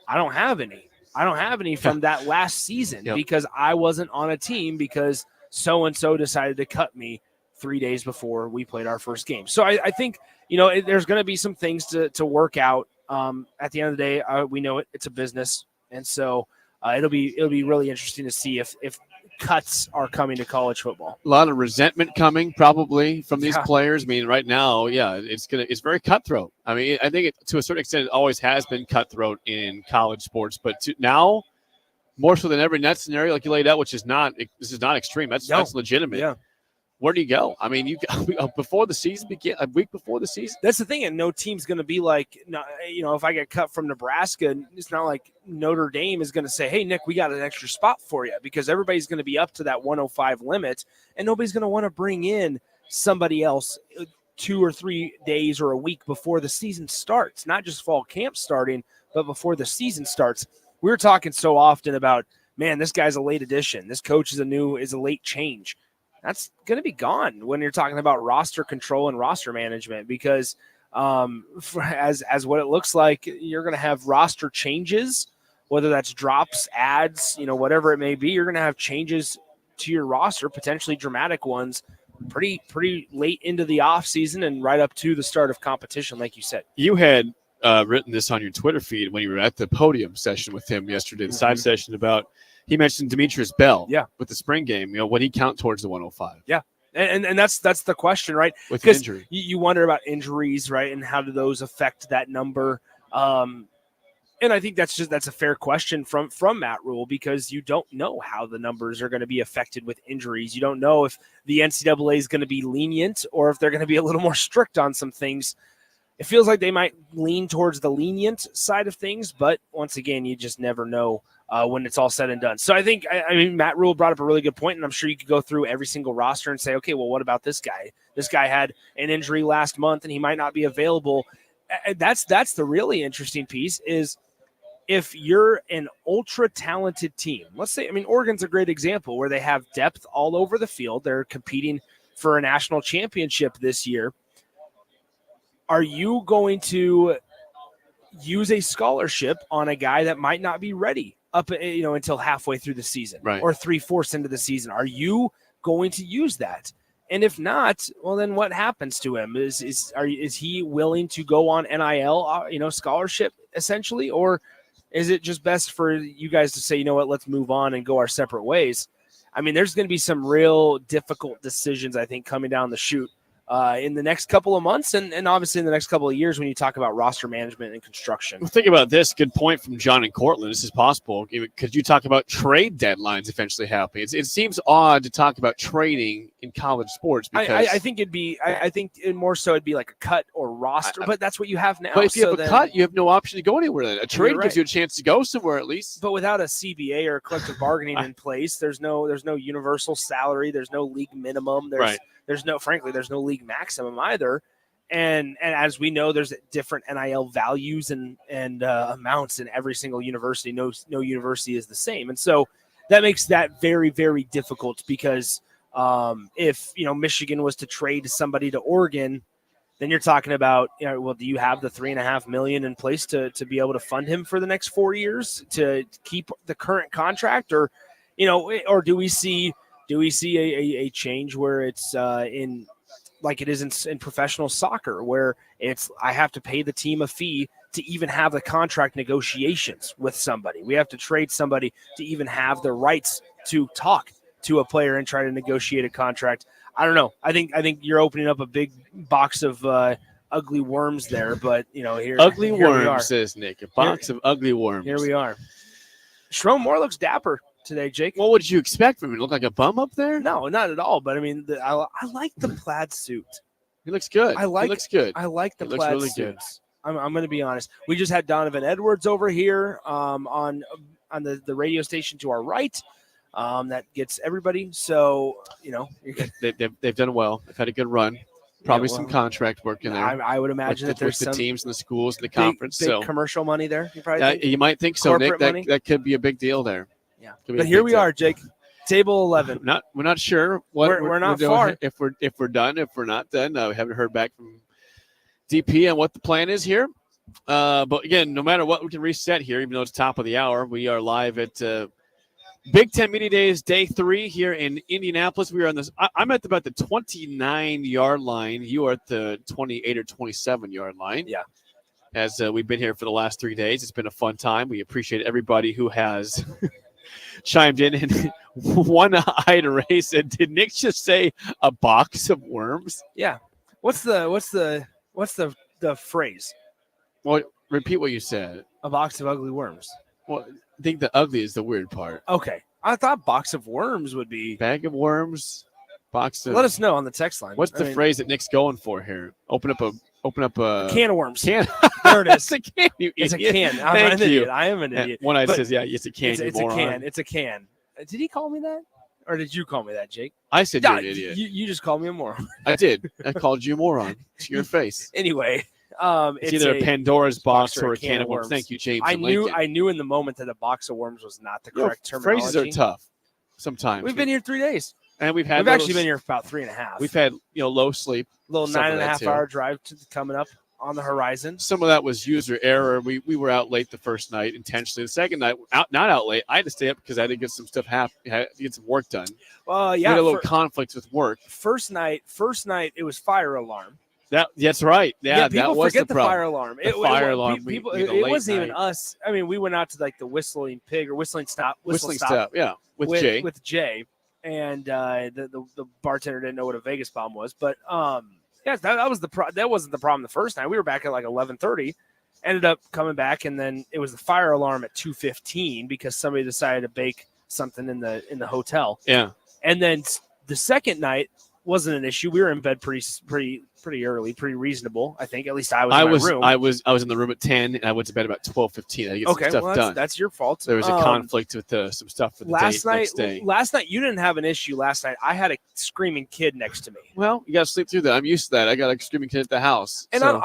I don't have any from that last season because I wasn't on a team because so-and-so decided to cut me 3 days before we played our first game. So I think, there's going to be some things to work out. At the end of the day, we know it's a business. And so it'll be really interesting to see if cuts are coming to college football. A lot of resentment coming probably from these players. I mean, right now, it's very cutthroat. I mean, I think to a certain extent, it always has been cutthroat in college sports, but now more so than ever in that scenario, like you laid out, this is not extreme. That's legitimate. Yeah. Where do you go? I mean, before the season begins, a week before the season. That's the thing, and no team's going to be like, if I get cut from Nebraska, it's not like Notre Dame is going to say, "Hey, Nick, we got an extra spot for you," because everybody's going to be up to that 105 limit, and nobody's going to want to bring in somebody else 2 or 3 days or a week before the season starts, not just fall camp starting, but before the season starts. We're talking so often about, man, this guy's a late addition. This coach is a late change. That's going to be gone when you're talking about roster control and roster management, because as what it looks like, you're going to have roster changes, whether that's drops, adds, whatever it may be. You're going to have changes to your roster, potentially dramatic ones, pretty late into the off season and right up to the start of competition, like you said. You had written this on your Twitter feed when you were at the podium session with him yesterday, the side session, about he mentioned Demetrius Bell with the spring game. Would he count towards the 105? Yeah. And that's the question, right? With injury. You wonder about injuries, right? And how do those affect that number? And I think that's a fair question from Matt Rule, because you don't know how the numbers are going to be affected with injuries. You don't know if the NCAA is going to be lenient or if they're going to be a little more strict on some things. It feels like they might lean towards the lenient side of things, but once again, you just never know when it's all said and done. So I think, Matt Rule brought up a really good point, and I'm sure you could go through every single roster and say, okay, well, what about this guy? This guy had an injury last month, and he might not be available. That's the really interesting piece is, if you're an ultra-talented team, let's say, Oregon's a great example where they have depth all over the field. They're competing for a national championship this year. Are you going to use a scholarship on a guy that might not be ready up, until halfway through the season, right, or 3/4 into the season? Are you going to use that? And if not, well, then what happens to him? Is he willing to go on NIL, scholarship essentially, or is it just best for you guys to say, you know what, let's move on and go our separate ways? There's going to be some real difficult decisions, I think, coming down the chute in the next couple of months and obviously in the next couple of years when you talk about roster management and construction. Well, think about this. Good point from John and Cortland. This is possible. Could you talk about trade deadlines eventually happening? It seems odd to talk about trading in college sports because I think more so it'd be like a cut or roster, but that's what you have now. But if you have a cut, you have no option to go anywhere then. A trade gives you a chance to go somewhere at least. But without a CBA or collective bargaining in place, there's no universal salary, there's no league minimum, there's no league maximum either. And as we know, there's different NIL values and amounts in every single university. No university is the same. And so that makes that very, very difficult because if, Michigan was to trade somebody to Oregon, then you're talking about, well, do you have the $3.5 million in place to be able to fund him for the next 4 years to keep the current contract, or do we see a change where it's in like it is in professional soccer, where it's I have to pay the team a fee to even have the contract negotiations with somebody. We have to trade somebody to even have the rights to talk to a player and try to negotiate a contract. I don't know. I think you're opening up a big box of ugly worms there, but here ugly here worms, we are. says Nick. A box of ugly worms. Here we are. Sherrone Moore looks dapper today, Jake. What would you expect from him? Look like a bum up there? No, not at all. But I like the plaid suit. He looks good. He looks good. I like the He plaid looks really suits. I'm going to be honest. We just had Donovan Edwards over here on the radio station to our right. That gets everybody. So they've done well. They've had a good run. Probably some contract work in there. I would imagine that there's the some teams and the schools and the conference. Big commercial money there. You probably think? You might think so, Nick. Corporate money? That could be a big deal there. Yeah, but here we are, Jake. Table 11. We're not sure what we're not doing. far. If we're done, if we're not done, we haven't heard back from DP on what the plan is here. But again, no matter what, we can reset here. Even though it's top of the hour, we are live at Big Ten Media Days, Day 3 here in Indianapolis. We are on this. I'm at about the 29-yard line. You are at the 28 or 27-yard line. Yeah. As we've been here for the last 3 days, it's been a fun time. We appreciate everybody who has chimed in and one-eyed race. Did Nick just say a box of worms? Yeah. What's the phrase? Well, repeat what you said. A box of ugly worms. Well, I think the ugly is the weird part. Okay. I thought box of worms would be bag of worms, box of. Let us know on the text line. What's the phrase that Nick's going for here? Open up a can of worms. Can. There it is. It's a can. You it's idiot. a can. I'm Thank an you. idiot. I am an idiot. One eye says, "Yeah, it's a can." It's a can. It's a can. Did he call me that? Or did you call me that, Jake? I said you're an idiot. You just called me a moron. I did. I called you a moron to your face. Anyway, it's either a Pandora's box or a can of worms. Thank you, James. I knew in the moment that a box of worms was not the correct terminology. Phrases are tough sometimes. We've been here 3 days. And we've actually been here for about 3.5. We've had low sleep. Little 9.5 hour drive coming up on the horizon. Some of that was user error. We were out late the first night intentionally. The second night, not out late. I had to stay up because I had to get some stuff had to get some work done. Well, yeah, we had a little conflict with work. First night, it was fire alarm. That's right. Yeah, people that was forget the fire alarm. The fire alarm. People, it wasn't even us. I mean, we went out to like the Whistling Pig or Whistling Stop. Yeah, with Jay. And the bartender didn't know what a Vegas bomb was, but yeah, that wasn't the problem the first night. We were back at like 11:30, ended up coming back, and then it was the fire alarm at 2:15 because somebody decided to bake something in the hotel. Yeah, and then the second night wasn't an issue. We were in bed pretty early, pretty reasonable. I think at least I was in my room. I was in the room at 10, and I went to bed about 12:15. I get some stuff done. That's your fault. There was a conflict with some stuff for the next day. Last night you didn't have an issue. Last night I had a screaming kid next to me. Well, you got to sleep through that. I'm used to that. I got a screaming kid at the house, and so.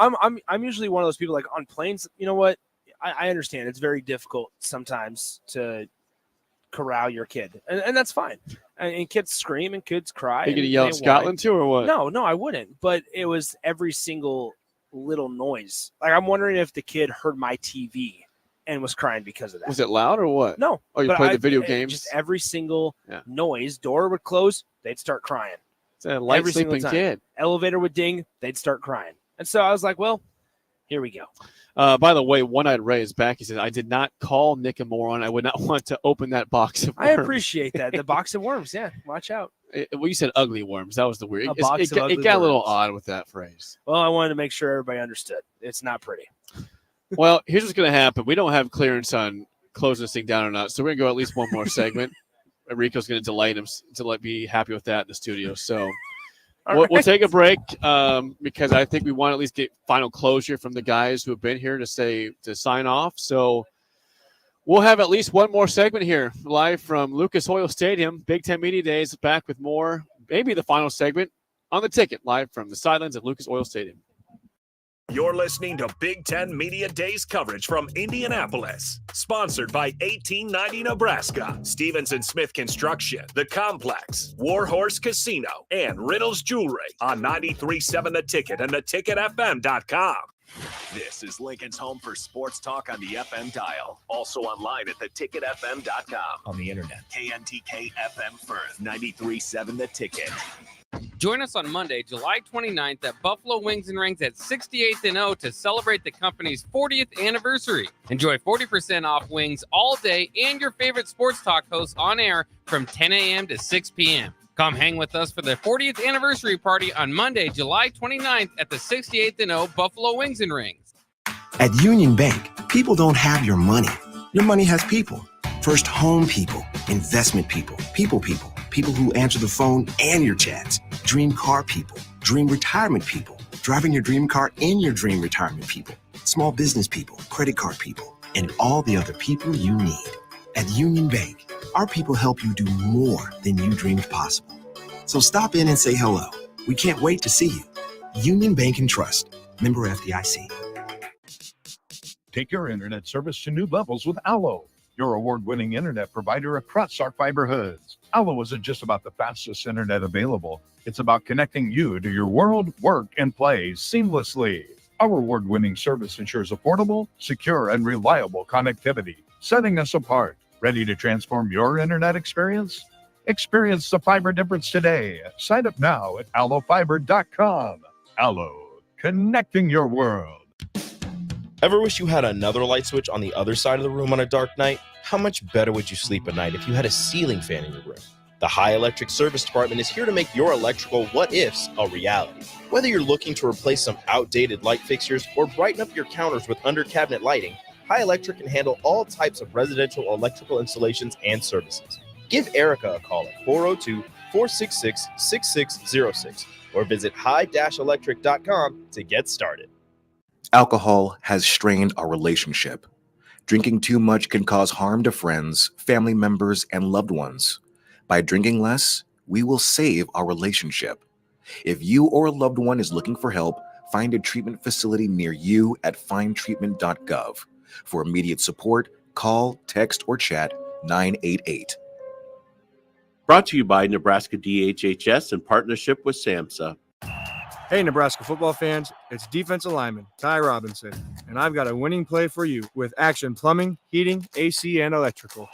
I'm usually one of those people like on planes. You know what? I understand it's very difficult sometimes to corral your kid, and that's fine. And kids scream and kids cry. Are you going to yell at Scotland too, or what? No, I wouldn't. But it was every single little noise. Like I'm wondering if the kid heard my TV and was crying because of that. Was it loud or what? No. Oh, you played the video games? Just every single noise. Door would close, they'd start crying. It's a light sleeping kid. Elevator would ding, they'd start crying. And so I was like, well, here we go. By the way, One-Eyed Ray is back. He says, I did not call Nick a moron. I would not want to open that box of worms. I appreciate that. The box of worms. Yeah, watch out. Well, you said ugly worms. That was the weird. It got a little odd with that phrase. Well, I wanted to make sure everybody understood. It's not pretty. Well, here's what's going to happen. We don't have clearance on closing this thing down or not, so we're going to go at least one more segment. Rico's going to delight him to be happy with that in the studio. So we'll take a break because I think we want to at least get final closure from the guys who have been here to sign off. So we'll have at least one more segment here live from Lucas Oil Stadium. Big Ten Media Days back with more, maybe the final segment on the ticket live from the sidelines of Lucas Oil Stadium. You're listening to Big Ten Media Days coverage from Indianapolis. Sponsored by 1890 Nebraska, Stevenson Smith Construction, The Complex, Warhorse Casino, and Riddles Jewelry on 93.7 The Ticket and theticketfm.com. This is Lincoln's home for sports talk on the FM dial. Also online at theticketfm.com. On the internet. KNTK FM Firth, 93.7 The Ticket. Join us on Monday, July 29th at Buffalo Wings and Rings at 68th and O to celebrate the company's 40th anniversary. Enjoy 40% off wings all day and your favorite sports talk hosts on air from 10 a.m. to 6 p.m. Come hang with us for the 40th anniversary party on Monday, July 29th at the 68th and O Buffalo Wings and Rings. At Union Bank, people don't have your money. Your money has people. First home people, investment people who answer the phone and your chats, dream car people, dream retirement people, driving your dream car in your dream retirement people, small business people, credit card people, and all the other people you need. At Union Bank, our people help you do more than you dreamed possible. So stop in and say hello. We can't wait to see you. Union Bank and Trust. Member FDIC. Take your internet service to new levels with Allo, your award-winning internet provider across our fiber hoods. Allo isn't just about the fastest internet available. It's about connecting you to your world, work, and play seamlessly. Our award-winning service ensures affordable, secure, and reliable connectivity, setting us apart. Ready to transform your internet experience? Experience the fiber difference today. Sign up now at allofiber.com. Allo, connecting your world. Ever wish you had another light switch on the other side of the room on a dark night? How much better would you sleep at night if you had a ceiling fan in your room? The High Electric Service Department is here to make your electrical what-ifs a reality. Whether you're looking to replace some outdated light fixtures or brighten up your counters with under-cabinet lighting, High Electric can handle all types of residential electrical installations and services. Give Erica a call at 402-466-6606 or visit high-electric.com to get started. Alcohol has strained our relationship. Drinking too much can cause harm to friends, family members, and loved ones. By drinking less, we will save our relationship. If you or a loved one is looking for help, find a treatment facility near you at findtreatment.gov. For immediate support, call, text, or chat 988. Brought to you by Nebraska DHHS in partnership with SAMHSA. Hey, Nebraska football fans, it's defensive lineman Ty Robinson, and I've got a winning play for you with Action Plumbing, Heating, AC, and Electrical.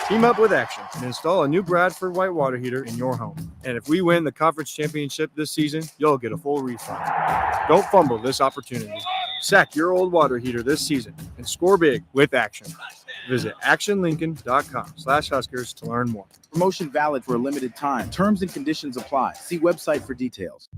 Team up with Action and install a new Bradford white water heater in your home. And if we win the conference championship this season, you'll get a full refund. Don't fumble this opportunity. Sack your old water heater this season and score big with Action. Visit actionlincoln.com/Huskers to learn more. Promotion valid for a limited time. Terms and conditions apply. See website for details.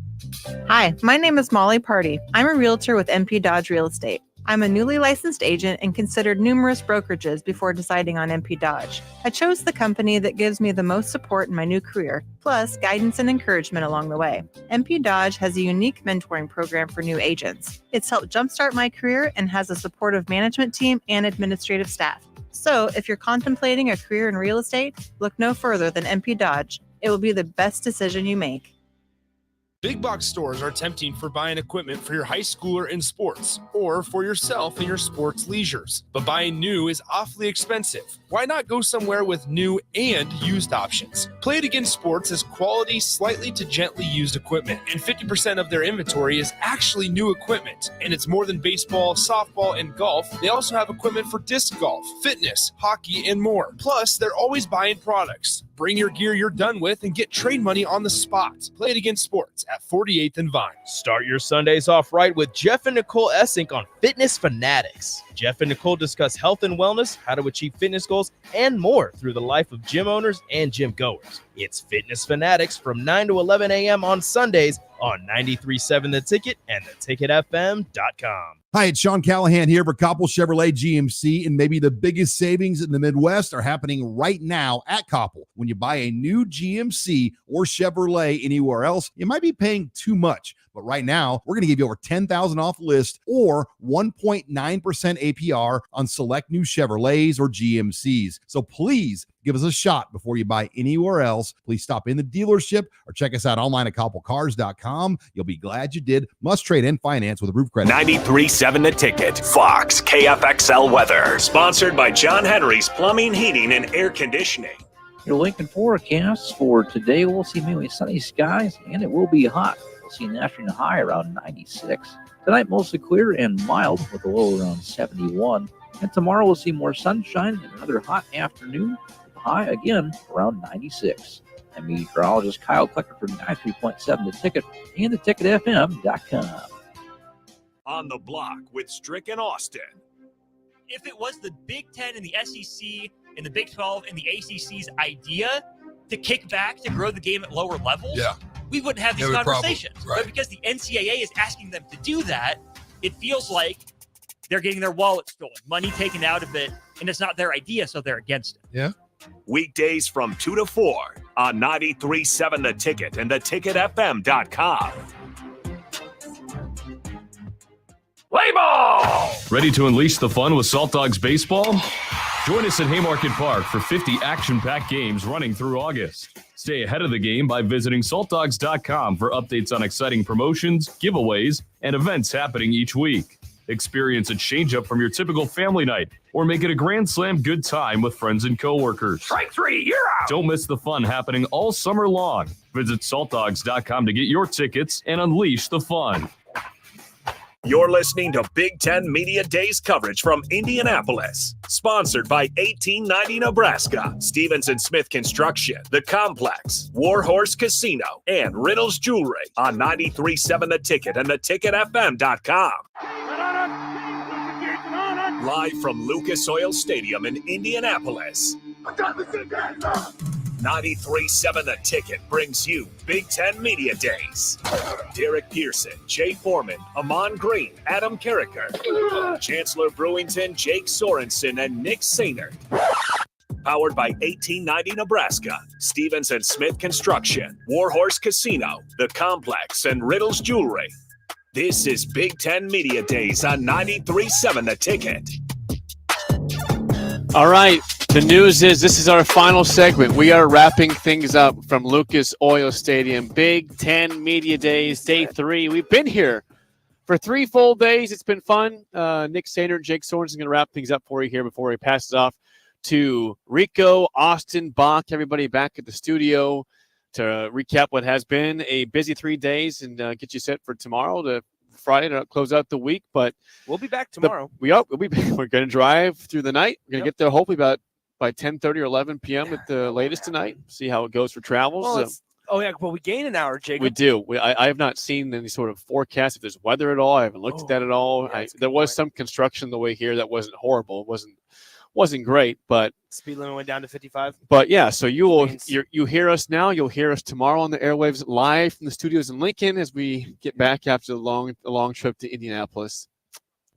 Hi, my name is Molly Party. I'm a realtor with MP Dodge Real Estate. I'm a newly licensed agent and considered numerous brokerages before deciding on MP Dodge. I chose the company that gives me the most support in my new career, plus guidance and encouragement along the way. MP Dodge has a unique mentoring program for new agents. It's helped jumpstart my career and has a supportive management team and administrative staff. So if you're contemplating a career in real estate, look no further than MP Dodge. It will be the best decision you make. Big box stores are tempting for buying equipment for your high schooler in sports or for yourself in your sports leisures. But buying new is awfully expensive. Why not go somewhere with new and used options? Play It Again Sports is quality, slightly to gently used equipment, and 50% of their inventory is actually new equipment. And it's more than baseball, softball, and golf. They also have equipment for disc golf, fitness, hockey, and more. Plus, they're always buying products. Bring your gear you're done with and get trade money on the spot. Play It Again Sports at 48th and Vine. Start your Sundays off right with Jeff and Nicole Essink on Fitness Fanatics. Jeff and Nicole discuss health and wellness, how to achieve fitness goals, and more through the life of gym owners and gym goers. It's Fitness Fanatics from 9 to 11 a.m. on Sundays on 93.7 The Ticket and theticketfm.com. Hi, it's Sean Callahan here for Koppel Chevrolet GMC, and maybe the biggest savings in the Midwest are happening right now at Koppel. When you buy a new GMC or Chevrolet anywhere else, you might be paying too much. But right now, we're going to give you over $10,000 off list or 1.9% APR on select new Chevrolets or GMCs. So please give us a shot before you buy anywhere else. Please stop in the dealership or check us out online at koppelcars.com. You'll be glad you did. Must trade and finance with approved credit. 93.7 The Ticket. Fox KFXL weather. Sponsored by John Henry's Plumbing, Heating, and Air Conditioning. Your Lincoln forecast for today, we'll see mainly sunny skies, and it will be hot. We'll see an afternoon high around 96. Tonight, mostly clear and mild with a low around 71. And tomorrow, we'll see more sunshine and another hot afternoon. High again around 96. I'm meteorologist Kyle Klecker for 93.7 The Ticket and theticketfm.com. On the block with Strick and Austin. If it was the Big Ten and the SEC and the Big 12 and the ACC's idea to kick back to grow the game at lower levels, we wouldn't have these conversations. But because the NCAA is asking them to do that, it feels like they're getting their wallet stolen, money taken out of it, and it's not their idea, so they're against it. Yeah. Weekdays from 2 to 4 on 93.7 The Ticket and theticketfm.com. Play ball! Ready to unleash the fun with Salt Dogs Baseball? Join us at Haymarket Park for 50 action-packed games running through August. Stay ahead of the game by visiting saltdogs.com for updates on exciting promotions, giveaways, and events happening each week. Experience a change-up from your typical family night, or make it a Grand Slam good time with friends and coworkers. Strike three, you're out! Don't miss the fun happening all summer long. Visit saltdogs.com to get your tickets and unleash the fun. You're listening to Big Ten Media Days coverage from Indianapolis. Sponsored by 1890 Nebraska, Stevens & Smith Construction, The Complex, Warhorse Casino, and Riddles Jewelry on 93.7 The Ticket and theticketfm.com. Live from Lucas Oil Stadium in Indianapolis. 93.7 The Ticket brings you Big Ten Media Days. Derek Pearson, Jay Foreman, Amon Green, Adam Carricker, Chancellor Brewington, Jake Sorensen, and Nick Sainert. Powered by 1890 Nebraska, Stevens & Smith Construction, Warhorse Casino, The Complex, and Riddles Jewelry. This is Big Ten Media Days on 93.7 The Ticket. All right. The news is this is our final segment. We are wrapping things up from Lucas Oil Stadium. Big Ten Media Days, Day 3. We've been here for 3 full days. It's been fun. Nick Sainer and Jake Sorensen are going to wrap things up for you here before he passes off to Rico, Austin, Bach, everybody back at the studio to recap what has been a busy 3 days and get you set for tomorrow to Friday to close out the week. But we'll be back tomorrow. We're going to drive through the night. We're going to get there hopefully by 10:30 or 11 p.m. at the latest tonight. See how it goes for travels. Well, well, we gain an hour, Jacob. We do. I have not seen any sort of forecast if there's weather at all. I haven't looked at that at all. There was some construction the way here that wasn't horrible. It wasn't great, but speed limit went down to 55. But yeah, so you hear us now. You'll hear us tomorrow on the airwaves live from the studios in Lincoln as we get back after the long trip to Indianapolis.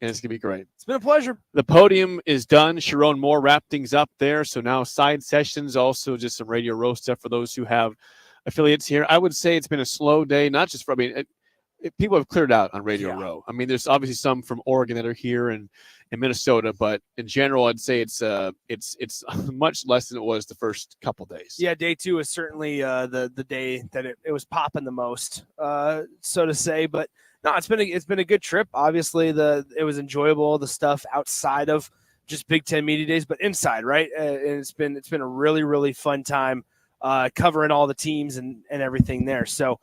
And it's going to be great. It's been a pleasure. The podium is done. Sharon Moore wrapped things up there. So now side sessions, also just some Radio Row stuff for those who have affiliates here. I would say it's been a slow day, not just for, people have cleared out on Radio Row. I mean, there's obviously some from Oregon that are here and in Minnesota, but in general, I'd say it's much less than it was the first couple days. Yeah, day 2 is certainly the day that it was popping the most, so to say. But no, it's been a good trip. Obviously, it was enjoyable. The stuff outside of just Big Ten Media Days, but inside, right? And it's been a really, really fun time covering all the teams and everything there. So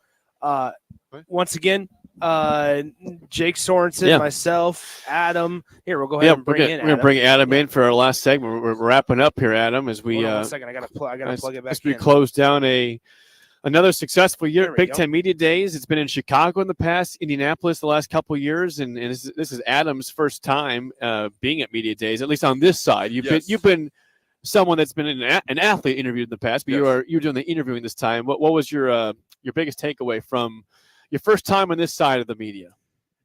once again, Jake Sorensen, myself, Adam. Here, we'll go ahead and bring in Adam. We're going to bring Adam in for our last segment. We're wrapping up here, Adam, as we Hold on 1 second. I gotta plug it back as we in. close down another successful year at Big Ten Media Days. It's been in Chicago in the past, Indianapolis the last couple of years, and this is Adam's first time being at Media Days, at least on this side. You've been someone that's been an athlete interviewed in the past, but you're doing the interviewing this time. What was your biggest takeaway from your first time on this side of the media?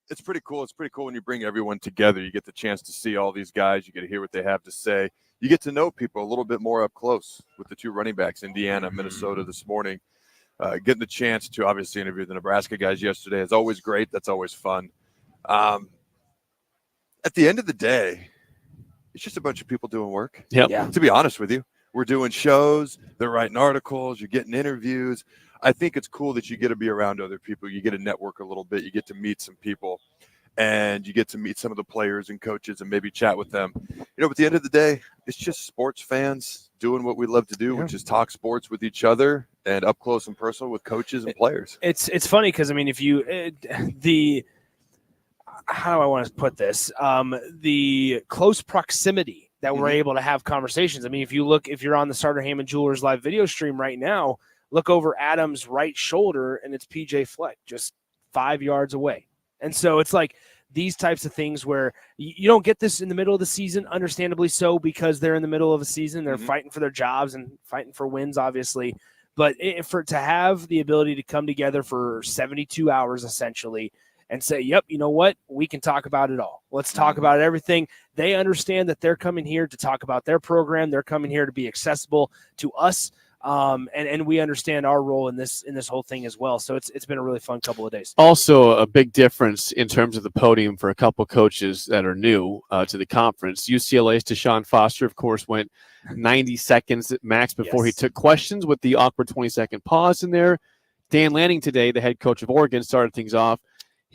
It's pretty cool. It's pretty cool when you bring everyone together. You get the chance to see all these guys. You get to hear what they have to say. You get to know people a little bit more up close with the 2 running backs, Indiana, Minnesota this morning. Getting the chance to obviously interview the Nebraska guys yesterday is always great. That's always fun. At the end of the day, it's just a bunch of people doing work. Yeah. To be honest with you, we're doing shows. They're writing articles. You're getting interviews. I think it's cool that you get to be around other people. You get to network a little bit. You get to meet some people, and you get to meet some of the players and coaches and maybe chat with them. But at the end of the day, it's just sports fans doing what we love to do, which is talk sports with each other and up close and personal with coaches and players. It's funny because, if you how do I want to put this? The close proximity that we're able to have conversations. If you're on the Starter Heyman Jewelers live video stream right now, look over Adam's right shoulder, and it's PJ Fleck just 5 yards away. And so it's like these types of things where you don't get this in the middle of the season, understandably so, because they're in the middle of a season. They're fighting for their jobs and fighting for wins, obviously. But to have the ability to come together for 72 hours, essentially, and say, yep, you know what? We can talk about it all. Let's talk about everything. They understand that they're coming here to talk about their program. They're coming here to be accessible to us. And we understand our role in this whole thing as well. So it's been a really fun couple of days. Also, a big difference in terms of the podium for a couple coaches that are new to the conference. UCLA's Deshaun Foster, of course, went 90 seconds at max before he took questions with the awkward 20-second pause in there. Dan Lanning today, the head coach of Oregon, started things off.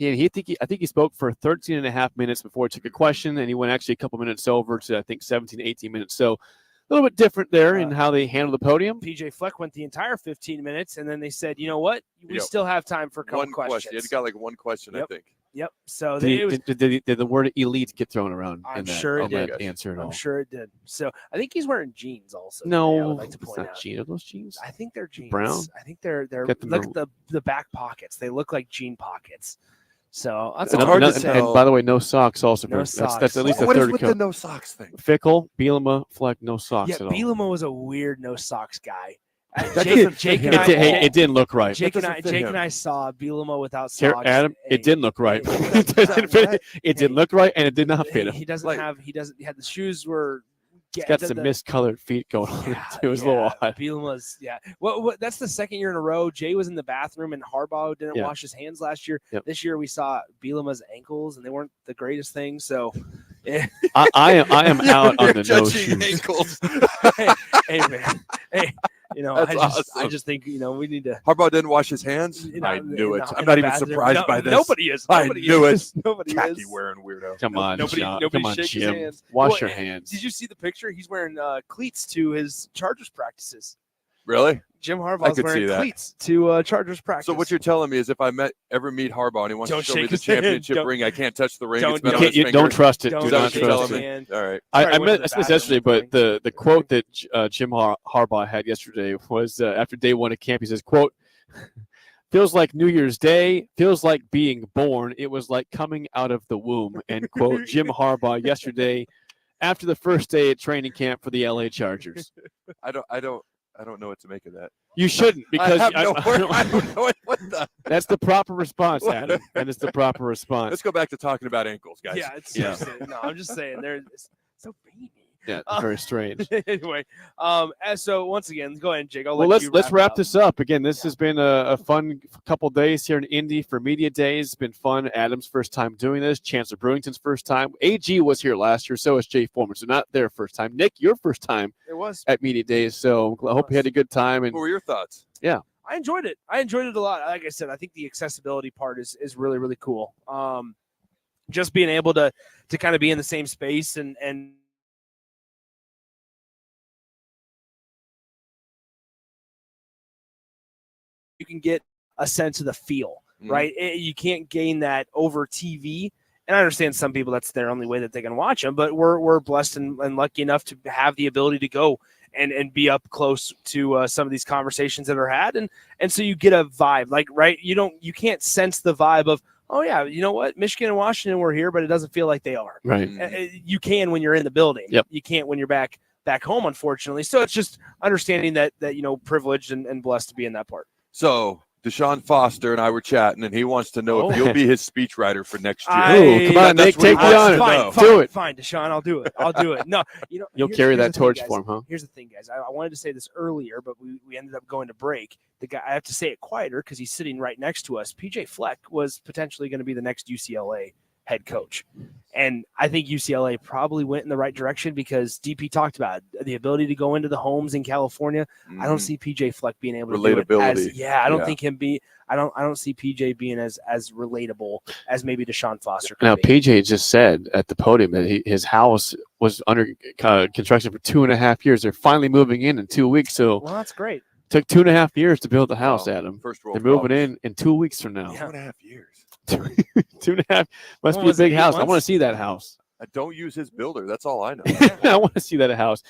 I think he spoke for 13 and a half minutes before he took a question, and he went actually a couple minutes over to, I think, 17, 18 minutes. So a little bit different there in how they handle the podium. PJ Fleck went the entire 15 minutes, and then they said, you know what? We still have time for a couple questions. You got like one question, I think. Yep. So did the word elite get thrown around? I'm sure it did. Answer at all. I'm sure it did. So I think he's wearing jeans also. No, today, I would like to point not out. jeans. Are those jeans? I think they're jeans. Brown? I think they're Got them look at the back pockets. They look like jean pockets. So that's hard to tell. And by the way, no socks also. No that's socks. at least What a is third with coat. the no socks thing? Fickle, Bielema, Fleck, no socks at all. Bielema was a weird no socks guy. Jake and I, it didn't look right. Jake and I saw Bielema without socks. Adam, it didn't look right. It didn't look right, and it did not fit him. He had the shoes were. He's got some miscolored feet going on. It was a little odd. Bielema's, Well, that's the second year in a row. Jay was in the bathroom, and Harbaugh didn't wash his hands last year. Yep. This year we saw Bielema's ankles, and they weren't the greatest thing. So I am out on the no judging shoes. ankles. Hey, man. Hey, I just think we need to. Harbaugh didn't wash his hands. I knew it. I'm not even surprised by this. Nobody is. I knew it. Nobody Khaki is. wearing weirdo. Come on, Nobody come on, shakes his Jim. hands. Wash your hands. Did you see the picture? He's wearing cleats to his Chargers practices. Really? Jim I Harbaugh's could wearing see that. cleats to Chargers practice. So what you're telling me is, if I ever meet Harbaugh and he wants Don't to show me shake the his hand. championship Don't- ring, I can't touch the ring. Don't- It's been you on can't- his Don't finger. trust it. Don't Do Is that not what you're trust telling it. me? All right. I Sorry, went meant to that's the this yesterday, bathroom. but the quote that Jim Harbaugh had yesterday was after day one of camp. He says, "Quote: Feels like New Year's Day. Feels like being born. It was like coming out of the womb." End quote. Jim Harbaugh yesterday after the first day at training camp for the LA Chargers. I don't know what to make of that. You shouldn't, because I don't know what the. that's the proper response, Adam. That is the proper response. Let's go back to talking about ankles, guys. Yeah, it's seriously. No, I'm just saying they're so baby. Yeah, very strange. Anyway, so once again, go ahead, Jake. Let's wrap this up. Again, this has been a fun couple days here in Indy for Media Days. It's been fun. Adam's first time doing this. Chancellor Brewington's first time. AG was here last year, so was Jay Foreman. So not their first time. Nick, your first time It was. at Media Days. So I hope you had a good time. And What were your thoughts? yeah, I enjoyed it. I enjoyed it a lot. Like I said, I think the accessibility part is really, really cool. Just being able to kind of be in the same space and you can get a sense of the feel, right? You can't gain that over TV. And I understand some people, that's their only way that they can watch them, but we're blessed and lucky enough to have the ability to go and be up close to some of these conversations that are had. And so you get a vibe, like, right. You can't sense the vibe of, oh yeah, you know what? Michigan and Washington were here, but it doesn't feel like they are. right. You can when you're in the building. Yep. You can't when you're back home, unfortunately. So it's just understanding that privileged and blessed to be in that part. So Deshaun Foster and I were chatting, and he wants to know if you'll be his speechwriter for next year. Come on, Nick, take the honor. Do it. Fine, Deshaun, I'll do it. No, You'll here's- carry here's that the thing, torch guys. for him, huh? Here's the thing, guys. I wanted to say this earlier, but we ended up going to break. The guy, I have to say it quieter because he's sitting right next to us. PJ Fleck was potentially going to be the next UCLA head coach. And I think UCLA probably went in the right direction because DP talked about it, the ability to go into the homes in California. I don't see PJ Fleck being able to do it Relatability. I don't think him be. I don't see PJ being as relatable as maybe Deshaun Foster could Now, be. PJ just said at the podium that his house was under construction for 2.5 years. They're finally moving in 2 weeks. So Well, that's great. took 2.5 years to build the house, Adam. First world They're moving problems. in 2 weeks from now. 2.5 years. 2.5 must What be a was it, big 8 house. I months? want to see that house. I don't use his builder. That's all I know. I want to see that house.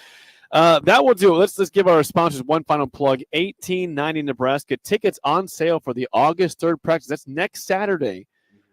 That will do it. Let's give our sponsors one final plug. 1890 Nebraska. Tickets on sale for the August 3rd practice. That's next Saturday.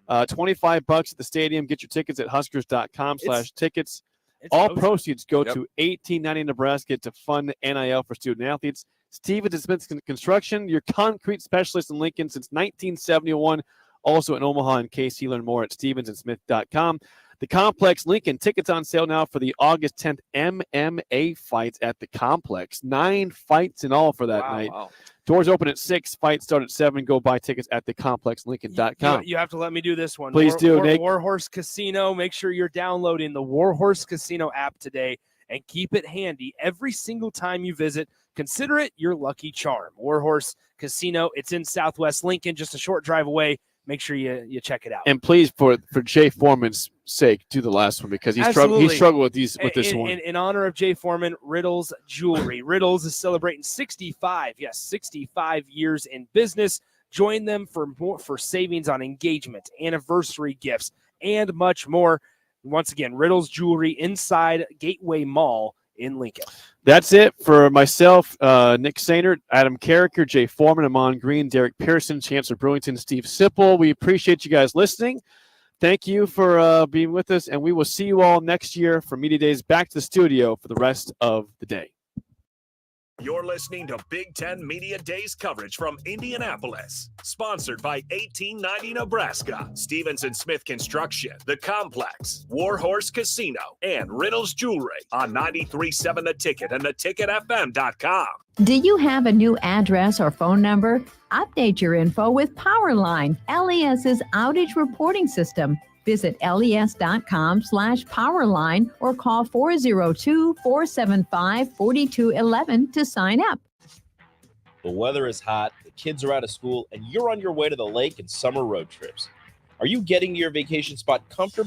$25 at the stadium. Get your tickets at huskers.com/tickets. All proceeds go to 1890 Nebraska to fund NIL for student athletes. Stevens and Smith Construction, your concrete specialist in Lincoln since 1971. Also in Omaha and KC. Learn more at stevensandsmith.com. The Complex Lincoln, tickets on sale now for the August 10th MMA fights at the Complex. 9 fights in all for that night. Wow. Doors open at 6. Fights start at 7. Go buy tickets at thecomplexlincoln.com. You have to let me do this one. Please do, Nick. Warhorse Casino. Make sure you're downloading the Warhorse Casino app today and keep it handy every single time you visit. Consider it your lucky charm. Warhorse Casino. It's in Southwest Lincoln, just a short drive away. Make sure you check it out. And please, for Jay Foreman's sake, do the last one because he struggled with this one. In honor of Jay Foreman, Riddles Jewelry. Riddles is celebrating 65 years in business. Join them for savings on engagement, anniversary gifts, and much more. Once again, Riddles Jewelry inside Gateway Mall in Lincoln. That's it for myself, Nick Sainert, Adam Carricker, Jay Foreman, Amon Green, Derek Pearson, Chancellor Brewington, Steve Sipple. We appreciate you guys listening. Thank you for being with us, and we will see you all next year for Media Days. Back to the studio for the rest of the day. You're listening to Big Ten Media Days coverage from Indianapolis. Sponsored by 1890 Nebraska, Stevens and Smith Construction, The Complex, Warhorse Casino, and Riddles Jewelry on 93.7 The Ticket and theticketfm.com. Do you have a new address or phone number? Update your info with Powerline, LES's outage reporting system. Visit les.com/powerline or call 402-475-4211 to sign up. The weather is hot, the kids are out of school, and you're on your way to the lake and summer road trips. Are you getting to your vacation spot comfortably